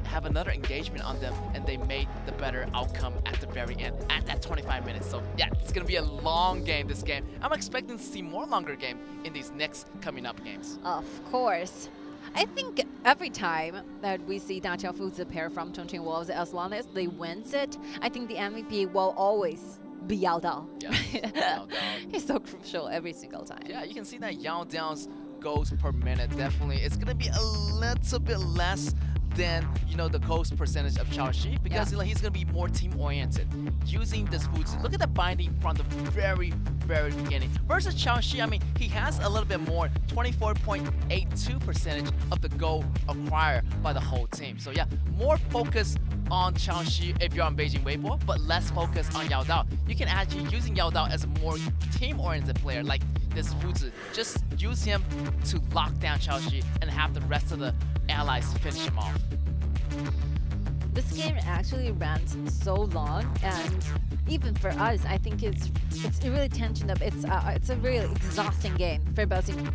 have another engagement on them, and they made the better outcome at the very end, at that 25 minutes. So yeah, it's gonna be a long game, this game. I'm expecting to see more longer game in these next coming up games. Of course. I think every time that we see Dacha Fuzi pair from Chongqing.Wolves, as long as they wins it, I think the MVP will always be Yao Dao. Yeah, Yao Dao. He's so crucial every single time. Yeah, you can see that Yao Dao's goals per minute, definitely. It's going to be a little bit less than, the ghost percentage of Chaoxi, because he's going to be more team-oriented, using this Fuzi. Look at the binding from the very, very beginning. Versus Chaoxi, he has a little bit more, 24.82% of the goal acquired by the whole team. So yeah, more focus on Chaoxi if you're on Beijing.WB, but less focus on Yao Dao. You can actually using Yao Dao as a more team-oriented player, like this Fuzi. Just use him to lock down Chaoxi and have the rest of the allies finish him off. this game actually ran so long, and even for us, I think it's really tension up. It's a really exhausting game for both teams.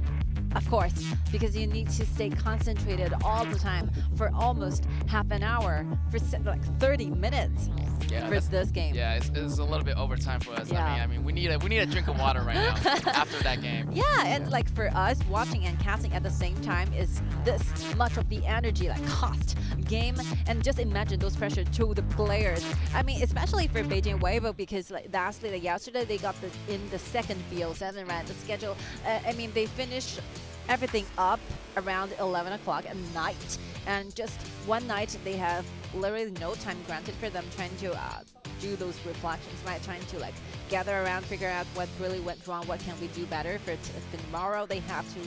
Of course, because you need to stay concentrated all the time for almost half an hour, for like 30 minutes for this game. Yeah, it's a little bit overtime for us. Yeah. I mean, we need a drink of water right now after that game. Yeah, and like for us, watching and casting at the same time is this much of the energy, like cost game, and just imagine those pressure to the players. I mean, especially for Beijing.WB, because like lastly, like yesterday, they got in the second BO7 right, the schedule. I mean, they finished everything up around 11 o'clock at night, and just one night they have literally no time granted for them trying to do those reflections, right? Trying to like gather around, figure out what really went wrong, what can we do better for tomorrow. They have to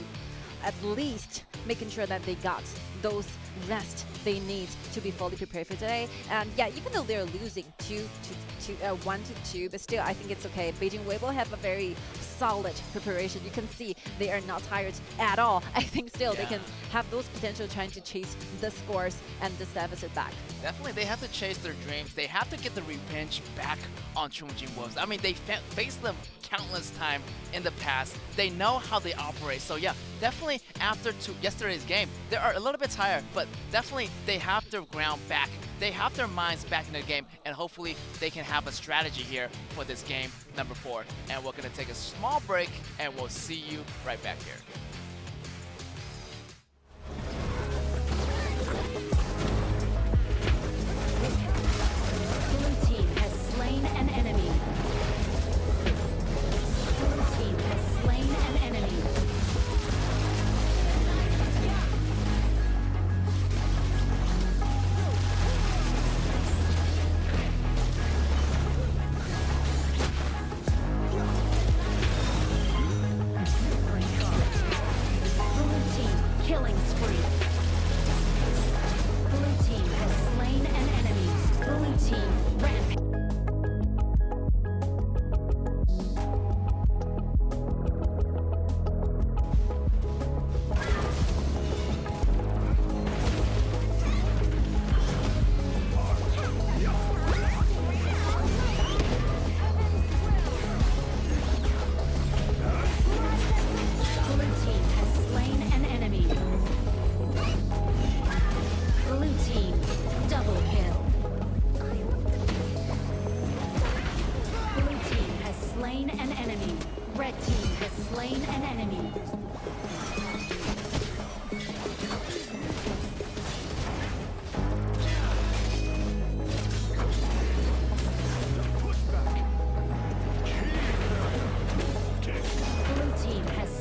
at least making sure that they got those rest they need to be fully prepared for today. And yeah, even though they're losing 1-2, but still I think it's okay. Beijing.WB have a very solid preparation. You can see they are not tired at all. I think still they can have those potential trying to chase the scores and this deficit back. Definitely, they have to chase their dreams. They have to get the revenge back on Chongqing.Wolves. I mean, they faced them countless times in the past. They know how they operate. So yeah, definitely after yesterday's game, they are a little bit tired, but definitely they have their ground back. They have their minds back in the game, and hopefully they can have a strategy here for this game number 4. And we're going to take a small break, and we'll see you right back here. Blue team has slain an enemy. Blue team has slain an enemy. Killing spree. Blue team has slain an enemy. Blue team rampage. Red team has slain an enemy. Blue team has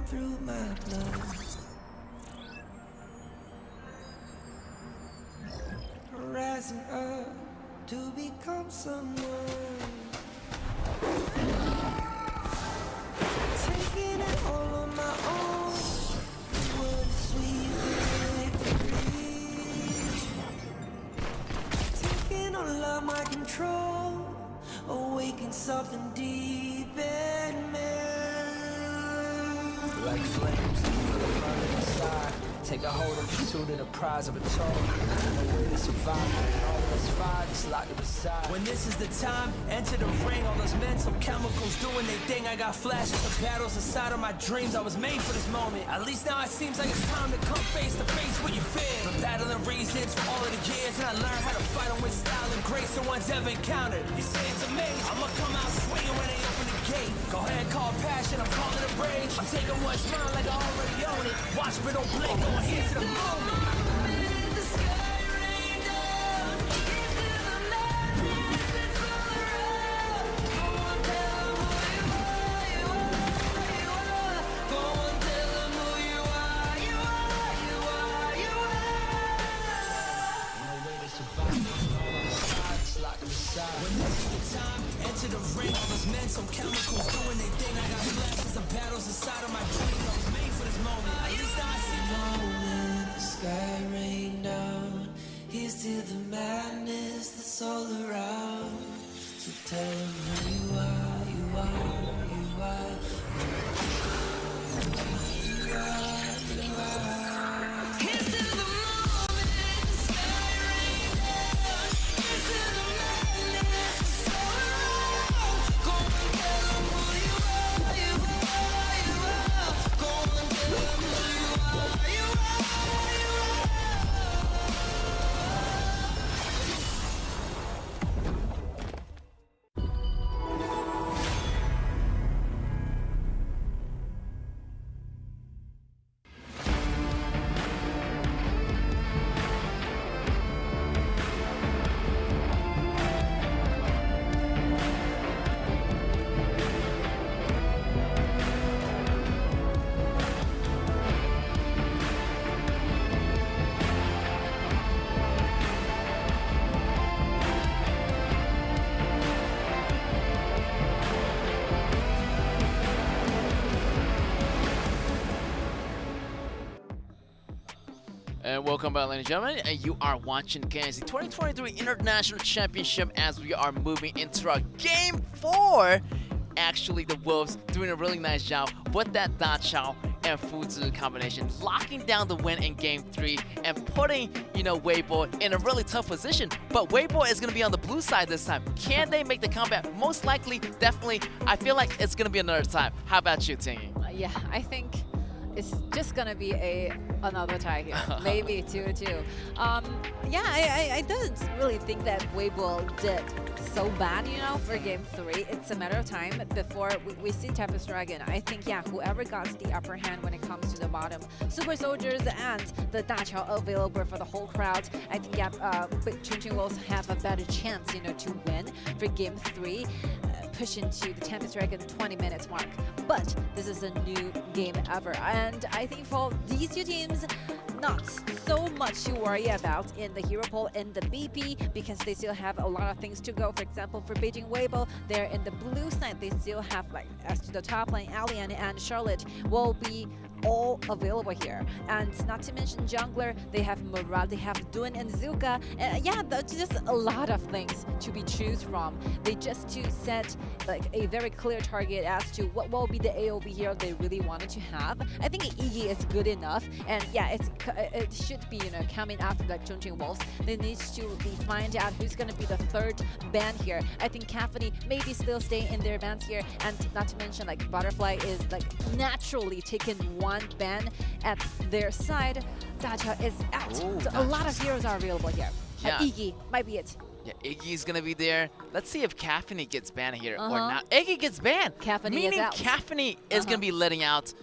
through my blood. Rising up to become someone. Taking it all on my own. What a sweet victory. Taking all of my control. Awaken something deep in me. Like flames, feel the burning inside. Take a hold of the pursuit of the prize of a toll. No way to survive, all that's fine, just lock it aside. When this is the time, enter the ring. All those mental chemicals doing their thing. I got flashes of battles inside of my dreams. I was made for this moment. At least now it seems like it's time to come face to face with your fear. Been battling reasons for all of the years, and I learned how to fight them with style and grace no one's ever encountered. You say it's amazing, I'ma come out swinging when they open the gate. Go ahead, call passion, I'm calling it rage. I'm taking what's mine like I already own it. Watch but don't blink, going here to the moment. When this is the time, enter the ring. All those mental chemicals doing their thing. I got flashes of battles inside of my dreams. I was made for this moment. At least I see the moment. The sky rained down. Here's to the madness that's all around. So tell them who you are, you are, you are. You are, you are. Here's to the moment. The sky rained down. Here's to the madness that's all around. Go and tell them who you are, you are, you are. Go and tell them who you are, you are, you are. And welcome back, ladies and gentlemen. And you are watching KIC2023 International Championship as we are moving into our Game 4. Actually, the Wolves doing a really nice job with that Da Chao and Fuzi combination, locking down the win in Game 3 and putting, Weibo in a really tough position. But Weibo is going to be on the blue side this time. Can they make the comeback? Most likely, definitely. I feel like it's going to be another time. How about you, Tingy? Yeah, I think it's just gonna be another tie here, maybe 2-2. Yeah, I don't really think that Weibo did so bad, for Game 3. It's a matter of time before we see Tempest Dragon. I think, yeah, whoever got the upper hand when it comes to the bottom, Super Soldiers and the Da Chao available for the whole crowd, I think, yeah, Chongqing.Wolves have a better chance, to win for Game 3. Push into the Tempest Dragon 20 minutes mark. But this is a new game ever. And I think for these two teams, not so much to worry about in the Hero Pool and the BP because they still have a lot of things to go. For example, for Beijing Weibo, they're in the blue side. They still have, as to the top lane, Alien and Charlotte will be all available here. And not to mention jungler, they have Murad, they have Dun and Zuka. Yeah, that's just a lot of things to be choose from. They just to set a very clear target as to what will be the AoE hero they really wanted to have. I think Iggy is good enough, and yeah, it should be coming after Chongqing.Wolves. They need to find out who's going to be the third ban here. I think Caffeine maybe still stay in their bans here, and not to mention Butterfly is naturally taking one ban at their side. Da Chao is out. Ooh, so a lot of heroes are available here. Yeah. Iggy might be it. Yeah, Iggy's gonna be there. Let's see if Caffeine gets banned here or not. Iggy gets banned. Caffeine is meaning out. Caffeine is gonna be letting out.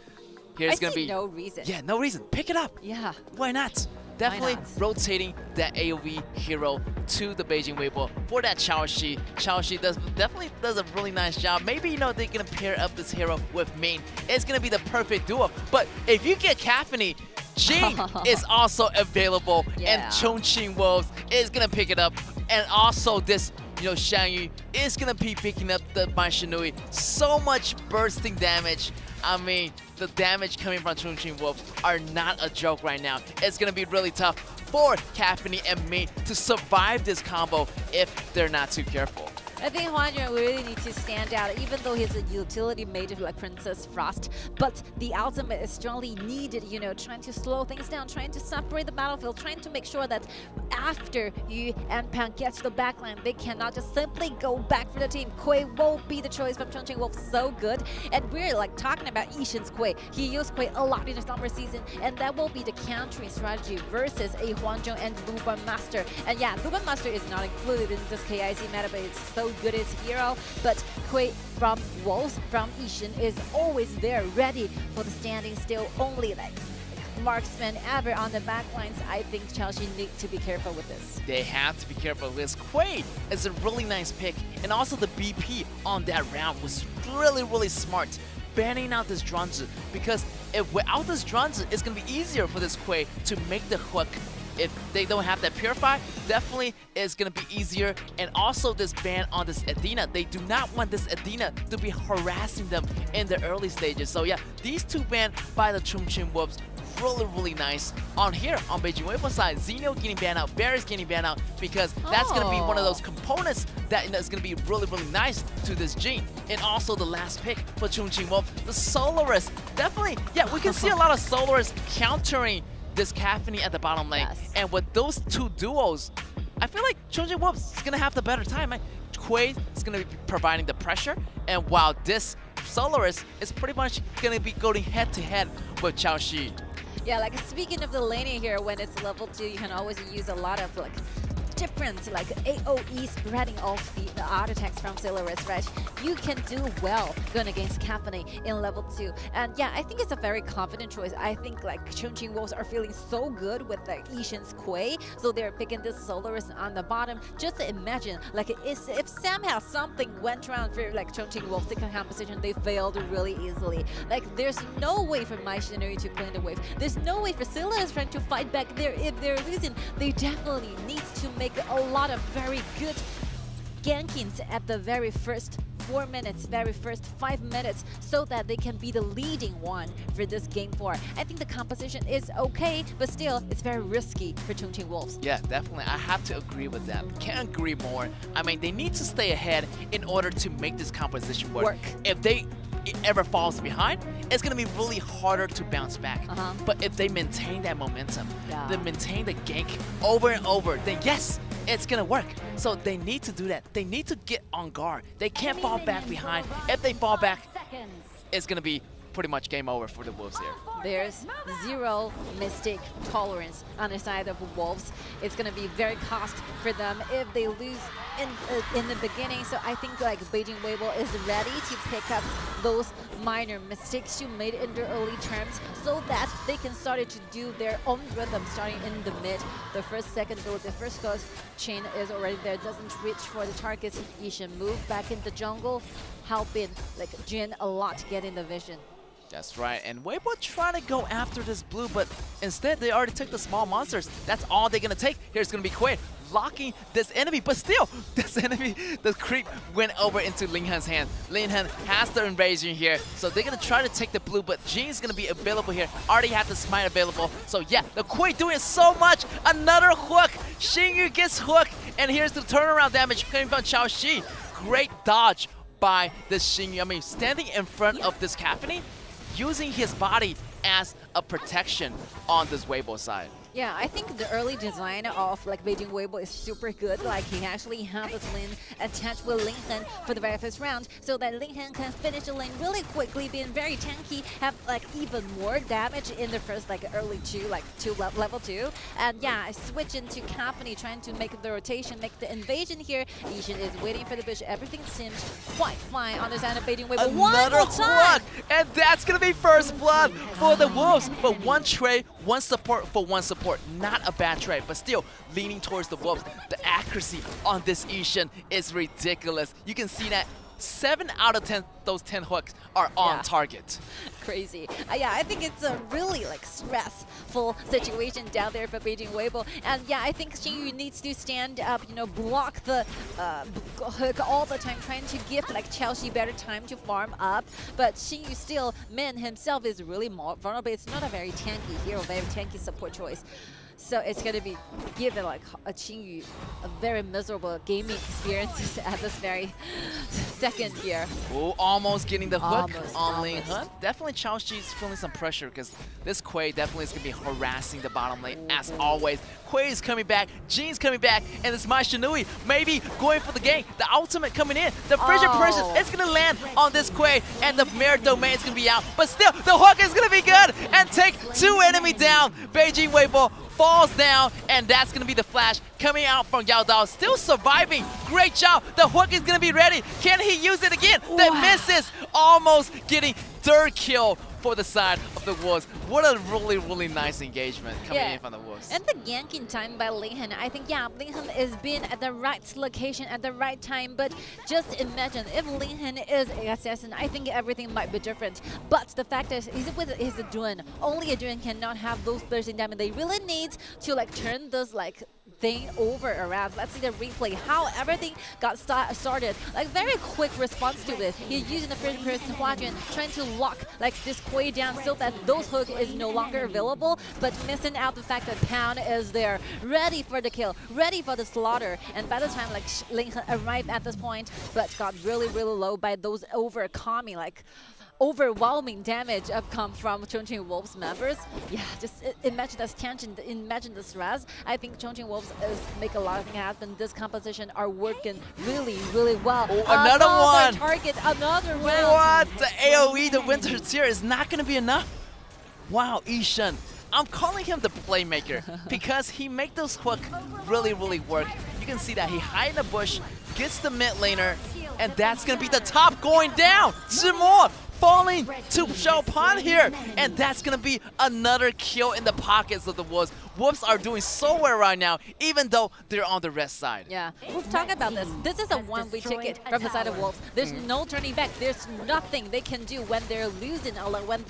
Here's gonna be no reason. Yeah, no reason. Pick it up. Yeah. Why not? definitely rotating that AoV hero to the Beijing Weibo for that Xiaoxi. Xiaoxi definitely does a really nice job. Maybe, you know, they're going to pair up this hero with Ming. It's going to be the perfect duo. But if you get Caphony, Jing is also available, and Chongqing.Wolves is going to pick it up. And also this, you know, Xiangyu is going to be picking up the Mai Shinui. So much bursting damage. I mean, the damage coming from Chongqing.Wolves are not a joke right now. It's going to be really tough for Caphony and Ming to survive this combo if they're not too careful. I think Huanjuan really needs to stand out, even though he's a utility mage like Princess Frost. But the ultimate is strongly needed, you know, trying to slow things down, trying to separate the battlefield, trying to make sure that after Yu and Pan get to the backline, they cannot just simply go back for the team. Kui won't be the choice from Chongqing.Wolves, so good. And we're like talking about Yishin's Kui. He used Kui a lot in the summer season, and that will be the countering strategy versus a Huanzhong and Luban Master. And yeah, Luban Master is not included in this KIC meta, but it's so good as hero. But Kui from Wolves, from Yishin, is always there, ready for the standing still, only like marksman ever on the backlines. I think Chelsea need to be careful with this. They have to be careful with this. Kui is a really nice pick, and also the BP on that round was really smart, banning out this Zhuangzi, because if without this Zhuangzi, it's going to be easier for this Kui to make the hook. If they don't have that Purify, definitely it's going to be easier. And also this ban on this Adina. They do not want this Adina to be harassing them in the early stages. So yeah, these two banned by the Chongqing.Wolves, really nice. On here, on Beijing Weibo side, Xeno getting banned out, Barry's getting banned out, because that's going to be one of those components that is going to be really nice to this Jing. And also the last pick for Chongqing.Wolves, the Solaris. Definitely, yeah, we can see a lot of Solaris countering this Caphony at the bottom lane. And with those two duos, I feel like Chongqing.Wolves is going to have the better time. Kui is going to be providing the pressure, and while this Solaris is pretty much going to be going head-to-head with Xiaoxi. Yeah, like speaking of the laning here, when it's level 2, you can always use a lot of like different like AoE spreading off the art attacks from Solaris, right? You can do well going against Caphony in level 2. And yeah, I think it's a very confident choice. I think like Chongqing.Wolves are feeling so good with like Yishin's Kui, so they're picking this Solaris on the bottom. Just imagine like if somehow something went wrong for like Chongqing.Wolves second composition, they failed really easily. Like there's no way for Mai Shinui to clean the wave. There's no way for Solaris trying to fight back there. If they're losing, they definitely need to make a lot of very good gankings at the very first 4 minutes, very first 5 minutes, so that they can be the leading one for this game 4. I think the composition is okay, but still, it's very risky for Chongqing.Wolves. Yeah, definitely. I have to agree with that. Can't agree more. I mean, they need to stay ahead in order to make this composition work. If they ever falls behind, it's going to be really harder to bounce back. But if they maintain that momentum, they maintain the gank over and over, then yes, it's going to work. So they need to do that. They need to get on guard. They can't fall back behind. If they fall back, it's going to be pretty much game over for the Wolves here. There's zero mistake tolerance on the side of Wolves. It's going to be very cost for them if they lose in the beginning. So I think like Beijing Weibo is ready to pick up those minor mistakes you made in the early terms, so that they can start to do their own rhythm starting in the mid. The first second goes, the first goes, Chain is already there, doesn't reach for the targets. Yishin move back in the jungle, helping like Jin a lot to get in the vision. That's right, and Weibo trying to go after this blue, but instead they already took the small monsters. That's all they're gonna take. Here's gonna be Kui blocking this enemy, but still, this enemy, the creep went over into Linghan's hand. Linghan has the invasion here, so they're gonna try to take the blue, but Jin's gonna be available here. Already have the smite available, so yeah, the Kui doing so much. Another hook, Xingyu gets hooked, and here's the turnaround damage coming from Xiaoxi. Great dodge by this Xingyu. I mean, standing in front of this Caphony, using his body as a protection on this Weibo side. Yeah, I think the early design of like Beijing Weibo is super good. Like he actually had this lane attached with Linghan for the very first round, so that Linghan can finish the lane really quickly, being very tanky, have like even more damage in the first like early level 2. And yeah, switch into Caphony, trying to make the rotation, make the invasion here. Yishin is waiting for the bush. Everything seems quite fine on the side of Beijing Weibo. Another hook, and that's gonna be first blood for the Wolves. But one trade, one support for one support. support. Not a bad trade, but still leaning towards the Wolves. The accuracy on this Ishan is ridiculous. You can see that 7 out of 10, those 10 hooks are on target. Crazy. Yeah, I think it's a really like stressful situation down there for Beijing.WB. And yeah, I think Xingyu needs to stand up, you know, block the hook all the time, trying to give like Chelsea better time to farm up. But Xingyu still, Min himself is really more vulnerable. It's not a very tanky hero, very tanky support choice. So it's going to be given like a Xingyu a very miserable gaming experiences at this very second here. Oh, almost getting the hook on Ling almost. Hun. Definitely Chaoxi's feeling some pressure because this Quay definitely is going to be harassing the bottom lane as always. Quay is coming back, Jin's coming back, and it's Mai Shinui maybe going for the gank. The ultimate coming in. The Frigid Person is going to land on this Quay, and the Mirror Domain is going to be out. But still, the hook is going to be good and take 2 enemy down. Beijing.WB falls down, and that's going to be the flash coming out from Yao Dao. Still surviving. Great job. The hook is going to be ready. Can he use it again? That misses. Almost getting third kill for the side of the Wolves. What a really, really nice engagement coming in from the Wolves. And the ganking time by Ling Hun, I think, yeah, Ling Hun is being at the right location at the right time. But just imagine if Ling Hun is an assassin, I think everything might be different. But the fact is, he's with his Adun. Only Adun cannot have those bursting damage. They really need to like turn this like thing over around. Let's see the replay, how everything got started. Like very quick response to this. He's using the first person Huajun, trying to lock like this Quay down so that those hook is no longer available, but missing out the fact that Pound is there, ready for the kill, ready for the slaughter. And by the time like Ling Hun arrived at this point, but got really, really low by those overcoming like overwhelming damage come from Chongqing.Wolves members. Yeah, just imagine this tension, imagine the stress. I think Chongqing.Wolves is make a lot of things happen. This composition are working really, really well. Oh, another one! Target, another round. What? The AoE, the Winter Tear is not going to be enough. Wow, Ishan. I'm calling him the playmaker because he make those hook really, really work. You can see that he hide in the bush, gets the mid laner, and that's going to be the top going down. Zimor falling to Xiaopan here, and that's going to be another kill in the pockets of the Wolves. Wolves are doing so well right now, even though they're on the red side. Yeah, we've talked about this. This is a one-way ticket from the side of Wolves. There's no turning back. There's nothing they can do when they're losing or when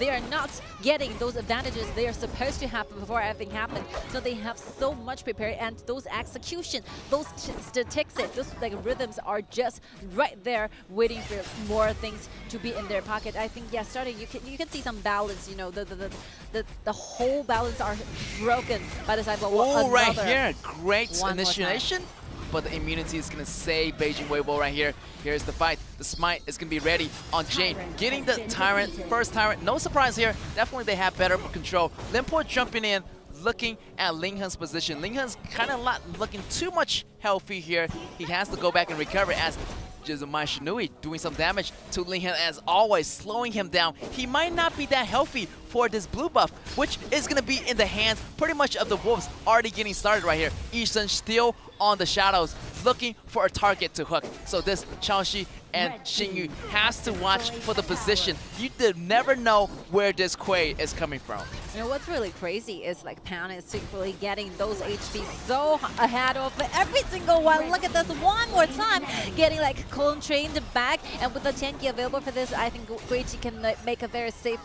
they are not getting those advantages they are supposed to have before everything happens. So they have so much prepared, and those execution, those statistics, those like rhythms are just right there, waiting for more things to be in their pocket. I think starting you can see some balance. You know, the whole balance are broken by the side of right here, great initiation, but the immunity is going to save Beijing.WB right here. Here's the fight. The smite is going to be ready on Jane. Getting the Tyrant, first Tyrant. No surprise here. Definitely they have better control. Limport jumping in, looking at Ling Hun's position. Ling Hun's kind of not looking too much healthy here. He has to go back and recover as Mai Shinui doing some damage to Ling Hun as always, slowing him down. He might not be that healthy for this blue buff, which is going to be in the hands pretty much of the Wolves. Already getting started right here. Ishan still on the shadows, looking for a target to hook. So this Chaoxi and Xingyu has to watch for the position. You never know where this Quay is coming from. You know what's really crazy is like Pound is secretly getting those HP so ahead of every single one. Look at this one more time, getting like clone trained back, and with the tanky available for this, I think Guichi can make a very safe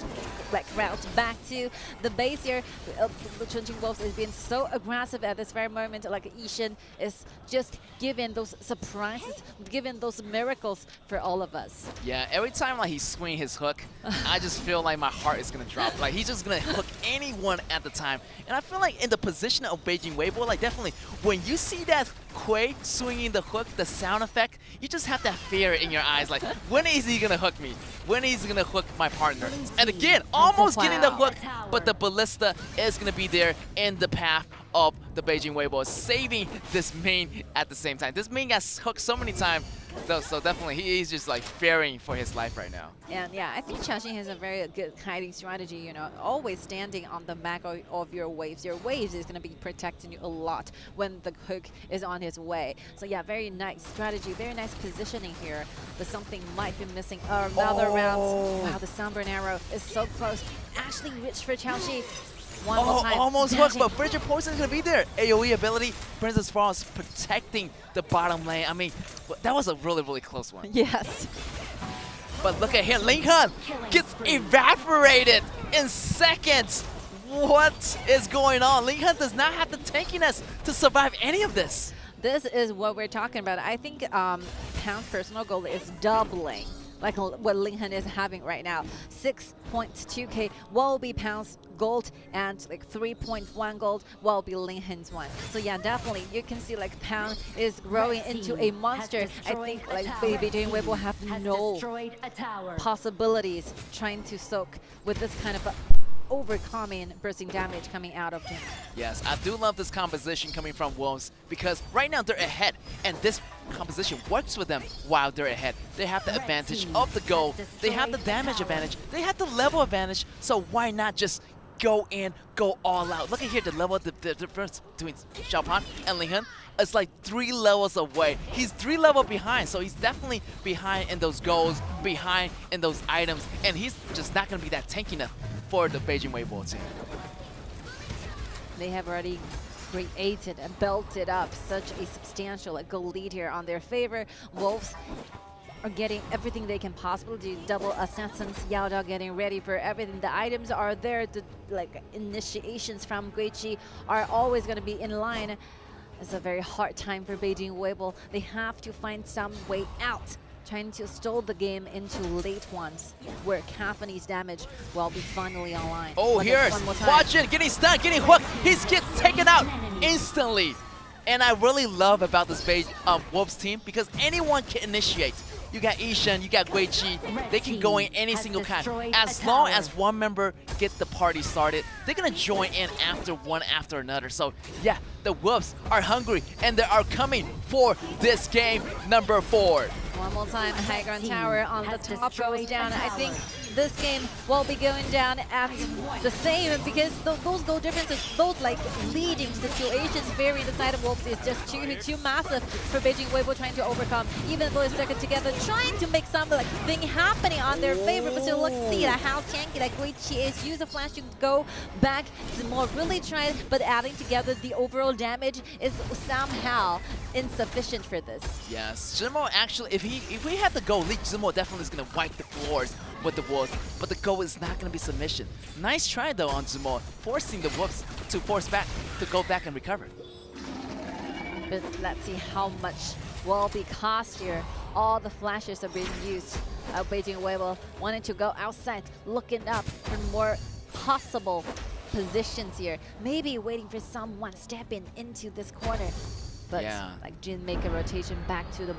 like route back to the base here. The Chongqing.Wolves is being so aggressive at this very moment. Like Ishan is just giving those surprises, giving those miracles for all of us. Yeah, every time like he's swinging his hook, I just feel like my heart is gonna drop. Like he's just gonna hook anyone at the time. And I feel like in the position of Beijing.WB, like definitely when you see that Quay swinging the hook, the sound effect, you just have that fear in your eyes. Like, when is he gonna hook me? When is he gonna hook my partner? And again, almost getting the hook, but the ballista is gonna be there in the path of the Beijing.WB, saving this main at the same time. This main got hooked so many times, so definitely he's just like fearing for his life right now. And yeah, I think Chongqing has a very good hiding strategy, you know, always standing on the back of your waves. Your waves is going to be protecting you a lot when the hook is on his way. So yeah, very nice strategy, very nice positioning here, but something might be missing. Another round. Wow, the Sunburn arrow is so close. Actually reached for Chongqing. One more time. Almost hooked, Nanjing. but Bridger Poison is going to be there. AoE ability brings as far as protecting the bottom lane. I mean, that was a really, really close one. Yes. But look at here, Lincoln gets evaporated in seconds. What is going on? Lincoln does not have the tankiness to survive any of this. This is what we're talking about. I think Pound's personal goal is doubling, like what Lincoln is having right now. 6.2k will be Pound's gold, and like 3.1 gold will be Lincoln's one. So yeah, definitely you can see like Pound is growing into a monster. I think like Beijing will have no possibilities trying to soak with this kind of overcoming bursting damage coming out of him. Yes, I do love this composition coming from Wolves because right now they're ahead, and this composition works with them while they're ahead. They have the advantage of the goal, they have the damage advantage, they have the level advantage, so why not just go in, go all out? Look at here, the level, the difference between Xiaopan and Lincoln. It's like 3 levels away. He's 3 levels behind, so he's definitely behind in those goals, behind in those items, and he's just not going to be that tanky enough for the Beijing Weibo team. They have already created and built it up such a substantial goal lead here on their favor. Wolves are getting everything they can possibly do. Double assassins, Yao Dao getting ready for everything. The items are there. The like initiations from Guiqi are always going to be in line. It's a very hard time for Beijing Weibo. They have to find some way out, trying to stall the game into late ones, where Cafaney's damage will be finally online. Oh, here's watch it, getting stunned, getting hooked. He's gets taken out instantly. And I really love about this Wolves team because anyone can initiate. You got Ishan, you got Guiqi, they can go in any single kind. As long as one member gets the party started, they're gonna join in one after another. So yeah, the Wolves are hungry and they are coming for this game number 4. One more time, high ground tower on the top goes down. I think this game will be going down at the same because those goal differences, both like leading situations vary. The side of Wolves is just too massive for Beijing Weibo trying to overcome. Even though it's stuck together, trying to make some like thing happening on their favor. But still, let's see how tanky like Guiqi is. Use a flash to go back. Zimo really tried, but adding together the overall damage is somehow insufficient for this. Yes, Zimo actually, if we had the goal lead, Zimo definitely is gonna wipe the floors with the Wolves, but the goal is not gonna be submission. Nice try though on Zimo, forcing the Wolves to go back and recover. But let's see how much will be cost here. All the flashes are being used. Beijing Weibo wanting to go outside, looking up for more possible positions here. Maybe waiting for someone stepping into this corner. But yeah, like Jin make a rotation back to the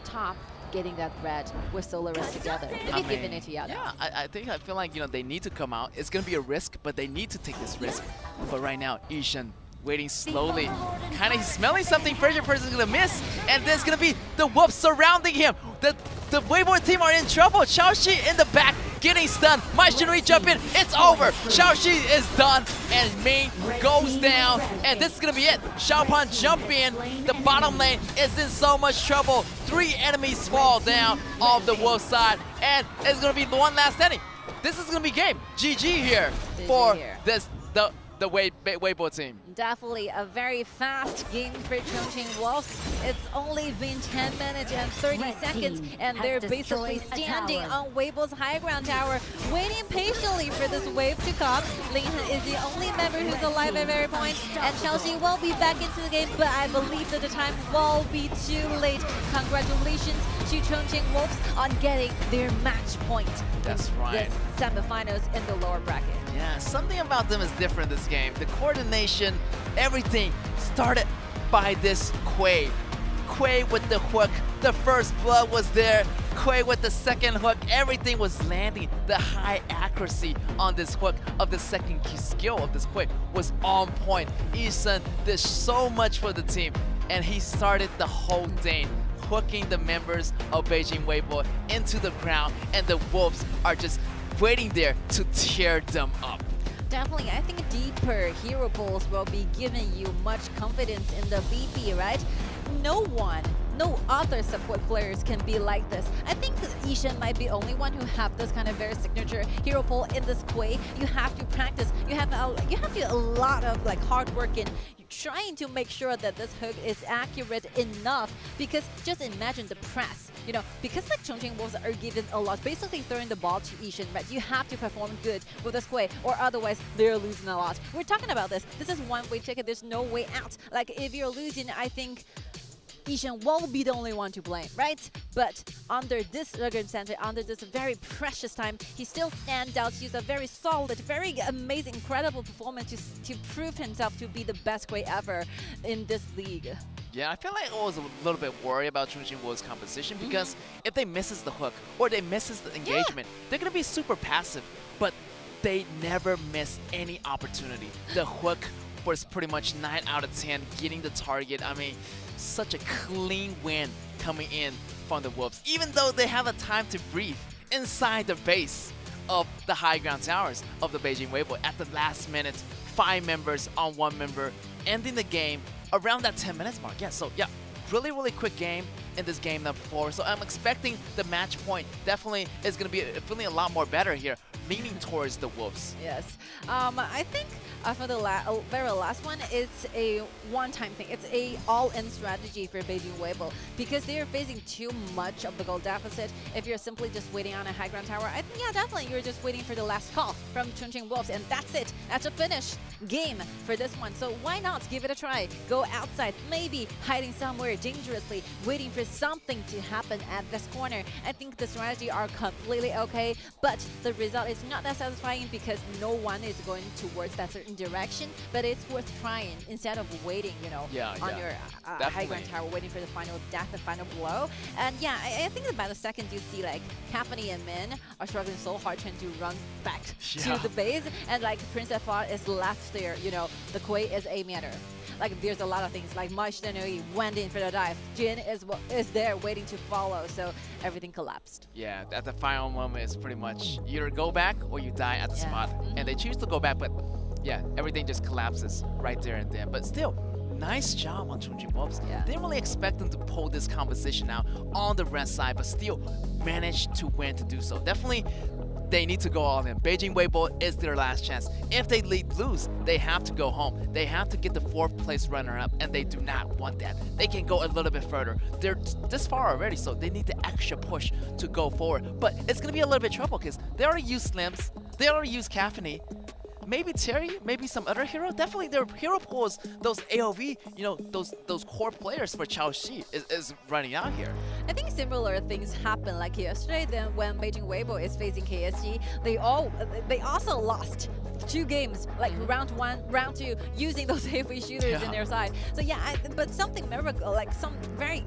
top, getting that red with Solaris together. Maybe giving it to Yao Dao. Yeah, I feel like they need to come out. It's gonna be a risk, but they need to take this risk. But right now, Ishan waiting slowly, kind of smelling something. Fraser Person's gonna miss, and there's gonna be the Wolves surrounding him. The Weibo team are in trouble. Xiaoxi in the back, getting stunned. My Shinri jump in, it's over. Xiaoxi is done, and Ming goes down, and this is gonna be it. Xiaopan jump in, the bottom lane is in so much trouble. 3 enemies fall down off the Wolf side, and it's gonna be the one last inning. This is gonna be game. GG here for the Weibo team. Definitely a very fast game for Chongqing.Wolves. It's only been 10 minutes and 30 seconds, and they're basically standing on Weibo's high ground tower, waiting patiently for this wave to come. Lincoln is the only member who's alive at every point, and Chelsea will be back into the game, but I believe that the time will be too late. Congratulations to Chongqing.Wolves on getting their match point. That's right. This semifinals in the lower bracket. Yeah, something about them is different this game. The coordination, everything started by this Quay. Quay with the hook, the first blood was there. Quay with the second hook, everything was landing. The high accuracy on this hook of the second key skill of this Quay was on point. Isan did so much for the team, and he started the whole thing, hooking the members of Beijing Weibo into the ground, and the Wolves are just waiting there to tear them up. Definitely, I think deeper hero pools will be giving you much confidence in the BP, right? No no other support players can be like this. I think Yishen might be the only one who have this kind of very signature hero pull in this way. You have to practice. You have to a lot of like hard work in trying to make sure that this hook is accurate enough, because just imagine the press, you know, because like Chongqing.Wolves are given a lot, basically throwing the ball to Yishen, right? You have to perform good with the square or otherwise they're losing a lot. We're talking about this. This is one-way ticket. There's no way out. Like if you're losing, I think Yishen won't be the only one to blame, right? But under this circumstance, under this very precious time, he still stands out. He's a very solid, very amazing, incredible performance to prove himself to be the best way ever in this league. Yeah, I feel like I was a little bit worried about Chongqing.Wolves' composition because if they misses the hook or they misses the engagement, they're going to be super passive, but they never miss any opportunity. The hook was pretty much 9 out of 10 getting the target. I mean, such a clean win coming in from the Wolves, even though they have a time to breathe inside the base of the high ground towers of the Beijing Weibo at the last minute. 5 members on 1 member, ending the game around that 10 minutes mark. Yeah, so yeah, really quick game in this game number 4. So I'm expecting the match point definitely is going to be feeling a lot more better here, leaning towards the Wolves. Yes. I think for the very last one, it's a one-time thing. It's a all-in strategy for Beijing Weibo because they are facing too much of the goal deficit. If you're simply just waiting on a high ground tower, I think, yeah, definitely you're just waiting for the last call from Chongqing.Wolves, and that's it. That's a finish game for this one. So why not give it a try? Go outside, maybe hiding somewhere dangerously, waiting for something to happen at this corner. I think the strategy are completely okay, but the result is not that satisfying because no one is going towards that certain direction, but it's worth trying instead of waiting, you know, on your high ground tower, waiting for the final death, the final blow. And yeah, I think about the second you see like Caphany and Min are struggling so hard trying to run back to the base, and like Prince Effa is left there, you know, the Kui is aiming at her. Like there's a lot of things like Maishtanui went in for the dive, Jin is there waiting to follow, so everything collapsed. Yeah, at the final moment it's pretty much you either go back or you die at the spot, and they choose to go back, but yeah, everything just collapses right there and then. But still, nice job on Chongqing.Wolves. Didn't really expect them to pull this composition out on the red side, but still managed to win to do so. Definitely, they need to go all in. Beijing Weibo is their last chance. If they lose, they have to go home. They have to get the 4th place runner-up, and they do not want that. They can go a little bit further. They're this far already, so they need the extra push to go forward. But it's going to be a little bit trouble because they already used Slims. They already used Caphany. Maybe Terry, maybe some other hero. Definitely their hero pools, those AOV, you know, those core players for Chao Shi is running out here. I think similar things happened like yesterday. Then when Beijing Weibo is facing KSG, they also lost 2 games, like round 1, round 2, using those AOV shooters in their side. So yeah, but something miracle, like some very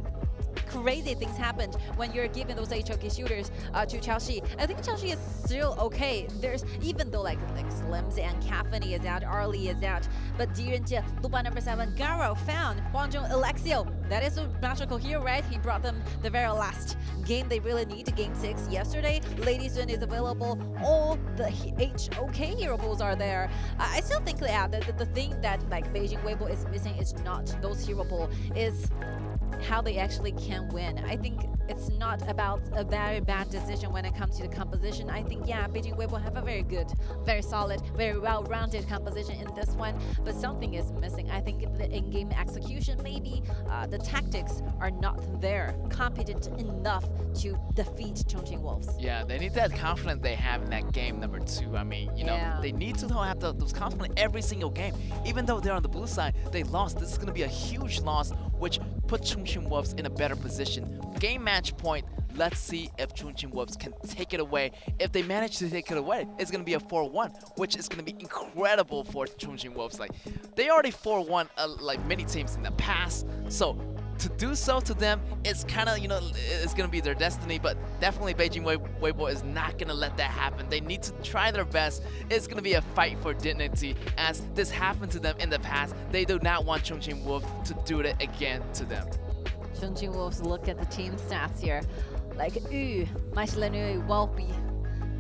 crazy things happened when you're giving those HOK shooters to Chao Shi. I think Chao Shi is still okay. There's, even though like Slims and Caphany is out, Arlie is out, but Direnjie, Luba number 7, Garo found Huangjong Alexio. That is a magical hero, right? He brought them the very last game they really need, game 6 yesterday. Lady Sun is available. All the HOK hero pools are there. I still think the thing that like Beijing Weibo is missing is not those hero pool, is how they actually can win. I think it's not about a very bad decision when it comes to the composition. I think, yeah, Beijing Weibo have a very good, very solid, very well-rounded composition in this one, but something is missing. I think the in-game execution, maybe the tactics are not there, competent enough to defeat Chongqing.Wolves. Yeah, they need that confidence they have in that game number 2. I mean, you know, they need to have those confidence every single game. Even though they're on the blue side, they lost. This is going to be a huge loss, which puts Chongqing.Wolves in a better position. Game match point, let's see if Chongqing.Wolves can take it away. If they manage to take it away, it's going to be a 4-1, which is going to be incredible for Chongqing.Wolves. Like, they already 4-1 like many teams in the past, so to do so to them, it's kind of, you know, it's going to be their destiny, but definitely Beijing Weibo is not going to let that happen. They need to try their best. It's going to be a fight for dignity, as this happened to them in the past. They do not want Chongqing.Wolves to do it again to them. Chongqing.Wolves, look at the team stats here. Like, Maishtanui will be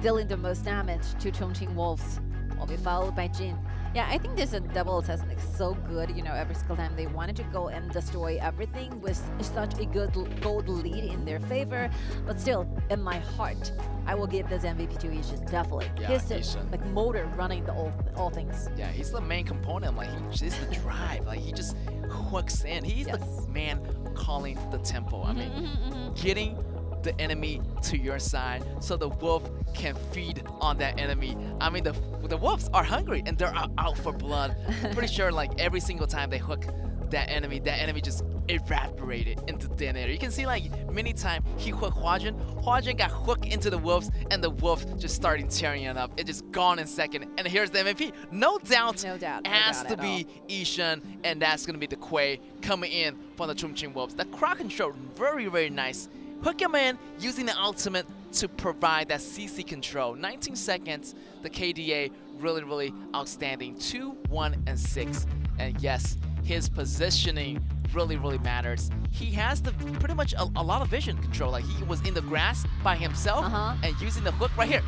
dealing the most damage to Chongqing.Wolves. Will be followed by Jin. Yeah, I think this double test like so good, you know, every single time they wanted to go and destroy everything with such a good gold lead in their favor. But still, in my heart, I will give this MVP to Ishan, definitely. Yeah, he's the Ishan. like motor running the all things. Yeah, he's the main component. Like he's the drive. Like he just hooks in. He's the man calling the tempo. I mean, getting the enemy to your side so the wolf can feed on that enemy. I mean, the wolves are hungry and they're out for blood. Pretty sure like every single time they hook that enemy just evaporated into thin air. You can see like many times he hooked Huajin. Huajin got hooked into the wolves and the wolves just started tearing it up. It just gone in second. And here's the MVP. No doubt. Has to be Ishan, and that's gonna be the Quay coming in from the Chongqing.Wolves. The crowd control very, very nice. Hook him in using the ultimate to provide that CC control. 19 seconds, the KDA really, really outstanding. 2, 1, and 6. And yes, his positioning really, really matters. He has pretty much a lot of vision control. Like he was in the grass by himself and using the hook right here.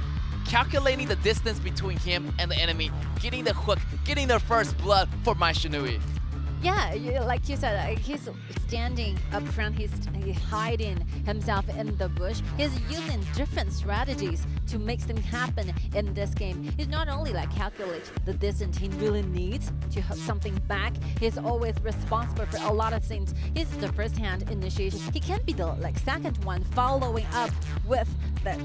Calculating the distance between him and the enemy, getting the hook, getting their first blood for my Shinui. Yeah, like you said, he's standing up front, he's hiding himself in the bush. He's using different strategies to make things happen in this game. He's not only like calculate the distance he really needs to hook something back, he's always responsible for a lot of things. He's the first-hand initiation. He can be the like second one following up with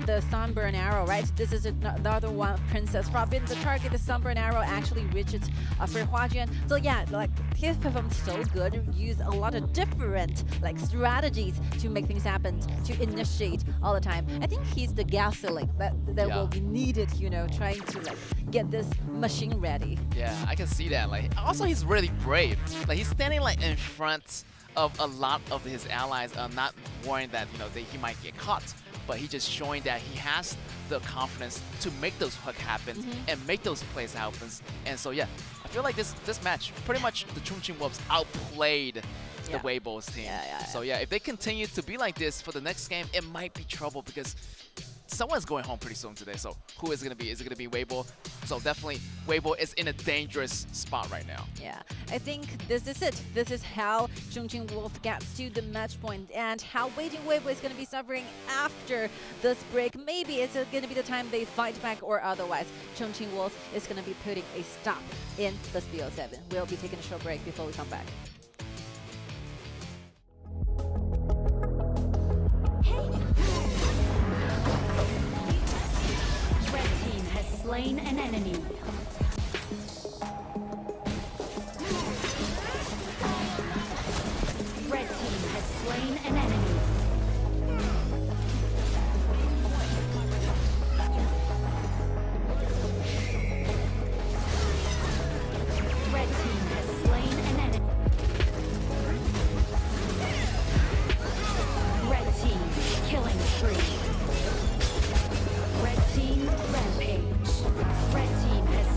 the sunburn arrow, right? This is another one, Princess Robin. The target, the sunburn arrow actually reaches for Huajin. So yeah, like he's performed so good, use a lot of different like strategies to make things happen, to initiate all the time. I think he's the gasoline that will be needed, you know, trying to like get this machine ready. Yeah, I can see that. Like also he's really brave. Like he's standing like in front of a lot of his allies, not worrying that, you know, he might get caught. But he's just showing that he has the confidence to make those hook happen and make those plays happen. And so yeah, I feel like this match, pretty much the Chongqing.Wolves outplayed the Weibo's team. So yeah, if they continue to be like this for the next game, it might be trouble because someone's going home pretty soon today. So who is it going to be? Is it going to be Weibo? So definitely Weibo is in a dangerous spot right now. Yeah, I think this is it. This is how Chongqing.Wolves gets to the match point and how Beijing Weibo is going to be suffering after this break. Maybe it's going to be the time they fight back, or otherwise Chongqing.Wolves is going to be putting a stop in this BO7. We'll be taking a short break before we come back. Slain an enemy. Red team has slain an enemy. Red team has slain an enemy. Red team killing spree. Red team rampage. Red team has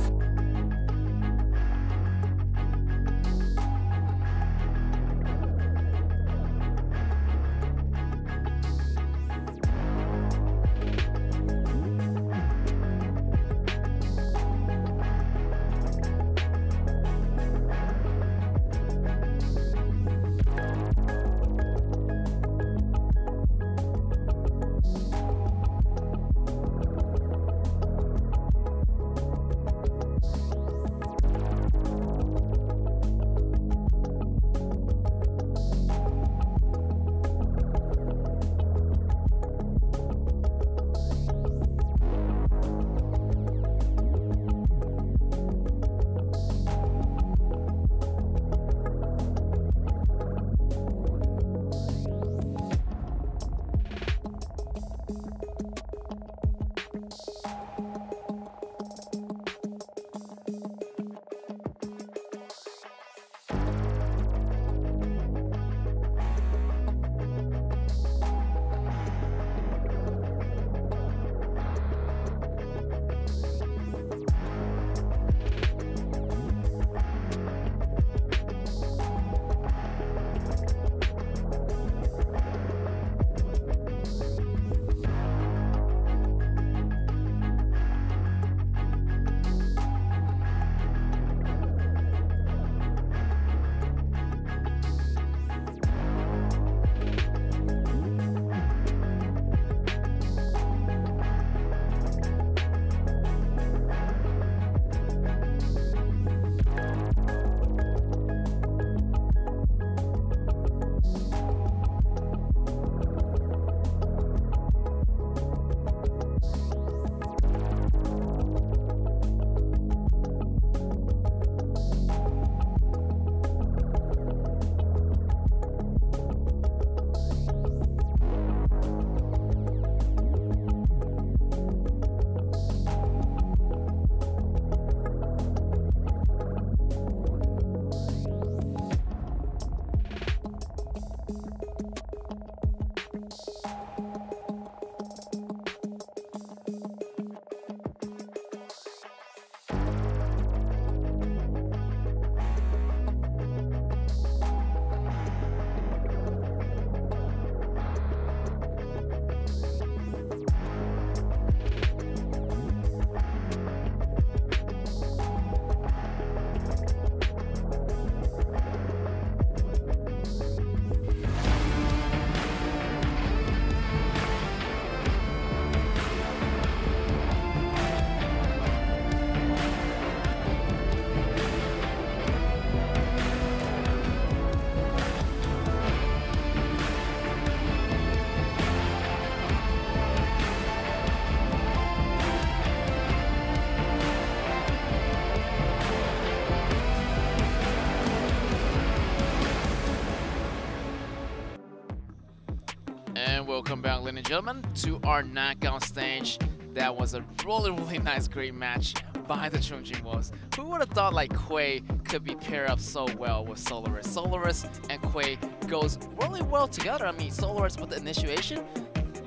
Welcome back, ladies and gentlemen, to our knockout stage. That was a really nice, great match by the Chongqing.Wolves. Who would have thought like Quay could be paired up so well with Solaris? Solaris and Quay goes really well together. I mean, Solaris with the initiation,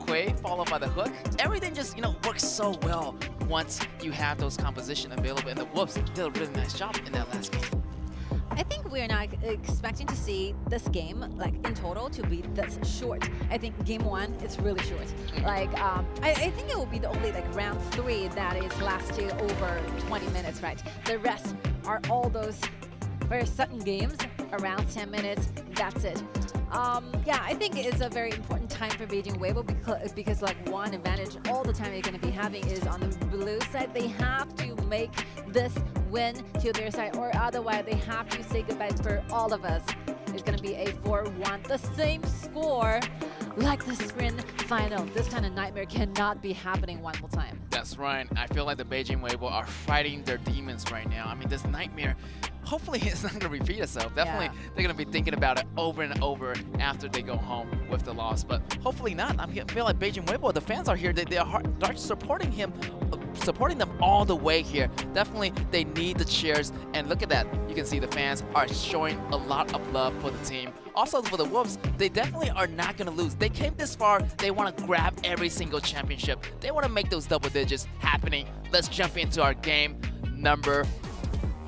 Quay followed by the hook. Everything just, works so well once you have those composition available. And the Wolves did a really nice job in that last game. I think we're not expecting to see this game, like in total, to be this short. I think game 1 is really short. Like, I think it will be the only like round 3 that is lasting over 20 minutes, right? The rest are all those very sudden games, around 10 minutes. That's it. Yeah, I think it's a very important time for Beijing.WB because like one advantage all the time they're going to be having is on the blue side. They have to make this win to their side, or otherwise they have to say goodbye for all of us. It's going to be a 4-1, the same score like the sprint final. This kind of nightmare cannot be happening one more time. That's right. I feel like the Beijing.WB are fighting their demons right now. I mean, this nightmare, hopefully it's not going to repeat itself. Definitely, they're going to be thinking about it over and over after they go home with the loss. But hopefully not. I feel like Beijing.WB, the fans are here. They are supporting him, supporting them all the way here. Definitely, they need the cheers. And look at that. You can see the fans are showing a lot of love for the team. Also, for the Wolves, they definitely are not going to lose. They came this far. They want to grab every single championship. They want to make those double digits happening. Let's jump into our game number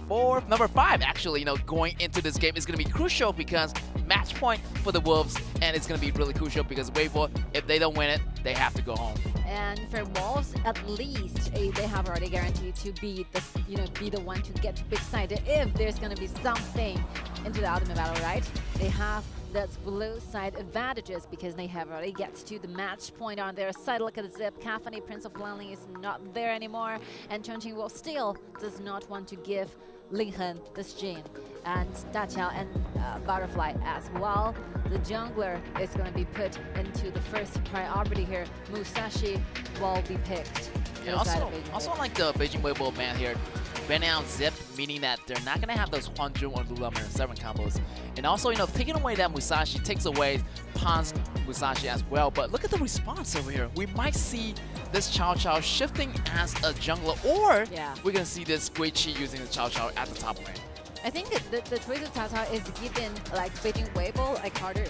5, actually. Going into this game is going to be crucial because match point for the Wolves, and it's going to be really crucial because Weibo, if they don't win it, they have to go home. And for Wolves, at least they have already guaranteed to be the one to get to big side if there's going to be something into the ultimate battle, right? They have that blue side advantages because they have already get to the match point on their side. Look at the Zip. Caffeine, Prince of Lanling is not there anymore, and Chongqing.Wolves still does not want to give Linghen this gene, and Daqiao and Butterfly as well. The jungler is going to be put into the first priority here. Musashi will be picked. Yeah, also like the Beijing.WB ban here, banning out Zip, meaning that they're not going to have those Huanzhong or Lululemon 7 combos. And also, taking away that Musashi takes away Pan's Musashi as well. But look at the response over here. We might see this Cao Cao shifting as a jungler, or we're going to see this Gui Qi using the Cao Cao at the top lane. I think that the choice of Cao Cao is given like Beijing.WB like harder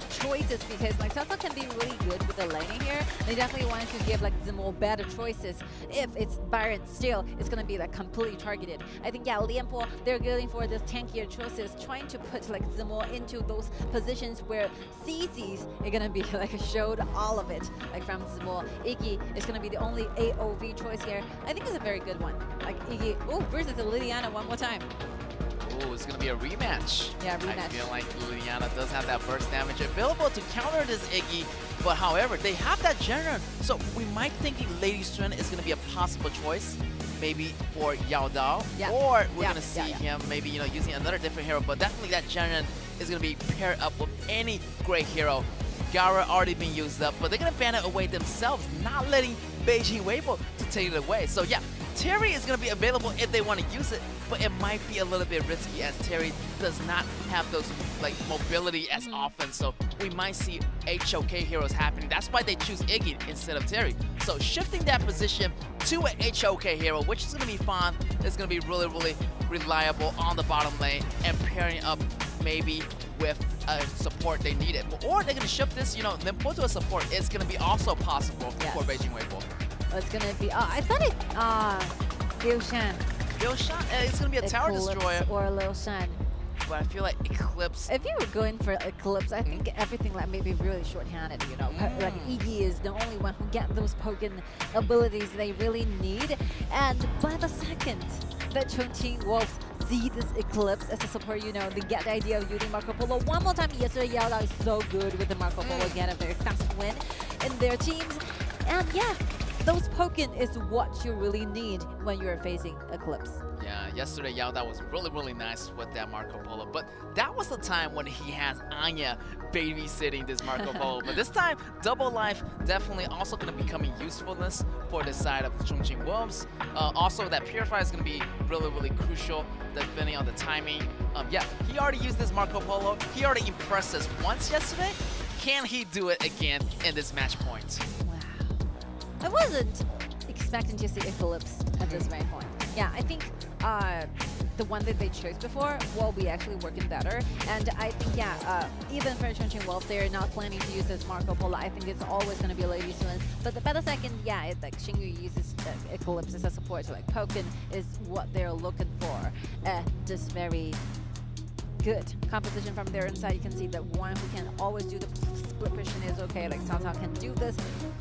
choices because like Cao Cao can be really good with the laning here. They definitely want to give like the more better choices. If it's Byron still, it's gonna be like completely targeted. I think Lianpo, they're going for this tankier choices, trying to put like the more into those positions where CCs are gonna be like showed all of it, like from Zimo. Iggy is gonna be the only AOV choice here. I think it's a very good one. Like Iggy, versus Liliana one more time. Ooh, it's going to be a rematch. Yeah, rematch. I feel like Liliana does have that burst damage available to counter this Iggy, but however, they have that General, so we might think Lady Strand is going to be a possible choice, maybe for Yao Dao, or we're going to see him maybe, using another different hero, but definitely that General is going to be paired up with any great hero. Gara already been used up, but they're going to ban it away themselves, not letting Beijing.WB to take it away. So yeah, Terry is going to be available if they want to use it, but it might be a little bit risky as Terry does not have those like mobility as often. So we might see HOK heroes happening. That's why they choose Iggy instead of Terry. So shifting that position to an HOK hero, which is going to be fun, is going to be really reliable on the bottom lane and pairing up maybe with support they needed. Or they're going to shift this, then put to a support. It's going to be also possible for Beijing.WB. It's going to be, I thought it, Liu Shan. Liu Shan, it's going to be a tower destroyer. Or Liu Shan. But I feel like Eclipse. If you were going for Eclipse, I think everything like maybe really short-handed, Like Iggy is the only one who get those poking abilities they really need. And by the second that Chongqing.Wolves see this Eclipse as a support, they get the idea of using Marco Polo one more time. Yesterday, Yao Dao is so good with the Marco Polo, get a very fast win in their teams. And yeah, those poking is what you really need when you're facing Eclipse. Yeah, yesterday Yao Dao was really nice with that Marco Polo, but that was the time when he has Anya babysitting this Marco Polo. But this time, Double Life definitely also going to become a usefulness for the side of the Chongqing.Wolves. Also, that Purify is going to be really crucial depending on the timing. Yeah, he already used this Marco Polo. He already impressed us once yesterday. Can he do it again in this match point? Wow. I wasn't expecting to see Eclipse at this very point. Yeah, I think the one that they chose before will be actually working better. And I think, yeah, even for Chongqing.Wolves, they're not planning to use this Marco Polo. I think it's always going to be Lady Swan. But the second, yeah, it's like Xingyu uses Eclipse as a support. So like Pokken is what they're looking for. Just very good composition from their inside. You can see that one who can always do the split pushing is okay. Like Cao Cao can do this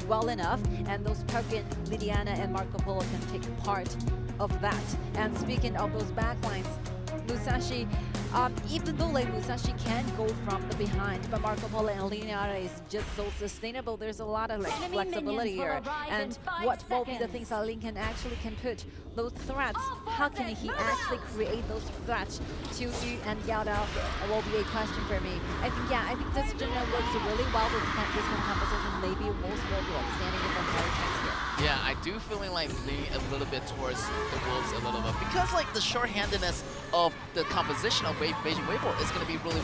well enough, and those Pokken, Lidiana, and Marco Polo can take part of that. And speaking of those backlines, Musashi, even though like Musashi can go from the behind, but Marco Polo and Lidiana is just so sustainable. There's a lot of like flexibility here, and what will be the things that Lin can put those threats? How can he actually create those threats to Yu and Yao Dao? Will be a question for me. I think this general works really well with this kind of composition. Maybe Wolves will be like standing with a higher chance here. Yeah, I do feeling like leaning a little bit towards the Wolves a little bit because like the short-handedness of the composition of Beijing Weibo is going to be really,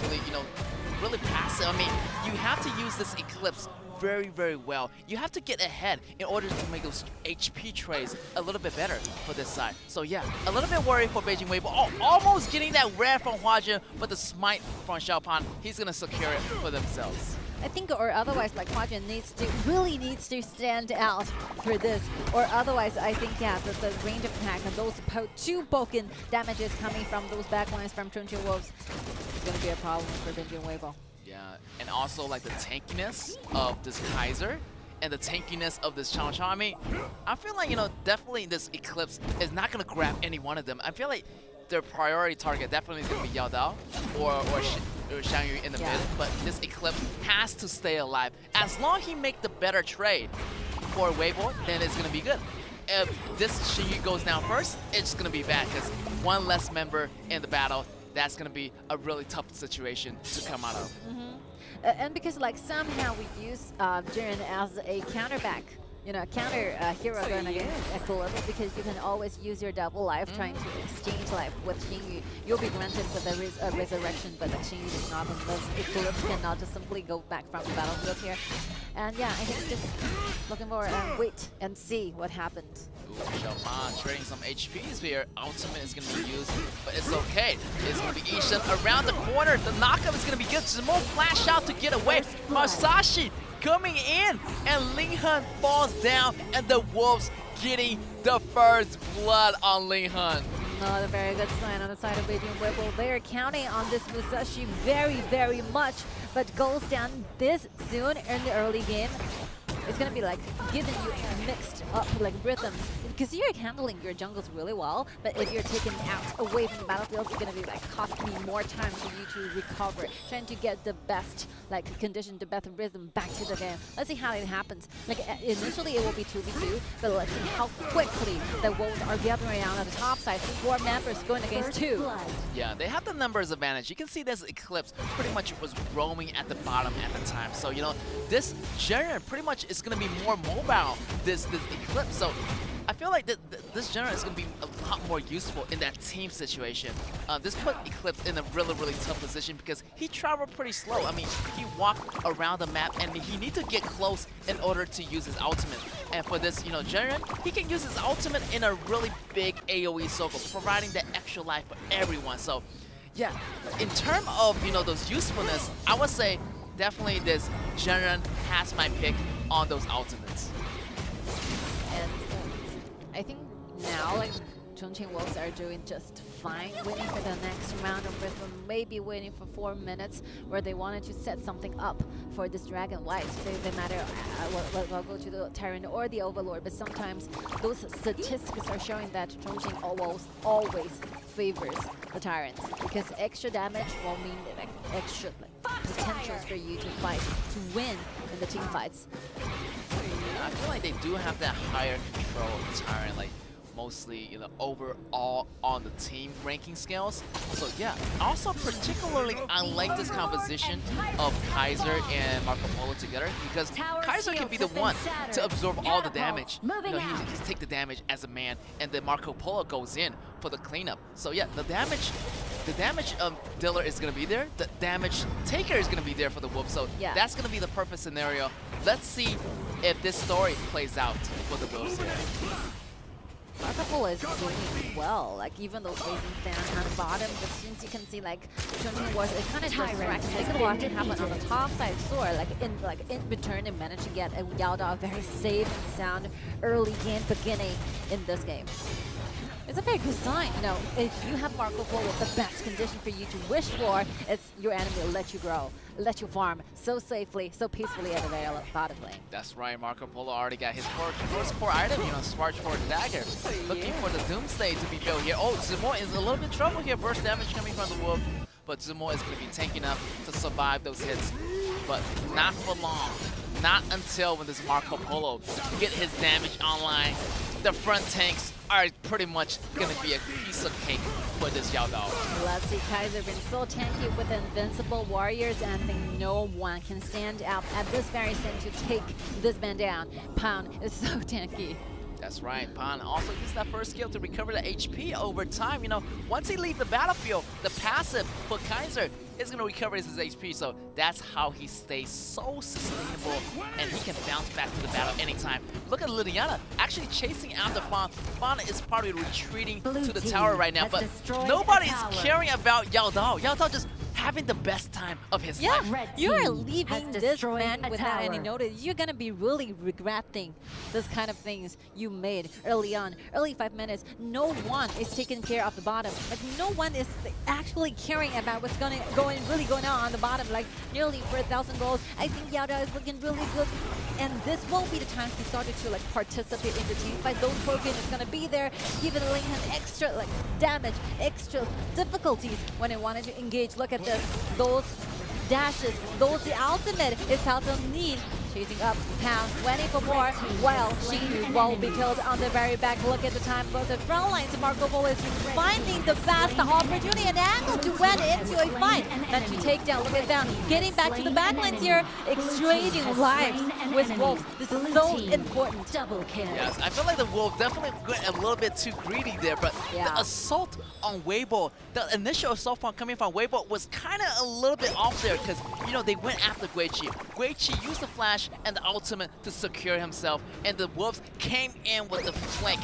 really passive. I mean, you have to use this Eclipse very, very well. You have to get ahead in order to make those HP trades a little bit better for this side. So yeah, a little bit worried for Beijing Weibo. Oh, almost getting that rare from Huajin, but the smite from Xiaopan, he's going to secure it for themselves. I think, or otherwise, like Huajin really needs to stand out for this, or otherwise, I think, yeah, the range of attack and those two Pokken damages coming from those backlines from Chongqing.Wolves is going to be a problem for Beijing Weibo. Yeah, and also like the tankiness of this Kaiser and the tankiness of this Chao Chao. I mean, I feel like, you know, definitely this Eclipse is not going to grab any one of them. I feel like their priority target definitely is going to be Yao Dao or Xiangyu in the mid, but this Eclipse has to stay alive. As long as he make the better trade for Weibo, then it's going to be good. If this Xingyu goes down first, it's going to be bad because one less member in the battle, that's going to be a really tough situation to come out of. And because like somehow we use Jiren as a counterback, you know, counter hero going against Eclipse, because you can always use your double life trying to exchange life with Xingyu. You'll be granted with a resurrection, but like Xingyu is not, unless Eclipse cannot just simply go back from the battlefield here. And yeah, I think just looking forward and wait and see what happens. Xiaopan trading some HPs here. Ultimate is going to be used, but it's okay. It's going to be Ishan around the corner. The knockup is going to be good. Zemo flash out to get away. Masashi coming in, and Ling Han falls down, and the Wolves getting the first blood on Ling Han. Not a very good sign on the side of Beijing Weibo. They're counting on this Musashi very, very much, but goes down this soon in the early game. It's gonna be like giving you mixed up like rhythms, because you're handling your jungles really well, but if you're taken out away from the battlefield, it's gonna be like costing me more time for you to recover, trying to get the best like condition, the best rhythm back to the game. Let's see how it happens. Like initially it will be 2v2, but let's see how quickly the Wolves are gathering around on the top side. 4 members going against 2. Yeah, they have the numbers advantage. You can see this Eclipse pretty much was roaming at the bottom at the time. So, you know, this Jiren pretty much is going to be more mobile, this Eclipse. So I feel like this Jiren is going to be a lot more useful in that team situation. This put Eclipse in a really, really tough position because he traveled pretty slow. I mean, he walked around the map and he needs to get close in order to use his ultimate. And for this, you know, Jiren, he can use his ultimate in a really big AoE circle, providing that extra life for everyone. So, yeah, in terms of, you know, those usefulness, I would say definitely this Jiren has my pick on those ultimates. And I think now, like, Chongqing.Wolves are doing just fine, waiting for the next round of rhythm, maybe waiting for 4 minutes where they wanted to set something up for this Dragon White. They matter, will go to the Tyrant or the Overlord, but sometimes those statistics are showing that Chongqing.Wolves always favors the Tyrants, because extra damage will mean like extra potentials for you to fight, to win in the team fights. I feel like they do have that higher control of the Tyrant, like mostly, you know, overall on the team ranking scales. So yeah, also particularly I like this composition of Kaiser and Marco Polo together, because Kaiser can be the one to absorb all the damage. You know, he take the damage as a man, and then Marco Polo goes in for the cleanup. So yeah, the damage the damage dealer is going to be there, the damage taker is going to be there for the Wolves, so Yeah. that's going to be the perfect scenario. Let's see if this story plays out for the Wolves here. Marco Polo is doing well, like even though facing fan on the bottom, but since you can see like Chongqing.Wolves, it kind of distracts. Take a watch it happen on the top side store, like in return they managed to get a Yao Dao very safe and sound early game beginning in this game. It's a very good sign, you know, if you have Marco Polo, the best condition for you to wish for, it's your enemy will let you grow, let you farm so safely, so peacefully at the very bottom lane. That's right, Marco Polo already got his first core item, you know, Sparge for Dagger. Looking for the Doomsday to be built here. Oh, Zemo is a little bit in trouble here. Burst damage coming from the Wolf, but Zemo is going to be tanking up to survive those hits, but not for long. Not until when this Marco Polo get his damage online. The front tanks are pretty much going to be a piece of cake for this Yao Dao. Let's see, Kaiser been so tanky with invincible warriors, and I think no one can stand out at this very second to take this man down. Pound is so tanky. That's right, Pan also used that first skill to recover the HP over time. You know, once he leaves the battlefield, the passive for Kaiser is going to recover his HP, so that's how he stays so sustainable, and he can bounce back to the battle anytime. Look at Liliana actually chasing after Fawn. Fawn is probably retreating to the tower right now, but nobody's caring about Yao Dao. Yao Dao just having the best time of his life. You are leaving this man without any notice. You're gonna be really regretting this kind of things you made early on. Early 5 minutes, no one is taking care of the bottom. Like no one is actually caring about what's really going on the bottom. Like nearly 4,000 goals. I think Yao Dao is looking really good, and this won't be the time he started to like participate in the team fight. Those tokens is gonna be there, giving Lincoln extra like damage, extra difficulties when it wanted to engage. Look at those dashes, those the ultimate is also need. Chasing up, Pound, waiting for more, while she won't be killed on the very back. Look at the time, both the front lines, Marco Polo is finding the best opportunity and angle to win into a fight. Then to take down, look at them, getting back to the back lines here, exchanging lives with Wolves. This is so important. Double kill. Yes, I feel like the Wolf definitely went a little bit too greedy there, but the assault on Weibo, the initial assault coming from Weibo was kind of a little bit off there, because, you know, they went after Guiqi. Guiqi used the flash and the ultimate to secure himself, and the Wolves came in with the flank.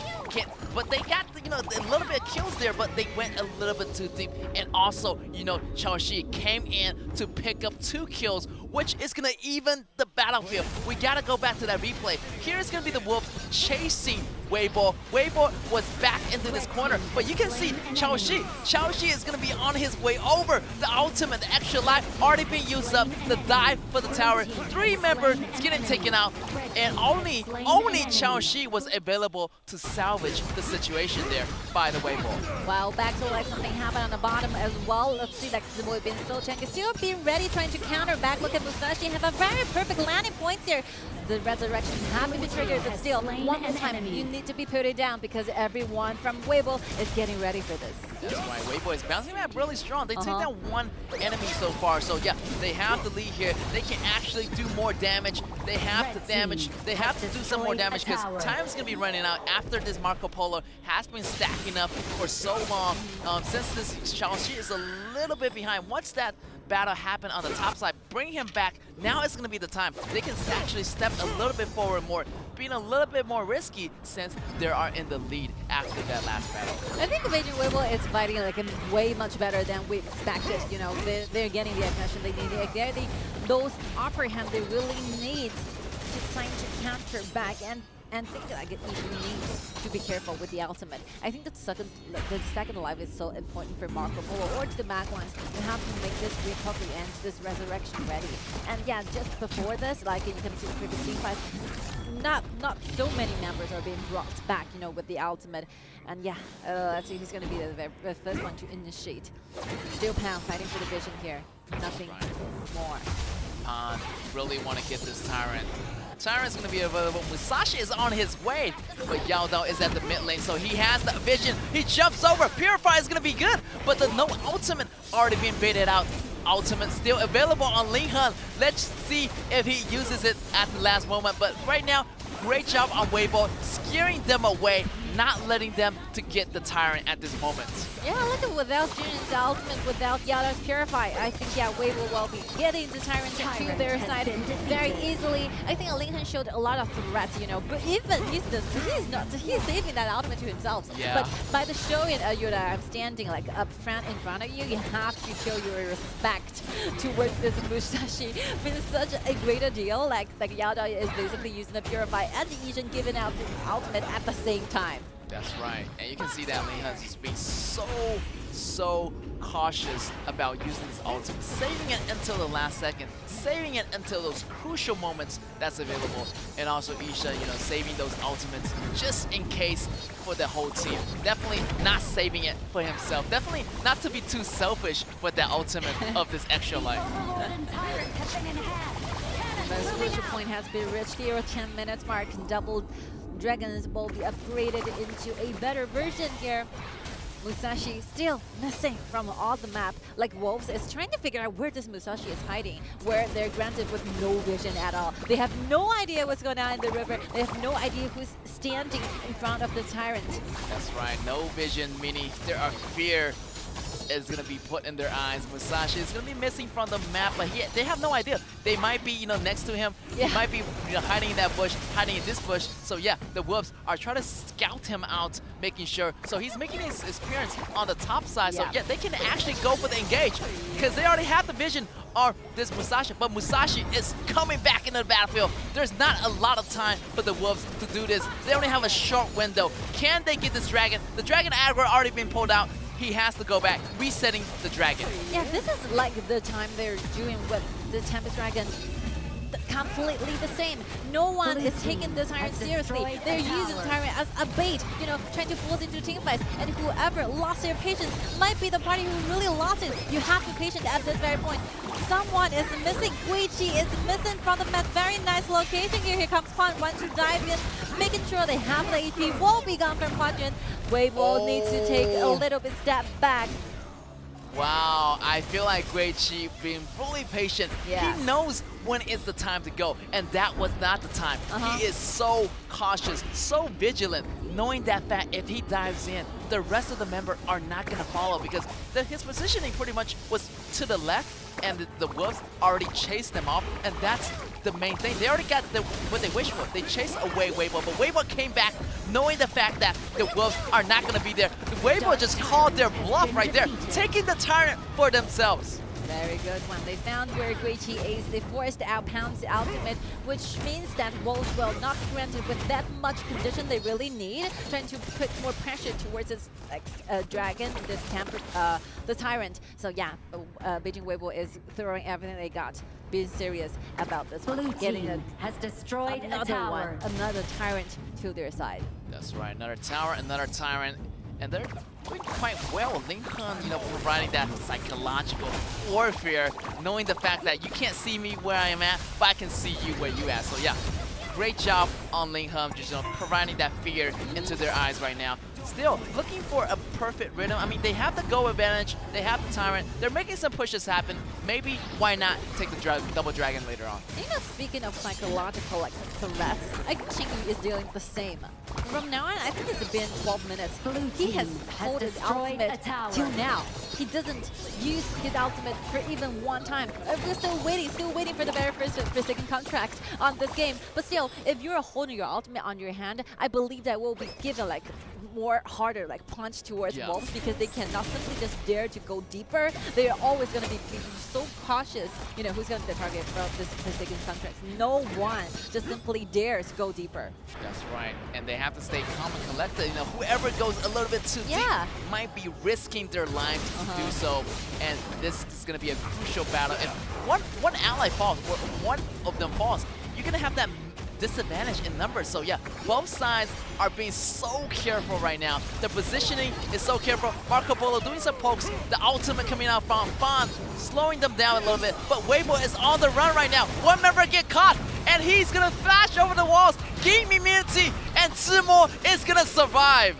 But they got, you know, a little bit of kills there, but they went a little bit too deep. And also, you know, Chaoshi came in to pick up 2 kills, which is going to even the battlefield. We got to go back to that replay. Here is going to be the Wolves chasing Weibo. Weibo was back into this corner, but you can see Chaoshi. Chaoshi is going to be on his way over. The ultimate, the extra life already being used up. The dive for the tower. 3 members getting taken out, and only Chaoshi was available to salvage the situation there by the Weibo. Wow, back to like something happened on the bottom as well. Let's see, like Zemo being so tanky, still being ready, trying to counter back. Look at Musashi, have a very perfect landing points here. The resurrection having to trigger, but still, one more time, you need to be put it down because everyone from Weibo is getting ready for this. That's right, Weibo is bouncing back really strong. They took down 1 enemy so far, so yeah, they have the lead here. They can actually do more damage. They have to damage. They have to do some more damage because time's gonna be running out after this Marco Polo has been stacking up for so long. Since this Shaoxi is a little bit behind, once that battle happened on the top side, bring him back. Now it's going to be the time. They can actually step a little bit forward more, being a little bit more risky since they are in the lead after that last battle. I think Beijing Weibo is fighting like way much better than we expected. You know, they're getting the attention they need. Those upper hand they really need to try to counter back and think like it even needs to be careful with the ultimate. I think the second life is so important for Marco Polo or to the back lines. You have to make this recovery and this resurrection ready. And yeah, just before this, like you can see the previous team fights, not so many members are being brought back, you know, with the ultimate. And yeah, let's see who's going to be the first one to initiate. Still Pound fighting for the vision here. Nothing more. Pan really want to get this Tyrant. Tyrant's going to be available. Musashi is on his way, but Yao Dao is at the mid lane, so he has the vision. He jumps over. Purify is going to be good, but the no ultimate already being baited out. Ultimate still available on Ling Han. Let's see if he uses it at the last moment, but right now, great job on Weibo, scaring them away. not letting them to get the Tyrant at this moment. Yeah, look at without Jun's ultimate, without Yada's Purify, I think yeah, Weibo will be getting the Tyrant to their side very easily. I think Lincoln showed a lot of threats, you know, but even he's saving that ultimate to himself. Yeah. But by the showing Yoda, I'm standing like up front in front of you, you have to show your respect towards this Musashi. It's such a greater deal. Like Yada is basically using the Purify and Yijin giving out the ultimate at the same time. That's right, and you can see that Linhan is being so cautious about using his ultimate, saving it until the last second, saving it until those crucial moments that's available, and also Isha, you know, saving those ultimates just in case for the whole team. Definitely not saving it for himself. Definitely not to be too selfish with that ultimate of this extra life. The crucial point has been reached here at 10 minutes mark. Double Dragons will be upgraded into a better version here. Musashi still missing from all the map. Like Wolves is trying to figure out where this Musashi is hiding, where they're granted with no vision at all. They have no idea what's going on in the river. They have no idea who's standing in front of the Tyrant. That's right, no vision, meaning there are fear is going to be put in their eyes. Musashi is going to be missing from the map, but they have no idea. They might be, you know, next to him. Yeah. He might be, you know, hiding in that bush, hiding in this bush. So yeah, the Wolves are trying to scout him out, making sure. So he's making his appearance on the top side. Yeah. So yeah, they can actually go for the engage because they already have the vision of this Musashi. But Musashi is coming back into the battlefield. There's not a lot of time for the Wolves to do this. They only have a short window. Can they get this dragon? The dragon aggro already been pulled out. He has to go back, resetting the dragon. Yeah, this is like the time they're doing with the Tempest Dragon. Completely the same. No one is taking the Tyrant seriously. They're using the Tyrant as a bait, you know, trying to force into team fights. And whoever lost their patience might be the party who really lost it. You have to be patient at this very point. Someone is missing. Guichi is missing from the map. Very nice location here. Here comes Quan, wants to dive in, making sure they have the AP. Won't be gone from Quadrant. Weibo needs to take a little bit step back. Wow, I feel like Guichi being really patient. Yeah. He knows when it's the time to go, and that was not the time. He is so cautious, so vigilant, knowing that fact if he dives in, the rest of the members are not going to follow because his positioning pretty much was to the left, and the Wolves already chased them off, and that's the main thing. They already got what they wished for. They chased away Weibo, but Weibo came back knowing the fact that the Wolves are not going to be there. Weibo just called their bluff right there, taking the Tyrant for themselves. Very good one. They found where Guichi is. They forced out Pound's ultimate, which means that Wolves will not be granted with that much condition they really need, trying to put more pressure towards this dragon, this the Tyrant. So yeah, Beijing Weibo is throwing everything they got, being serious about this one. Getting has destroyed another Tyrant to their side. That's right, another tower, another Tyrant. And they're doing quite well. Lincoln, you know, providing that psychological warfare, knowing the fact that you can't see me where I am at, but I can see you where you at. So yeah, great job on Lincoln, just, you know, providing that fear into their eyes right now. Still looking for a perfect rhythm. I mean, they have the go advantage, they have the Tyrant, they're making some pushes happen. Maybe why not take the double dragon later on? You know, speaking of psychological like threats, I think Chengdu is dealing the same. From now on, I think it's been 12 minutes. He has held his ultimate till now. He doesn't use his ultimate for even one time. We're still waiting for the very first second contract on this game. But still, if you're holding your ultimate on your hand, I believe that will be given like more harder like punch towards Wolves because they cannot simply just dare to go deeper. They are always going to be so cautious, you know, who's going to be the target from this second contract. No one just simply dares go deeper. That's right, and they have to stay calm and collected. You know, whoever goes a little bit too deep might be risking their lives to do so, and this is going to be a crucial battle. If one ally falls, or one of them falls, you're going to have that disadvantage in numbers. So yeah, both sides are being so careful right now. The positioning is so careful. Marco Polo doing some pokes. The ultimate coming out from Fan, slowing them down a little bit. But Weibo is on the run right now. One member get caught, and he's gonna flash over the walls, gain immunity, and Zimo is gonna survive.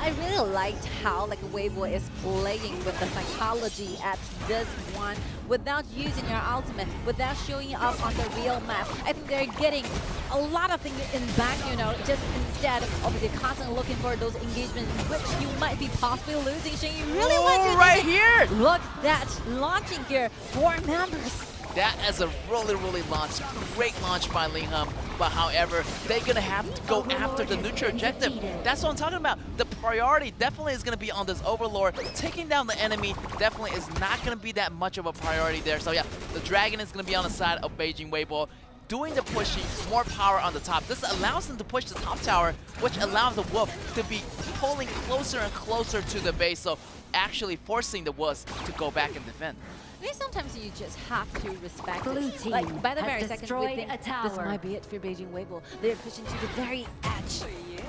I really liked how like Weibo is playing with the psychology at this one without using your ultimate, without showing up on the real map. I think they're getting a lot of things in back, you know, just instead of the constantly looking for those engagements which you might be possibly losing. Shane, you really want to right here. Look that launching here, 4 members. That is a really launch, great launch by Lingham. But however, they're gonna have to go after the neutral objective. That's what I'm talking about. The priority definitely is gonna be on this Overlord. Taking down the enemy definitely is not gonna be that much of a priority there. So yeah, the Dragon is gonna be on the side of Beijing.WB, doing the pushing, more power on the top. This allows them to push the top tower, which allows the Wolf to be pulling closer and closer to the base. So actually forcing the Wolves to go back and defend. I think sometimes you just have to respect Blue it. team Like, by the very has second, we think destroyed a tower. this might be it for Beijing.WB. They're pushing to the very edge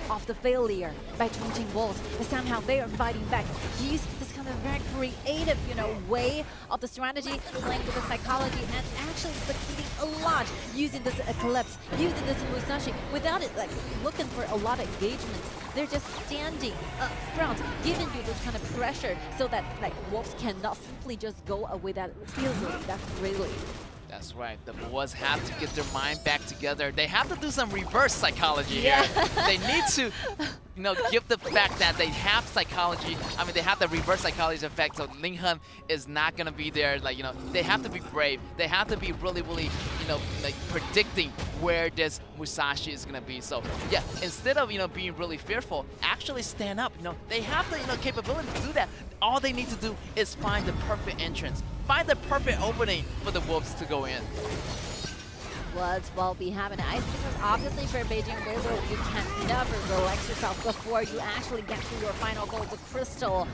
of the failure by Chongqing.Wolves. But somehow they are fighting back. Use this kind of very creative, you know, way of the strategy, playing with the psychology, and actually succeeding a lot using this Eclipse, using this Musashi, without it like looking for a lot of engagements. They're just standing up front, giving you this kind of pressure so that like Wolves cannot simply just go away that easily. That's really. That's right. The Wolves have to get their mind back together. They have to do some reverse psychology here. They need to, you know, give the fact that they have psychology. I mean, they have the reverse psychology effect. So Lingham is not gonna be there. Like, you know, they have to be brave. They have to be really, you know, like predicting where this Musashi is gonna be. So yeah, instead of, you know, being really fearful, actually stand up. You know, they have the, you know, capability to do that. All they need to do is find the perfect entrance. Find the perfect opening for the Wolves to go in. What will be happening? I think obviously for Beijing.WB, you can never relax yourself before you actually get to your final goal, the crystal.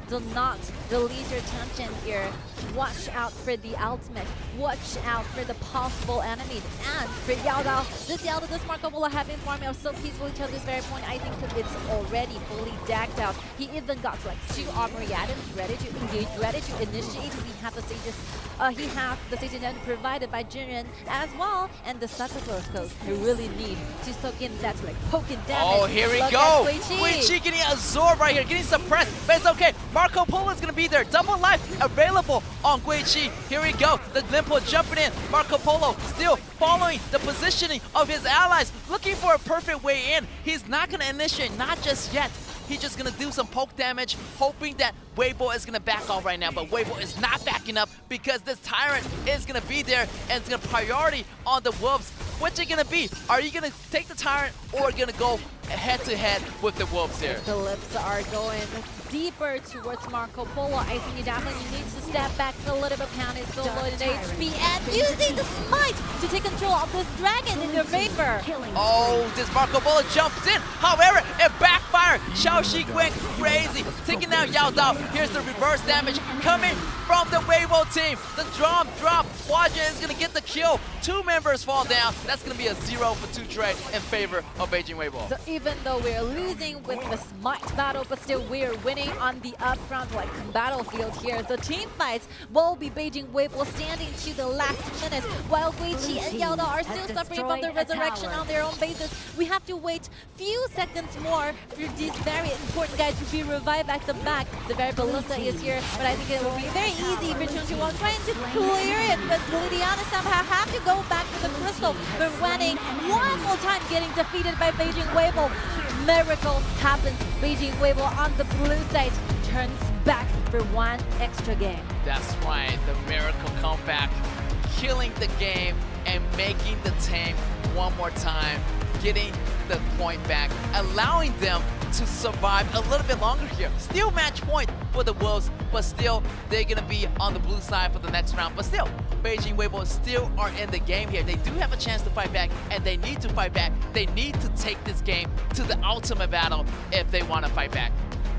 Do not release your tension here. Watch out for the ultimate. Watch out for the possible enemies. And for Yao Dao, this Marco Polo have been farming up so peacefully till this very point. I think it's already fully decked out. He even got like 2 armory items ready to engage, ready to initiate. We have the Sages. He have the Sage Agenda provided by Jinren as well, and the Sacrifice Coast. They really need to soak in that like poking damage. Oh, here we go. Guichi getting absorbed right here, getting suppressed, but it's okay. Marco Polo is going to be there. Double life available on Guichi. Here we go. The Limpo jumping in. Marco Polo still following the positioning of his allies, looking for a perfect way in. He's not going to initiate, not just yet. He's just going to do some poke damage, hoping that Weibo is going to back off right now. But Weibo is not backing up because this Tyrant is going to be there and it's going to priority on the Wolves. What's it going to be? Are you going to take the Tyrant or going to go head-to-head with the Wolves here? The lips are going deeper towards Marco Polo. I think he definitely needs to step back a little bit, count his solo in HP, and using the smite to take control of this dragon in their favor. Oh, this Marco Polo jumps in. However, it backfired. Xiaoxi went crazy, taking out Yao Dao. Here's the reverse damage coming from the Weibo team. The drop. Huajin is going to get the kill. 2 members fall down. That's going to be a 0 for 2 trade in favor of Beijing.WB. So even though we're losing with the smite battle, but still we're winning on the upfront like battlefield here. The team fights will be Beijing.WB standing to the last minute, while Guichi and Yao Dao are still suffering from the resurrection on their own basis. We have to wait few seconds more for these very important guys to be revived at the back. The very ballista is here, but I think it will be very easy for Chongqing trying to clear it, but Liliana somehow have to go back to the crystal. But winning one more time, getting defeated by Beijing.WB. Miracle happens. Beijing.WB on the blue side turns back for 1 extra game. That's right, the miracle comeback, killing the game and making the team one more time, getting the point back, allowing them to survive a little bit longer here. Still match point for the Wolves, but still they're gonna be on the blue side for the next round. But still, Beijing.WB still are in the game here. They do have a chance to fight back, and they need to fight back. They need to take this game to the ultimate battle if they want to fight back.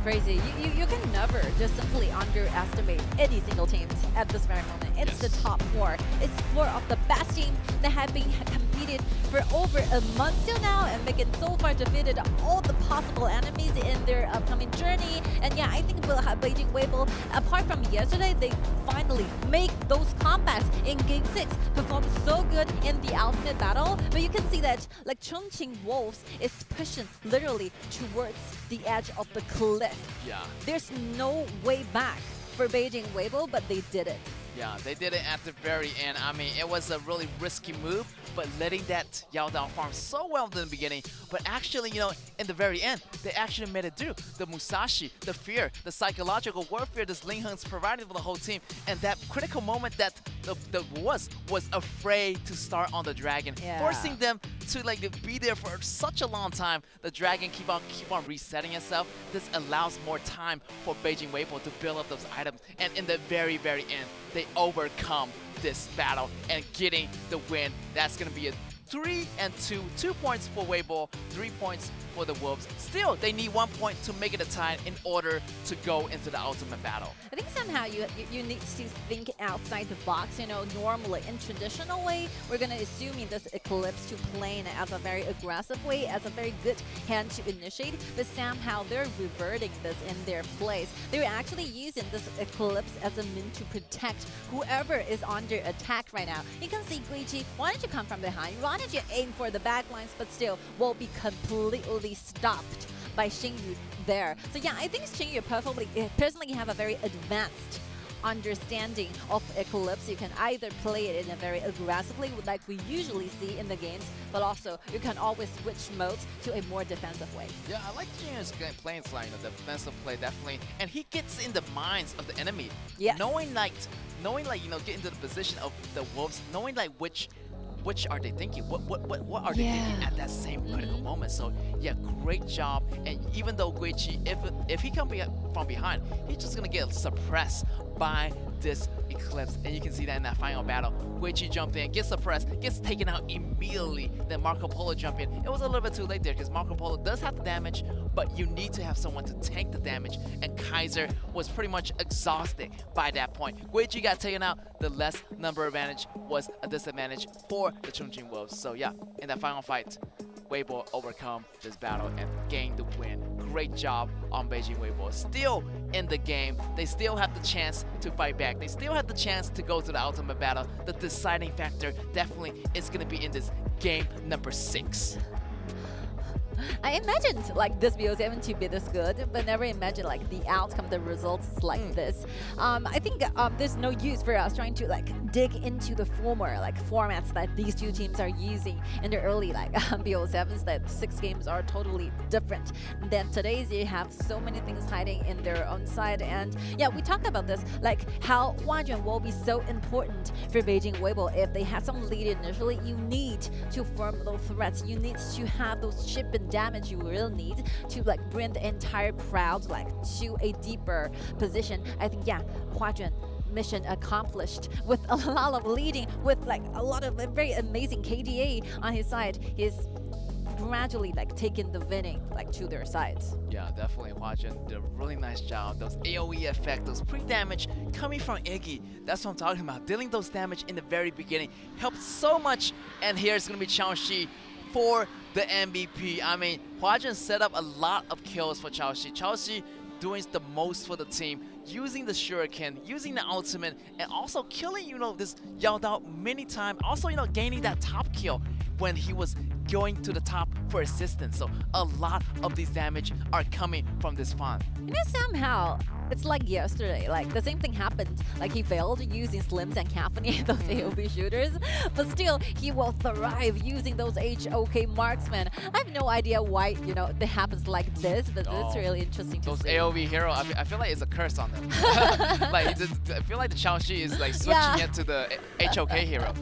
Crazy. You can never just simply underestimate any single team at this very moment. It's the top 4. It's 4 of the best teams that have been competed for over a month till now and making so far defeated all the possible enemies in their upcoming journey. And yeah, I think we'll have Beijing.WB, apart from yesterday, they finally make those combats in Game 6 perform so good in the ultimate battle. But you can see that like Chongqing.Wolves is pushing literally towards the edge of the cliff. Yeah. There's no way back for Beijing.WB, but they did it. Yeah, they did it at the very end. I mean, it was a really risky move, but letting that Yao Dao farm so well in the beginning. But actually, you know, in the very end, they actually made it through. The Musashi, the fear, the psychological warfare this Ling Heng's provided for the whole team, and that critical moment that the was afraid to start on the dragon, forcing them to like be there for such a long time. The dragon keep on resetting itself. This allows more time for Beijing.WB to build up those items, and in the very end, they overcome this battle and getting the win. That's gonna be a 3-2, 2 points for Weibo, 3 points for the Wolves. Still, they need 1 point to make it a tie in order to go into the ultimate battle. I think somehow you need to think outside the box. You know, normally in traditional way, we're gonna assume in this Eclipse to play as a very aggressive way, as a very good hand to initiate. But somehow they're reverting this in their place. They're actually using this Eclipse as a means to protect whoever is under attack right now. You can see KIC2023, why don't you come from behind? Why don't you aim for the backlines, but still will be completely stopped by Xingyu there. So yeah, I think Xingyu personally have a very advanced understanding of Eclipse. You can either play it in a very aggressively, like we usually see in the games, but also you can always switch modes to a more defensive way. Yeah, I like Xingyu's playing style, you know, the defensive play definitely, and he gets in the minds of the enemy. Yeah. Knowing like you know, get into the position of the Wolves, knowing like which are they thinking? What are they thinking at that same critical moment? So yeah, great job. And even though KIC2023, if he comes from behind, he's just gonna get suppressed by this Eclipse. And you can see that in that final battle. KIC2023 jumped in, gets suppressed, gets taken out immediately. Then Marco Polo jumped in. It was a little bit too late there because Marco Polo does have the damage, but you need to have someone to tank the damage. And Kaiser was pretty much exhausted by that point. KIC2023 got taken out. The less number advantage was a disadvantage for the Chongqing.Wolves. So yeah, in that final fight, Weibo overcome this battle and gain the win. Great job on Beijing.WB. Still in the game, they still have the chance to fight back. They still have the chance to go to the ultimate battle. The deciding factor definitely is going to be in this game number 6. I imagined like this BO7 to be this good, but never imagined like the outcome, the results is like this. I think there's no use for us trying to like dig into the former like formats that these two teams are using in the early like BO7s. That 6 games are totally different than today's. You have so many things hiding in their own side, and yeah, we talked about this like how Huajun will be so important for Beijing.WB. If they have some lead initially, you need to form those threats. You need to have those chip and damage you will need to like bring the entire crowd like to a deeper position. I think yeah, Huajun mission accomplished with a lot of leading, with like a lot of very amazing KDA on his side. He's gradually like taking the winning like to their sides. Yeah, definitely Huajun did a really nice job. Those AoE effects, those pre-damage coming from Iggy. That's what I'm talking about. Dealing those damage in the very beginning helped so much. And here's gonna be Chaoxi for the MVP. I mean, Huajun set up a lot of kills for Chaoxi. Chaoxi doing the most for the team, using the shuriken, using the ultimate, and also killing, you know, this Yao Dao many times. Also, you know, gaining that top kill when he was going to the top for assistance. So a lot of these damage are coming from this farm. You know, somehow it's like yesterday, like the same thing happened. Like he failed using Slims and Caffeine, those AoB shooters, but still he will thrive using those HOK marksmen. I have no idea why, you know, it happens like this, but it's really interesting to those see. AoB hero, I feel like it's a curse on them. Like I feel like the Chaoxi is like switching into the HOK hero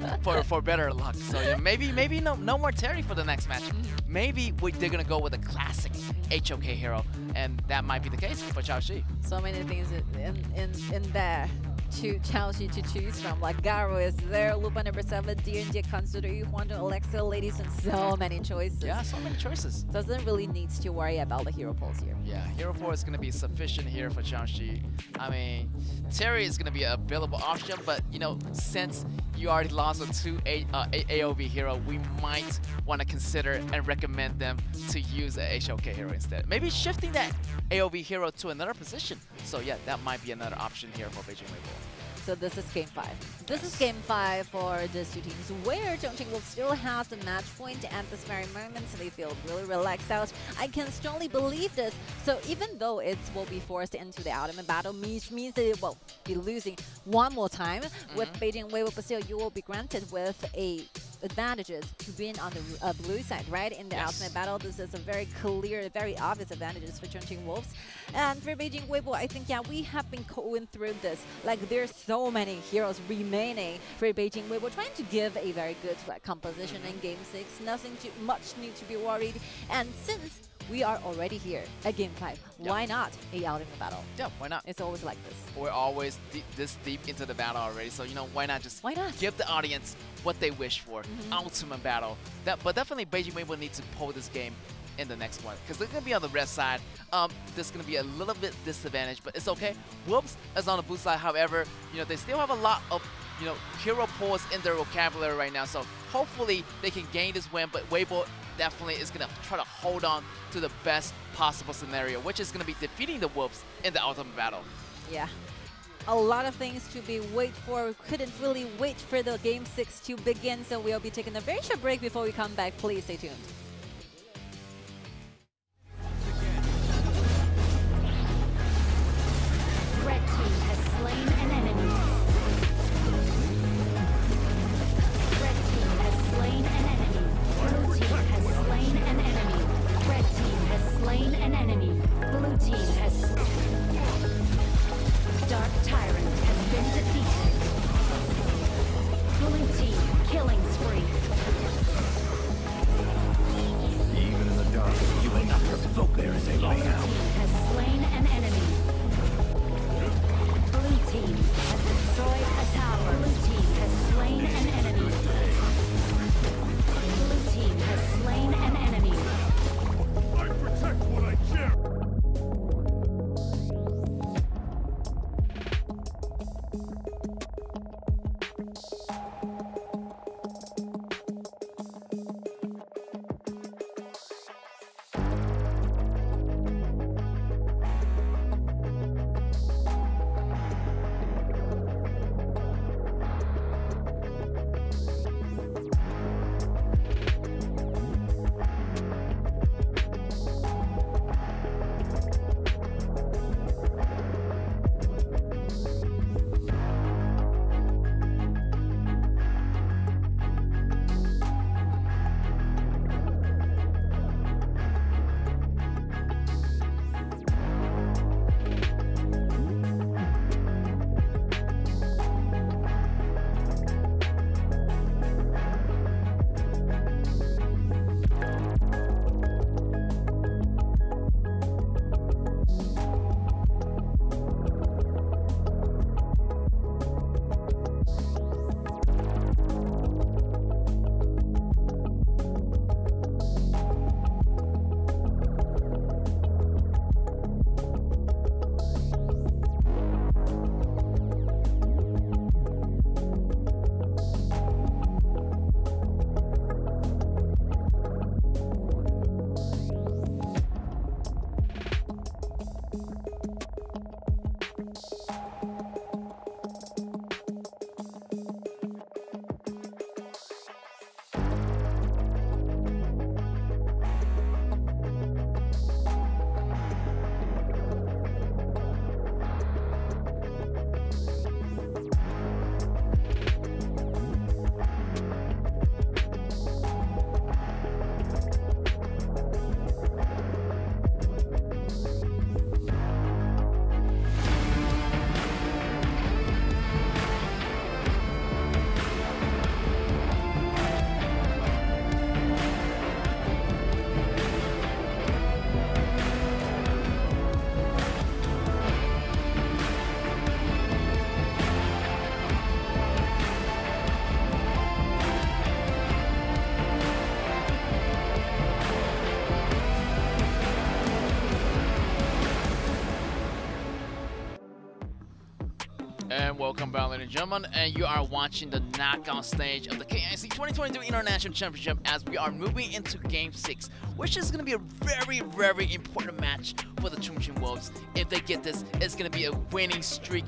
for better luck. So yeah, maybe no more Terry for the next match. Maybe they're gonna go with a classic HOK hero, and that might be the case for Chaoxi. So many things in there. to Chelsea to choose from. Like Garo is there, Lupa number 7, DNJ Kansuru, Huangzhong Alexa, ladies, and so many choices. Yeah, so many choices. Doesn't really need to worry about the hero pulls here. Yeah, hero pool is going to be sufficient here for Changxi. I mean, Terry is going to be an available option, but you know, since you already lost with 2 AOV hero, we might want to consider and recommend them to use a HOK hero instead. Maybe shifting that AOV hero to another position. So yeah, that might be another option here for Beijing.WB. So this is game 5. This is game 5 for these two teams, where Chongqing.Wolves still has the match point at this very moment, so they feel really relaxed out. I can strongly believe this. So even though it will be forced into the ultimate battle, means they will be losing one more time with Beijing.WB, but still you will be granted with advantages to win on the blue side, right? In the ultimate battle, this is a very clear, very obvious advantages for Chongqing.Wolves. And for Beijing.WB, I think, yeah, we have been going through this. Like, there's so many heroes remaining for Beijing.WB, trying to give a very good composition in Game 6. Nothing too much need to be worried. And since we are already here at Game 5, why not a ultimate battle? Yeah, why not? It's always like this. We're always this deep into the battle already, so you know, why not just give the audience what they wish for? Ultimate battle. But definitely Beijing.WB will need to pull this game in the next one, because they're going to be on the red side. There's going to be a little bit disadvantage, but it's okay. Wolves is on the blue side, however, you know, they still have a lot of, you know, hero pulls in their vocabulary right now, so hopefully they can gain this win, but Weibo definitely is going to try to hold on to the best possible scenario, which is going to be defeating the Wolves in the ultimate battle. Yeah. A lot of things to be wait for. Couldn't really wait for the Game 6 to begin, so we'll be taking a very short break before we come back. Please stay tuned. Red team has slain an enemy. Red team has slain an enemy. Blue team has slain an enemy. Red team has slain an enemy. Blue team has... Dark Tyrant has been defeated. Blue team killing spree. And welcome back, ladies and gentlemen, and you are watching the knockout stage of the KIC2023 International Championship as we are moving into Game 6, which is going to be a very, very important match for the Chongqing.Wolves. If they get this, it's going to be a winning streak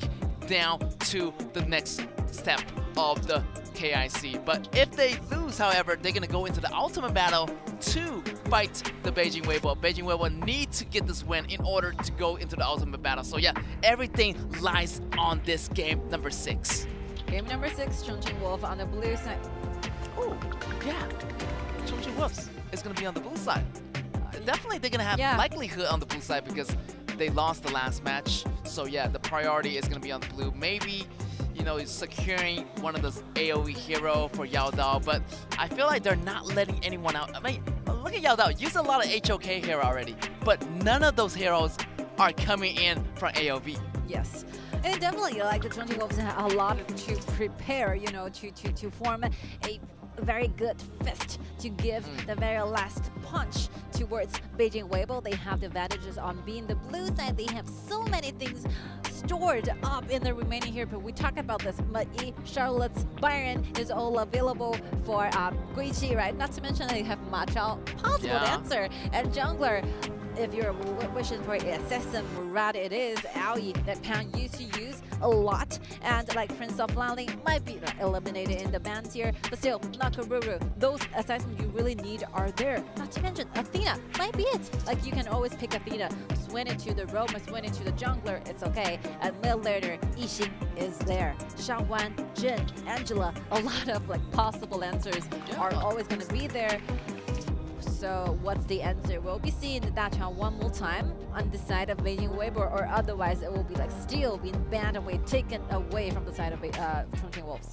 down to the next step of the KIC. But if they lose, however, they're going to go into the ultimate battle to fight the Beijing.WB. Beijing.WB need to get this win in order to go into the ultimate battle. So yeah, everything lies on this game number 6. Game number 6, Chongqing.Wolves on the blue side. Oh, yeah. Chongqing.Wolves is going to be on the blue side. Definitely they're going to have likelihood on the blue side because they lost the last match. So yeah, the priority is going to be on the blue. Maybe, you know, securing one of those AoE hero for Yao Dao, but I feel like they're not letting anyone out. I mean, look at Yao Dao, use a lot of HOK hero already, but none of those heroes are coming in from AoV. Yes. And definitely, like the Chongqing.Wolves have a lot to prepare, you know, to form a very good fist to give the very last punch towards Beijing.WB. They have the advantages on being the blue side. They have so many things stored up in the remaining here, but we talk about this. Mei, Charlotte's, Byron is all available for Guiqi, right? Not to mention they have Ma Chao, possible answer, and jungler. If you're wishing for a assassin, Murat it is, Aoi that Pan used to use a lot, and like Prince of Liaoning might be eliminated in the bans here, but still, Nakaruru, those assassins you really need are there. Not to mention, Athena might be it. Like you can always pick Athena, swing it to the Roma, swing it to the jungler, it's okay. And a little later, Yixing is there. Xiaowan, Jin, Angela, a lot of like possible answers are always going to be there. So what's the answer? We'll be seeing that one more time on the side of Beijing.WB, or otherwise it will be like still being banned away, taken away from the side of Chongqing.Wolves.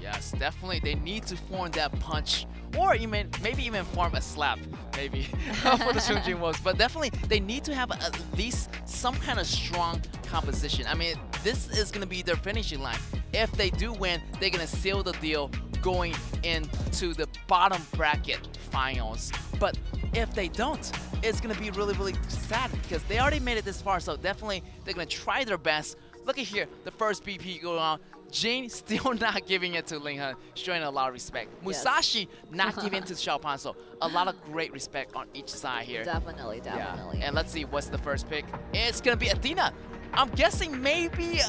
Yes, definitely. They need to form that punch, or even maybe even form a slap, maybe for the Chongqing.Wolves. But definitely, they need to have at least some kind of strong composition. I mean, this is going to be their finishing line. If they do win, they're going to seal the deal going into the bottom bracket finals. But if they don't, it's going to be really, really sad because they already made it this far. So definitely, they're going to try their best. Look at here, the first BP going on. Jane still not giving it to Ling Hen, showing a lot of respect. Musashi not giving it to Xiao Pan, so a lot of great respect on each side here. Definitely. Yeah. And let's see, what's the first pick? It's going to be Athena. I'm guessing maybe,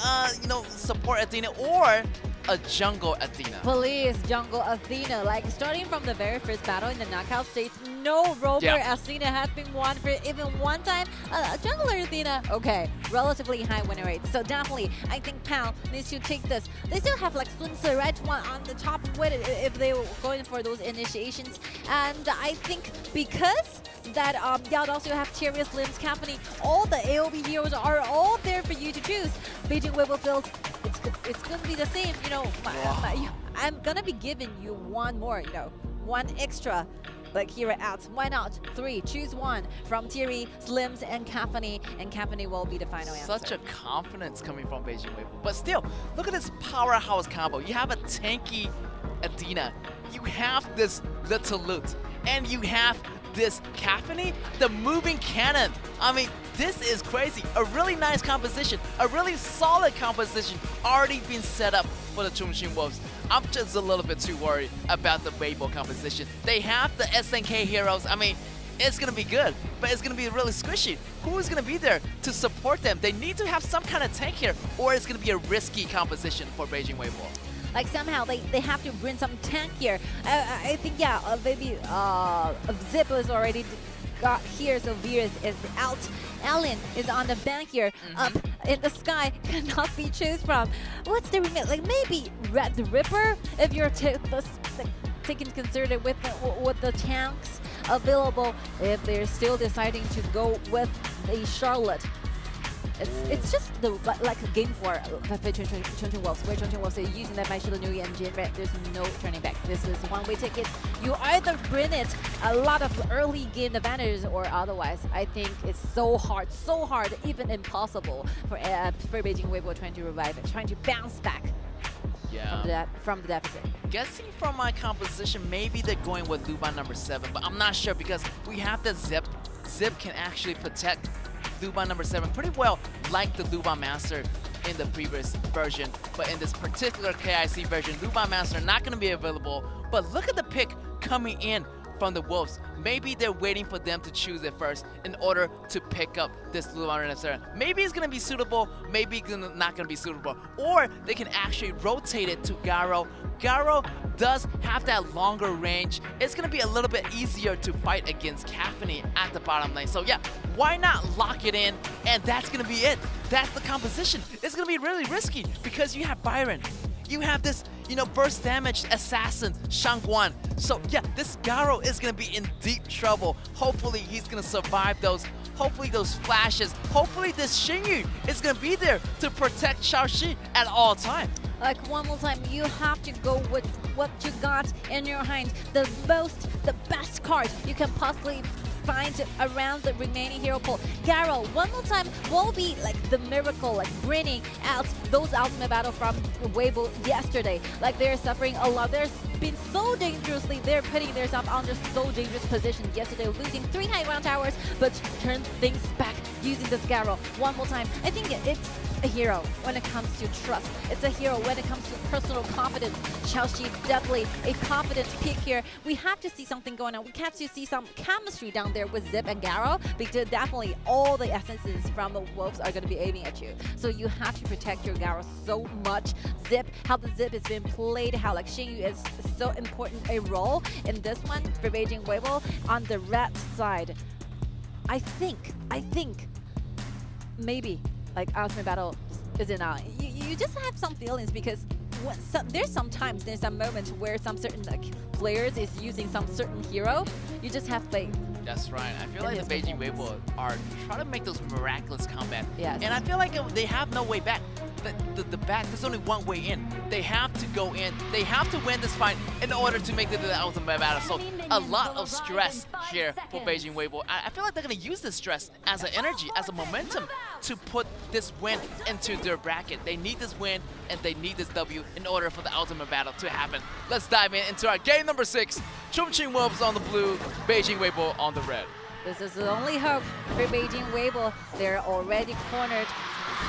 you know, support Athena or a jungle Athena. Please, jungle Athena. Like starting from the very first battle in the knockout stage, no rover Athena has been won for even one time. Jungler Athena, okay, relatively high winner rate. So definitely, I think Pal needs to take this. They still have like Sun Tzu right one on the top with it if they were going for those initiations. And I think because that Yao also have Tyrius, Limbs, Company, all the AoB heroes are all there for you to choose. Beijing.WB feels it's gonna be the same, you know. I'm gonna be giving you one more, you know, one extra like hero out. Why not? 3, choose one from Thierry, Slims, and Company will be the final answer. Such a confidence coming from Beijing.WB. But still, look at this powerhouse combo. You have a tanky Athena, you have this little loot, and you have this Caphany, the moving cannon. I mean, this is crazy. A really nice composition, a really solid composition already been set up for the Chongqing.Wolves. I'm just a little bit too worried about the Weibo composition. They have the SNK heroes. I mean, it's going to be good, but it's going to be really squishy. Who is going to be there to support them? They need to have some kind of tank here, or it's going to be a risky composition for Beijing.WB. Like somehow they have to bring some tank here. I think, maybe Zip is already got here, so Virus is out. Alien is on the bank here, up in the sky, cannot be choose from. What's the remit? Like maybe Red the Ripper, if you're taking considered with the tanks available, if they're still deciding to go with a Charlotte. It's just like a game for Chongqing.Wolves, where Chongqing.Wolves is using that Maishilo engine, right? There's no turning back. This is one-way ticket. You either bring it a lot of early game advantages or otherwise. I think it's so hard, even impossible for Beijing.WB trying to revive it, trying to bounce back from the deficit. Guessing from my composition, maybe they're going with Luban number 7, but I'm not sure because we have the Zip. Zip can actually protect Luban number 7 pretty well, like the Luban Master in the previous version. But in this particular KIC version, Luban Master not going to be available. But look at the pick coming in from the Wolves. Maybe they're waiting for them to choose it first in order to pick up this Luban Master. Maybe it's going to be suitable, maybe it's not going to be suitable. Or they can actually rotate it to Garo. Garo does have that longer range. It's going to be a little bit easier to fight against Caffeine at the bottom lane. So yeah, why not lock it in? And that's going to be it. That's the composition. It's going to be really risky because you have Byron. You have this, burst damage assassin, Shangguan. So yeah, this Garo is gonna be in deep trouble. Hopefully he's gonna survive those. Hopefully those flashes. Hopefully this Xingyu is gonna be there to protect Xiaoxi at all time. Like one more time, you have to go with what you got in your hand. The best card you can possibly find around the remaining hero pool. Garo, one more time, will be like the miracle, like bringing out those ultimate battle from Weibo yesterday. Like they're suffering a lot. They're been so dangerously, they're putting themselves under so dangerous position yesterday, losing 3 high ground towers, but turn things back using this Garo. One more time, I think it's a hero when it comes to trust. It's a hero when it comes to personal confidence. Xiaoxi definitely a confident pick here. We have to see something going on. We have to see some chemistry down there with Zip and Garo, because definitely all the essences from the Wolves are going to be aiming at you. So you have to protect your Garo so much. Zip, how the Zip has been played, how like Xingyu is so important a role in this one for Beijing Weibo. On the red side, I think maybe like ultimate battle is enough. You just have some feelings because there's some moments where some certain players is using some certain hero. You just have faith. That's right. I feel like the Beijing Weibo are trying to make those miraculous comebacks. Yes. And I feel like they have no way back. The back, there's only one way in. They have to go in. They have to win this fight in order to make it to the ultimate battle. So a lot of stress here for Beijing Weibo. I feel like they're going to use this stress as an energy, as a momentum to put this win into their bracket. They need this win and they need this W in order for the ultimate battle to happen. Let's dive into our game number 6. Chongqing.Wolves on the blue, Beijing Weibo on the red. This is the only hope for Beijing Weibo. They're already cornered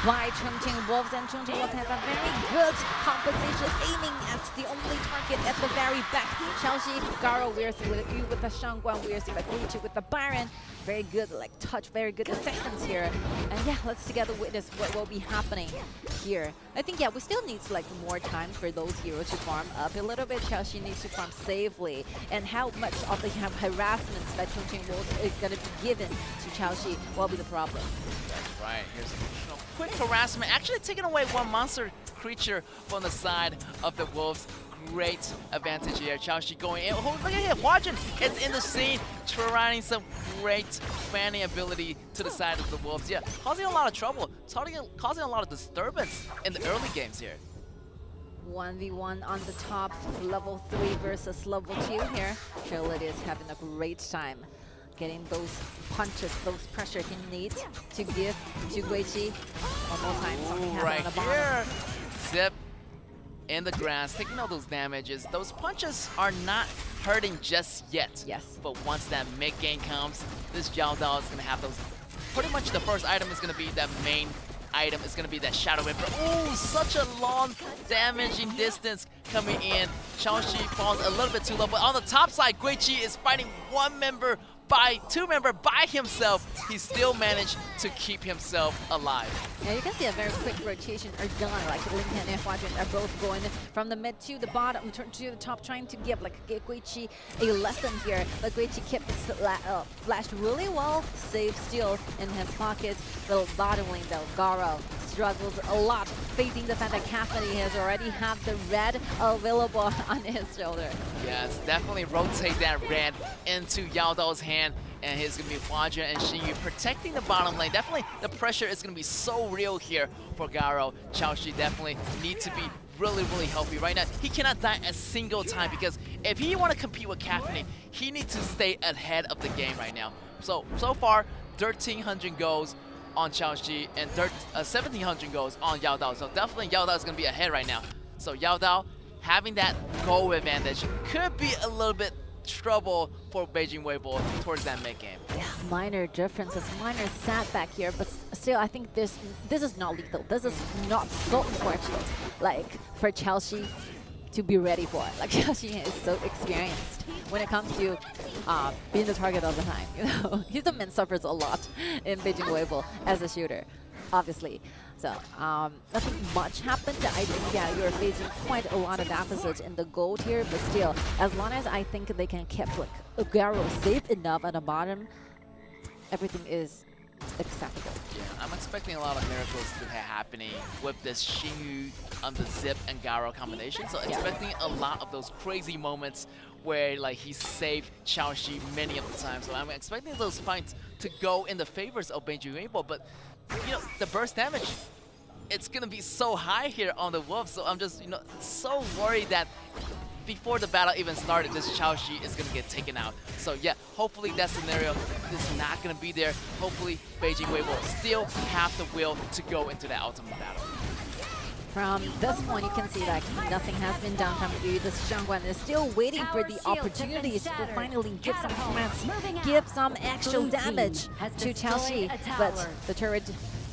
by Chongqing.Wolves, and Chongqing.Wolves have a very good composition, aiming at the only target at the very back. Xiaoxi, Garo, we're seeing with you with the Shangguan, we're seeing Guichi with the Byron. Very good touch, very good assistance here. And yeah, let's together witness what will be happening here. I think, we still need more time for those heroes to farm up a little bit. Xiaoxi needs to farm safely. And how much of the harassments that Chongqing.Wolves is going to be given to Xiaoxi will be the problem. That's right. Here's a quick harassment. Actually taking away one monster creature from the side of the Wolves. Great advantage here. Xiaoxi going in. Oh, look at him. Huajin is in the scene, trying some great fanning ability to the side of the Wolves. Yeah, causing a lot of trouble, causing a lot of disturbance in the early games here. 1v1 on the top, level 3 versus level 2 here. Charlotte is having a great time getting those punches, those pressure he needs to give to Guichi. One more time, something happened on the bottom. Here, Zip in the grass, taking all those damages. Those punches are not hurting just yet. Yes. But once that mid game comes, this Yao Dao is gonna have those. Pretty much the first item is gonna be that main item. Is gonna be that Shadow Whipper. Oh, such a long damaging distance coming in. Xiaoxi falls a little bit too low, but on the top side, Guichi is fighting two member by himself. He still managed to keep himself alive. Yeah, you can see a very quick rotation are done. Like Lincoln and Huajun are both going from the mid to the bottom, to the top, trying to give Guichi a lesson here. But Guichi kept the flash really well, safe still in his pockets. The bottom lane though, Garo struggles a lot, facing the fact that Caffeine has already had the red available on his shoulder. Yes, definitely rotate that red into Yao Dao's hand, and he's going to be Huajun and Xingyu protecting the bottom lane. Definitely the pressure is going to be so real here for Garo. Xiaoxi definitely needs to be really healthy right now. He cannot die a single time, because if he want to compete with Caffeine, he needs to stay ahead of the game right now. So far, 1,300 goals on Xiaoxi and 1,700 goals on Yao Dao. So definitely Yao Dao is going to be ahead right now. So Yao Dao having that goal advantage could be a little bit trouble for Beijing Weibo towards that mid game. Yeah, minor differences, minor setback here, but still, I think this is not lethal. This is not so unfortunate. Like for Chelsea to be ready for it. Like Chelsea is so experienced when it comes to being the target all the time. You know, he's the man suffers a lot in Beijing.WB as a shooter, obviously. So nothing much happened. I think you're facing quite a lot of deficits in the gold here, but still, as long as I think they can keep like Garo safe enough at the bottom, everything is acceptable. Yeah, I'm expecting a lot of miracles to be happening with this Xingyu on the Zip and Garo combination. So expecting a lot of those crazy moments where like he saved Xiaoxi many of the time. So I'm expecting those fights to go in the favors of Beijing.WB, but you know, the burst damage, it's gonna be so high here on the Wolves. So I'm just, you know, so worried that before the battle even started, this Xiaoxi is gonna get taken out. So yeah, hopefully that scenario is not gonna be there. Hopefully Beijing.WB will still have the will to go into the ultimate battle. From this point, you can see like nothing has been done from Yu. This Xiangguan is still waiting for the opportunities to finally give some threats, give some actual damage to Chelsea. But the turret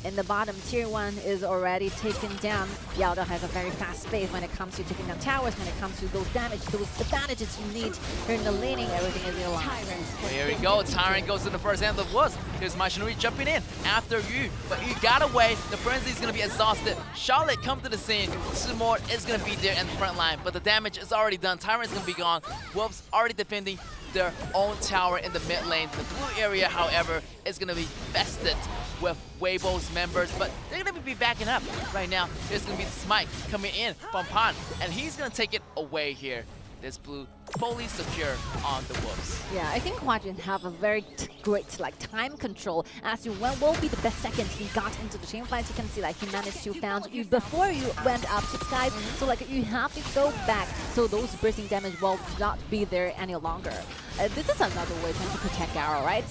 in the bottom tier 1 is already taken down. Yao Dao has a very fast pace when it comes to taking down towers, when it comes to those damage, those advantages you need here in the laning. Everything is in line. Well, here we go. Tyrant goes in the first hand of the Woods. Here's Machinery jumping in after Yu, but Yu got away. The frenzy is going to be exhausted. Charlotte come to the scene. Sumor is going to be there in the front line, but the damage is already done. Tyrant is going to be gone. Wolves already defending their own tower in the mid lane. The blue area, however, is going to be infested with Weibo's members, but they're going to be backing up right now. There's going to be the smite coming in from Pan, and he's going to take it away here. This blue fully secure on the Wolves. Yeah, I think Huajun have a very great like time control as to when will be the best second he got into the team fights. You can see like he managed to found you before you went up to skies. So like you have to go back so those bursting damage will not be there any longer. This is another way to protect Garo, right?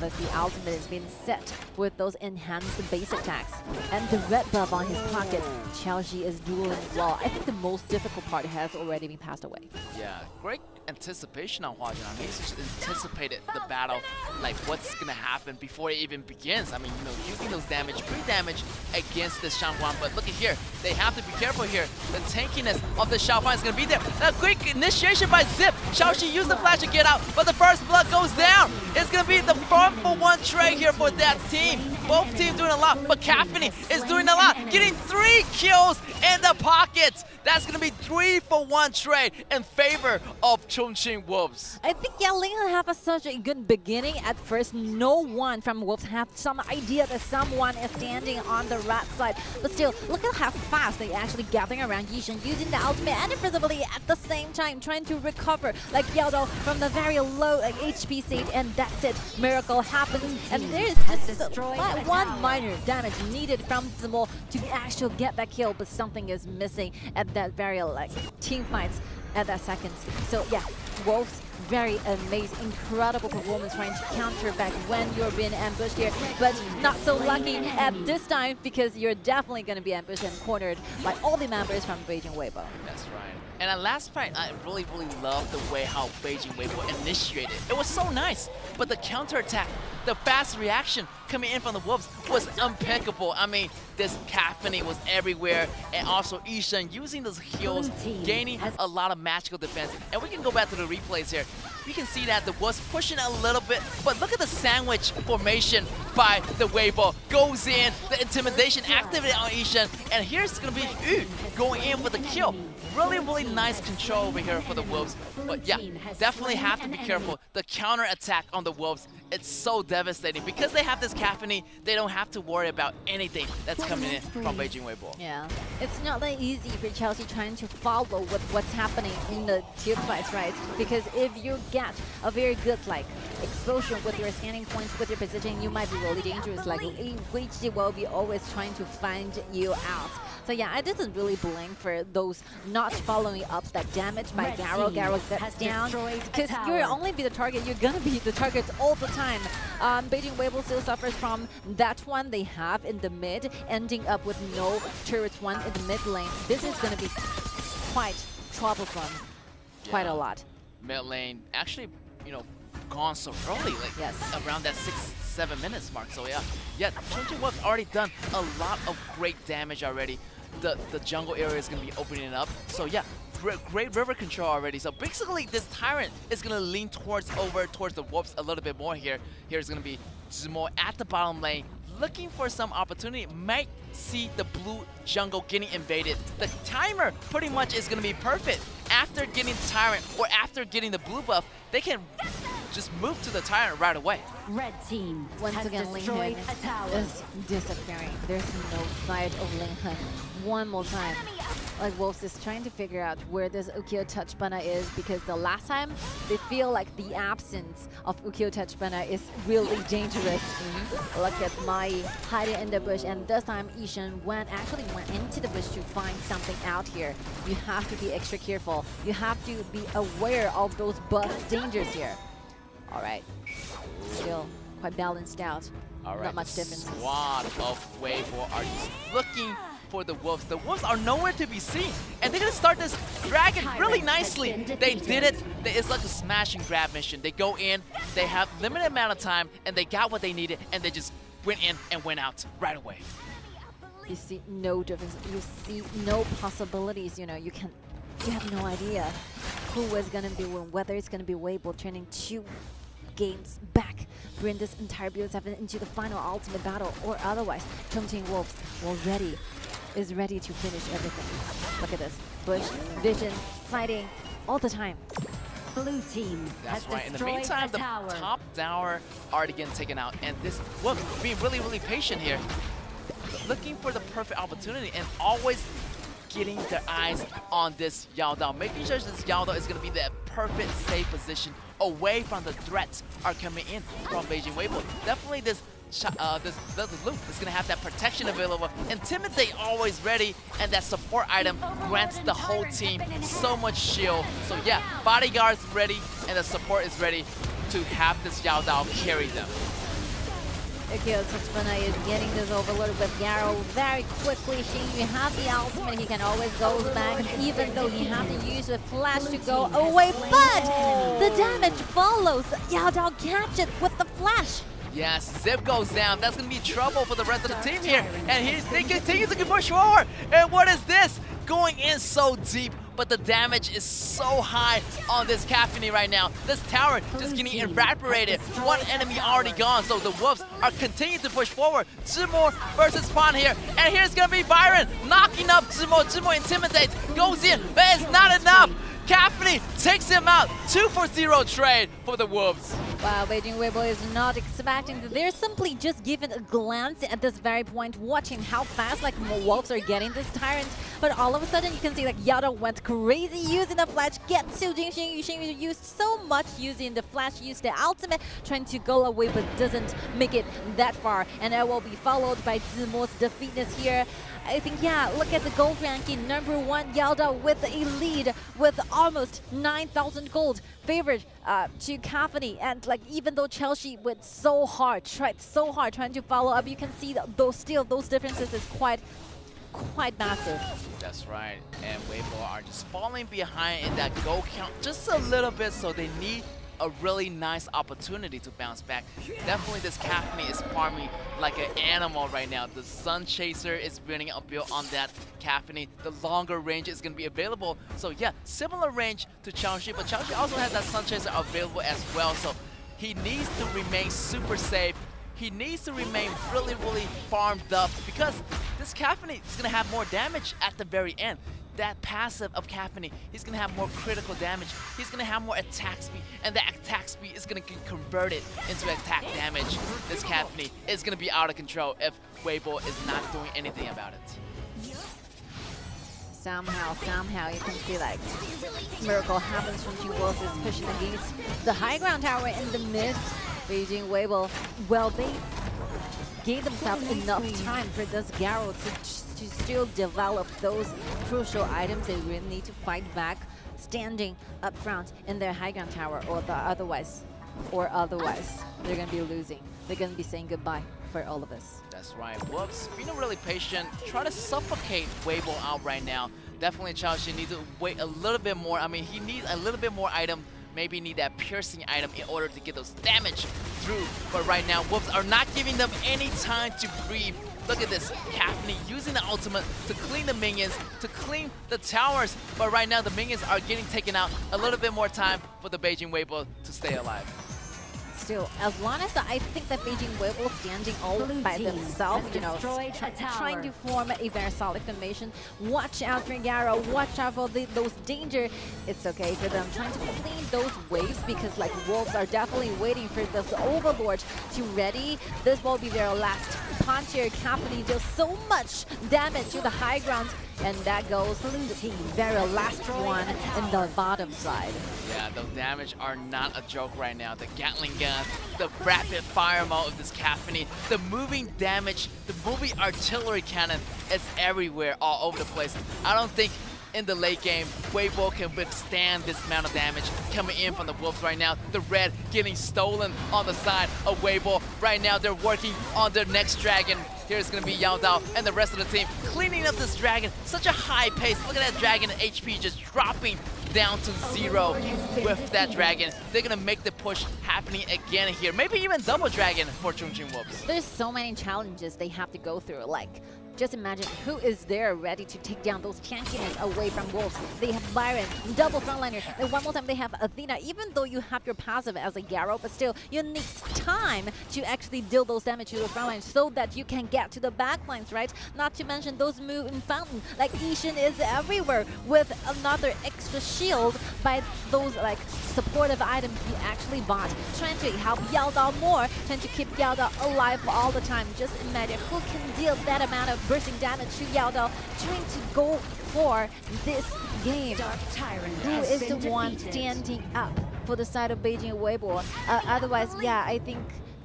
But the ultimate is being set with those enhanced base attacks. And the red buff on his pocket, Xiaoxi is dueling well. I think the most difficult part has already been passed away. Yeah, great anticipation on Huajun. I mean, he's just anticipated the battle, like what's gonna happen before it even begins. I mean, you know, using those damage, pre-damage against this Xiangguan. But look at here, they have to be careful here. The tankiness of the Xiaopan is gonna be there. A quick initiation by Zip. Xiaoxi used the flash to get out, but the first blood goes down. It's gonna be the 4-for-1 trade here for that team. Both teams doing a lot, but Caffeine is doing a lot, getting 3 kills in the pockets. That's gonna be 3-for-1 trade in favor of Chongqing.Wolves. I think Ling have such a good beginning at first. No one from Wolves have some idea that someone is standing on the right side. But still, look at how fast they actually gathering around Yishan, using the ultimate and invisibility at the same time, trying to recover like Yao Dao from the very low like, HP state, and that's it. Miracle happens, and there's just one minor damage needed from Zimo to actually get that kill, but something is missing at that very like team fights at that second. So yeah, Wolves, very amazing, incredible performance trying to counter back when you're being ambushed here, but not so lucky at this time because you're definitely going to be ambushed and cornered by all the members from Beijing.WB. That's right. And at last fight, I really love the way how Beijing.WB initiated. It was so nice, but the counterattack, the fast reaction coming in from the Wolves was impeccable. I mean, this Caffeine was everywhere, and also Yishan using those heals, gaining a lot of magical defense. And we can go back to the replays here. We can see that the Wolves pushing a little bit, but look at the sandwich formation by the Weibo. Goes in, the intimidation activated on Yishan, and here's gonna be Yu going in for the kill. Really nice control over here for the Wolves. But yeah, definitely have to be careful. The counter attack on the Wolves, it's so devastating. Because they have this Caffeine, they don't have to worry about anything that's coming in from Beijing.WB. Yeah, it's not that easy for Chelsea trying to follow with what's happening in the tier fights, right? Because if you get a very good like exposure with your scanning points, with your positioning, you might be really dangerous. Like Weiji will be always trying to find you out. So yeah, I didn't really blink for those not following up that damage by Garo. Garo gets down because you'll only be the target. You're gonna be the targets all the time. Beijing.WB still suffers from that one they have in the mid, ending up with no turrets one in the mid lane. This is gonna be quite troublesome, quite a lot. Mid lane actually, you know, gone so early, like around that 6 7 minutes mark. So yeah, Chongqing.Wolves already done a lot of great damage already. The jungle area is going to be opening up. So yeah, great river control already. So basically, this Tyrant is going to lean over towards the Wolves a little bit more here. Here's going to be Zmo at the bottom lane, looking for some opportunity. Might see the blue jungle getting invaded. The timer pretty much is going to be perfect. After getting Tyrant or after getting the blue buff, they can just move to the Tyrant right away. Red team Once has again, Ling destroyed Hun a tower. is disappearing. There's no sight of Ling Hun. One more time. Like Wolves is trying to figure out where this Ukiyo Touch Banner is, because the last time they feel like the absence of Ukiyo Touch Banner is really dangerous. Look at Mai hiding in the bush, and this time Ishan actually went into the bush to find something out here. You have to be extra careful. You have to be aware of those buff dangers here. All right, still quite balanced out. All right, not much difference. Squad of Weibo are just looking for the Wolves. The Wolves are nowhere to be seen, and they're gonna start this dragon really nicely. They did it. It's like a smash and grab mission. They go in, they have limited amount of time, and they got what they needed, and they just went in and went out right away. You see no difference. You see no possibilities. You know, you have no idea who is gonna be win. Whether it's gonna be Weibo turning 2 games back, bring this entire BO7 into the final ultimate battle, or otherwise Chongqing.Wolves is ready to finish everything. Look at this. Bush, vision, fighting all the time. Blue team That's has right. In the destroyed meantime, a the tower. top tower already getting taken out, and this Wolf being really patient here, looking for the perfect opportunity and always getting their eyes on this Yao Dao, making sure this Yao Dao is going to be the perfect safe position away from the threats are coming in from Beijing Weibo. Definitely this loop is going to have that protection available. Intimidate always ready, and that support item grants the whole team so much shield. So yeah, bodyguards ready, and the support is ready to have this Yao Dao carry them. Ukiyo Touch Banner is getting this overloaded with Yarrow very quickly. You have the ultimate, he can always go back, even though he have to use a flash to go away, but the damage follows. Yao Dao catch it with the flash. Yes, Zip goes down. That's going to be trouble for the rest of the team here. And they continue to push forward. And what is this? Going in so deep, but the damage is so high on this Caffeine right now. This tower just getting evaporated. One enemy already gone, so the Wolves are continuing to push forward. Zimo versus Spawn here. And here's going to be Byron knocking up Zimo. Zimo intimidates, goes in, but it's not enough. Caffeine takes him out. 2-for-0 trade for the Wolves. Wow, Beijing Weibo is not expecting that. They're simply just given a glance at this very point, watching how fast like Wolves are getting this Tyrant. But all of a sudden, you can see like Yao Dao went crazy using the flash, gets to Jingxing. Yuxing used so much using the flash, used the ultimate, trying to go away, but doesn't make it that far. And that will be followed by Zimo's defeatness here. I think, yeah, look at the gold ranking. #1 Yao Dao with a lead with almost 9,000 gold. Favored to Caffeine, and like even though Chelsea went so hard, tried so hard trying to follow up, you can see those differences is quite massive. That's right, and Weibo are just falling behind in that goal count just a little bit, so they need a really nice opportunity to bounce back. Definitely this Caffeine is farming like an animal right now. The Sun Chaser is building a build on that Caffeine. The longer range is going to be available. So yeah, similar range to Chongqing, but Chongqing also has that Sun Chaser available as well. So he needs to remain super safe. He needs to remain really farmed up, because this Caffeine is going to have more damage at the very end. That passive of Caffeine, he's going to have more critical damage. He's going to have more attack speed, and that attack speed is going to get converted into attack damage. This Caffeine is going to be out of control if Weibo is not doing anything about it. Somehow, you can see like miracle happens from Chongqing.Wolves is pushing against the high ground tower in the mid. Beijing Weibo, well, they gave themselves enough time for this Garrow to still develop those crucial items. They really need to fight back, standing up front in their high ground tower, or otherwise they're gonna be losing. They're gonna be saying goodbye for all of us. That's right. Wolves being really patient, try to suffocate Weibo out right now. Definitely Chongqing needs to wait a little bit more. I mean, he needs a little bit more item maybe need that piercing item in order to get those damage through. But right now, Wolves are not giving them any time to breathe. Look at this, Caphne using the ultimate to clean the minions, to clean the towers. But right now, the minions are getting taken out. A little bit more time for the Beijing.WB to stay alive. Still, as long as I think that Beijing.WB standing all by themselves, you know, trying to form a very solid formation. Watch out for Yarrow, watch out for those danger. It's okay for them trying to clean those waves because like Wolves are definitely waiting for this Overlord to ready. This will be their last punch here. Company deals so much damage to the high ground. And that goes to the very last one in the bottom side. Yeah, those damage are not a joke right now. The Gatling gun, the rapid fire mode of this Caphne, the moving damage, the moving artillery cannon is everywhere, all over the place. I don't think in the late game, WB can withstand this amount of damage coming in from the Wolves right now. The red getting stolen on the side of WB. Right now, they're working on their next dragon. Here's going to be Yao Dao and the rest of the team cleaning up this dragon. Such a high pace. Look at that dragon HP just dropping down to 0 with that dragon. They're going to make the push happening again here. Maybe even double dragon for Chongqing.Wolves. There's so many challenges they have to go through. Like, just imagine who is there ready to take down those champions away from Wolves. They have Byron, double frontliner, and one more time they have Athena. Even though you have your passive as a Yarrow, but still you need time to actually deal those damage to the frontline so that you can get to the backlines, right? Not to mention those move in fountain, like Ishin is everywhere with another extra shield by those like supportive items he actually bought, trying to help Yao Dao more, trying to keep Yao Dao alive all the time. Just imagine who can deal that amount of bursting damage to Yao Dao, trying to go for this game. Who is the one standing up for the side of Beijing.WB? Otherwise, yeah, I think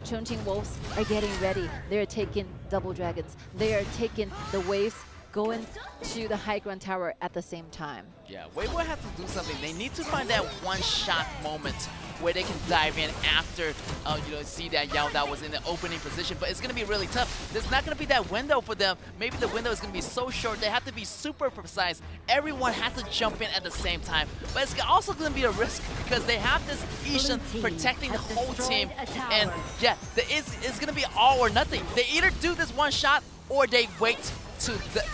Chongqing.Wolves are getting ready. They're taking double dragons. They are taking the waves, going to the high ground tower at the same time. Yeah, WB has to do something. They need to find that one-shot moment where they can dive in after, see that Yao Dao was in the opening position. But it's going to be really tough. There's not going to be that window for them. Maybe the window is going to be so short. They have to be super precise. Everyone has to jump in at the same time. But it's also going to be a risk because they have this Ishin protecting the whole team. And yeah, it's going to be all or nothing. They either do this one shot or they wait to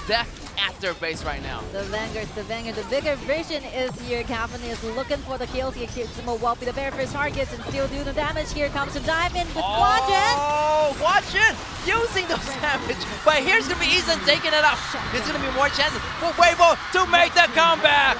death at their base right now. The Vanguard, the bigger vision is here. Caphne is looking for the kills. KIC2023 will be the very first targets and still do the damage. Here comes the diamond with Quadrant. Oh, Quadrant using those damage. But here's going to be Ethan taking it up. There's going to be more chances for WB to make the comeback.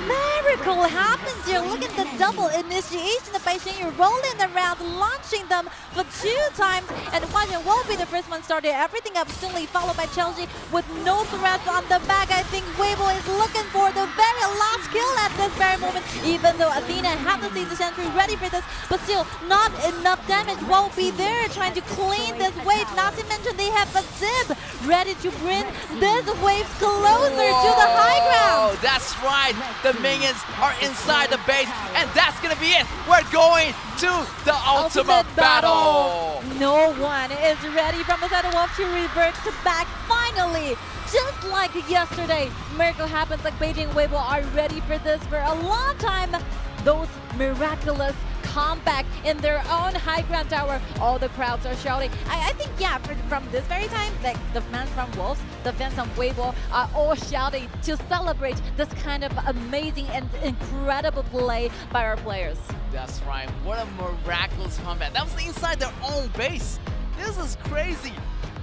Miracle happens here. Look at the double initiation of Beijing rolling around, launching them for 2 times. And Quadrant will be the first one started everything up soonly, followed by Chelsea with no threats on the back. I think WB is looking for the very last kill at this very moment, even though Athena had the Season Sentry ready for this, but still not enough damage won't be there trying to clean this wave. Not to mention they have a Zib ready to bring these waves closer to the high ground. That's right. The minions are inside the base, and that's gonna be it. We're going to the ultimate battle. No one is ready from the side of Wolf to revert to back finally. Just like yesterday, miracle happens. Like Beijing.WB are ready for this for a long time. Those miraculous comeback in their own high ground tower. All the crowds are shouting. I think, yeah, from this very time, like the fans from Wolves, the fans from WB are all shouting to celebrate this kind of amazing and incredible play by our players. That's right. What a miraculous comeback. That was inside their own base. This is crazy.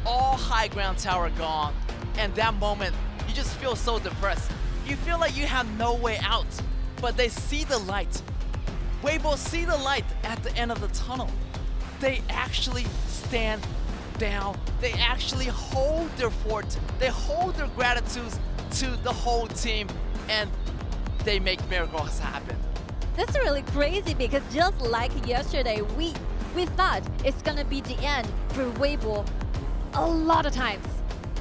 All high ground tower gone. And that moment, you just feel so depressed. You feel like you have no way out. But they see the light. WB see the light at the end of the tunnel. They actually stand down. They actually hold their fort. They hold their gratitudes to the whole team, and they make miracles happen. That's really crazy because just like yesterday, we thought it's gonna be the end for WB a lot of times.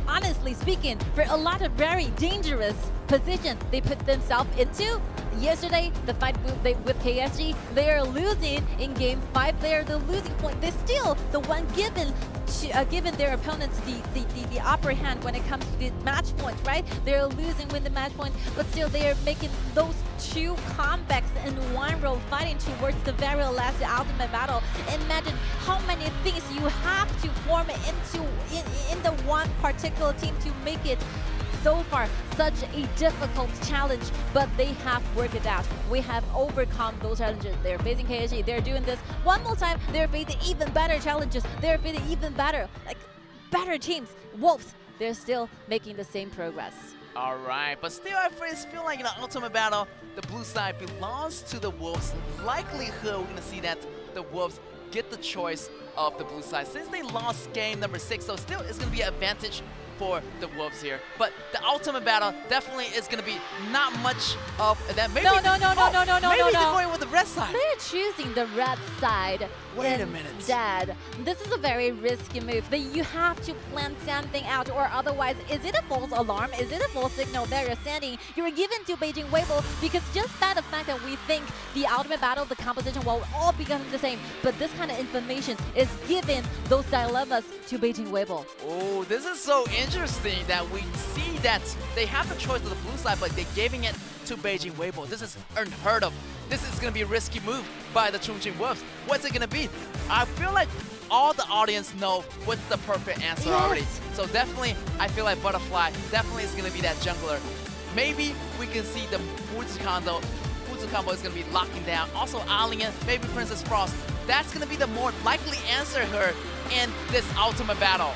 Honestly speaking, for a lot of very dangerous positions they put themselves into, yesterday, the fight with KSG, they are losing in game 5. They are the losing point. They're still the one given their opponents the upper hand when it comes to the match points, right? They're losing with the match point, but still they are making those 2 comebacks in one row, fighting towards the very last ultimate battle. Imagine how many things you have to form in the one particular team to make it so far such a difficult challenge, but they have worked it out. We have overcome those challenges. They're facing KSG, they're doing this one more time, they're facing even better challenges, they're facing even better teams. Wolves, they're still making the same progress. All right, but still I feel like in the ultimate battle, the blue side belongs to the Wolves. Likelihood we're gonna see that the Wolves get the choice of the blue side since they lost game number 6, so still it's gonna be an advantage for the Wolves here. But the ultimate battle definitely is going to be not much of that. Maybe no. Maybe they're going with the red side. They're choosing the red side. Wait a minute. Instead, this is a very risky move. You have to plan something out, or otherwise, is it a false alarm? Is it a false signal that you're sending? You're given to Beijing.WB because just by the fact that we think the ultimate battle, the composition will all become the same. But this kind of information is giving those dilemmas to Beijing.WB. Oh, this is so interesting that we see that they have the choice of the blue side, but they're giving it to Beijing.WB. This is unheard of. This is going to be a risky move by the Chongqing.Wolves. What's it going to be? I feel like all the audience know what's the perfect answer already. So definitely, I feel like Butterfly definitely is going to be that jungler. Maybe we can see the Fuzi combo is going to be locking down. Also, Alien, maybe Princess Frost. That's going to be the more likely answer here in this ultimate battle.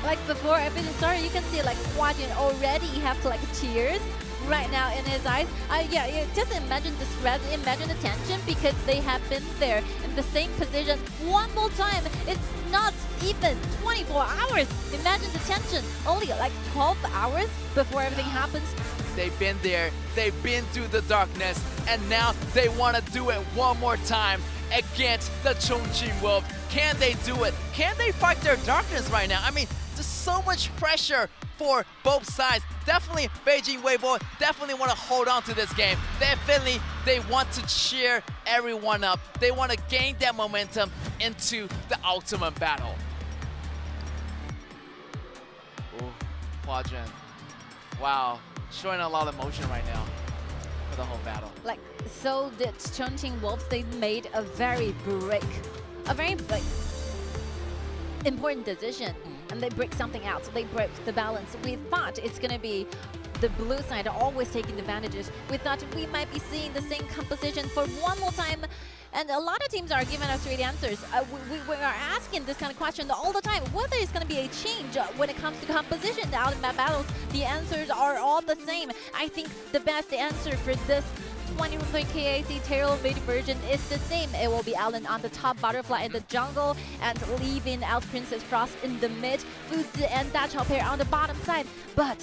Like before everything started, you can see like Huajin already have like tears right now in his eyes. Yeah, just imagine the stress, imagine the tension, because they have been there in the same position one more time. It's not even 24 hours. Imagine the tension. Only like 12 hours before everything happens. They've been there, they've been through the darkness, and now they want to do it one more time against the Chongqing.Wolves. Can they do it? Can they fight their darkness right now? I mean, there's so much pressure for both sides. Definitely Beijing.WB definitely want to hold on to this game. Definitely they want to cheer everyone up. They want to gain that momentum into the ultimate battle. Oh, Huajin. Wow, showing a lot of emotion right now for the whole battle. Like, so the Chongqing.Wolves, they made a very important decision, and they break something out. So they broke the balance. We thought it's gonna be the blue side always taking advantages. We thought we might be seeing the same composition for one more time, and a lot of teams are giving us straight answers. We are asking this kind of question all the time, whether it's going to be a change when it comes to composition. The ultimate battles, the answers are all the same. I think the best answer for this 2023 KIC tailor-made version is the same. It will be Allen on the top, Butterfly in the jungle, and leaving out Princess Frost in the mid, Fuzi and Da Chao pair on the bottom side. But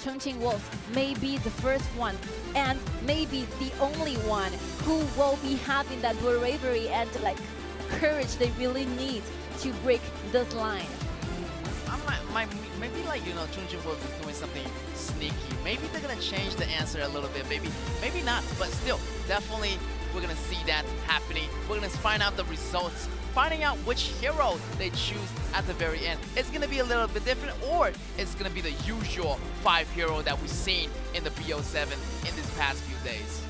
Chongqing.Wolves may be the first one, and maybe the only one, who will be having that bravery and like courage they really need to break this line. Maybe like, you know, Chongqing.Wolves is doing something sneaky. Maybe they're gonna change the answer a little bit. Maybe not, but still, definitely we're gonna see that happening. We're gonna find out the results, finding out which hero they choose at the very end. It's gonna be a little bit different, or it's gonna be the usual 5 hero that we've seen in the BO7 in these past few days.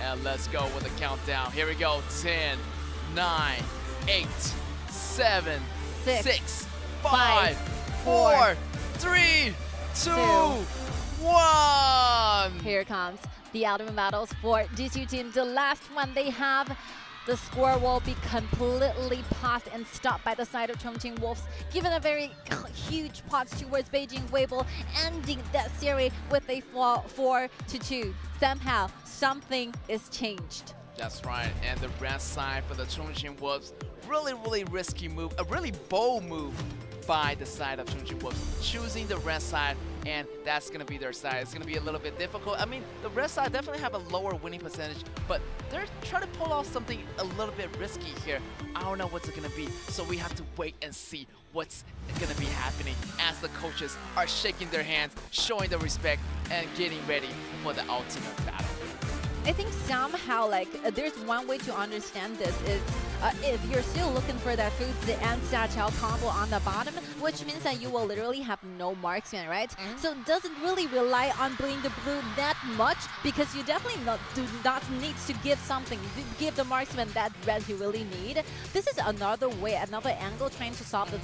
And let's go with the countdown. Here we go. 10, 9, 8, 7, 6, 5, 4, 3, 2, 1. Here comes the ultimate battles for these two teams. The last one they have, the score will be completely paused and stopped by the side of Chongqing.Wolves, given a very huge pot towards Beijing.WB, ending that series with a 4-2. Somehow, something is changed. That's right, and the red side for the Chongqing.Wolves, really risky move, a really bold move by the side of Chongqing.Wolves, choosing the red side and that's going to be their side. It's going to be a little bit difficult. I mean, the red side definitely have a lower winning percentage, but they're trying to pull off something a little bit risky here. I don't know what's it going to be, so we have to wait and see what's going to be happening as the coaches are shaking their hands, showing their respect, and getting ready for the ultimate battle. I think somehow, like, there's one way to understand this is if you're still looking for that Fuzi and Xiaqiao combo on the bottom, which means that you will literally have no marksman, right? So it doesn't really rely on bleeding the blue that much, because you definitely do not need to give something, give the marksman that red you really need. This is another way, another angle trying to solve this,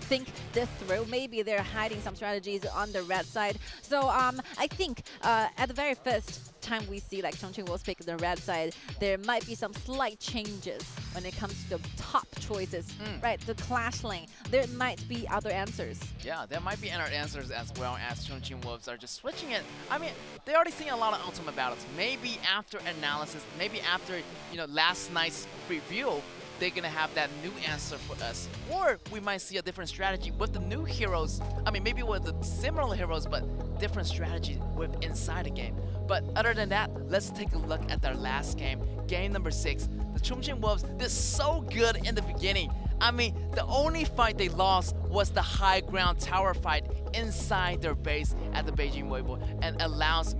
think this through. Maybe they're hiding some strategies on the red side. So I think at the very first time we see like Chongqing.Wolves pick the red side, there might be some slight changes when it comes to the top choices, right? The clash lane, there might be other answers. Yeah, there might be other answers as well, as Chongqing.Wolves are just switching it. I mean, they already seen a lot of ultimate battles. Maybe after analysis, maybe after, you know, last night's review, they're gonna have that new answer for us. Or we might see a different strategy with the new heroes. I mean, maybe with the similar heroes, but different strategies with inside the game. But other than that, let's take a look at their last game, game number 6. The Chongqing.Wolves did so good in the beginning. I mean, the only fight they lost was the high ground tower fight inside their base at the Beijing.WB, and allows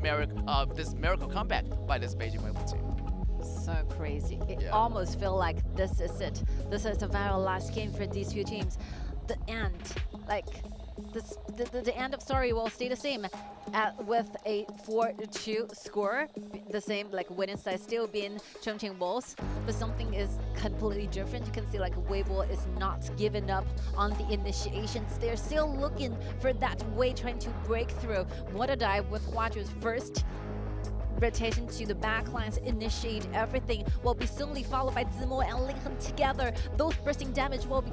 this miracle comeback by this Beijing.WB team. So crazy. It almost feels like this is it. This is the very last game for these two teams. The end, like the end of story will stay the same with a 4-2 score. The same, like winning side still being Chongqing.Wolves, but something is completely different. You can see like Weibo is not giving up on the initiations. They're still looking for that way, trying to break through. What a dive with Huaju's first rotation to the backlines, initiate everything, will be soonly followed by Zimo and Lincoln together. Those bursting damage will be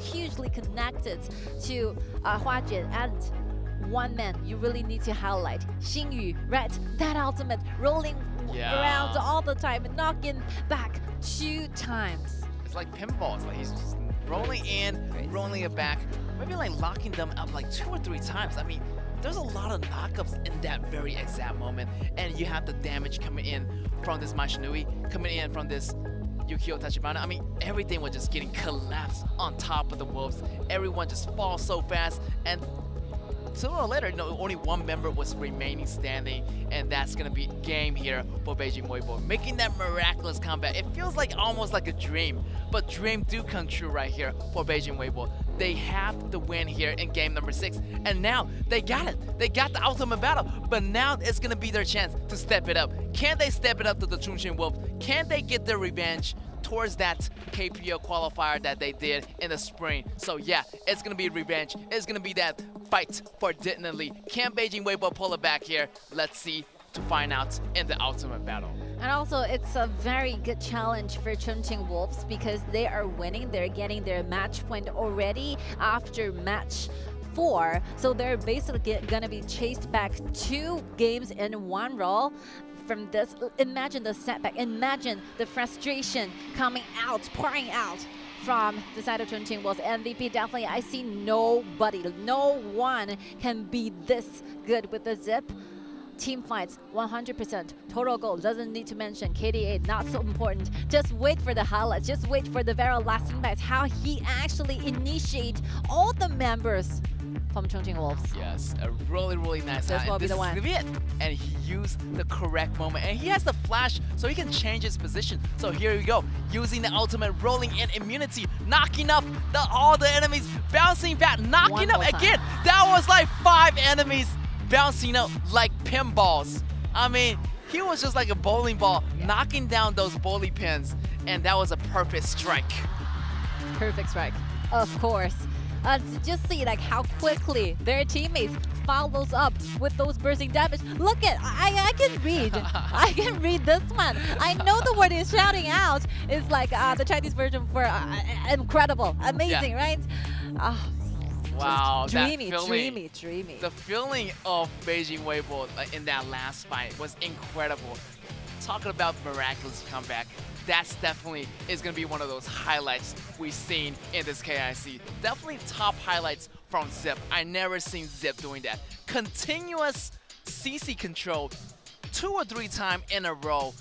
hugely connected to Huajun, and one man you really need to highlight, Xingyu, right? That ultimate rolling around all the time, knocking back 2 times. It's like pinballs, like he's just rolling in, rolling it back, maybe like locking them up like 2 or 3 times. I mean, there's a lot of knockups in that very exact moment, and you have the damage coming in from this Mashinui, coming in from this Yukio Tachibana. I mean, everything was just getting collapsed on top of the Wolves. Everyone just falls so fast, and sooner or later, you know, only one member was remaining standing, and that's gonna be game here for Beijing.WB, making that miraculous comeback. It feels like almost like a dream, but dream do come true right here for Beijing.WB. They have the win here in game number 6, and now they got it. They got the ultimate battle, but now it's gonna be their chance to step it up. Can they step it up to the Chongqing.Wolves? Can they get their revenge towards that KPO qualifier that they did in the spring? So yeah, it's gonna be revenge. It's gonna be that fight for definitely. Can Beijing.WB pull it back here? Let's see to find out in the ultimate battle. And also, it's a very good challenge for Chongqing.Wolves because they are winning. They're getting their match point already after match 4. So they're basically gonna be chased back 2 games in 1 row. From this, imagine the setback, imagine the frustration coming out, pouring out from the side of Chongqing.Wolves. MVP, definitely, I see nobody, no one can be this good with the zip. Team fights, 100%. Total goal, doesn't need to mention. KDA, not so important. Just wait for the highlights, just wait for the very last impact, how he actually initiate all the members from Chongqing.Wolves. Yes, a really, really nice. This will be the one. This is gonna be it. And he used the correct moment. And he has the flash, so he can change his position. So here we go, using the ultimate, rolling in immunity, knocking up all the enemies, bouncing back, knocking up again. That was like 5 enemies bouncing up like pinballs. I mean, he was just like a bowling ball, knocking down those bowling pins. And that was a perfect strike. Perfect strike, of course. Just see like how quickly their teammates follows up with those bursting damage. Look at, I can read. I can read this one. I know the word he's shouting out is like the Chinese version for incredible, amazing, right? Wow, dreamy, that feeling, dreamy. The feeling of Beijing.WB in that last fight was incredible. Talking about miraculous comeback, that's definitely is going to be one of those highlights we've seen in this KIC. Definitely top highlights from Zip. I never seen Zip doing that. Continuous CC control 2 or 3 times in a row.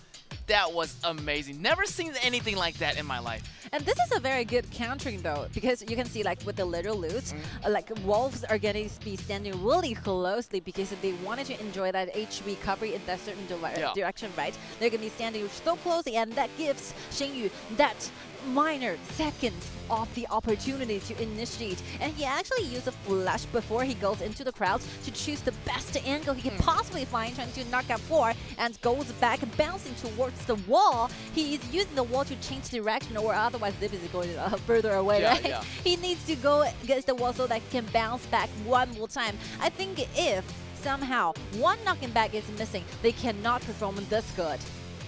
That was amazing. Never seen anything like that in my life. And this is a very good countering though, because you can see like with the little loot, like Wolves are going to be standing really closely because they wanted to enjoy that H recovery in that certain direction, right? They're going to be standing so closely, and that gives Xingyu that minor seconds of the opportunity to initiate. And he actually used a flash before he goes into the crowds to choose the best angle he can possibly find, trying to knock out 4, and goes back, bouncing towards the wall. He's using the wall to change direction, or otherwise Zip is going further away, right? Yeah. He needs to go against the wall so that he can bounce back one more time. I think if somehow one knocking back is missing, they cannot perform this good,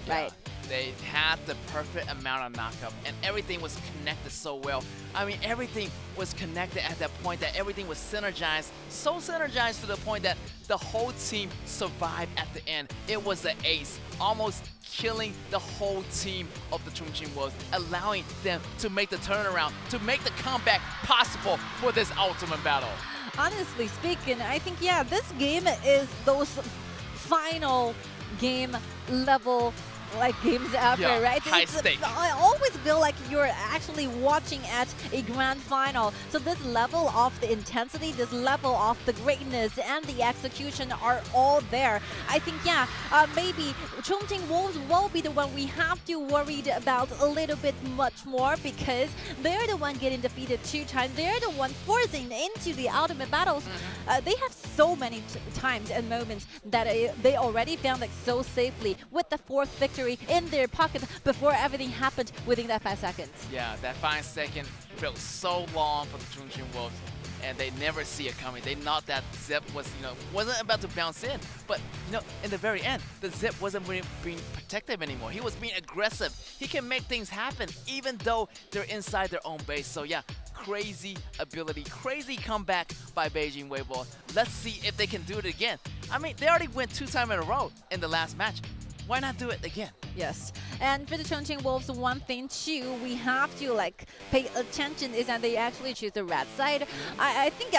right? They had the perfect amount of knockup, and everything was connected so well. I mean, everything was connected at that point, that everything was synergized. So synergized to the point that the whole team survived at the end. It was an ace, almost killing the whole team of the Chongqing.Wolves, allowing them to make the turnaround, to make the comeback possible for this ultimate battle. Honestly speaking, I think, yeah, this game is those final game level like games ever, right? High stake. I always feel like you're actually watching at a grand final. So this level of the intensity, this level of the greatness and the execution are all there. I think, yeah, maybe Chongqing.Wolves will be the one we have to worry about a little bit much more, because they're the one getting defeated 2 times. They're the one forcing into the ultimate battles. They have so many times and moments that they already found like so safely with the 4th victory in their pocket before everything happened within that 5 seconds. Yeah, that 5 second felt so long for the Chongqing.Wolves, and they never see it coming. They thought that Zip was, wasn't about to bounce in, but in the very end, the Zip wasn't being protective anymore. He was being aggressive. He can make things happen even though they're inside their own base. So yeah, crazy ability, crazy comeback by Beijing.WB. Let's see if they can do it again. I mean, they already went 2 times in a row in the last match. Why not do it again? Yes, and for the Chongqing.Wolves, one thing too we have to pay attention is that they actually choose the red side. I think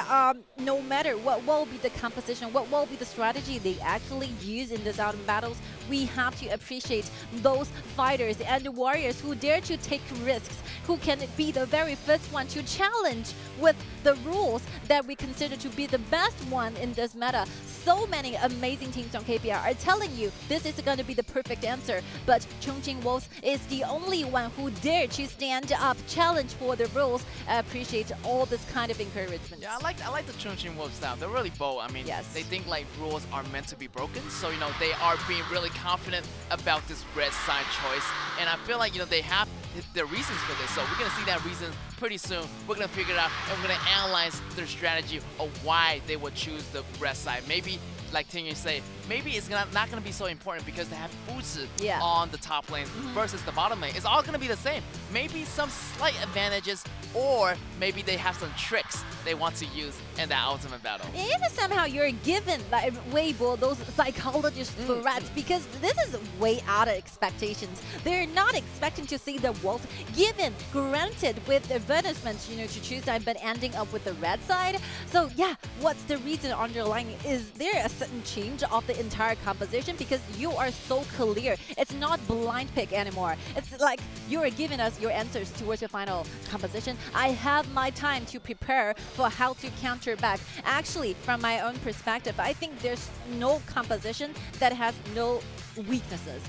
no matter what will be the composition, what will be the strategy they actually use in this autumn battles, we have to appreciate those fighters and warriors who dare to take risks, who can be the very first one to challenge with the rules that we consider to be the best one in this meta. So many amazing teams on KPR are telling you this is going to be the perfect answer, but Chongqing.Wolves is the only one who dare to stand up, challenge for the rules. I appreciate all this kind of encouragement. Yeah, I like the Chongqing.Wolves style. They're really bold. I mean, they think like rules are meant to be broken, so they are being really confident about this red side choice, and I feel like they have their reasons for this. So we're gonna see that reason pretty soon. We're gonna figure it out, and we're gonna analyze their strategy of why they would choose the red side. Maybe, like Tingyu say, maybe it's not gonna be so important because they have Fuzi on the top lane versus the bottom lane. It's all gonna be the same. Maybe some slight advantages, or maybe they have some tricks they want to use in that ultimate battle. If somehow you're given like Weibo those psychologist threats, because this is way out of expectations. They're not expecting to see the Wolves given, granted with advertisements, to choose side, but ending up with the red side. So yeah, what's the reason underlying? Is there a certain change of the entire composition? Because you are so clear. It's not blind pick anymore. It's like you're giving us your answers towards your final composition. I have my time to prepare for how to counter back. Actually, from my own perspective, I think there's no composition that has no weaknesses.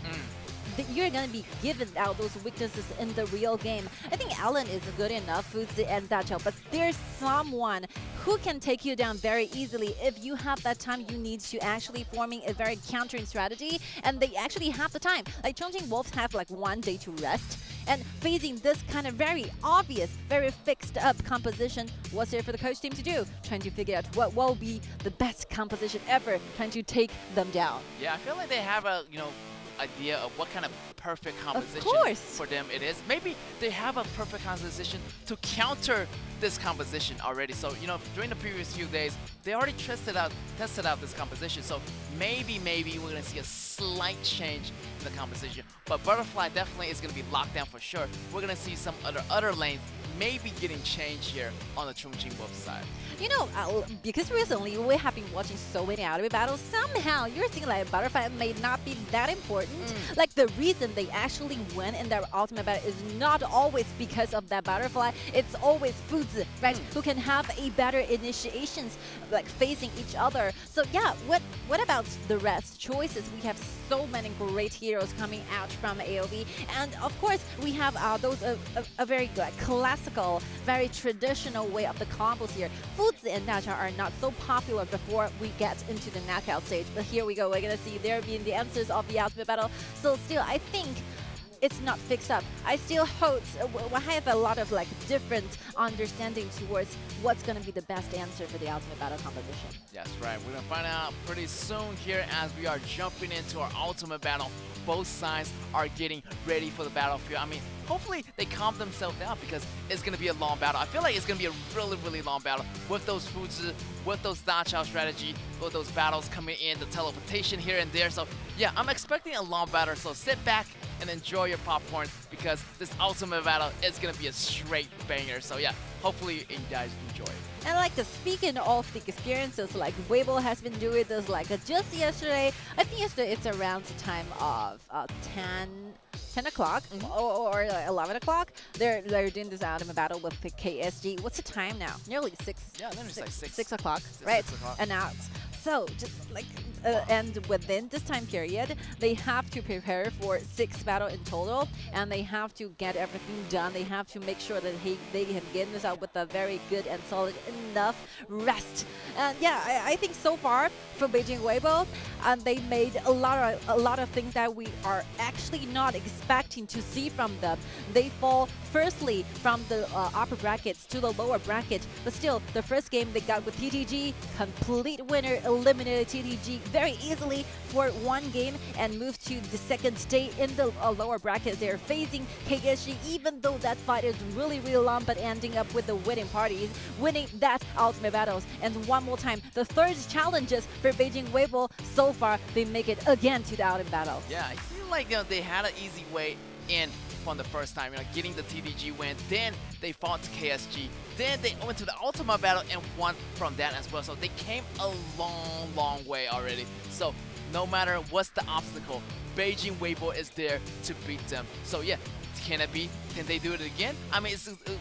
You're going to be given out those weaknesses in the real game. I think Alan is good enough, Fuzi and Dacho, but there's someone who can take you down very easily. If you have that time, you need to actually forming a very countering strategy, and they actually have the time. Like Chongqing.Wolves have like 1 day to rest, and facing this kind of very obvious, very fixed up composition, what's there for the coach team to do? Trying to figure out what will be the best composition ever, trying to take them down. Yeah, I feel like they have a, idea of what kind of perfect composition for them it is. Maybe they have a perfect composition to counter this composition already. So, you know, during the previous few days, they already tested out this composition. So maybe we're gonna see a slight change in the composition. But Butterfly definitely is gonna be locked down for sure. We're gonna see some other lanes maybe getting changed here on the Chongqing.Wolves side. You know, because recently we have been watching so many anime battles, somehow you're thinking like Butterfly may not be that important. Like the reason they actually win in their ultimate battle is not always because of that Butterfly. It's always Fuzi, right? Who can have a better initiations, like facing each other. So yeah, what about the rest choices? We have so many great heroes coming out from AOV, and of course we have those a very like, classical, very traditional way of the combos here. Fuzi and Nacha are not so popular before we get into the knockout stage, but here we go. We're gonna see there being the answers of the ultimate battle. So still, I think it's not fixed up. I still hope we have a lot of like different understanding towards what's going to be the best answer for the ultimate battle composition. That's right. We're going to find out pretty soon here as we are jumping into our ultimate battle. Both sides are getting ready for the battlefield. I mean, hopefully they calm themselves down because it's going to be a long battle. I feel like it's going to be a really long battle with those Fuzi, with those Dachao strategy, with those battles coming in, the teleportation here and there. So yeah, I'm expecting a long battle. So sit back and enjoy your popcorn because this ultimate battle is going to be a straight banger. So yeah, hopefully you guys enjoy it. And like speaking of the experiences, like Weibo has been doing this like just yesterday. I think yesterday it's around the time of 10 o'clock or like 11 o'clock. They're doing this ultimate battle with the KSG. What's the time now? Nearly 6. Yeah, then it's like 6 o'clock, right? 6 o'clock. And now, so just like and within this time period, they have to prepare for 6 battles in total, and they have to get everything done. They have to make sure that they have gotten this out with a very good and solid enough rest. And yeah, I think so far for Beijing Weibo, they made a lot of things that we are actually not expecting to see from them. They fall firstly from the upper brackets to the lower bracket, but still the first game they got with TTG, complete winner, eliminated TTG very easily for 1 game and moved to the second stage in the lower bracket. They're facing KSG, even though that fight is really long, but ending up with the winning parties, winning that ultimate battles. And one more time, the third challenges for Beijing Weibo, so far they make it again to the ultimate battle. Yeah, I feel like they had an easy way in from the first time, getting the TDG win, then they fought KSG, then they went to the ultimate battle and won from that as well. So they came a long way already. So no matter what's the obstacle, Beijing Weibo is there to beat them. So yeah, can it be? Can they do it again? I mean,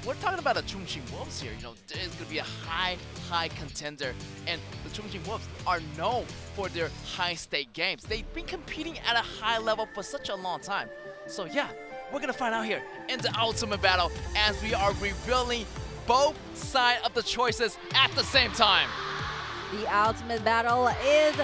we're talking about the Chongqing.Wolves here. It's gonna be a high contender, and the Chongqing.Wolves are known for their high-stake games. They've been competing at a high level for such a long time. So yeah, we're gonna find out here in the ultimate battle as we are revealing both sides of the choices at the same time. The ultimate battle is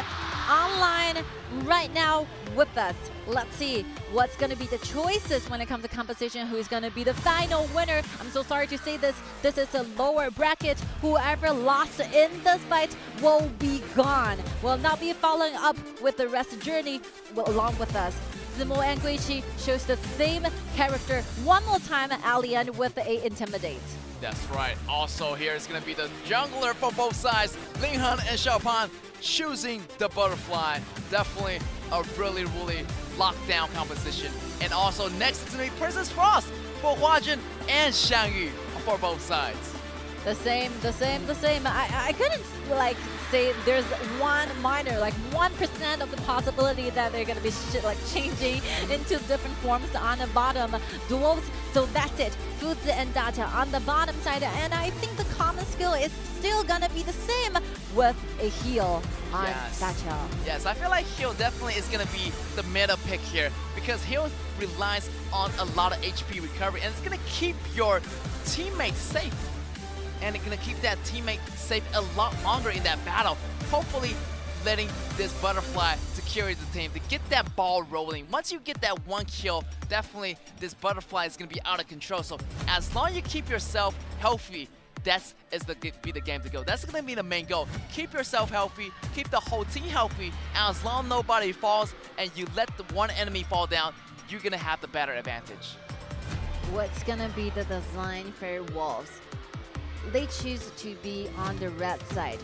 online right now with us. Let's see what's going to be the choices when it comes to composition, who is going to be the final winner. I'm so sorry to say this. This is a lower bracket. Whoever lost in this fight will be gone. Will not be following up with the rest of the journey along with us. Zimo and Guiqi shows the same character one more time at Alien with the Intimidate. That's right. Also here is going to be the jungler for both sides. Linghan and Xiaopan choosing the Butterfly. Definitely a really locked down composition. And also next is going to be Princess Frost for Huajin and Xiangyu for both sides. The same. I couldn't like say there's one minor, like 1% of the possibility that they're gonna be changing into different forms on the bottom duels. So that's it. Fuzi and Data on the bottom side, and I think the common skill is still gonna be the same with a heal on Data. Yes, I feel like heal definitely is gonna be the meta pick here because heal relies on a lot of HP recovery, and it's gonna keep your teammates safe. And it's going to keep that teammate safe a lot longer in that battle. Hopefully letting this Butterfly to carry the team, to get that ball rolling. Once you get that 1 kill, definitely this Butterfly is going to be out of control. So as long as you keep yourself healthy, that's be the game to go. That's going to be the main goal. Keep yourself healthy, keep the whole team healthy, and as long as nobody falls and you let the one enemy fall down, you're going to have the better advantage. What's going to be the design for Wolves? they choose to be on the red side.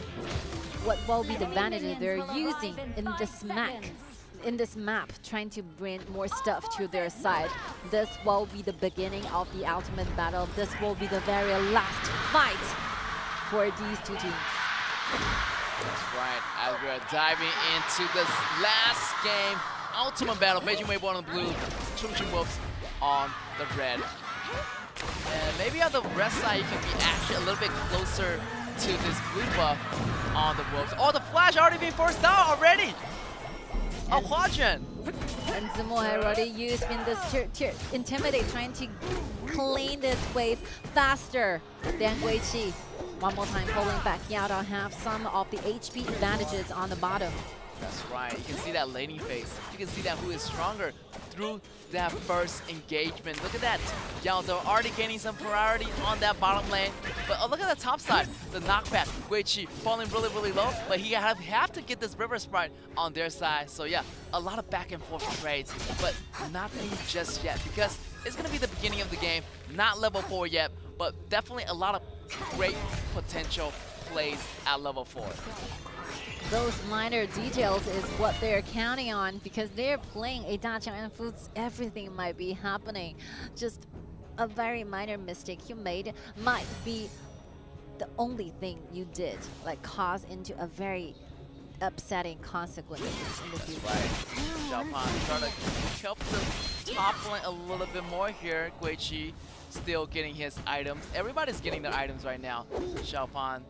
What will be the advantage they're using in this map, trying to bring more stuff to their side. This will be the beginning of the ultimate battle. This will be the very last fight for these two teams. That's right, as we're diving into this last game, ultimate battle, Beijing.WB on the blue, Chongqing.Wolves on the red. And maybe on the red side, you can be actually a little bit closer to this blue buff on the Wolves. Oh, the flash already being forced out already! Oh, Huajuan! And Zimo had already used in this Intimidate, trying to clean this wave faster than Guiqi. One more time, pulling back. Yada have some of the HP advantages on the bottom. That's right, you can see that laning phase. You can see that who is stronger through that first engagement. Look at that, Yaldo already gaining some priority on that bottom lane. But oh, look at the top side, the knockback. Guiqi falling really low, but he have to get this River Sprite on their side. So yeah, a lot of back and forth trades, but nothing just yet, because it's gonna be the beginning of the game, not level 4 yet, but definitely a lot of great potential plays at level 4. Those minor details is what they're counting on, because they're playing a Dacha and Foods. Everything might be happening. Just a very minor mistake you made might be the only thing you did, like cause into a very upsetting consequences in the future. Right. Xiaopan trying to help the top lane a little bit more here. Guiqi still getting his items. Everybody's getting their items right now. Xiaopan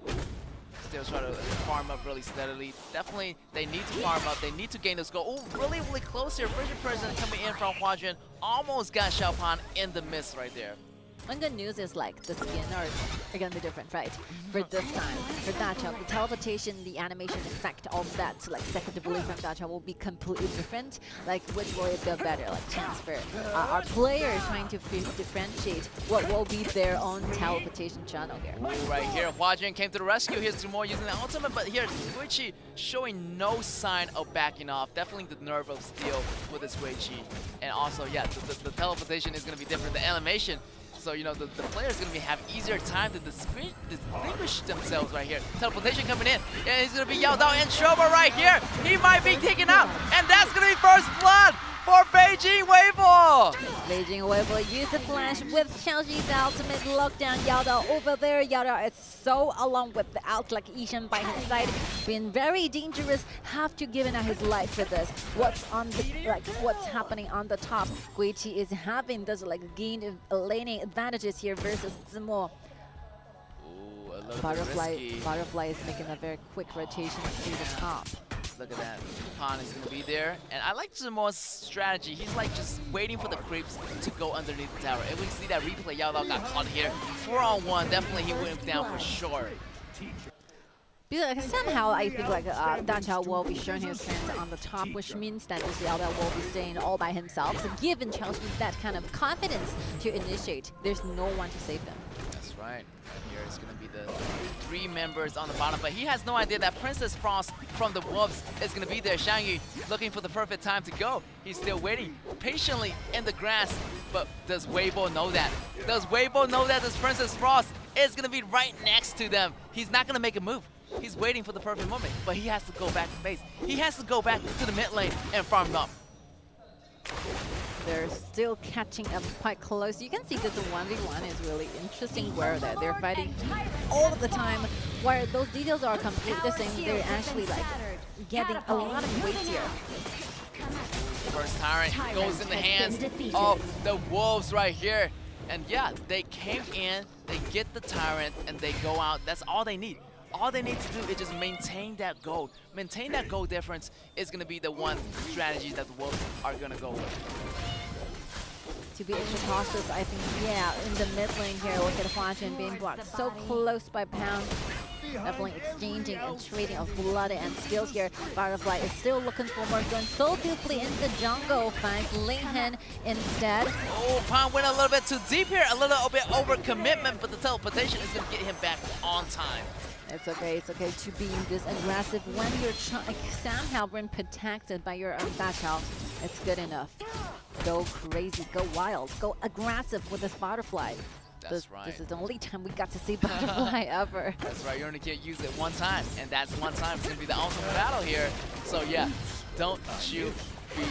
still trying to farm up really steadily. Definitely, they need to farm up. They need to gain this goal. Oh, really close here. Vision President coming in from Huajuan. Almost got Xiaopan in the miss right there. One good news is like the skin are gonna be different, right? For this time, for Dacha, the teleportation, the animation effect of that, like second ability from Dacha will be completely different. Like which will it be better, like transfer. Our players trying to differentiate what will be their own teleportation channel here. Right here, Huajuan came to the rescue. Here's Zumo using the ultimate, but here Guiqi showing no sign of backing off. Definitely the nerve of steel with this Guiqi. And also, yeah, the teleportation is gonna be different. The animation. So, you know, the player's going to have easier time to distinguish themselves right here. Teleportation coming in. And he's going to be yelled out. And Shoba right here. He might be taken out. And that's going to be first blood for Beijing.WB. Beijing.WB use the flash with Xiaoxi's ultimate lockdown. Yada over there. Yada is so along with the out, like Ishan by his side, being very dangerous. Have to give out his life for this. What's happening on the top? Guiqi is having this like gain laning advantages here versus Zimo. Butterfly is making a very quick rotation to the top. Look at that. Khan is going to be there. And I like Zimo's strategy. He's like just waiting for the creeps to go underneath the tower. And we see that replay. Yao Dao got caught here. 4-on-1. Definitely he went down for sure. Because somehow I think like Dacha will be showing his strength on the top, which means that this Yao Dao will be staying all by himself. So given Chelsea that kind of confidence to initiate, there's no one to save them. That's right. Here is going to be the 3 members on the bottom, but he has no idea that Princess Frost from the Wolves is going to be there. Shang Yu looking for the perfect time to go. He's still waiting patiently in the grass, but does Weibo know that? Does Weibo know that this Princess Frost is going to be right next to them? He's not going to make a move. He's waiting for the perfect moment, but he has to go back to base. He has to go back to the mid lane and farm up. They're still catching up quite close. You can see that the 1v1 is really interesting where they're fighting all the time, where those details are completely the same. They're actually like getting a lot of weights here. First Tyrant goes in the hands of the Wolves right here. And yeah, they came in, they get the Tyrant, and they go out. That's all they need. All they need to do is just maintain that gold. Maintain that gold difference is going to be the one strategy that the Wolves are going to go with. To be extra cautious, I think, yeah, in the mid lane here, look at Huajuan being blocked so close by Pound. Definitely exchanging and trading of blood and skills here. Butterfly is still looking for more, going so deeply in the jungle. Finds Linghen instead. Oh, Pound went a little bit too deep here, a little bit over commitment, but the teleportation is going to get him back on time. It's okay to be this aggressive when you're somehow being protected by your own Dacha. It's good enough. Go crazy, go wild, go aggressive with this Butterfly. This is the only time we got to see butterfly ever. That's right, you only can use it one time, and that's one time. It's going to be the ultimate battle here. So yeah, don't you be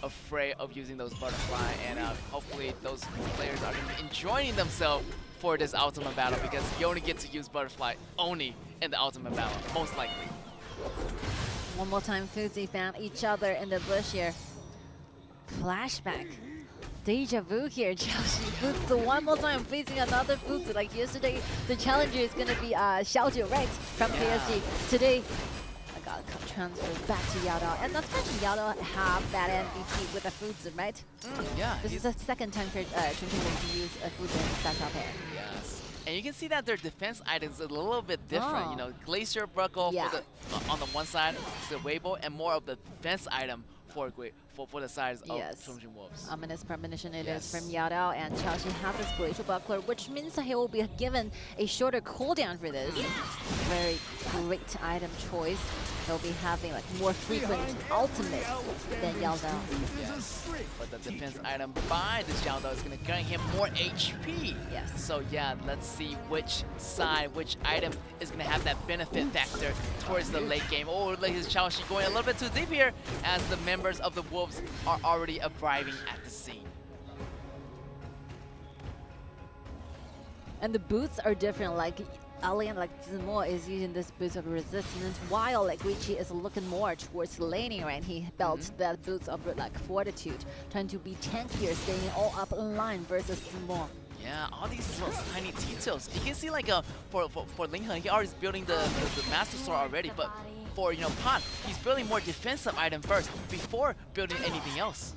afraid of using those butterfly, and hopefully those players are going to be enjoying themselves for this ultimate battle, because you only get to use butterfly only in the ultimate battle, most likely. One more time, Fuzi found each other in the bush here. Flashback. Deja vu here, Chelsea. Fuzi one more time facing another Fuzi. Like yesterday, the challenger is going to be Xiaojiu, right? From PSG. Today, I got to transfer back to Yadao. And not to mention, Yadao have that MVP with a Fuzi, right? Yeah. This is the second time for Chongqing to use a Fuzi back up here. Yes. And you can see that their defense items are a little bit different. You know, Glacier Buckle for on the one side, the Weibo, and more of the defense item for the sides of Chongqing.Wolves. Ominous premonition it is from Yadao, and Chelsea have this Glacial Buckler, which means that he will be given a shorter cooldown for this. Very great item choice. He'll be having like more frequent ultimate than Yadao. Yes, but the defense item by this Yadao is going to grant him more HP. Yes. So yeah, let's see which side, which item is going to have that benefit factor towards the late game. Oh, look at Chelsea going a little bit too deep here, as the members of the Wolves are already arriving at the scene. And the boots are different, like Alien, like Zimo is using this boots of resistance, while like Richie is looking more towards laning, right? He built that boots of like fortitude, trying to be tankier, staying all up in line versus Zimo. Yeah, all these little tiny details. You can see like for Lincoln, he already building the Master Sword already, but for Pan, he's building more defensive item first before building anything else.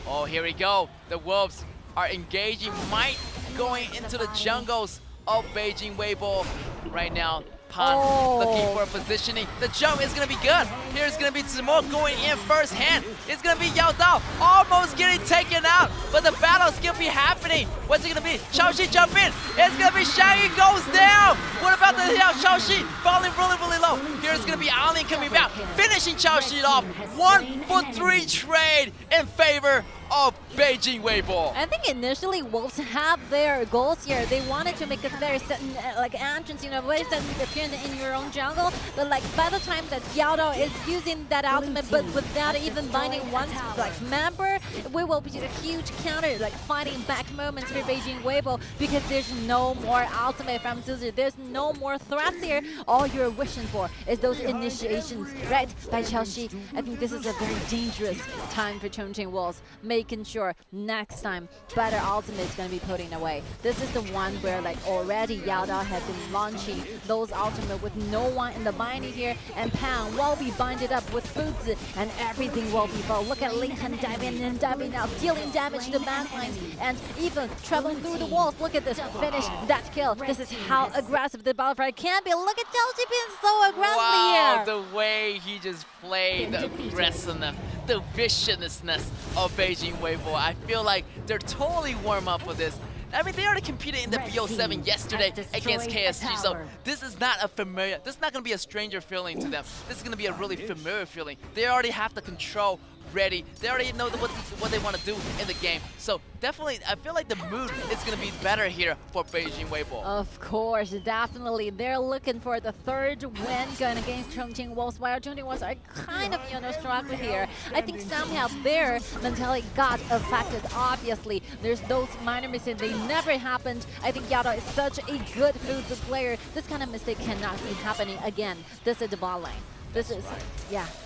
Oh, here we go. The Wolves are engaging, might going into the jungles of Beijing.WB right now. Pan looking for a positioning. The jump is going to be good. Here's going to be Zimo going in first hand. It's going to be Yao Dao almost getting taken out, but the battle's going to be happening. What's it going to be? Xiaoxi jump in. It's going to be Shaggy goes down. What about the Xiaoxi falling really, really low? Here's going to be Alien coming back, finishing Xiaoxi off. 1-for-3 trade in favor of Beijing.WB. I think initially Wolves had their goals here. They wanted to make a very certain like entrance, very certain appearance in your own jungle. But like by the time that Yao is using that ultimate, but without even binding one like member, we will be a huge counter, like fighting back moments for Beijing.WB, because there's no more ultimate from Zuzu. There's no more threats here. All you're wishing for is those initiations, right? By Chelsea. I think this is a very dangerous time for Chongqing.Wolves, making sure next time better ultimate is going to be putting away. This is the one where like already Yao had been launching those ultimate with no one in the binding here, and Pan will be binded up with Fuzi, and everything will be full. Look at Lincoln diving in, diving out, dealing damage to the backlines, and even traveling through the walls. Look at this, finish that kill. This is how aggressive the Battlefly can be. Look at Chelsea being so aggressive here. The way he just played, the aggressiveness, the viciousness of Beijing.WB. I feel like they're totally warm up for this. I mean, they already competed in the BO7 yesterday against KSG, so this is not a familiar, this is not going to be a stranger feeling to them. This is going to be a really familiar feeling. They already have the control ready. They already know what they want to do in the game. So definitely, I feel like the mood is going to be better here for Beijing.WB. Of course, definitely. They're looking for the third win going against Chongqing.Wolves, while Chongqing.Wolves are kind of, struggling here. I think somehow their mentality got affected, obviously. There's those minor mistakes. They never happened. I think Yao is such a good Fuzi player. This kind of mistake cannot be happening again. This is the ball lane. This is,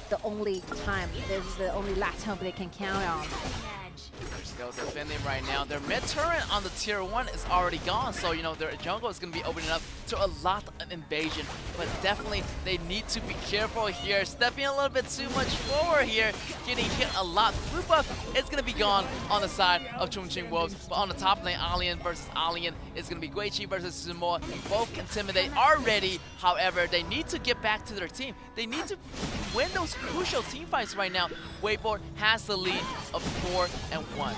the only time. This is the only last hope they can count on. They're still defending right now. Their mid turret on the tier 1 is already gone, so their jungle is going to be opening up to a lot of invasion. But definitely, they need to be careful here. Stepping a little bit too much forward here, getting hit a lot. Blue buff is going to be gone on the side of Chongqing.Wolves. But on the top lane, Alien versus Alien is going to be Guiqi versus Sumo. Both intimidate already. However, they need to get back to their team. They need to win those crucial team fights right now. Wakeboard has the lead of 4-1.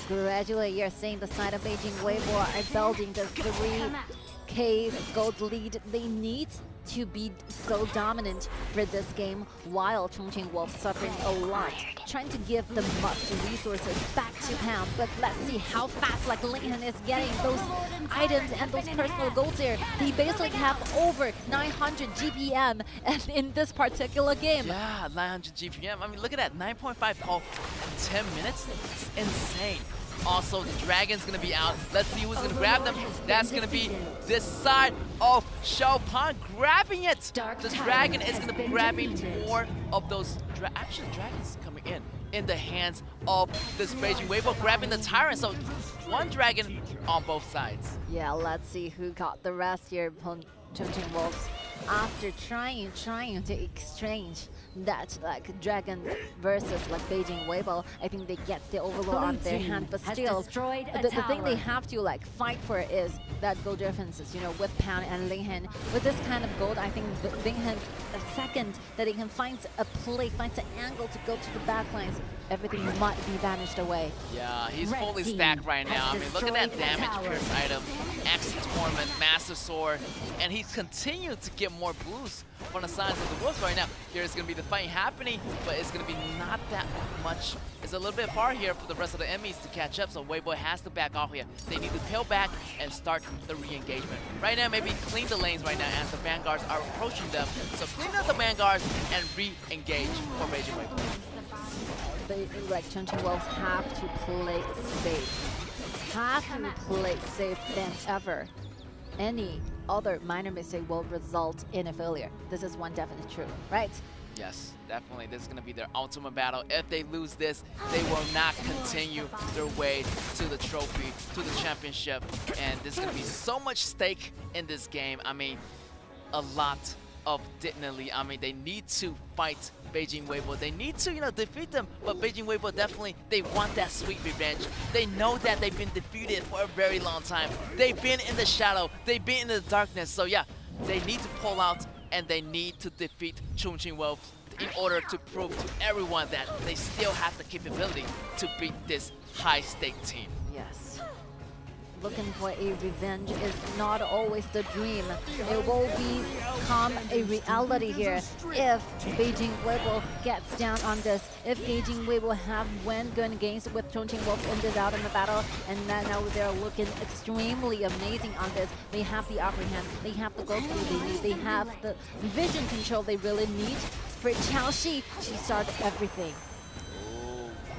Gradually, you're seeing the side of Beijing.WB are building the 3K gold lead they need to be so dominant for this game, while Chongqing.Wolves suffering a lot, trying to give the must resources back to Pound. But let's see how fast like Lincoln is getting those items and those personal goals here. They basically have over 900 GPM and in this particular game. Yeah, 900 GPM. I mean, look at that, 9.5 call in 10 minutes. It's insane. Also, the Dragon's gonna be out. Let's see who's gonna grab them. That's gonna be this side of Xiaopan grabbing it. The Dragon is gonna be grabbing more of those. Actually, Dragon's coming in the hands of this Beijing Weibo, grabbing the Tyrant. So one Dragon on both sides. Yeah, let's see who got the rest here upon Chongqing.Wolves. After trying to exchange that like Dragon versus like Beijing Weibo, I think they get the overlord on their hand, but still the thing they have to like fight for is that goal differences, you know, with Pound and Linghen. With this kind of gold, I think Linghen, a second that he can find a play, finds an angle to go to the back lines, everything might be vanished away. Yeah, he's fully stacked right now. I mean, look at that damage pierce item, X Torment, Massive Sword, and he's continuing to get more boosts from the sides of the Wolves right now. Here's going to be the fight happening, but it's going to be not that much. It's a little bit far here for the rest of the enemies to catch up, so Weibo has to back off here. They need to peel back and start the re-engagement. Right now, maybe clean the lanes right now as the Vanguards are approaching them. So clean up the Vanguards and re-engage for Beijing Weibo. Like Chongqing.Wolves have to play safe. Have to play safe than ever. Any other minor mistake will result in a failure. This is one definite truth, right? Yes, definitely. This is going to be their ultimate battle. If they lose this, they will not continue their way to the trophy, to the championship. And there's going to be so much stake in this game. I mean, a lot of dignity. I mean, they need to fight Beijing Weibo. They need to, you know, defeat them. But Beijing Weibo definitely, they want that sweet revenge. They know that they've been defeated for a very long time. They've been in the shadow. They've been in the darkness. So yeah, they need to pull out and they need to defeat Chongqing.Wolves in order to prove to everyone that they still have the capability to beat this high-stake team. Yes. Looking for a revenge is not always the dream. It will become a reality here if Beijing Weibo gets down on this. If Beijing Weibo have won gun games with Chongqing.Wolves in this ultimate battle, and now they're looking extremely amazing on this. They have the upper hand. They have the gold they need. They have the vision control they really need for Qiaoxi to start everything.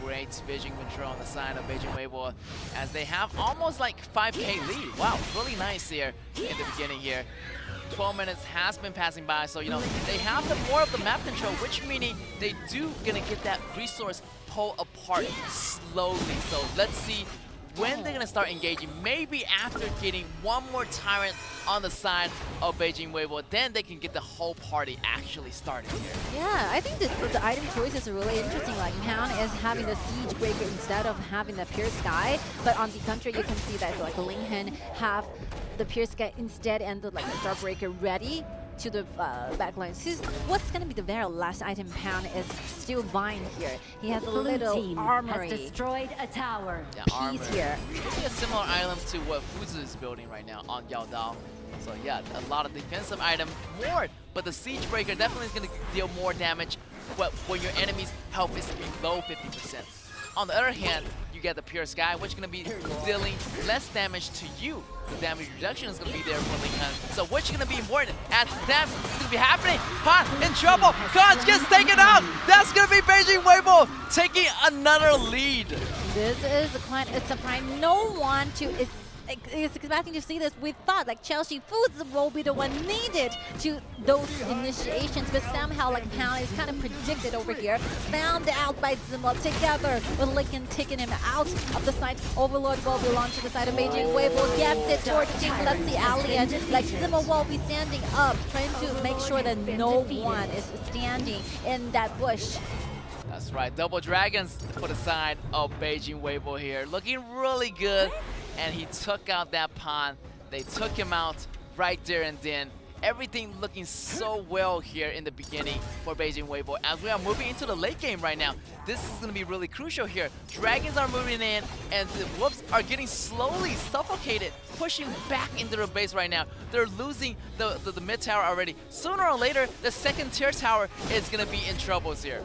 Great vision control on the side of Beijing Weibo as they have almost like 5k lead. Wow, really nice here in the beginning here. 12 minutes has been passing by, so you know they have the more of the map control, which meaning they do gonna get that resource pull apart slowly. So let's see when they're gonna start engaging. Maybe after getting one more Tyrant on the side of Beijing Weibo, then they can get the whole party actually started here. Yeah, I think the item choices are really interesting. Like Pound is having the Siege Breaker instead of having the Pure Sky, but on the contrary, you can see that like Linghen have the Pure Sky instead and the like Star Breaker ready to the backline. What's going to be the very last item Pound is still buying here? He has a little armory. Has destroyed a tower. Yeah, Piece armor. here. Maybe a similar item to what Fuzi is building right now on Yao Dao. So yeah, a lot of defensive item, more, but the Siege Breaker definitely is going to deal more damage when your enemy's health is below 50%. On the other hand, you get the Pure Sky, which is going to be dealing less damage to you. The damage reduction is going to be there for Linghen. So which is going to be important? At damage is going to be happening. Han in trouble. Gans gets taken out. That's going to be Beijing Weibo taking another lead. This is quite a surprise. No one is expecting to see this. We thought like Chelsea Foods will be the one needed to those initiations, but somehow like Pound is kind of predicted over here. Found out by Zimo together with Lincoln taking him out of the side. Overlord will belong to the side of Beijing Weibo. Gets it towards Team. Let's see Alien. Like Zimo will be standing up, trying to make sure that no one is standing in that bush. That's right, double dragons for the side of Beijing Weibo here. Looking really good. And he took out that pawn. They took him out right there and then. Everything looking so well here in the beginning for Beijing.WB. As we are moving into the late game right now, this is going to be really crucial here. Dragons are moving in, and the Wolves are getting slowly suffocated, pushing back into the base right now. They're losing the mid tower already. Sooner or later, the second tier tower is going to be in troubles here.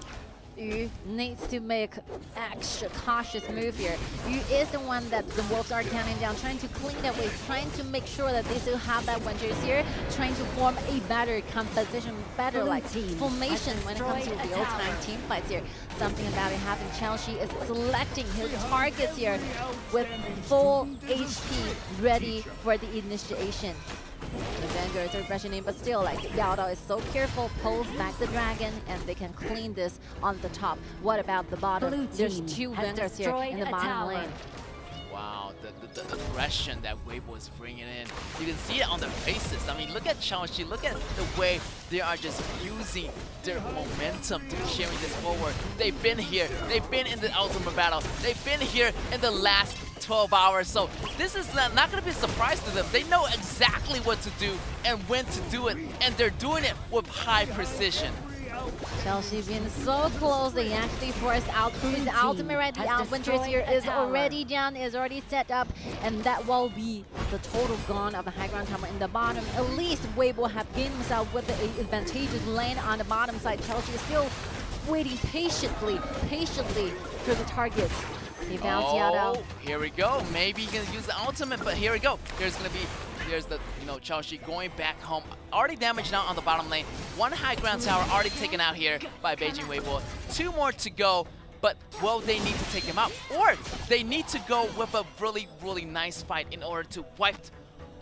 Yu needs to make extra cautious move here. Yu is the one that the Wolves are counting down, trying to clean that way, trying to make sure that they still have that Winters here, trying to form a better composition, better like formation when it comes to real-time team fights here. Something about it happened. Chengdu is selecting his targets here with full HP ready for the initiation. The Vanguards are rushing in, but still, like, Yao Dao is so careful, pulls back the dragon, and they can clean this on the top. What about the bottom? There's two Vanguards here in the bottom lane. Wow, the aggression that WB was bringing in. You can see it on their faces. I mean, look at Chongqing, look at the way they are just using their momentum to carry this forward. They've been here, they've been in the ultimate battle, they've been here in the last 12 hours, so this is not going to be a surprise to them. They know exactly what to do and when to do it, and they're doing it with high precision. Chelsea being so close, they actually forced out his ultimate right. The Winters here is already done, is already set up, and that will be the total gone of the high ground tower in the bottom. At least WB will have gained himself with the advantageous lane on the bottom side. Chelsea is still waiting patiently for the targets. He found Yao Dao. Here we go. Maybe he can use the ultimate, but here we go. Here's the Chongqing going back home. Already damaged now on the bottom lane. One high ground tower already taken out here by Beijing.WB. Two more to go, but will they need to take him out? Or they need to go with a really, really nice fight in order to wipe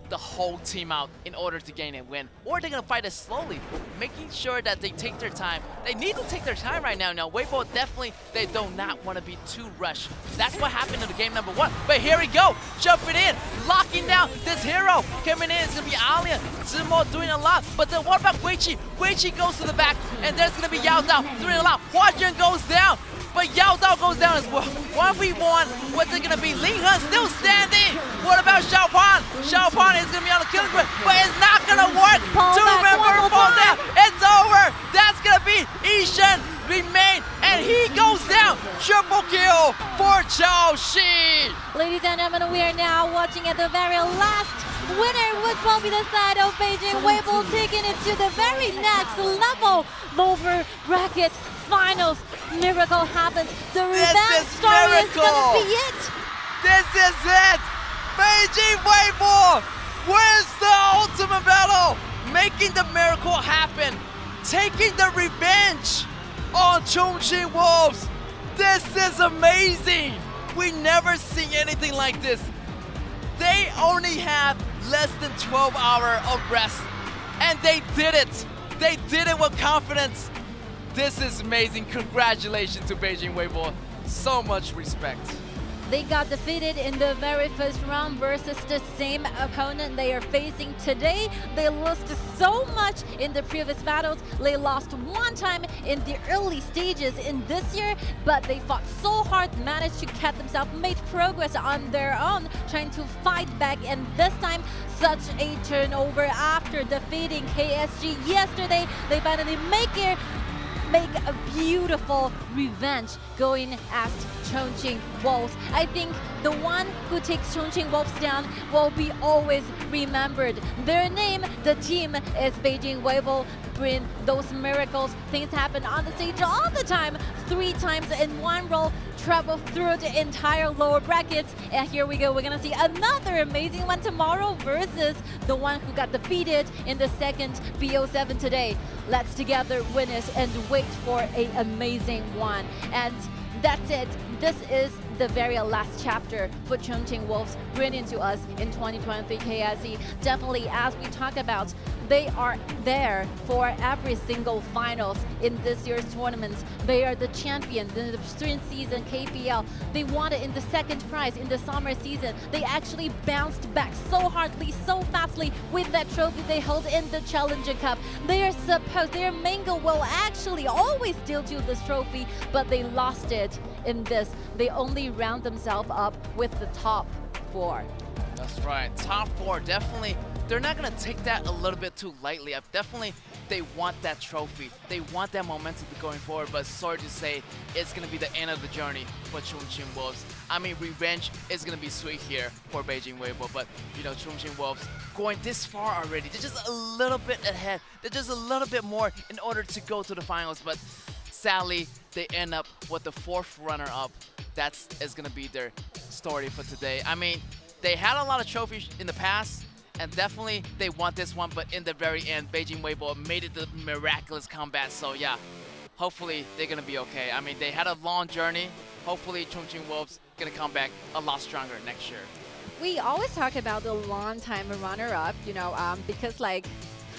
the whole team out in order to gain a win. Or they're gonna fight it slowly, making sure that they take their time. They need to take their time right now. Now, WB definitely, they do not want to be too rushed. That's what happened in the game number 1. But here we go, jumping in, locking down this hero. Coming in, it's gonna be Alien. Zimo doing a lot. But then what about Guiqi? Guiqi goes to the back, and there's gonna be Yao Dao doing a lot. Huajun goes down, but Yao Dao goes down as well. 1v1, what's it gonna be? Ling Hun still standing. What about Xiaopan? Xiaopan is gonna be on the killing spree, but it's not gonna work. Two members fall down. It's over. That's gonna be Ishan remain, and he goes down. Triple kill for Chongqing. Ladies and gentlemen, we are now watching at the very last winner, which will be the side of Beijing.WB, taking it to the very next level. Lower bracket finals. Miracle happens. The revenge story is gonna be it. This is it. Beijing.WB wins the ultimate battle, making the miracle happen, taking the revenge on Chongqing.Wolves. This is amazing. We never seen anything like this. They only have less than 12 hours of rest, and they did it. They did it with confidence. This is amazing. Congratulations to Beijing.WB. So much respect. They got defeated in the very first round versus the same opponent they are facing today. They lost so much in the previous battles. They lost one time in the early stages in this year, but they fought so hard, managed to catch themselves, made progress on their own, trying to fight back, and this time such a turnover after defeating KSG yesterday. They finally make a beautiful revenge going at Chongqing.Wolves. I think the one who takes Chongqing.Wolves down will be always remembered. Their name, the team, is Beijing.WB. Bring those miracles. Things happen on the stage all the time. 3 times in one roll, travel through the entire lower brackets. And here we go. We're gonna see another amazing one tomorrow versus the one who got defeated in the second BO7 today. Let's together witness and wait for an amazing one. And that's it. This is the very last chapter for Chongqing.Wolves bringing to us in 2023 KIC. Definitely, as we talk about, they are there for every single finals in this year's tournament. They are the champion in the spring season KPL. They won it in the second prize in the summer season. They actually bounced back so hardly, so fastly with that trophy they hold in the Challenger Cup. They are supposed, their main goal will actually always still do this trophy, but they lost it in this. They only round themselves up with the top 4. That's right, top 4, definitely they're not gonna take that a little bit too lightly. Definitely, they want that trophy. They want that momentum going forward, but sorry to say, it's gonna be the end of the journey for Chongqing.Wolves. I mean, revenge is gonna be sweet here for Beijing.WB, but you know, Chongqing.Wolves going this far already. They're just a little bit ahead. They're just a little bit more in order to go to the finals, but sadly, they end up with the 4th runner-up. That is gonna be their story for today. I mean, they had a lot of trophies in the past, and definitely they want this one, but in the very end, Beijing.WB made it the miraculous comeback. So yeah, hopefully they're gonna be okay. I mean, they had a long journey. Hopefully Chongqing.Wolves gonna come back a lot stronger next year. We always talk about the long-time runner-up, you know, because like,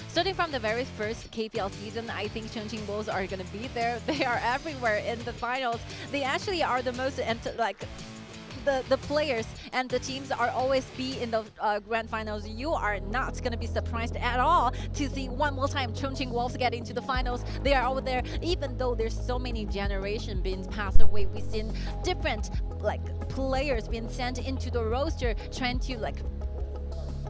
starting from the very first KPL season, I think Chongqing.Wolves are going to be there. They are everywhere in the finals. They actually are the most, the players and the teams are always be in the grand finals. You are not going to be surprised at all to see one more time Chongqing.Wolves get into the finals. They are over there, even though there's so many generations being passed away. We've seen different players being sent into the roster trying to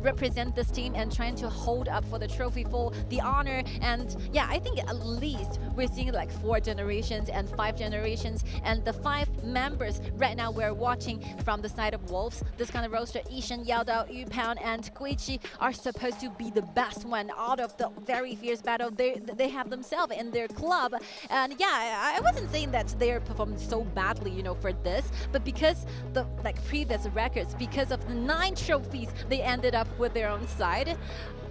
represent this team and trying to hold up for the trophy, for the honor. And yeah, I think at least we're seeing 4 generations and 5 generations, and the 5 members right now we're watching from the side of Wolves. This kind of roster, Yishen, Yao Dao, Yu Pound, and Guiqi are supposed to be the best one out of the very fierce battle they have themselves in their club. And yeah, I wasn't saying that they're performing so badly, you know, for this, but because the previous records, because of the 9 trophies they ended up with their own side,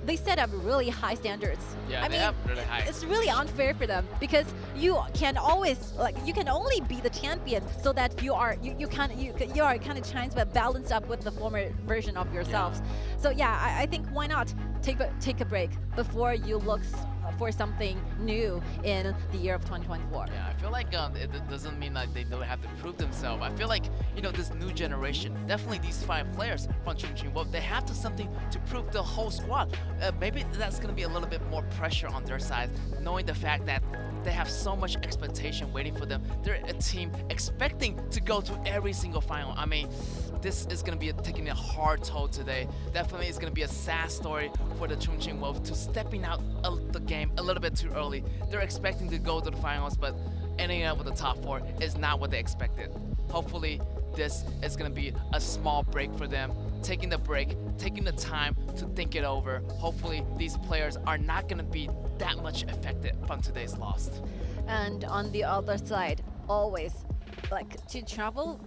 they set up really high standards. Yeah, I they mean, have really high. It's really unfair for them because you can always you can only be the champion so that you are kind of chance but balanced up with the former version of yourselves. Yeah. So yeah, I think why not take a break before you look for something new in the year of 2024. Yeah, I feel like it doesn't mean like they don't have to prove themselves. I feel like, you know, this new generation, definitely these 5 players from Chongqing, they have to something to prove the whole squad. Maybe that's going to be a little bit more pressure on their side, knowing the fact that they have so much expectation waiting for them. They're a team expecting to go to every single final. I mean, this is going to be taking a hard toll today. Definitely it's going to be a sad story for the Chongqing.Wolves to stepping out of the game a little bit too early. They're expecting to go to the finals, but ending up with the top 4 is not what they expected. Hopefully this is going to be a small break for them, taking the break, taking the time to think it over. Hopefully these players are not going to be that much affected from today's loss. And on the other side, always to travel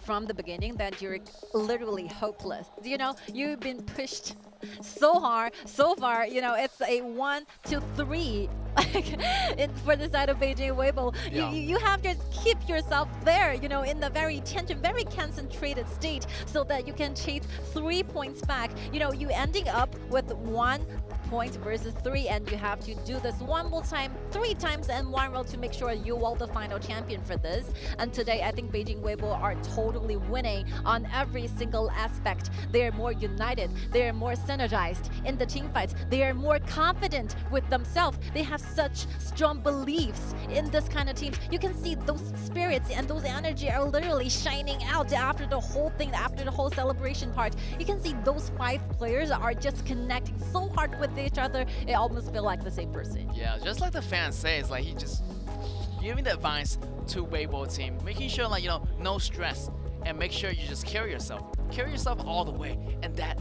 from the beginning that you're literally hopeless. You know, you've been pushed so hard, so far. You know, it's a 1 to 3 for the side of Beijing.WB. Yeah. You have to keep yourself there, you know, in the very tension, very concentrated state so that you can chase 3 points back. You know, you ending up with 1 point versus 3, and you have to do this one more time, 3 times in one row to make sure you are the final champion for this. And today, I think Beijing.WB are totally winning on every single aspect. They are more united. They are more synergized in the team fights. They are more confident with themselves. They have such strong beliefs in this kind of teams. You can see those spirits and those energy are literally shining out after the whole thing, after the whole celebration part. You can see those 5 players are just connecting so hard with each other. It almost feels like the same person. Yeah, just like the fans say, it's like he just giving the advice to Weibo team, making sure like, you know, no stress, and make sure you just carry yourself all the way, and that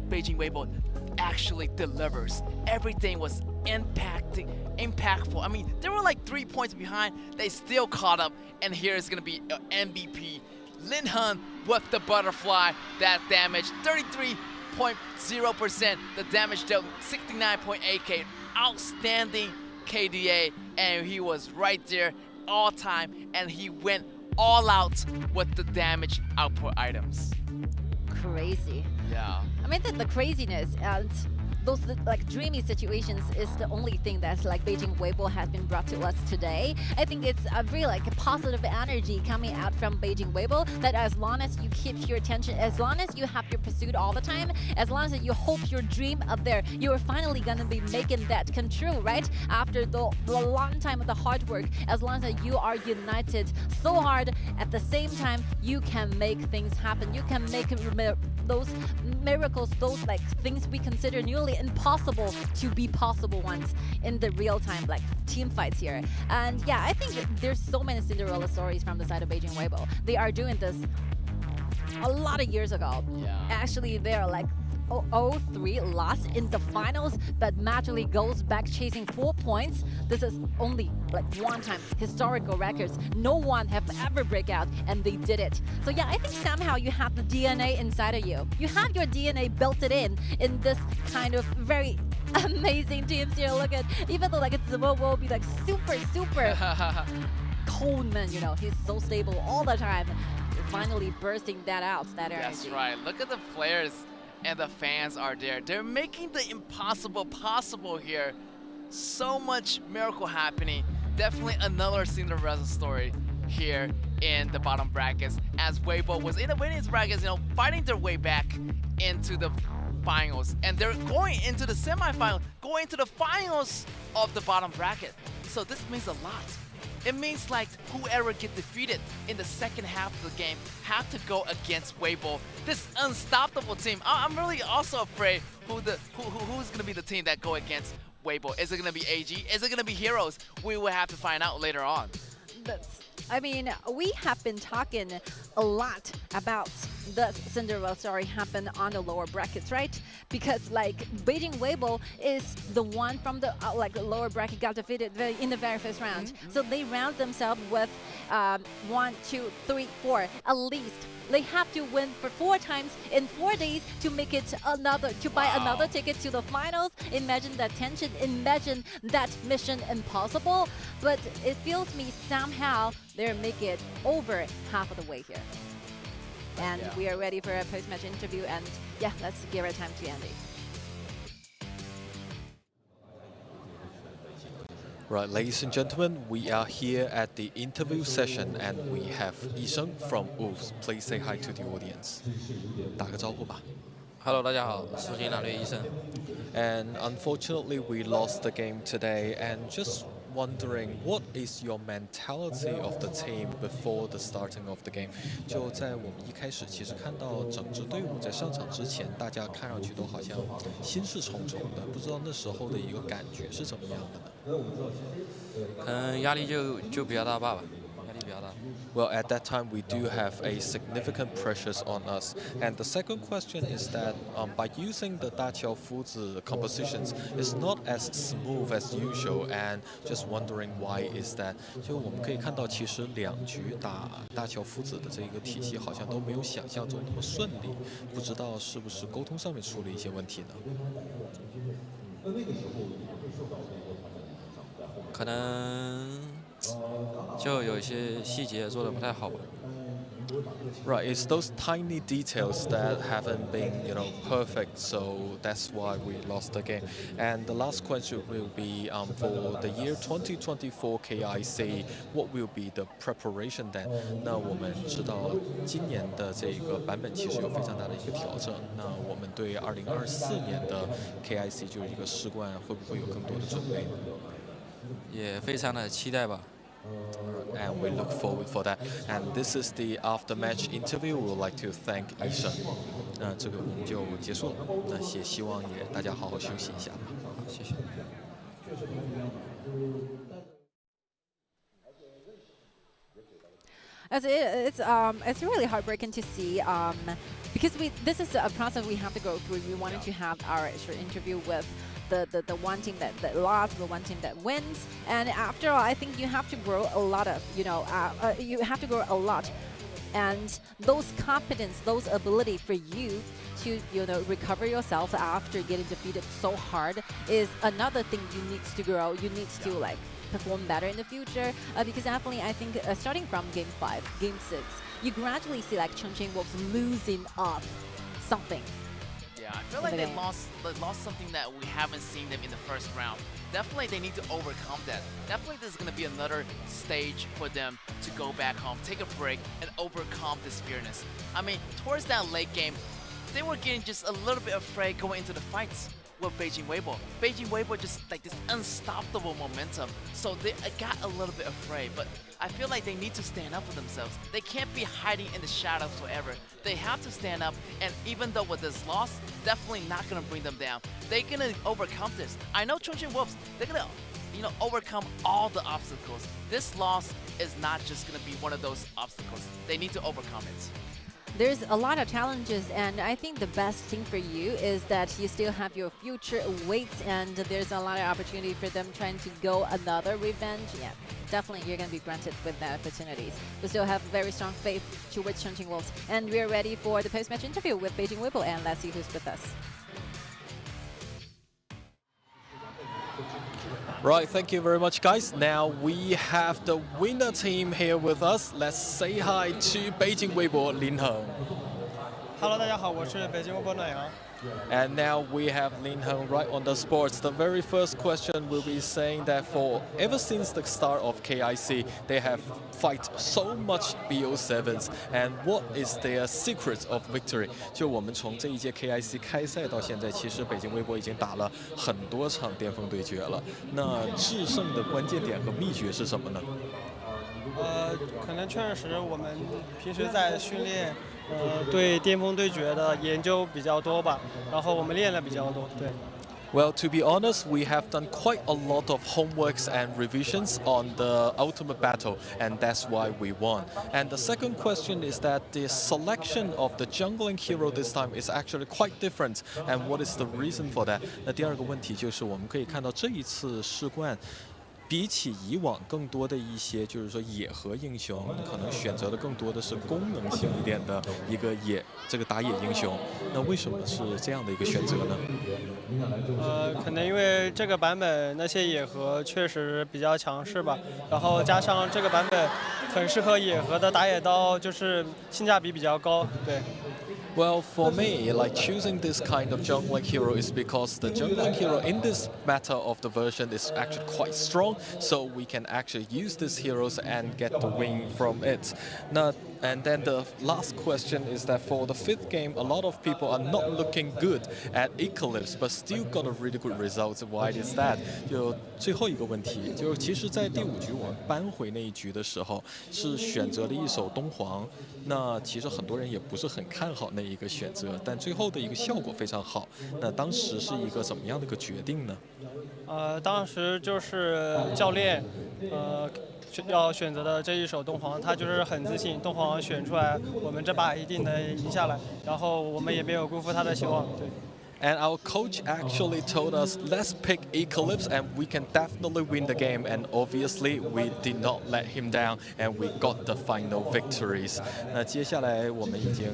Beijing.WB actually delivers. Everything was impactful. I mean, they were like 3 points behind, they still caught up, and here is gonna be MVP Lin Han with the butterfly. That damage 33.0%, the damage dealt 69.8k, outstanding KDA, and he was right there all time, and he went all out with the damage output items. Crazy. Yeah. I mean, the craziness and those like dreamy situations is the only thing that's like Beijing.WB has been brought to us today. I think it's a really like a positive energy coming out from Beijing.WB that as long as you keep your attention, as long as you have your pursuit all the time, as long as you hope your dream up there, you're finally gonna be making that come true, right? After the long time of the hard work, as long as you are united so hard, at the same time, you can make things happen. You can make those miracles, those like things we consider nearly impossible to be possible ones in the real time, like team fights here. And yeah, I think there's so many Cinderella stories from the side of Beijing.WB. They are doing this a lot of years ago. Yeah. Actually, they're like 0-3 loss in the finals, but magically goes back chasing 4 points. This is only like one time historical records. No one have ever break out, and they did it. So yeah, I think somehow you have the DNA inside of you. You have your DNA built it in this kind of very amazing teams here. Look at, even though like it's will be like super cold man, you know, he's so stable all the time. Finally bursting that out, that energy. That's right. Look at the players and the fans are there. They're making the impossible possible here. So much miracle happening. Definitely another Cinderella story here in the bottom brackets, as Weibo was in the winnings brackets, you know, fighting their way back into the finals, and they're going into the semifinal, going into the finals of the bottom bracket. So this means a lot. It means like whoever get defeated in the second half of the game have to go against Weibo, this unstoppable team. I'm really also afraid who's gonna be the team that go against Weibo. Is it gonna be AG? Is it gonna be Heroes? We will have to find out later on. I mean, we have been talking a lot about the Cinderella story happen on the lower brackets, right? Because like Beijing.WB is the one from the like lower bracket got defeated in the very first round. So they round themselves with 1, 2, 3, 4 at least. They have to win for 4 times in 4 days to make it buy another ticket to the finals. Imagine that tension, imagine that mission impossible. But it feels me somehow they're making it over half of the way here. And we are ready for a post-match interview, and yeah, let's give our time to Andy. Right, ladies and gentlemen, we are here at the interview session, and we have Yisheng from Wolves. Please say hi to the audience. 打个招呼吧。Hello， 大家好，苏新南队医生。And unfortunately, we lost the game today, and just wondering what is your mentality of the team before the starting of the game？ 就在我们一开始，其实看到整支队伍在上场之前，大家看上去都好像心事重重的，不知道那时候的一个感觉是怎么样的呢？可能压力就比较大吧，压力比较大。Well, at that time, we do have a significant pressures on us. And the second question is that by using the 大乔夫子 compositions, it's not as smooth as usual. And just wondering why is that? 就我们可以看到，其实2局打大乔夫子的这个体系好像都没有想象中那么顺利，不知道是不是沟通上面出了一些问题呢？可能就有一些细节做得不太好吧。Right, it's those tiny details that haven't been, perfect, so that's why we lost the game. And the last question will be for the year 2024 KIC, what will be the preparation then? 那我们知道今年的这个版本其实有非常大的一个调整。那我们对2024年的 KIC 就是一个世冠，会不会有更多的准备呢？也非常的期待吧。And we look forward for that. And this is the after-match interview. We would like to thank Yisheng. 那这个我们就结束了。那也希望也大家好好休息一下。好，谢谢。It's really heartbreaking to see because this is a process we have to go through. We wanted to have our short interview with the one team that lost, the one team that wins, and after all, I think you have to grow a lot of you have to grow a lot, and those competence, those ability for you to recover yourself after getting defeated so hard is another thing you need to grow. You need to perform better in the future because definitely I think starting from game 5, game 6, you gradually see Chongqing.Wolves losing up something. Yeah, I feel like they lost something that we haven't seen them in the first round. Definitely they need to overcome that. Definitely there's going to be another stage for them to go back home, take a break, and overcome this fearness. I mean, towards that late game, they were getting just a little bit afraid going into the fights with Beijing.WB. Beijing.WB just like this unstoppable momentum, so they got a little bit afraid, but I feel like they need to stand up for themselves. They can't be hiding in the shadows forever. They have to stand up, and even though with this loss, definitely not gonna bring them down. They're gonna overcome this. I know Chongqing.Wolves, they're gonna overcome all the obstacles. This loss is not just gonna be one of those obstacles. They need to overcome it. There's a lot of challenges, and I think the best thing for you is that you still have your future awaits, and there's a lot of opportunity for them trying to go another revenge. Yeah, definitely you're going to be granted with that opportunities. We still have very strong faith towards Chongqing.Wolves, and we're ready for the post-match interview with Beijing.WB, and let's see who's with us. Right, thank you very much, guys. Now we have the winner team here with us. Let's say hi to Beijing.WB Lin Heng. Hello， 大家好，我是北京微博暖阳。 And now we have Lin Heng right on the sports. The very first question will be saying that ever since the start of KIC, they have fight so much BO7s. And what is their secret of victory? 就我们从这一届 KIC 开赛到现在，其实北京微博已经打了很多场巅峰对决了。那制胜的关键点和秘诀是什么呢？可能确实我们平时在训练。 对巅峰对决的研究比较多吧，然后我们练了比较多，对。Well, to be honest, we have done quite a lot of homeworks and revisions on the ultimate battle, and that's why we won. And the second question is that the selection of the jungling hero this time is actually quite different, and what is the reason for that? 那第二个问题就是我们可以看到这一次世冠。 比起以往更多的一些，就是说野核英雄，可能选择的更多的是功能性一点的一个打野英雄。那为什么是这样的一个选择呢？可能因为这个版本那些野核确实比较强势吧，然后加上这个版本很适合野核的打野刀，就是性价比比较高，对。 Well, for me, like choosing this kind of jungling hero is because the jungling hero in this meta of the version is actually quite strong, so we can actually use these heroes and get the win from it. And then the last question is that for the 5th game, a lot of people are not looking good at Eclipse, but still got a really good result. Why is that? 就最后一个问题，就其实，在第5局我们扳回那一局的时候，是选择了一手东皇。那其实很多人也不是很看好那一个选择，但最后的一个效果非常好。那当时是一个怎么样的一个决定呢？当时就是教练，要选择的这一手东皇，他就是很自信，东皇选出来，我们这把一定能赢下来。然后我们也没有辜负他的希望，对。 And our coach actually told us, let's pick Eclipse and we can definitely win the game. And obviously, we did not let him down and we got the final victories. 那接下来我们已经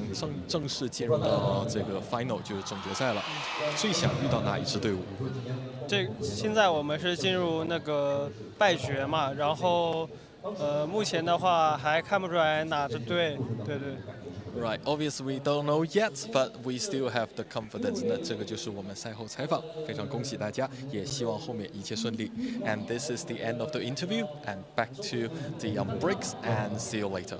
正式进入到这个 final 就是总决赛了。最想遇到哪一支队伍？现在我们是进入那个败决嘛，然后目前的话还看不出来哪支队，对。 Right, obviously we don't know yet, but we still have the confidence. 那这个就是我们赛后采访，非常恭喜大家，也希望后面一切顺利。And this is the end of the interview, and back to the breaks, and see you later.